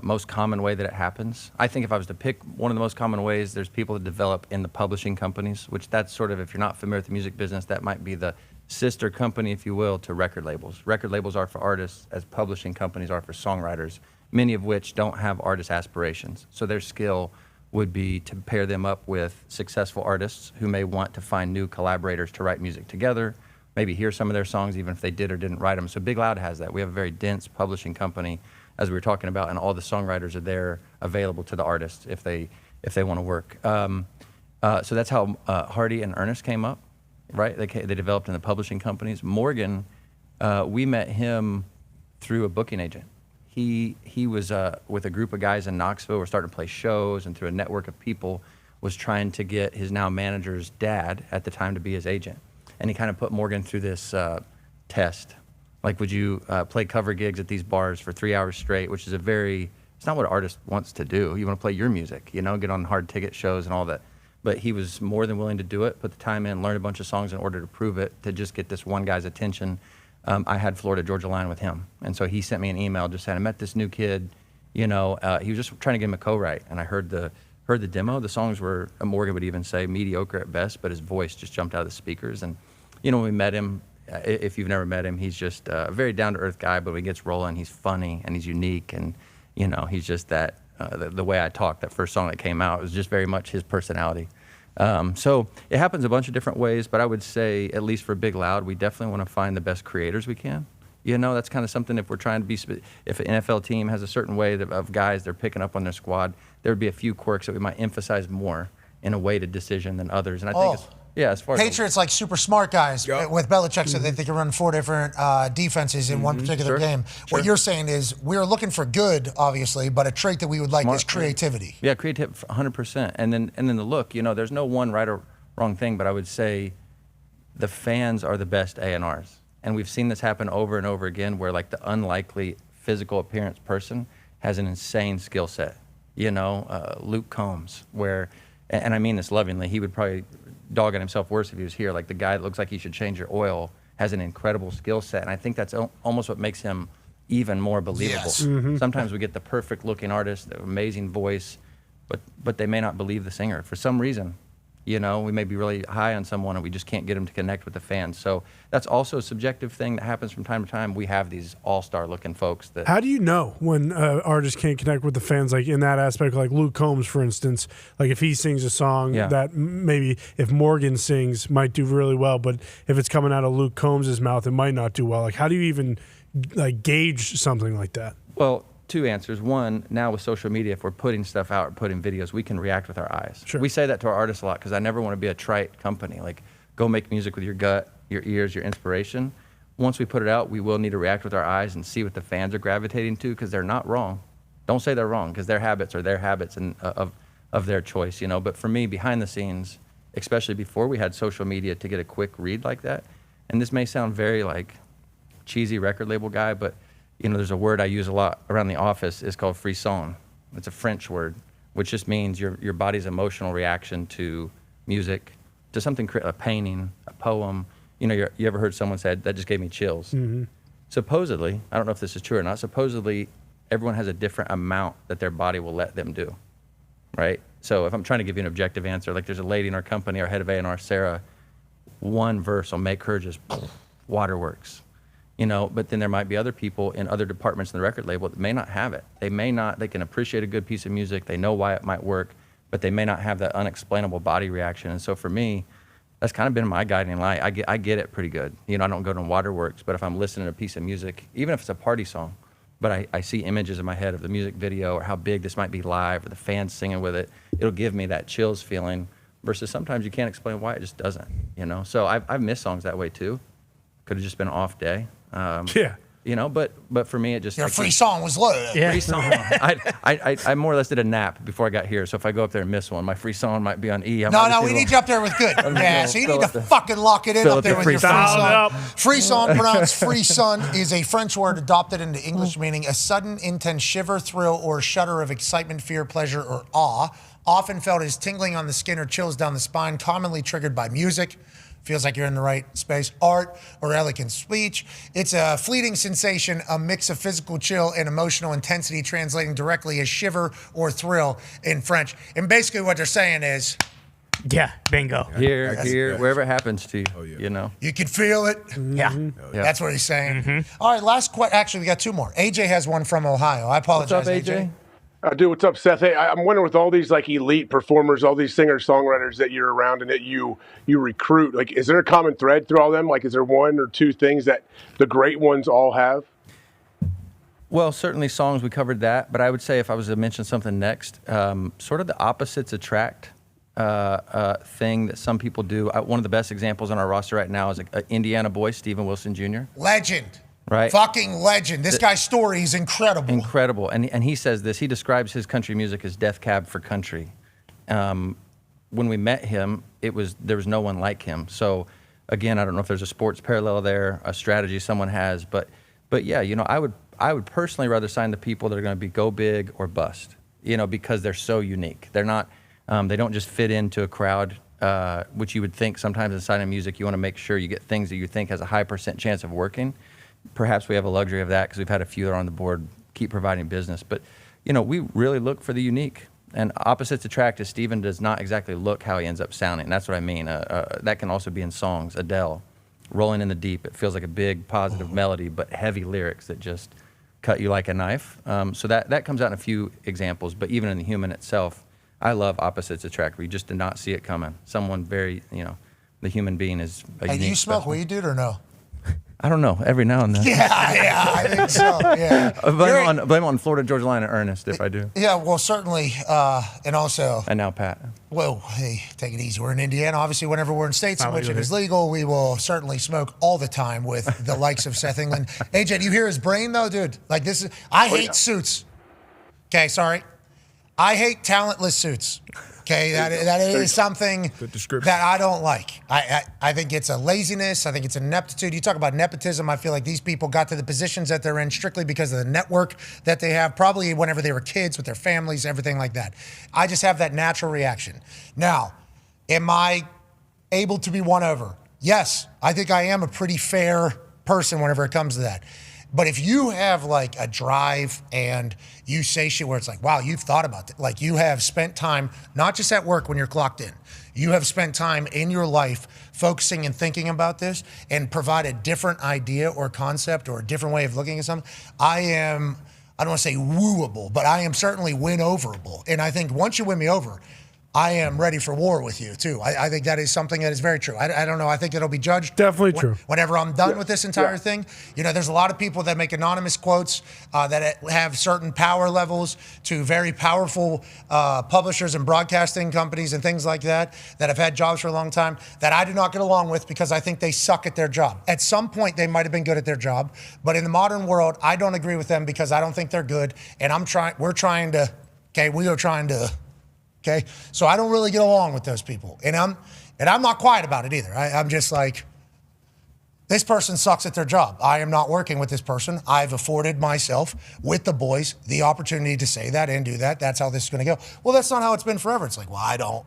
B: most common way that it happens. I think if I was to pick one of the most common ways, there's people that develop in the publishing companies, which that's sort of, if you're not familiar with the music business, that might be the sister company, if you will, to record labels. Record labels are for artists as publishing companies are for songwriters, many of which don't have artist aspirations. So their skill would be to pair them up with successful artists who may want to find new collaborators to write music together, maybe hear some of their songs even if they did or didn't write them. So Big Loud has that. We have a very dense publishing company, as we were talking about, and all the songwriters are there available to the artists if they want to work. So that's how Hardy and Ernest came up, right? They developed in the publishing companies. Morgan, we met him through a booking agent. He was with a group of guys in Knoxville. We're starting to play shows, and through a network of people was trying to get his now manager's dad at the time to be his agent. And he kind of put Morgan through this test. Like, would you play cover gigs at these bars for 3 hours straight, which is a very it's not what an artist wants to do. You want to play your music, you know, get on hard ticket shows and all that. But he was more than willing to do it, put the time in, learn a bunch of songs in order to prove it, to just get this one guy's attention. I had Florida Georgia Line with him, and so he sent me an email just saying, I met this new kid, you know, he was just trying to get him a co-write, and I heard the demo. The songs were, Morgan would even say, mediocre at best, but his voice just jumped out of the speakers. And, you know, when we met him, if you've never met him, he's just a very down-to-earth guy, but when he gets rolling, he's funny, and he's unique, and, you know, he's just that, the way I talk, that first song that came out, was just very much his personality. So it happens a bunch of different ways, but I would say, at least for Big Loud, we definitely want to find the best creators we can. You know, that's kind of something, if we're trying to be, if an NFL team has a certain way of guys they're picking up on their squad, there would be a few quirks that we might emphasize more in a weighted decision than others. And I think it's, yeah, as far as
E: Patriots like super smart guys with Belichick, so they can run 4 different defenses in one particular game. What you're saying is we're looking for good, obviously, but a trait that we would like is creativity.
B: Yeah, creativity, 100%. And then the look. You know, there's no one right or wrong thing, but I would say the fans are the best A&Rs. And we've seen this happen over and over again, where like the unlikely physical appearance person has an insane skill set. You know, Luke Combs, where, and I mean this lovingly, he would probably dog on himself worse if he was here. Like the guy that looks like he should change your oil has an incredible skill set, and I think that's almost what makes him even more believable.
E: Yes.
B: Sometimes we get the perfect looking artist, the amazing voice, but they may not believe the singer for some reason. You know, we may be really high on someone and we just can't get them to connect with the fans. So that's also a subjective thing that happens from time to time. We have these all-star looking folks that...
J: How do you know when artists can't connect with the fans, like in that aspect, like Luke Combs, for instance, like if he sings a song that maybe if Morgan sings might do really well, but if it's coming out of Luke Combs' mouth, it might not do well. Like how do you even like gauge something like that?
B: Well, 2 answers. One, now with social media, if we're putting stuff out or putting videos, we can react with our eyes.
J: Sure.
B: We say that to our artists a lot because I never want to be a trite company. Like, go make music with your gut, your ears, your inspiration. Once we put it out, we will need to react with our eyes and see what the fans are gravitating to because they're not wrong. Don't say they're wrong because their habits are their habits and of their choice, you know. But for me, behind the scenes, especially before we had social media to get a quick read like that, and this may sound very like cheesy record label guy, but you know, there's a word I use a lot around the office. It's called frisson. It's a French word, which just means your body's emotional reaction to music, to something, a painting, a poem. You know, you ever heard someone say, that just gave me chills?
J: Mm-hmm.
B: Supposedly, I don't know if this is true or not, supposedly everyone has a different amount that their body will let them do, right? So if I'm trying to give you an objective answer, like there's a lady in our company, our head of A&R, Sarah, one verse will make her just waterworks. You know, but then there might be other people in other departments in the record label that may not have it. They can appreciate a good piece of music. They know why it might work, but they may not have that unexplainable body reaction. And so for me, that's kind of been my guiding light. I get it pretty good. You know, I don't go to waterworks, but if I'm listening to a piece of music, even if it's a party song, but I see images in my head of the music video or how big this might be live or the fans singing with it, it'll give me that chills feeling versus sometimes you can't explain why it just doesn't, you know? So I've missed songs that way too. Could have just been an off day. You know, but for me, it just...
E: Your free song was low.
B: Yeah. Free song. I more or less did a nap before I got here, so if I go up there and miss one, my free song might be on E.
E: No, we need you up there with good. Yeah, so you need to fucking lock it in up there with your free song. Free song, pronounced free son, is a French word adopted into English meaning a sudden, intense shiver, thrill, or shudder of excitement, fear, pleasure, or awe, often felt as tingling on the skin or chills down the spine, commonly triggered by music. Feels like you're in the right space. Art or elegant speech. It's a fleeting sensation, a mix of physical chill and emotional intensity, translating directly as shiver or thrill in French. And basically what they're saying is...
K: Yeah, bingo.
B: Here, wherever it happens to you, you know.
E: You can feel it.
K: Yeah.
E: That's what he's saying. All right, last question. Actually, we got 2 more. AJ has one from Ohio. I apologize,
B: What's up, AJ?
O: Dude, what's up, Seth? Hey, I'm wondering with all these like elite performers, all these singer-songwriters that you're around and that you recruit, like, is there a common thread through all them? Like, is there 1 or 2 things that the great ones all have?
B: Well, certainly songs, we covered that. But I would say if I was to mention something next, sort of the opposites attract thing that some people do. One of the best examples on our roster right now is an Indiana boy, Steven Wilson Jr.
E: Legend.
B: Right.
E: Fucking legend. This guy's story is incredible.
B: Incredible. And he says this. He describes his country music as Death Cab for Country. When we met him, there was no one like him. So, again, I don't know if there's a sports parallel there, a strategy someone has, but yeah, you know, I I would personally rather sign the people that are going to be go big or bust, because they're so unique. They're not, they don't just fit into a crowd, which you would think sometimes in signing music, you want to make sure you get things that you think has a high % chance of working. Perhaps we have a luxury of that because we've had a few that are on the board keep providing business. But, we really look for the unique. And opposites attract, as Steven does not exactly look how he ends up sounding. That's what I mean. That can also be in songs. Adele, Rolling in the Deep. It feels like a big, positive melody, but heavy lyrics that just cut you like a knife. So that comes out in a few examples. But even in the human itself, I love opposites attract. We just did not see it coming. Someone very, the human being is a
E: Hey, do you
B: unique
E: smoke
B: specimen.
E: weed, dude, or no?
B: I don't know. Every now and then.
E: Yeah, I think so. Yeah.
B: Blame on Florida Georgia Line and Ernest if I do.
E: Yeah, well, certainly, and also.
B: And now Pat.
E: Whoa, hey, take it easy. We're in Indiana. Obviously, whenever we're in states in
B: How
E: which
B: are
E: it
B: you?
E: is legal, we will certainly smoke all the time with the likes of Seth England. AJ, do you hear his brain though, dude? Like this is. I hate suits. Okay, sorry. I hate talentless suits. Okay, that is something that I don't like. I think it's a laziness. I think it's an ineptitude. You talk about nepotism. I feel like these people got to the positions that they're in strictly because of the network that they have, probably whenever they were kids with their families, everything like that. I just have that natural reaction. Now, am I able to be won over? Yes, I think I am a pretty fair person whenever it comes to that. But if you have like a drive and you say shit where it's like, wow, you've thought about it. Like you have spent time, not just at work when you're clocked in, you have spent time in your life focusing and thinking about this and provide a different idea or concept or a different way of looking at something. I don't want to say wooable, but I am certainly win-overable. And I think once you win me over, I am ready for war with you, too. I think that is something that is very true. I don't know. I think it'll be judged.
J: Definitely true.
E: Whenever I'm done with this entire thing, there's a lot of people that make anonymous quotes that have certain power levels to very powerful publishers and broadcasting companies and things like that have had jobs for a long time that I do not get along with because I think they suck at their job. At some point, they might have been good at their job, but in the modern world, I don't agree with them because I don't think they're good, and we are trying to. Okay, so I don't really get along with those people, and I'm not quiet about it either. I'm just like, this person sucks at their job. I am not working with this person. I've afforded myself with the boys the opportunity to say that and do that. That's how this is going to go. Well, that's not how it's been forever. It's like, well, I don't.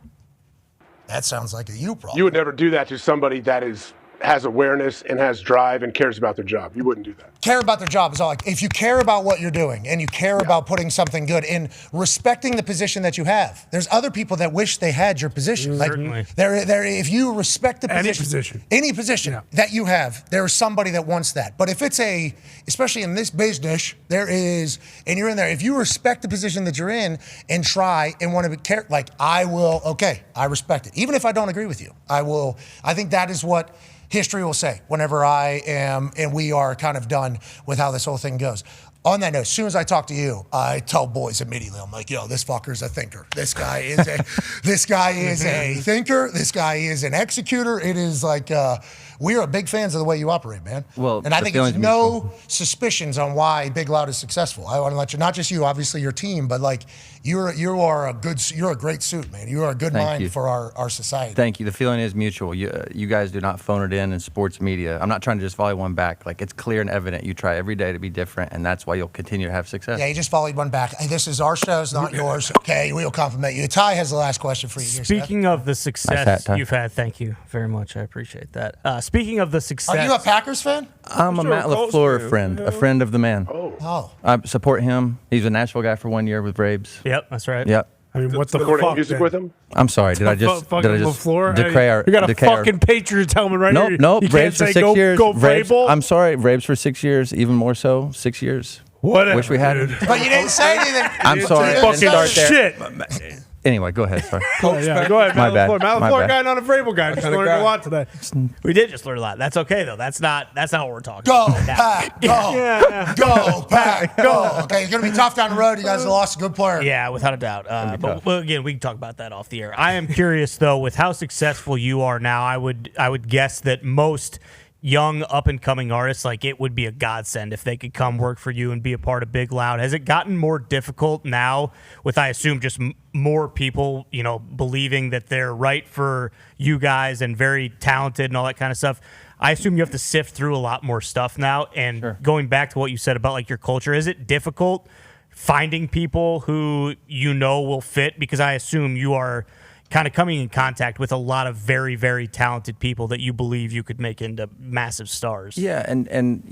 E: That sounds like a you problem.
O: You would never do that to somebody that has awareness and has drive and cares about their job. You wouldn't do that.
E: Care about their job is all. If you care about what you're doing and you care about putting something good in, respecting the position that you have. There's other people that wish they had your position.
J: Certainly.
E: If you respect the position, any position that you have, there is somebody that wants that. But if it's especially in this business, and you're in there, if you respect the position that you're in and try and want to care, like I respect it. Even if I don't agree with you, I will. I think that is what history will say whenever I am and we are kind of done with how this whole thing goes. On that note, as soon as I talk to you, I tell boys immediately, I'm like, yo, this fucker's a thinker. This guy is a thinker. This guy is an executor. It is like, we are big fans of the way you operate, man.
B: Well,
E: and I think there's no suspicions on why Big Loud is successful. I want to let you, not just you, obviously your team, but like you're a great suit, man. You are a good mind for our society.
B: Thank you. The feeling is mutual. You guys do not phone it in sports media. I'm not trying to just volley one back. Like it's clear and evident. You try every day to be different, and that's why you'll continue to have success.
E: Yeah, you just volleyed one back. Hey, this is our show, it's not yours. Okay, we'll compliment you. Ty has the last question for you.
K: Speaking of the success you've had, thank you very much. I appreciate that. Speaking of the success,
E: are you a Packers fan?
B: I'm a Matt LaFleur friend, a friend of the man.
E: Oh.
B: I support him. He's a Nashville guy for 1 year with Braves.
K: Yep, that's right.
B: Yep.
J: I mean, what the
O: Recording
J: fuck?
O: music with him?
B: I'm sorry. Did I just
J: LaFleur?
B: declare our?
J: You got a
B: declare our-
J: fucking Patriots helmet right here.
B: Nope.
J: You
B: Braves
J: can't
B: for
J: say
B: 6 years.
J: Go
B: Braves,
J: Vrabel?
B: I'm sorry. Braves for 6 years. Even more so, 6 years.
J: Whatever.
B: Wish we had.
E: But you didn't say anything.
B: I'm sorry. I
J: Fucking
B: didn't start there.
J: shit.
B: Anyway, go ahead. Sorry.
J: Yeah, go ahead,
B: My
J: Matt
B: bad.
J: LaFleur. Matt
B: My
J: LaFleur
B: bad.
J: guy, not a Vrabel guy. Just learned a lot today.
K: We did just learn a lot. That's okay though. That's not what we're talking
E: Go,
K: about.
E: Pack, go. Go, Pack, go. Okay, it's going to be tough down the road. You guys have lost a good player.
K: Yeah, without a doubt. But again, we can talk about that off the air. I am curious though, with how successful you are now. I would guess that most young up and coming artists, like it would be a godsend if they could come work for you and be a part of Big Loud. Has it gotten more difficult now with, I assume, just more people, believing that they're right for you guys and very talented and all that kind of stuff? I assume you have to sift through a lot more stuff now. And going back to what you said about like your culture, is it difficult finding people who will fit? Because I assume you are kind of coming in contact with a lot of very, very talented people that you believe you could make into massive stars.
B: Yeah, and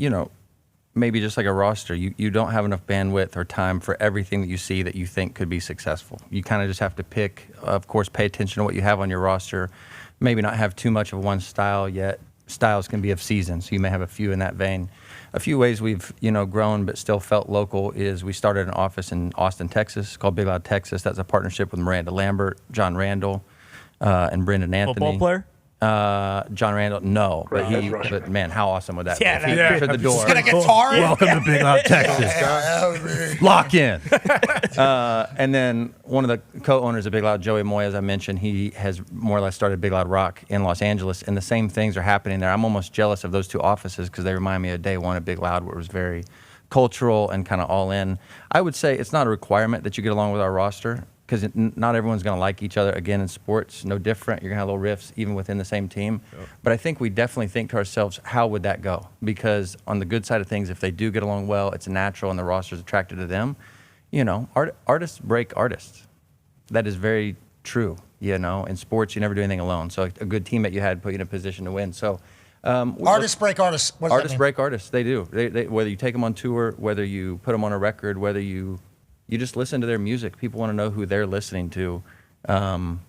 B: maybe just like a roster, you don't have enough bandwidth or time for everything that you see that you think could be successful. You kind of just have to pick, of course, pay attention to what you have on your roster, maybe not have too much of one style yet. Styles can be of season, so you may have a few in that vein. A few ways we've grown but still felt local is we started an office in Austin, Texas called Big Loud Texas. That's a partnership with Miranda Lambert, John Randall, and Brendan Anthony.
K: Football player?
B: John Randall, no, but man, how awesome would that be?
K: Yeah,
B: He answered the door.
E: Get a guitar?
B: Welcome to Big Loud, Texas. Lock in. And then one of the co-owners of Big Loud, Joey Moy, as I mentioned, he has more or less started Big Loud Rock in Los Angeles, and the same things are happening there. I'm almost jealous of those two offices because they remind me of day one of Big Loud, where it was very cultural and kind of all in. I would say it's not a requirement that you get along with our roster, because not everyone's going to like each other. Again, in sports, no different. You're going to have little rifts even within the same team. Yep. But I think we definitely think to ourselves, how would that go? Because on the good side of things, if they do get along well, it's natural and the roster's attracted to them. Artists break artists. That is very true. In sports, you never do anything alone. So a good teammate you had put you in a position to win. So
E: artists break artists. What does
B: artists
E: that mean?
B: break artists. They do. They whether you take them on tour, whether you put them on a record, whether you just listen to their music. People want to know who they're listening to, and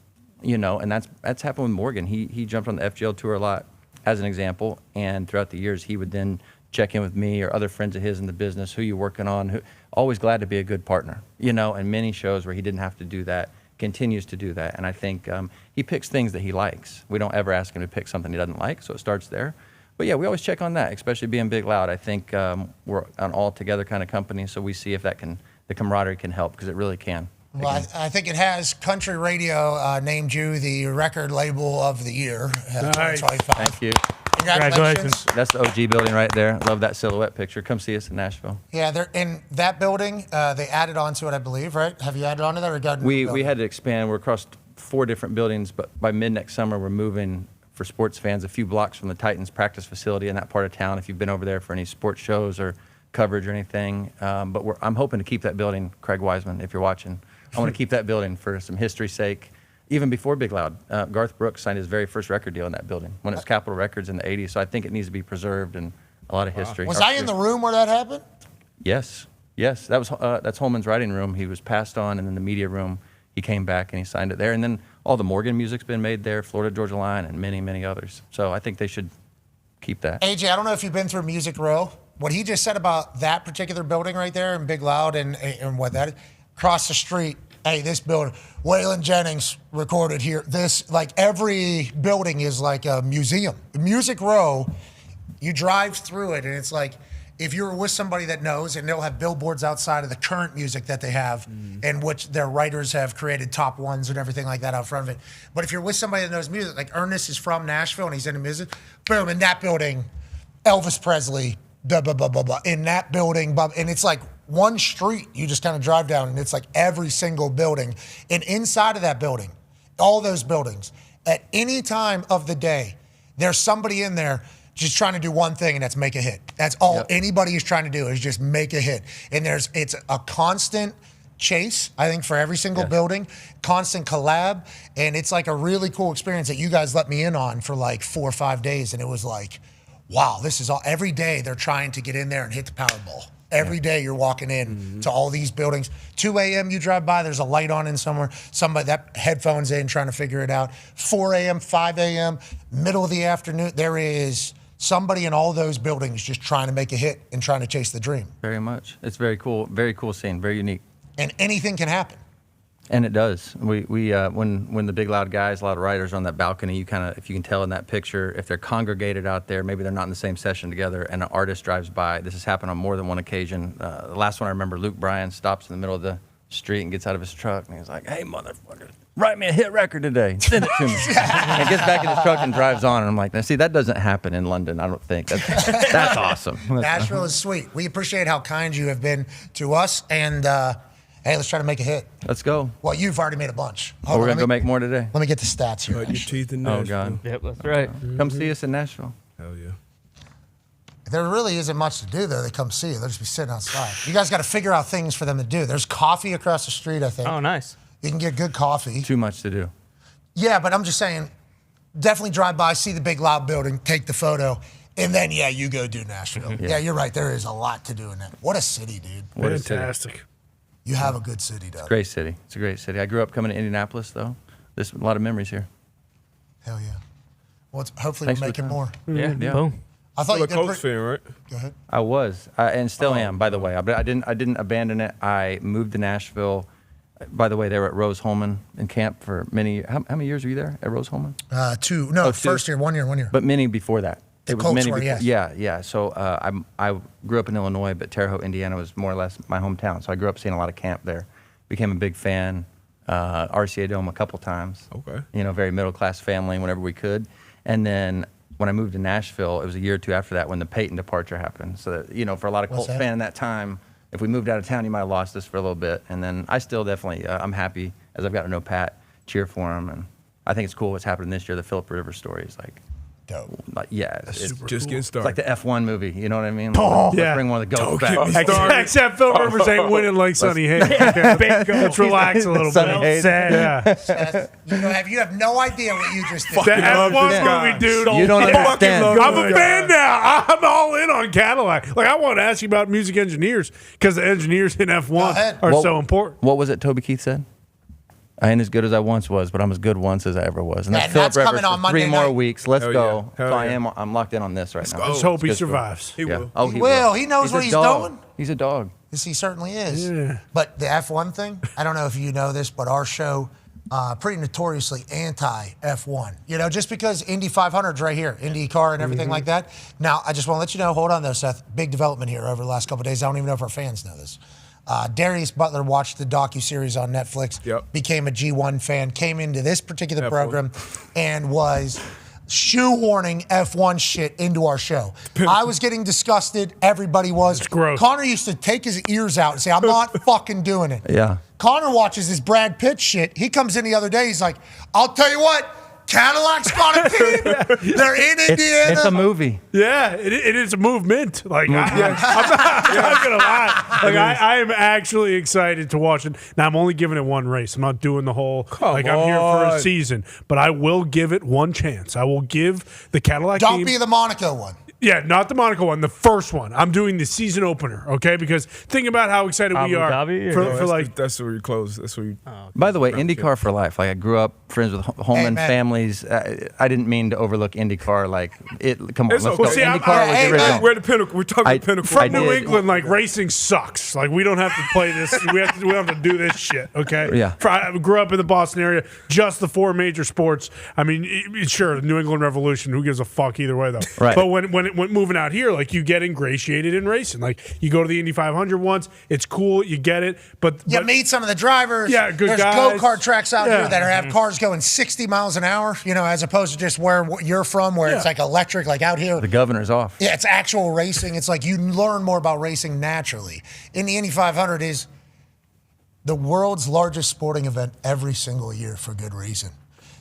B: that's happened with Morgan. He jumped on the FGL tour a lot, as an example, and throughout the years he would then check in with me or other friends of his in the business. Who you working on? Always glad to be a good partner, and many shows where he didn't have to do that, continues to do that, and I think he picks things that he likes. We don't ever ask him to pick something he doesn't like, so it starts there. But yeah, we always check on that, especially being Big Loud. I think we're an all-together kind of company, so we see if the camaraderie can help, because it really can.
E: Well, I think it has. Country Radio named you the record label of the year.
J: Nice.
E: 2025.
B: Thank you.
E: Congratulations.
B: That's the OG building right there. Love that silhouette picture. Come see us in Nashville.
E: Yeah, they're in that building. They added on to it, I believe, right? Have you added on to that or got
B: We had to expand. We're across 4 different buildings, but by mid-next summer, we're moving, for sports fans, a few blocks from the Titans practice facility in that part of town, if you've been over there for any sports shows or coverage or anything. But I'm hoping to keep that building, Craig Wiseman, if you're watching. I want to keep that building for some history's sake. Even before Big Loud, Garth Brooks signed his very first record deal in that building when it was Capitol Records in the 80s. So I think it needs to be preserved and a lot of history.
E: Was I in the room where that happened?
B: Yes. That's Holman's writing room. He was passed on, and in the media room, he came back and he signed it there. And then all the Morgan music's been made there, Florida Georgia Line, and many, many others. So I think they should keep that.
E: AJ, I don't know if you've been through Music Row. What he just said about that particular building right there in Big Loud and what that is, across the street, hey, this building, Waylon Jennings recorded here. This, like, every building is like a museum. Music Row, you drive through it, and it's like, if you're with somebody that knows, and they'll have billboards outside of the current music that they have, and which their writers have created top ones and everything like that out front of it. But if you're with somebody that knows music, like Ernest is from Nashville and he's into music, boom, in that building, Elvis Presley, blah, blah, blah, blah, blah, in that building, blah, and it's like one street you just kind of drive down, and it's like every single building. And inside of that building, all those buildings, at any time of the day, there's somebody in there just trying to do one thing, and that's make a hit. That's all anybody is trying to do, is just make a hit. And it's a constant chase, I think, for every single building, constant collab, and it's like a really cool experience that you guys let me in on for like 4 or 5 days, and it was like, wow, this is all, every day they're trying to get in there and hit the Powerball. Every day you're walking in to all these buildings. 2 a.m. you drive by, there's a light on in somewhere. Somebody, that headphones in, trying to figure it out. 4 a.m., 5 a.m., middle of the afternoon, there is somebody in all those buildings just trying to make a hit and trying to chase the dream.
B: Very much. It's very cool scene, very unique.
E: And anything can happen.
B: And it does. When the Big Loud guys, a lot of writers on that balcony, you kind of, if you can tell in that picture, if they're congregated out there, maybe they're not in the same session together, and an artist drives by. This has happened on more than one occasion. The last one I remember, Luke Bryan stops in the middle of the street and gets out of his truck, and he's like, "Hey, motherfucker, write me a hit record today. Send it to me." And gets back in his truck and drives on, and I'm like, now, see, that doesn't happen in London, I don't think. That's awesome.
E: Nashville is sweet. We appreciate how kind you have been to us, and hey, let's try to make a hit.
B: Let's go.
E: Well, you've already made a bunch.
B: We're going to go make more today.
E: Let me get the stats here.
A: Your teeth in
B: Oh,
A: Nashville.
B: God.
K: Yep, that's right.
B: Come see us in Nashville.
A: Hell yeah.
E: There really isn't much to do, though. They come see you. They'll just be sitting outside. You guys got to figure out things for them to do. There's coffee across the street, I think.
K: Oh, nice.
E: You can get good coffee.
B: Too much to do.
E: Yeah, but I'm just saying, definitely drive by, see the big loud building, take the photo, and then, yeah, you go do Nashville. Yeah, you're right. There is a lot to do in that. What a city, dude.
J: Fantastic.
E: You have a good city, Doug.
B: Great city. It's a great city. I grew up coming to Indianapolis, though. There's a lot of memories here.
E: Hell yeah. Well, hopefully we're making more.
B: Yeah.
K: Boom.
E: I thought you
A: You're a Colts fan, right?
E: Go ahead.
B: I was, and still am, by the way. I didn't abandon it. I moved to Nashville. By the way, they were at Rose Holman in camp for many. How many years were you there at Rose Holman?
E: 2. No,
B: Oh, 2.
E: first year, 1 year.
B: But many before that.
E: The
B: It was
E: Colts
B: many
E: were,
B: before,
E: yes.
B: yeah. So I grew up in Illinois, but Terre Haute, Indiana was more or less my hometown. So I grew up seeing a lot of camp there. Became a big fan. RCA Dome a couple times.
A: Okay.
B: Very middle class family whenever we could. And then when I moved to Nashville, it was a year or two after that when the Peyton departure happened. So that, for a lot of Colts fans in that time, if we moved out of town, you might have lost us for a little bit. And then I still definitely, I'm happy as I've got to know Pat, cheer for him, and I think it's cool what's happening this year. The Phillip Rivers story is like
E: dope.
B: Like, yeah, it's
A: just getting started.
B: It's like the F1 movie. You know what I mean?
J: Oh,
B: Let's bring one of the goats back.
J: Except Phil Rivers ain't winning like Sonny Hayes. Let's relax a little
B: Sonny
J: bit.
B: Hayes.
J: Yeah.
E: Seth, you have no idea what you just did.
J: The F1 movie, dude.
B: You don't understand.
J: I'm a fan now. I'm all in on Cadillac. Like, I want to ask you about music engineers because the engineers in F1 are so important.
B: What was it Toby Keith said? I ain't as good as I once was, but I'm as good once as I ever was. And that's Phillip
E: that's coming
B: Rivers
E: on
B: for 3
E: Monday
B: more
E: night.
B: weeks. Let's
A: Hell
B: go.
A: yeah. Hell
B: So
A: yeah.
B: I'm locked in on this right now.
J: Let's hope he
B: It's good
J: survives.
A: He will.
B: Oh,
E: He will. He knows what
B: a
E: he's
B: dog.
E: doing.
B: He's a dog.
E: Yes, he certainly is.
J: Yeah.
E: But the F1 thing, I don't know if you know this, but our show, pretty notoriously anti-F1. Just because Indy 500's right here, IndyCar and everything like that. Now, I just want to let you know, hold on though, Seth, big development here over the last couple of days. I don't even know if our fans know this. Darius Butler watched the docuseries on Netflix, became a G1 fan, came into this particular program and was shoehorning F1 shit into our show. I was getting disgusted. Everybody was.
J: It's gross.
E: Connor used to take his ears out and say, I'm not fucking doing it.
B: Yeah.
E: Connor watches this Brad Pitt shit. He comes in the other day. He's like, I'll tell you what, Cadillac's got a team. They're in Indiana.
B: It's a movie.
J: Yeah, it is a movement. Like, I'm not going to lie. Like, I am actually excited to watch it. Now, I'm only giving it one race. I'm not doing the whole, I'm here for a season. But I will give it one chance. I will give the Cadillac
E: Don't
J: team.
E: be the Monaco one.
J: Yeah, not the Monaco one, the first one. I'm doing the season opener, okay? Because think about how excited we
K: Abu
J: are
K: Dhabi,
J: for like.
A: That's where you close. That's where you.
B: By the way, IndyCar for life. Like, I grew up friends with Holman
E: man.
B: families. I didn't mean to overlook IndyCar. Like, come on, let's go.
J: see, I'm-
B: IndyCar was
E: hey,
B: the original.
A: We're the pinnacle. We're talking
B: I-
A: pinnacle.
J: From
B: I
J: New
B: did.
J: England, like, racing sucks. Like, we don't have to play this. We don't have to do this shit, okay?
B: Yeah.
J: I grew up in the Boston area, just the 4 major sports. I mean, sure, the New England Revolution, who gives a fuck either way, though.
B: Right.
J: But when moving out here, like, you get ingratiated in racing. Like, you go to the Indy 500 once, it's cool, you get it. But
E: You meet some of the drivers.
J: Yeah, good
E: There's
J: guys.
E: go-kart tracks out
J: Yeah.
E: here that have cars going 60 miles an hour, as opposed to just where you're from, where it's like electric, like out here.
B: The governor's off.
E: Yeah, it's actual racing. It's like you learn more about racing naturally. In the Indy 500 is the world's largest sporting event every single year for good reason.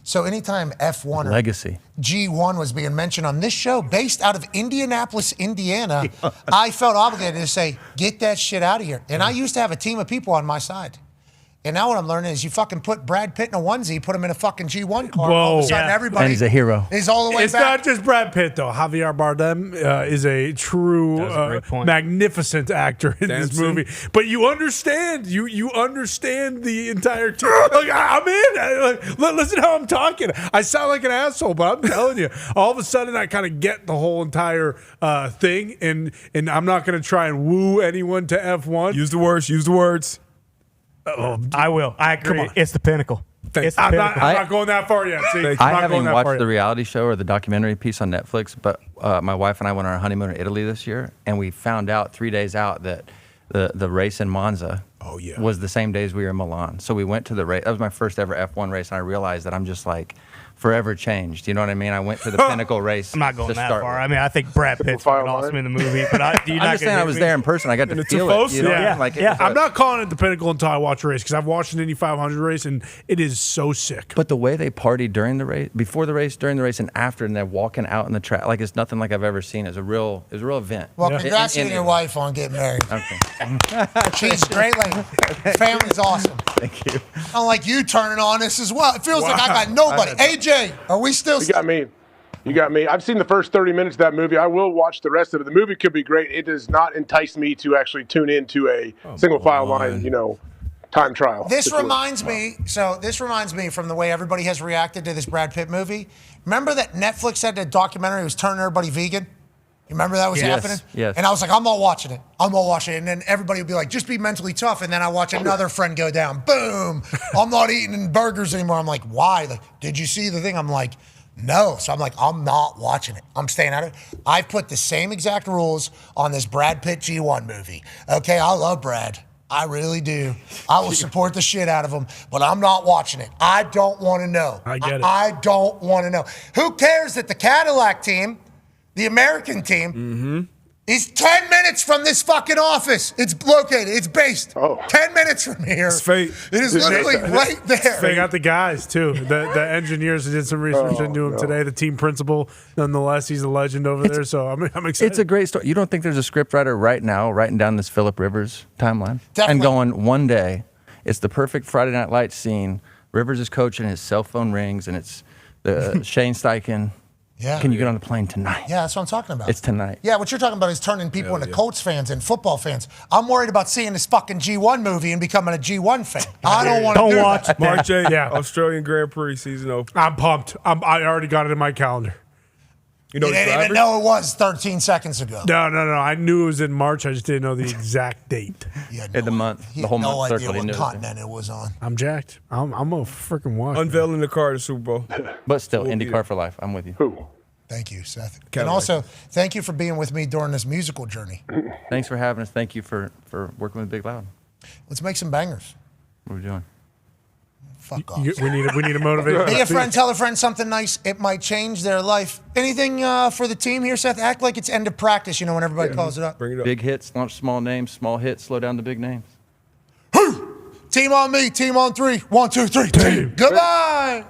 E: So anytime F1 or
B: Legacy.
E: G1 was being mentioned on this show, based out of Indianapolis, Indiana, I felt obligated to say, get that shit out of here. And I used to have a team of people on my side. And now what I'm learning is you fucking put Brad Pitt in a onesie, put him in a fucking G1 car, all of a sudden everybody
B: And he's a hero.
E: is all the way
J: it's
E: back.
J: not just Brad Pitt, though. Javier Bardem is a true,
K: That was a great point.
J: magnificent actor in this
A: Dancing.
J: movie. But you understand, you understand the entire team. Like, I'm in. Like, listen how I'm talking. I sound like an asshole, but I'm telling you, all of a sudden I kind of get the whole entire thing, and I'm not going to try and woo anyone to F1.
A: Use the words. Use the words.
K: I will. I agree. It's the pinnacle. It's the
J: I'm
K: pinnacle.
J: not going that far yet. See, I'm
B: I
J: not
B: haven't
J: going that
B: watched
J: far
B: the
J: yet.
B: reality show or the documentary piece on Netflix, but my wife and I went on our honeymoon in Italy this year, and we found out 3 days out that the race in Monza was the same days we were in Milan. So we went to the race. That was my first ever F1 race, and I realized that I'm just like forever changed. You know what I mean? I went to the pinnacle race.
K: I'm not going
B: to
K: that
B: start
K: far.
B: with.
K: I mean, I think Brad Pitt's fucking awesome in the movie, but I'm
B: just saying I was there in person. I got to feel it. You know? Like,
J: I'm not calling it the pinnacle until I watch a race, because I've watched an Indy 500 race and it is so sick.
B: But the way they partied during the race, before the race, during the race, and after, and they're walking out in the track, like it's nothing like I've ever seen. It's a real event.
E: Well, congrats to your wife on getting married.
B: Okay.
E: She's a great lady. Family's awesome.
B: Thank you.
E: Unlike you turning on this as well. It feels like I got nobody. AJ, are we still?
O: You got me. You got me. I've seen the first 30 minutes of that movie. I will watch the rest of it. The movie could be great. It does not entice me to actually tune into a single file line, time trial.
E: This reminds me from the way everybody has reacted to this Brad Pitt movie. Remember that Netflix had a documentary was turning everybody vegan? You remember that was happening?
B: Yes.
E: And I was like, I'm not watching it. And then everybody would be like, just be mentally tough. And then I watch another friend go down. Boom. I'm not eating burgers anymore. I'm like, why? Like, did you see the thing? I'm like, no. So I'm like, I'm not watching it. I'm staying out of it. I've put the same exact rules on this Brad Pitt G1 movie. Okay, I love Brad. I really do. I will support the shit out of him, but I'm not watching it. I don't want to know.
J: I get it.
E: I don't want to know. Who cares that the Cadillac team, the American team, is 10 minutes from this fucking office? It's located. It's based 10 minutes from here.
A: It's fate.
E: It is literally right there.
J: They got the guys, too. The engineers who did some research into him today. The team principal, nonetheless, he's a legend over there, so I'm excited.
B: It's a great story. You don't think there's a script writer right now writing down this Phillip Rivers timeline?
E: Definitely.
B: And going, one day, it's the perfect Friday Night Lights scene. Rivers is coaching, his cell phone rings, and it's the Shane Steichen.
E: Yeah.
B: Can you get on the plane tonight?
E: Yeah, that's what I'm talking about.
B: It's tonight.
E: Yeah, what you're talking about is turning people into Colts fans and football fans. I'm worried about seeing this fucking G1 movie and becoming a G1 fan. I don't want to do
J: watch
E: that.
A: March 8th, Australian Grand Prix season open.
J: I'm pumped. I already got it in my calendar.
A: You know
E: You
A: the
E: didn't even
A: driver?
E: know it was 13 seconds ago.
J: No. I knew it was in March. I just didn't know the exact date.
B: In the month,
E: He
B: the whole
E: had no
B: month
E: idea
B: circle. He
E: what
B: knew.
E: continent it was on.
J: I'm jacked. I'm a freaking watch.
A: Unveiling the car to Super Bowl.
B: But still, IndyCar for life. I'm with you.
E: Thank you, Seth. And
A: Cadillac.
E: also, thank you for being with me during this musical journey.
B: Thanks for having us. Thank you for working with Big Loud.
E: Let's make some bangers.
B: What are we doing?
E: Fuck off.
J: We need to motivate.
E: Be a friend, tell a friend something nice. It might change their life. Anything for the team here, Seth? Act like it's end of practice, when everybody calls it up.
A: Bring it up.
B: Big hits, launch small names. Small hits, slow down the big names.
E: Team on me, team on three. 1, 2, 3, team. Goodbye.